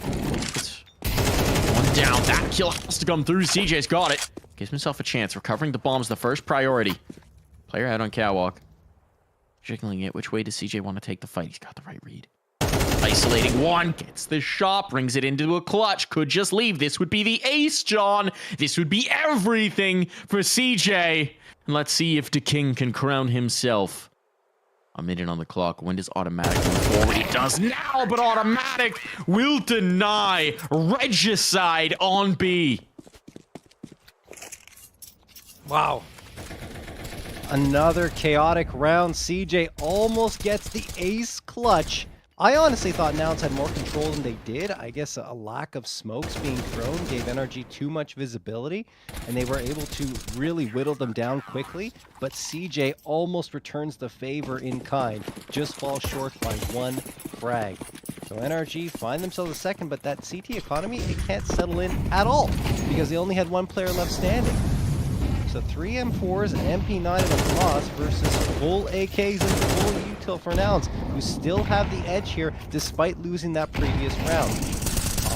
It's one down. That kill has to come through. CJ's got it. Gives himself a chance. Recovering the bomb's the first priority. Player out on catwalk. Jiggling it. Which way does CJ want to take the fight? He's got the right read. Isolating one. Gets the shot. Brings it into a clutch. Could just leave. This would be the ace, John. This would be everything for CJ. And let's see if the king can crown himself. A minute on the clock. When does Automatic move forward? He does now, but Automatic will deny Regicide on B. Wow. Another chaotic round. CJ almost gets the ace clutch. I honestly thought Nouns had more control than they did. I guess a lack of smokes being thrown gave NRG too much visibility, and they were able to really whittle them down quickly. But CJ almost returns the favor in kind. Just falls short by one frag. So NRG find themselves a second, but that CT economy, it can't settle in at all because they only had one player left standing. So 3 M4s, an MP9, and a Gloss versus full AKs and full util for Nouns, who still have the edge here despite losing that previous round.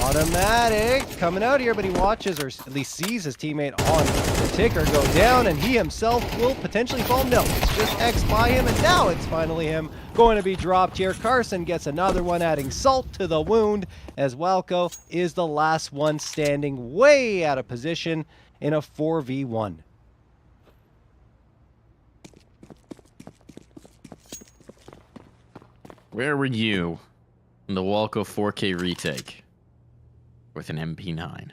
Automatic coming out here, but he watches, or at least sees his teammate on the ticker go down, and he himself will potentially fall. No, it's just X by him, and now it's finally him going to be dropped here. Carson gets another one, adding salt to the wound, as Walco is the last one standing, way out of position in a 4v1. Where were you in the Walco 4K retake with an MP9? Bomb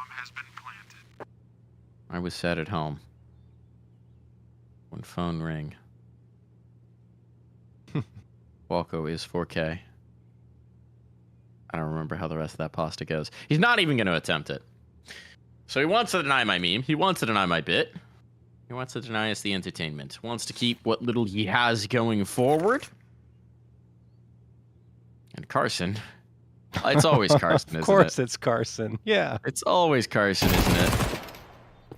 has been planted. I was sat at home when phone rang. Walco is 4K. I don't remember how the rest of that pasta goes. He's not even going to attempt it. So he wants to deny my meme. He wants to deny my bit. He wants to deny us the entertainment. Wants to keep what little he has going forward. And Carson. It's always Carson, isn't it? Of course it's Carson. Yeah. It's always Carson, isn't it?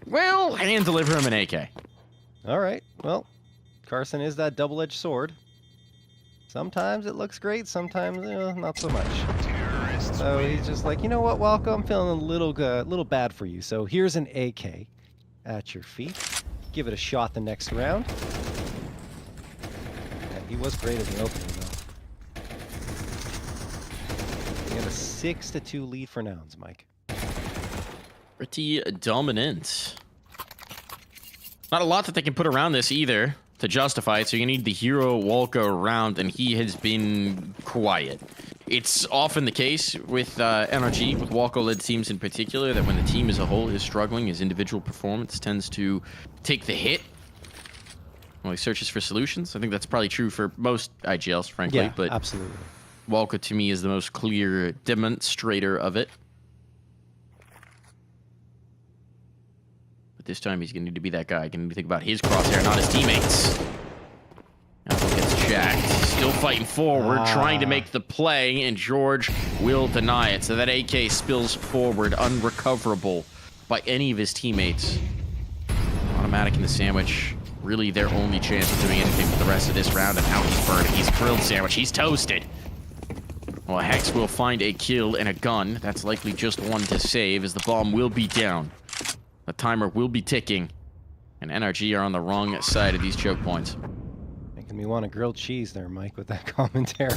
Well, hand deliver him an AK. All right. Well, Carson is that double-edged sword. Sometimes it looks great, sometimes not so much. So he's just like, you know what, Walco, I'm feeling a little bad for you. So here's an AK at your feet. Give it a shot the next round. And he was great in the opening, though. We have a 6-2 lead for Nouns, Mike. Pretty dominant. Not a lot that they can put around this either to justify it, so you need the hero Walco around, and he has been quiet. It's often the case with NRG, with Walco-led teams in particular, that when the team as a whole is struggling, his individual performance tends to take the hit while he searches for solutions. I think that's probably true for most IGLs, frankly. Yeah, but absolutely. Walco, to me, is the most clear demonstrator of it. But this time, he's going to need to be that guy. Going to need to think about his crosshair, not his teammates. Now he gets jacked. Still fighting forward, trying to make the play, and George will deny it. So that AK spills forward, unrecoverable by any of his teammates. Automatic in the sandwich. Really their only chance of doing anything for the rest of this round, and now he's burning. He's grilled sandwich. He's toasted. Well, Hex will find a kill and a gun. That's likely just one to save, as the bomb will be down. The timer will be ticking, and NRG are on the wrong side of these choke points. Making me want a grilled cheese there, Mike, with that commentary.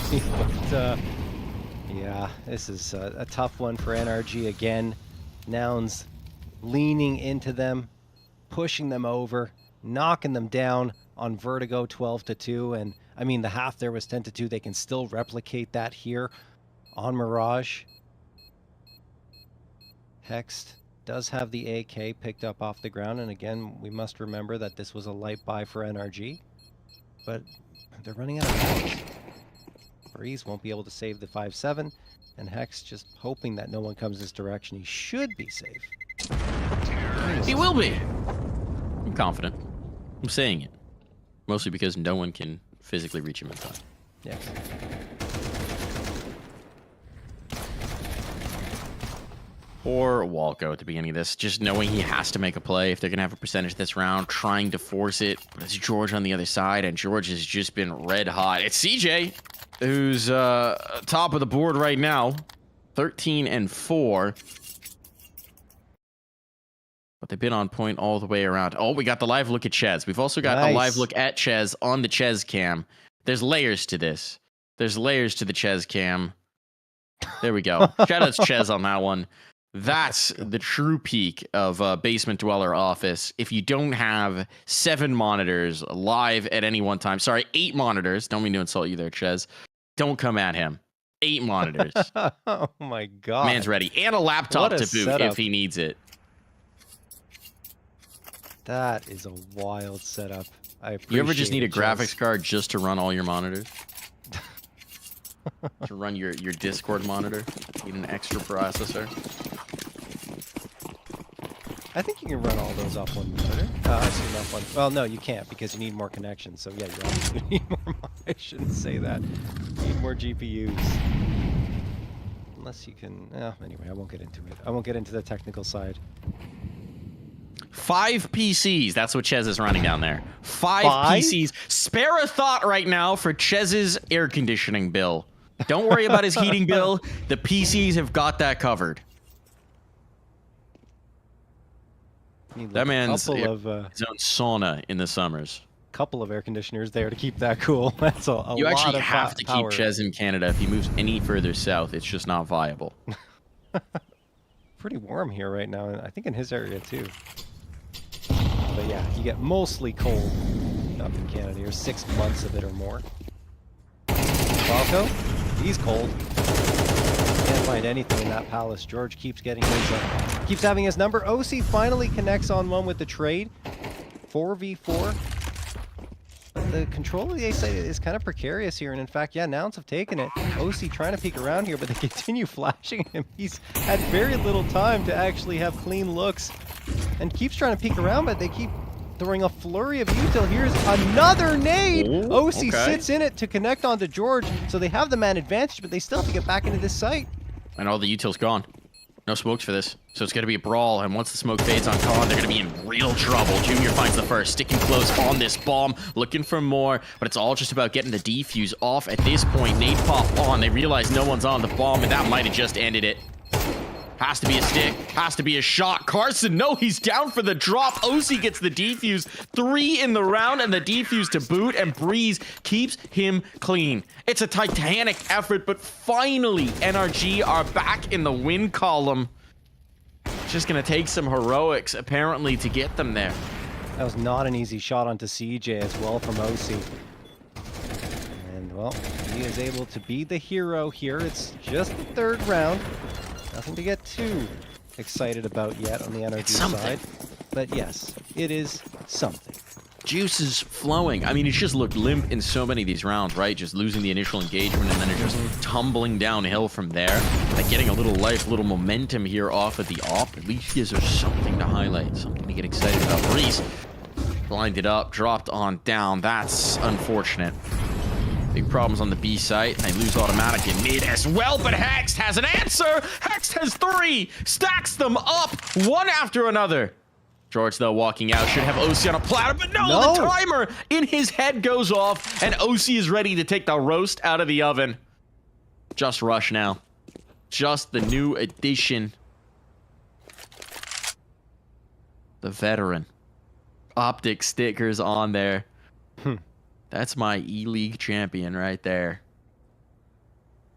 But, yeah, this is a tough one for NRG again. Nouns leaning into them, pushing them over, knocking them down on Vertigo 12-2. And, I mean, the half there was 10-2. They can still replicate that here on Mirage. Hext does have the AK picked up off the ground, and again, we must remember that this was a light buy for NRG, but they're running out of bullets. Breeze won't be able to save the 5-7, and Hex just hoping that no one comes this direction. He should be safe. He will be. I'm confident. I'm saying it. Mostly because no one can physically reach him in time. Yes. Poor Walco at the beginning of this, just knowing he has to make a play if they're going to have a percentage this round, trying to force it. But it's George on the other side, and George has just been red hot. It's CJ, who's top of the board right now, 13-4. But they've been on point all the way around. Oh, we got the live look at Chez. We've also got a live look at Chez on the Chez cam. There's layers to this. There's layers to the Chez cam. There we go. Shout out to Chez on that one. That's the true peak of Basement Dweller Office. If you don't have 7 monitors live at any one time, sorry, 8 monitors. Don't mean to insult you there, Chez. Don't come at him. 8 monitors. Oh my God. Man's ready. And a laptop to boot setup. if he needs it. That is a wild setup. I appreciate You ever just need a it, graphics Chez. card just to run all your monitors? To run your Discord monitor? Need an extra processor? I think you can run all those off one monitor. I see off one. Well, no, you can't because you need more connections. So yeah, you obviously need more. I shouldn't say that. You need more GPUs. Unless you can. Anyway, I won't get into it. I won't get into the technical side. 5 PCs. That's what Chez is running down there. 5 PCs. Spare a thought right now for Chez's air conditioning bill. Don't worry about his heating bill. The PCs have got that covered. That man's his own sauna in the summers. Couple of air conditioners there to keep that cool. That's a You lot actually of have to power. keep Ches in Canada. If he moves any further south, it's just not viable. Pretty warm here right now, and I think in his area too. But yeah, you get mostly cold up in Canada here, 6 months of it or more. Falco, he's cold. Can't find anything in that palace. George keeps getting his, keeps having his number. OC finally connects on one with the trade. 4v4. But the control of the A site is kind of precarious here, and in fact, yeah, Nouns have taken it. OC trying to peek around here, but they continue flashing him. He's had very little time to actually have clean looks, and keeps trying to peek around, but they keep throwing a flurry of util. Here's another nade! Ooh, OC okay. sits in it to connect onto George, so they have the man advantage, but they still have to get back into this site. And all the util's gone. No smokes for this. So it's going to be a brawl, and once the smoke fades on Khan, they're going to be in real trouble. Junior finds the first, sticking close on this bomb, looking for more, but it's all just about getting the defuse off. At this point, nade pop on. They realize no one's on the bomb, and that might have just ended it. Has to be a stick, has to be a shot. Carson, no, he's down for the drop. OC gets the defuse, 3 in the round, and the defuse to boot, and Breeze keeps him clean. It's a titanic effort, but finally, NRG are back in the win column. It's just gonna take some heroics, apparently, to get them there. That was not an easy shot onto CJ as well from OC. And, well, he is able to be the hero here. It's just the 3rd round. Nothing to get too excited about yet on the NRG side. But yes, it is something. Juice is flowing. I mean, it's just looked limp in so many of these rounds, right? Just losing the initial engagement and then it just tumbling downhill from there. Like getting a little life, a little momentum here off of the op. At least gives her something to highlight, something to get excited about. Breeze blinded up, dropped on down. That's unfortunate. Big problems on the B site. They lose automatic in mid as well, but Hext has an answer. Hext has 3, stacks them up one after another. George, though, walking out, should have OC on a platter, but no, the timer in his head goes off, and OC is ready to take the roast out of the oven. Just Rush now. Just the new addition. The veteran. Optic stickers on there. That's my E-League champion right there.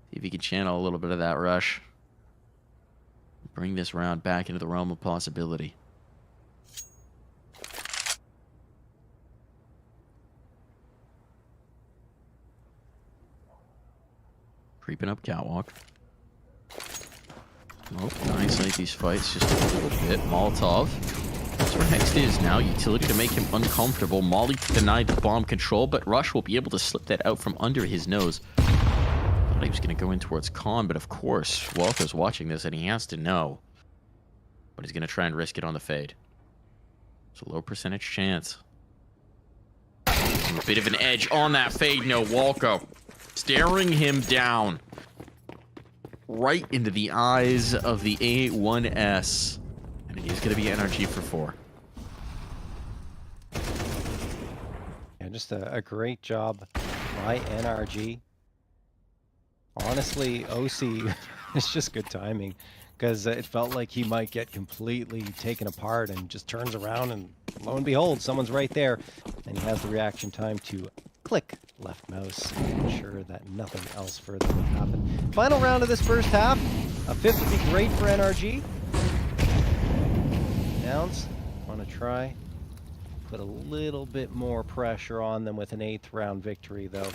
See if he can channel a little bit of that Rush. Bring this round back into the realm of possibility. Creeping up catwalk. Oh, nice. Like these fights just a little bit. Molotov. That's where Hext is now. Utility to make him uncomfortable. Molly denied the bomb control, but Rush will be able to slip that out from under his nose. Thought he was going to go in towards Khan, but of course, Walker's watching this and he has to know. But he's going to try and risk it on the fade. It's a low percentage chance. A bit of an edge on that fade. No, Walko staring him down. Right into the eyes of the A1S. And he's going to be NRG for 4. Yeah, just a great job by NRG. Honestly, OC, it's just good timing. Because it felt like he might get completely taken apart and just turns around and lo and behold, someone's right there. And he has the reaction time to click left mouse, ensure that nothing else further would happen. Final round of this first half. A 5th would be great for NRG. Nouns want to try put a little bit more pressure on them with an 8th round victory, though,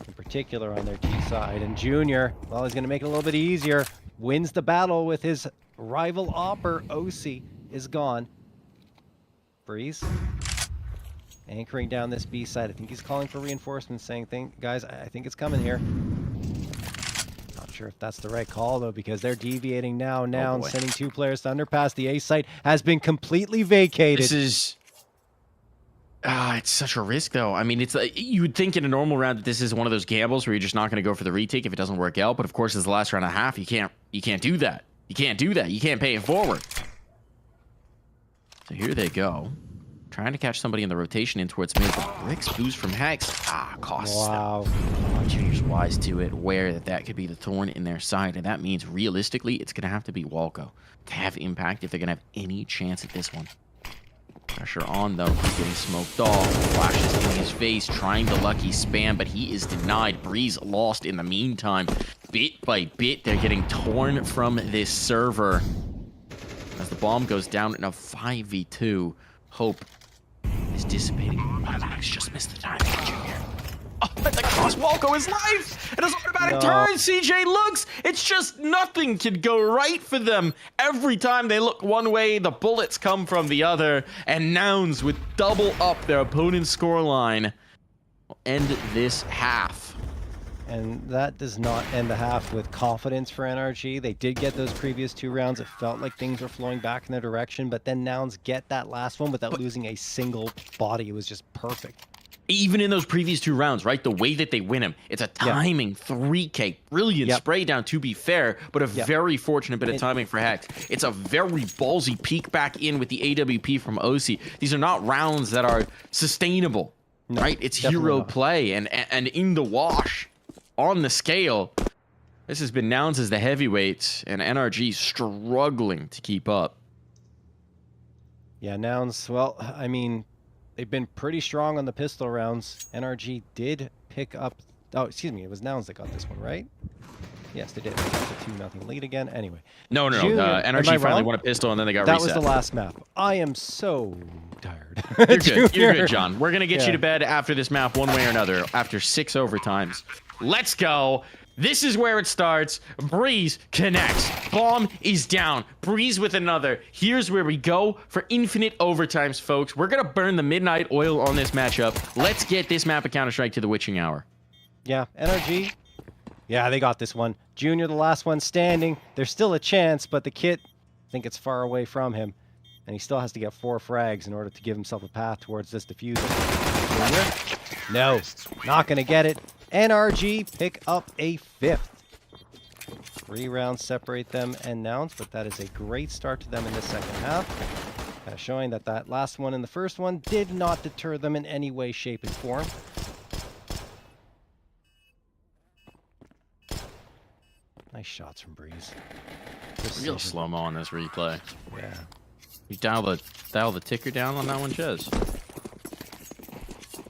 in particular on their T side. And Junior, well, he's going to make it a little bit easier. Wins the battle with his rival Opper. OC is gone. Breeze anchoring down this B side. I think he's calling for reinforcements, saying, guys, I think it's coming here. Not sure if that's the right call, though, because they're deviating now. Now sending 2 players to underpass. The A site has been completely vacated. This is... it's such a risk, though. I mean, it's like, you would think in a normal round that this is one of those gambles where you're just not going to go for the retake if it doesn't work out. But of course, it's the last round and a half. You can't do that. You can't do that. You can't pay it forward. So here they go. Trying to catch somebody in the rotation in towards mid. Bricks boost from Hex. Costs them. Wow. Junior's wise to it, aware that could be the thorn in their side, and that means realistically it's going to have to be Walco to have impact if they're going to have any chance at this one. Pressure on though, he's getting smoked off, flashes in his face, trying the lucky spam, but he is denied. Breeze lost in the meantime. Bit by bit, they're getting torn from this server. As the bomb goes down in a 5v2, hope is dissipating. Max just missed the time. Junior. Oh, but the cross Walco is live! It is automatic turn! CJ looks! It's just nothing can go right for them. Every time they look one way, the bullets come from the other. And Nouns with double up their opponent's scoreline will end this half. And that does not end the half with confidence for NRG. They did get those previous 2 rounds. It felt like things were flowing back in their direction, but then Nouns get that last one without losing a single body. It was just perfect. Even in those previous 2 rounds, right? The way that they win him, it's a timing 3K. Brilliant spray down, to be fair, but a very fortunate bit of timing for Hex. It's a very ballsy peek back in with the AWP from OC. These are not rounds that are sustainable, right? It's hero play, and in the wash, on the scale, this has been Nouns as the heavyweights, and NRG struggling to keep up. Yeah, Nouns, well, I mean, they've been pretty strong on the pistol rounds. NRG did pick up... Oh, excuse me. It was Nouns that got this one, right? Yes, they did. They got the 2-0 lead again. Anyway. No. NRG finally won a pistol, and then they got reset. That was the last map. I am so tired. You're good. You're good, John. We're going to get you to bed after this map one way or another, after 6 overtimes. Let's go. This is where it starts. Breeze connects. Bomb is down. Breeze with another. Here's where we go for infinite overtimes, folks. We're going to burn the midnight oil on this matchup. Let's get this map of Counter-Strike to the witching hour. Yeah, NRG. Yeah, they got this one. Junior, the last one standing. There's still a chance, but the kit, I think it's far away from him. And he still has to get 4 frags in order to give himself a path towards this diffuser. Junior? No, not going to get it. NRG pick up a 5th. 3 rounds separate them and Nouns, but that is a great start to them in the second half. Showing that that last one in the first one did not deter them in any way, shape, and form. Nice shots from Breeze. Real slow-mo on this replay. Yeah. You dial the ticker down on that one, Jez?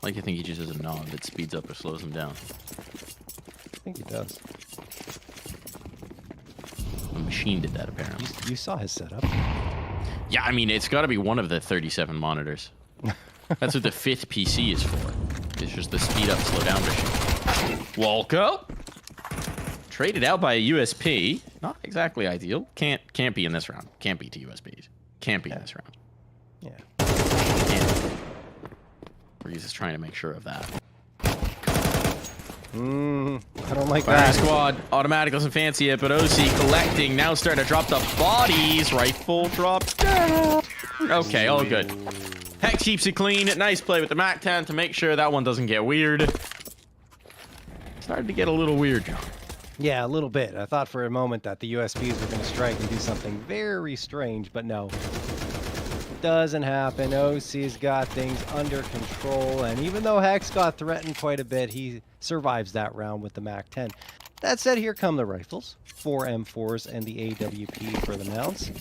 Like, you think he just has a knob that speeds up or slows him down? I think he does. The machine did that, apparently. You saw his setup. Yeah, I mean, it's got to be one of the 37 monitors. That's what the 5th PC is for. It's just the speed up, slow down machine. Walco. Traded out by a USP. Not exactly ideal. Can't be in this round. Can't be 2 USPs. Can't be in this round. Yeah. Breeze is trying to make sure of that. I don't like Fire that. squad. Automatic doesn't fancy it, but OC collecting. Now starting to drop the bodies. Rifle drop down. Okay, all good. Hex keeps it clean. Nice play with the MAC-10 to make sure that one doesn't get weird. Started to get a little weird, John. Yeah, a little bit. I thought for a moment that the USPs were going to strike and do something very strange, but no. Doesn't happen. OC's got things under control, and even though Hex got threatened quite a bit, he survives that round with the MAC-10. That said, here come the rifles. 4 M4s and the AWP for the mounts.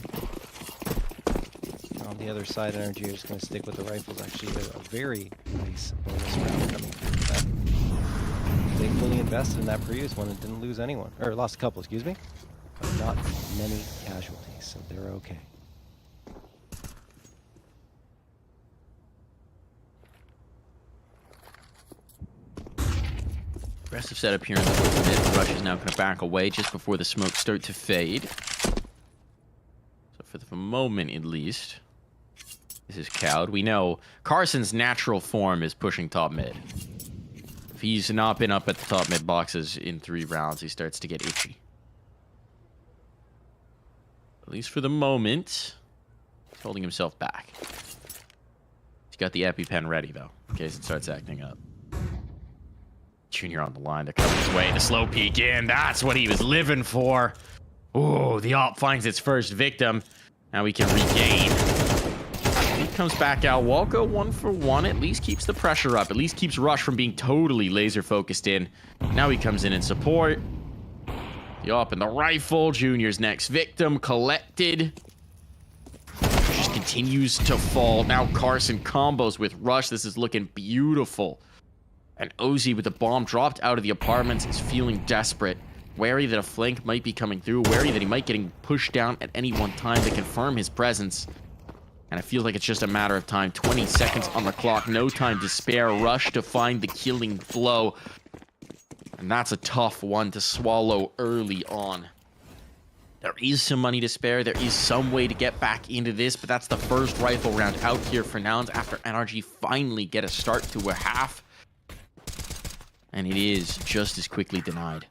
On the other side, NRG are just going to stick with the rifles. Actually, a very nice bonus round coming through them. They fully invested in that previous one and didn't lose anyone. Or lost a couple, excuse me. But not many casualties, so they're okay. Aggressive setup here in the mid. Rush is now going to back away just before the smokes start to fade. So for the moment, at least, this is Cowed. We know Carson's natural form is pushing top mid. If he's not been up at the top mid boxes in 3 rounds, he starts to get itchy. At least for the moment, he's holding himself back. He's got the EpiPen ready, though, in case it starts acting up. Junior on the line to come his way. The slow peek in. That's what he was living for. Oh, the op finds its first victim. Now we can regain. comes back out. Walko 1 for 1, at least keeps the pressure up, at least keeps Rush from being totally laser focused in. Now he comes in support. Yup, and the rifle, Junior's next victim, collected. Just continues to fall. Now Carson combos with Rush. This is looking beautiful. And Ozzy with the bomb dropped out of the apartments is feeling desperate. Wary that a flank might be coming through. Wary that he might getting pushed down at any one time to confirm his presence. And it feels like it's just a matter of time. 20 seconds on the clock. No time to spare. Rush to find the killing blow. And that's a tough one to swallow early on. There is some money to spare. There is some way to get back into this. But that's the first rifle round out here for Nouns after NRG finally get a start to a half. And it is just as quickly denied.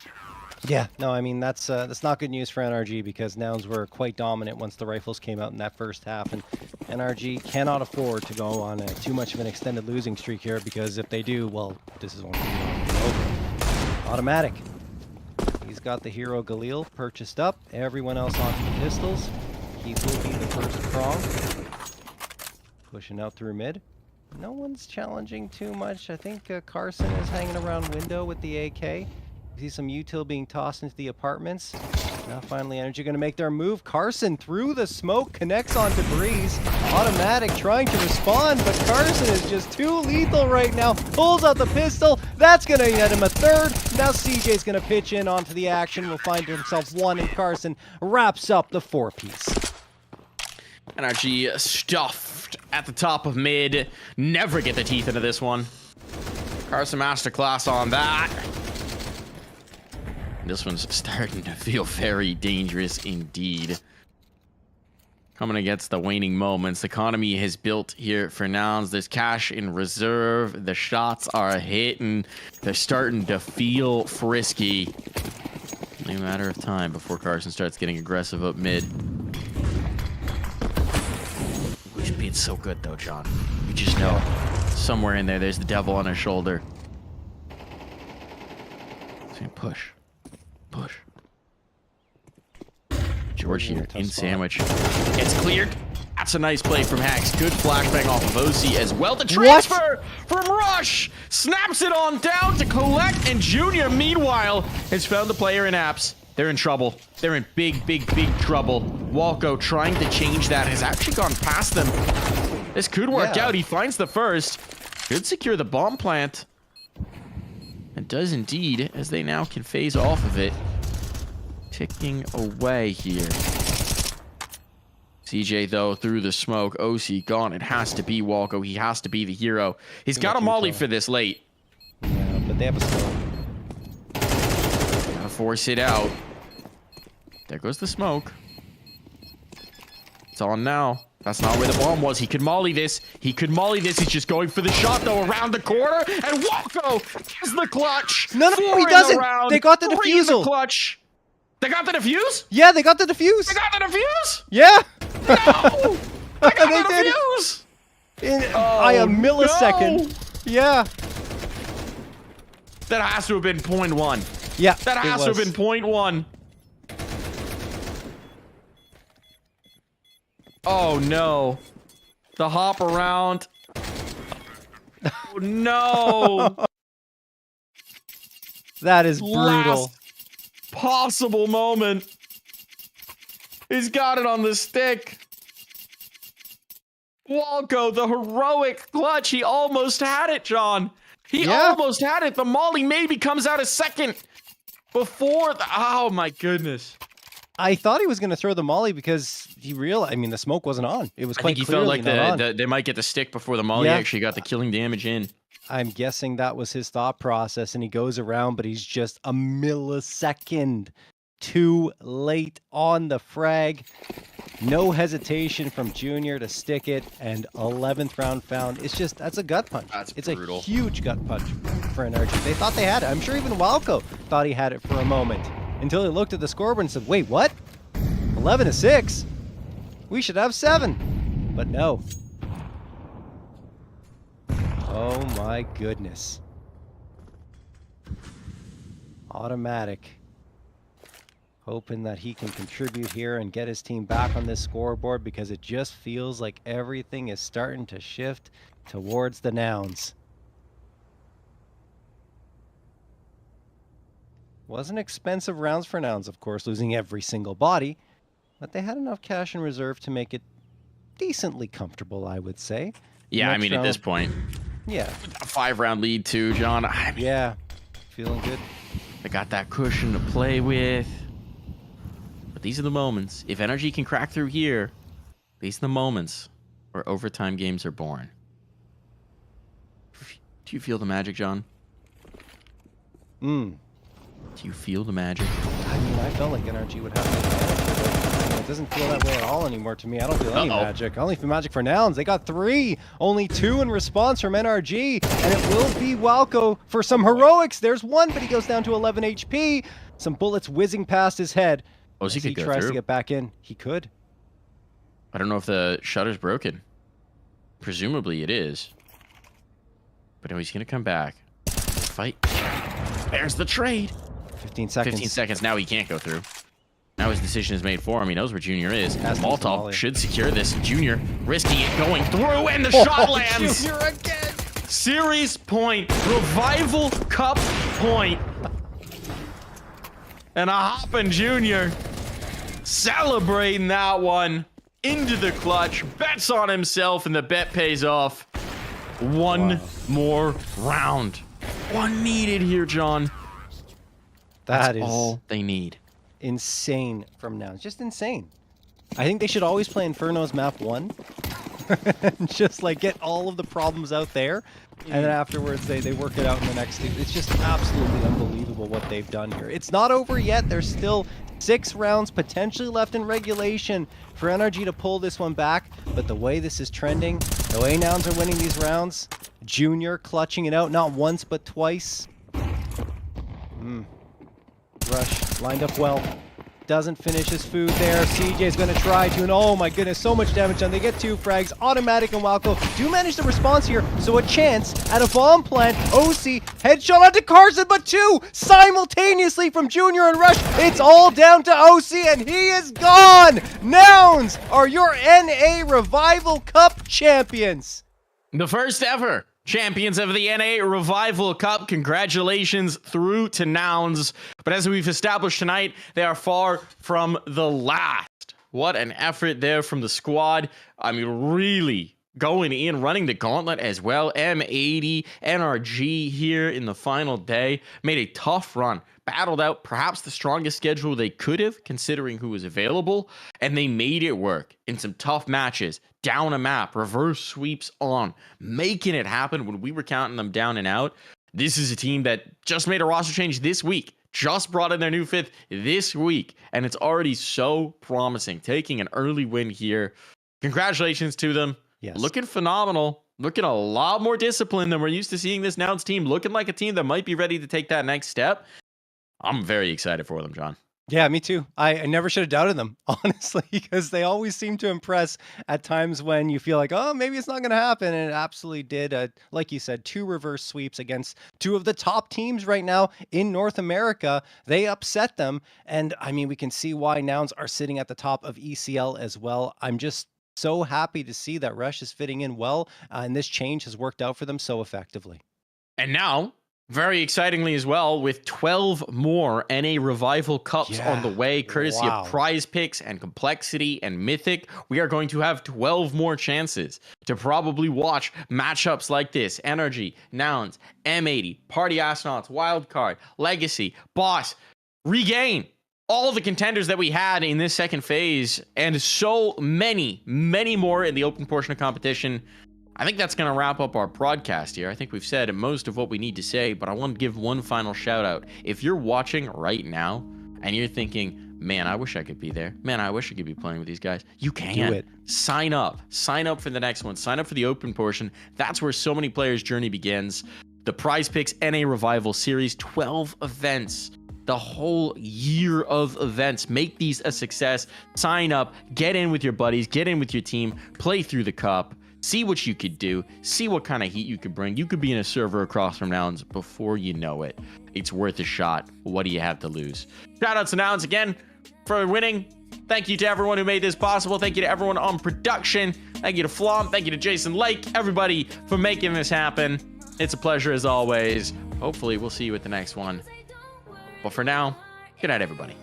Yeah, no, I mean, that's not good news for NRG because Nouns were quite dominant once the rifles came out in that first half, and NRG cannot afford to go on too much of an extended losing streak here because if they do, well, this is going to be over. Automatic. He's got the hero Galil purchased up, everyone else onto the pistols. Keith will be the first prong. Pushing out through mid. No one's challenging too much. I think Carson is hanging around window with the AK. See some util being tossed into the apartments. Now finally NRG going to make their move. Carson through the smoke connects onto Breeze. Automatic trying to respond, but Carson is just too lethal right now. Pulls out the pistol. That's going to get him a third. Now CJ's going to pitch in onto the action. Will find himself one, and Carson wraps up the 4-piece. NRG stuffed at the top of mid. Never get the teeth into this one. Carson masterclass on that. This one's starting to feel very dangerous indeed. Coming against the waning moments. The economy has built here for Nouns. There's cash in reserve. The shots are hitting. They're starting to feel frisky. Only a matter of time before Carson starts getting aggressive up mid. Which being so good though, John. You just know somewhere in there's the devil on his shoulder. So push. Push. George here in sandwich. It's cleared. That's a nice play from Hex. Good flashbang off of OC as well. The transfer from Rush snaps it on down to Collect, and Junior meanwhile has found the player in apps. They're in trouble. They're in big, big, big trouble. Walko trying to change that has actually gone past them. This could work out. He finds the first. Could secure the bomb plant. And does indeed, as they now can phase off of it. Ticking away here. CJ, though, through the smoke. OC gone. It has to be Walko. He has to be the hero. He's got a molly for this late. Yeah, but they have a smoke. Gotta force it out. There goes the smoke. It's on now. That's not where the bomb was. He could molly this. He could molly this. He's just going for the shot, though, around the corner. And Walko is the clutch. No, he doesn't. They got the defusal. The clutch. They got the defuse? Yeah, they got the defuse. They got the defuse? Yeah. No. They got the defuse. By a millisecond. No. Yeah. That has to have been 0.1. Yeah. That has to have been 0.1. Oh no. The hop around. Oh no. That is brutal. Last possible moment. He's got it on the stick. Walko, the heroic clutch. He almost had it, John. He almost had it. The molly maybe comes out a second before the... Oh my goodness. I thought he was going to throw the molly because he realized, I mean, the smoke wasn't on. It was quite clearly I think he felt like they might get the stick before the molly actually got the killing damage in. I'm guessing that was his thought process, and he goes around, but he's just a millisecond too late on the frag. No hesitation from Junior to stick it, and 11th round found. It's just, that's a gut punch. It's brutal. A huge gut punch for NRG. They thought they had it. I'm sure even Walko thought he had it for a moment. Until he looked at the scoreboard and said, wait, what? 11-6? We should have 7. But no. Oh my goodness. Automatic. hoping that he can contribute here and get his team back on this scoreboard, because it just feels like everything is starting to shift towards the Nouns. Wasn't expensive rounds for Nouns, of course, losing every single body, but they had enough cash in reserve to make it decently comfortable, I would say. Yeah, I Next mean, at this point, yeah, a 5-round lead too, John. I mean, yeah, feeling good. they got that cushion to play with. But these are the moments. If Energy can crack through here, these are the moments where overtime games are born. Do you feel the magic, John? Mm. Do you feel the magic? I mean, I felt like NRG would have the advantage, but it doesn't feel that way at all anymore to me. I don't feel any magic. I only feel magic for Nouns. They got 3, only 2 in response from NRG, and it will be Walco for some heroics. There's 1, but he goes down to 11 HP. Some bullets whizzing past his head. Oh, as he he could go tries through. to get back in. He could. I don't know if the shutter's broken. Presumably it is. But no, he's going to come back. Fight. There's the trade. 15 seconds. 15 seconds. Now he can't go through. Now his decision is made for him. He knows where Junior is. Has to Molotov volley. should secure this. Junior risking it going through, and the shot lands. Junior again. Series point. Revival Cup point. And a hoppin' Junior celebrating that one into the clutch. Bets on himself, and the bet pays off. One more round. One needed here, John. That is all they need. insane from Nouns. Just insane. I think they should always play Inferno's map 1. Just like get all of the problems out there, and then afterwards they work it out in the next thing. It's just absolutely unbelievable what they've done here. It's not over yet. There's still 6 rounds potentially left in regulation for NRG to pull this one back, but the way this is trending, the way Nouns are winning these rounds, Junior clutching it out not once but twice. Rush lined up well. Doesn't finish his food there. CJ's going to try to, and oh my goodness, so much damage done. They get 2 frags. Automatic and Walco do manage the response here, so a chance at a bomb plant. OC headshot onto Carson, but 2 simultaneously from Junior and Rush. It's all down to OC, and he is gone. Nouns are your NA Revival Cup champions. The first ever champions of the NA Revival Cup. Congratulations through to Nouns. But as we've established tonight, they are far from the last. What an effort there from the squad. I mean, really going in, running the gauntlet as well. M80, NRG here in the final day. Made a tough run. Battled out perhaps the strongest schedule they could have, considering who was available. And they made it work in some tough matches. Down a map, reverse sweeps on, making it happen when we were counting them down and out. This is a team that just made a roster change this week, just brought in their new 5th this week, and it's already so promising. Taking an early win here. Congratulations to them. Yes. Looking phenomenal. Looking a lot more disciplined than we're used to seeing this Nouns team. Looking like a team that might be ready to take that next step. I'm very excited for them, John. Yeah, me too. I never should have doubted them, honestly, because they always seem to impress at times when you feel like, oh, maybe it's not going to happen. And it absolutely did. Like you said, 2 reverse sweeps against 2 of the top teams right now in North America. They upset them. And I mean, we can see why Nouns are sitting at the top of ECL as well. I'm just so happy to see that Rush is fitting in well. And this change has worked out for them so effectively. And now, very excitingly as well, with 12 more NA Revival Cups on the way, courtesy of Prize Picks and Complexity and Mythic, we are going to have 12 more chances to probably watch matchups like this. Energy, Nouns, M80, Party Astronauts, Wildcard, Legacy, Boss, Regain. All the contenders that we had in this second phase, and so many, many more in the open portion of competition. I think that's going to wrap up our broadcast here. I think we've said most of what we need to say, but I want to give one final shout out. If you're watching right now and you're thinking, man, I wish I could be there. Man, I wish I could be playing with these guys. You can. Do it. Sign up. Sign up for the next one. Sign up for the open portion. That's where so many players' journey begins. The Prize Picks NA Revival Series, 12 events. The whole year of events. Make these a success. Sign up. Get in with your buddies. Get in with your team. Play through the cup. See what you could do. See what kind of heat you could bring. You could be in a server across from Nouns before you know it. It's worth a shot. What do you have to lose? Shout out to Nouns again. for winning. Thank you to everyone who made this possible. Thank you to everyone on production. Thank you to Flom. Thank you to Jason Lake. Everybody for making this happen. It's a pleasure as always. Hopefully, we'll see you at the next one. But for now, good night, everybody.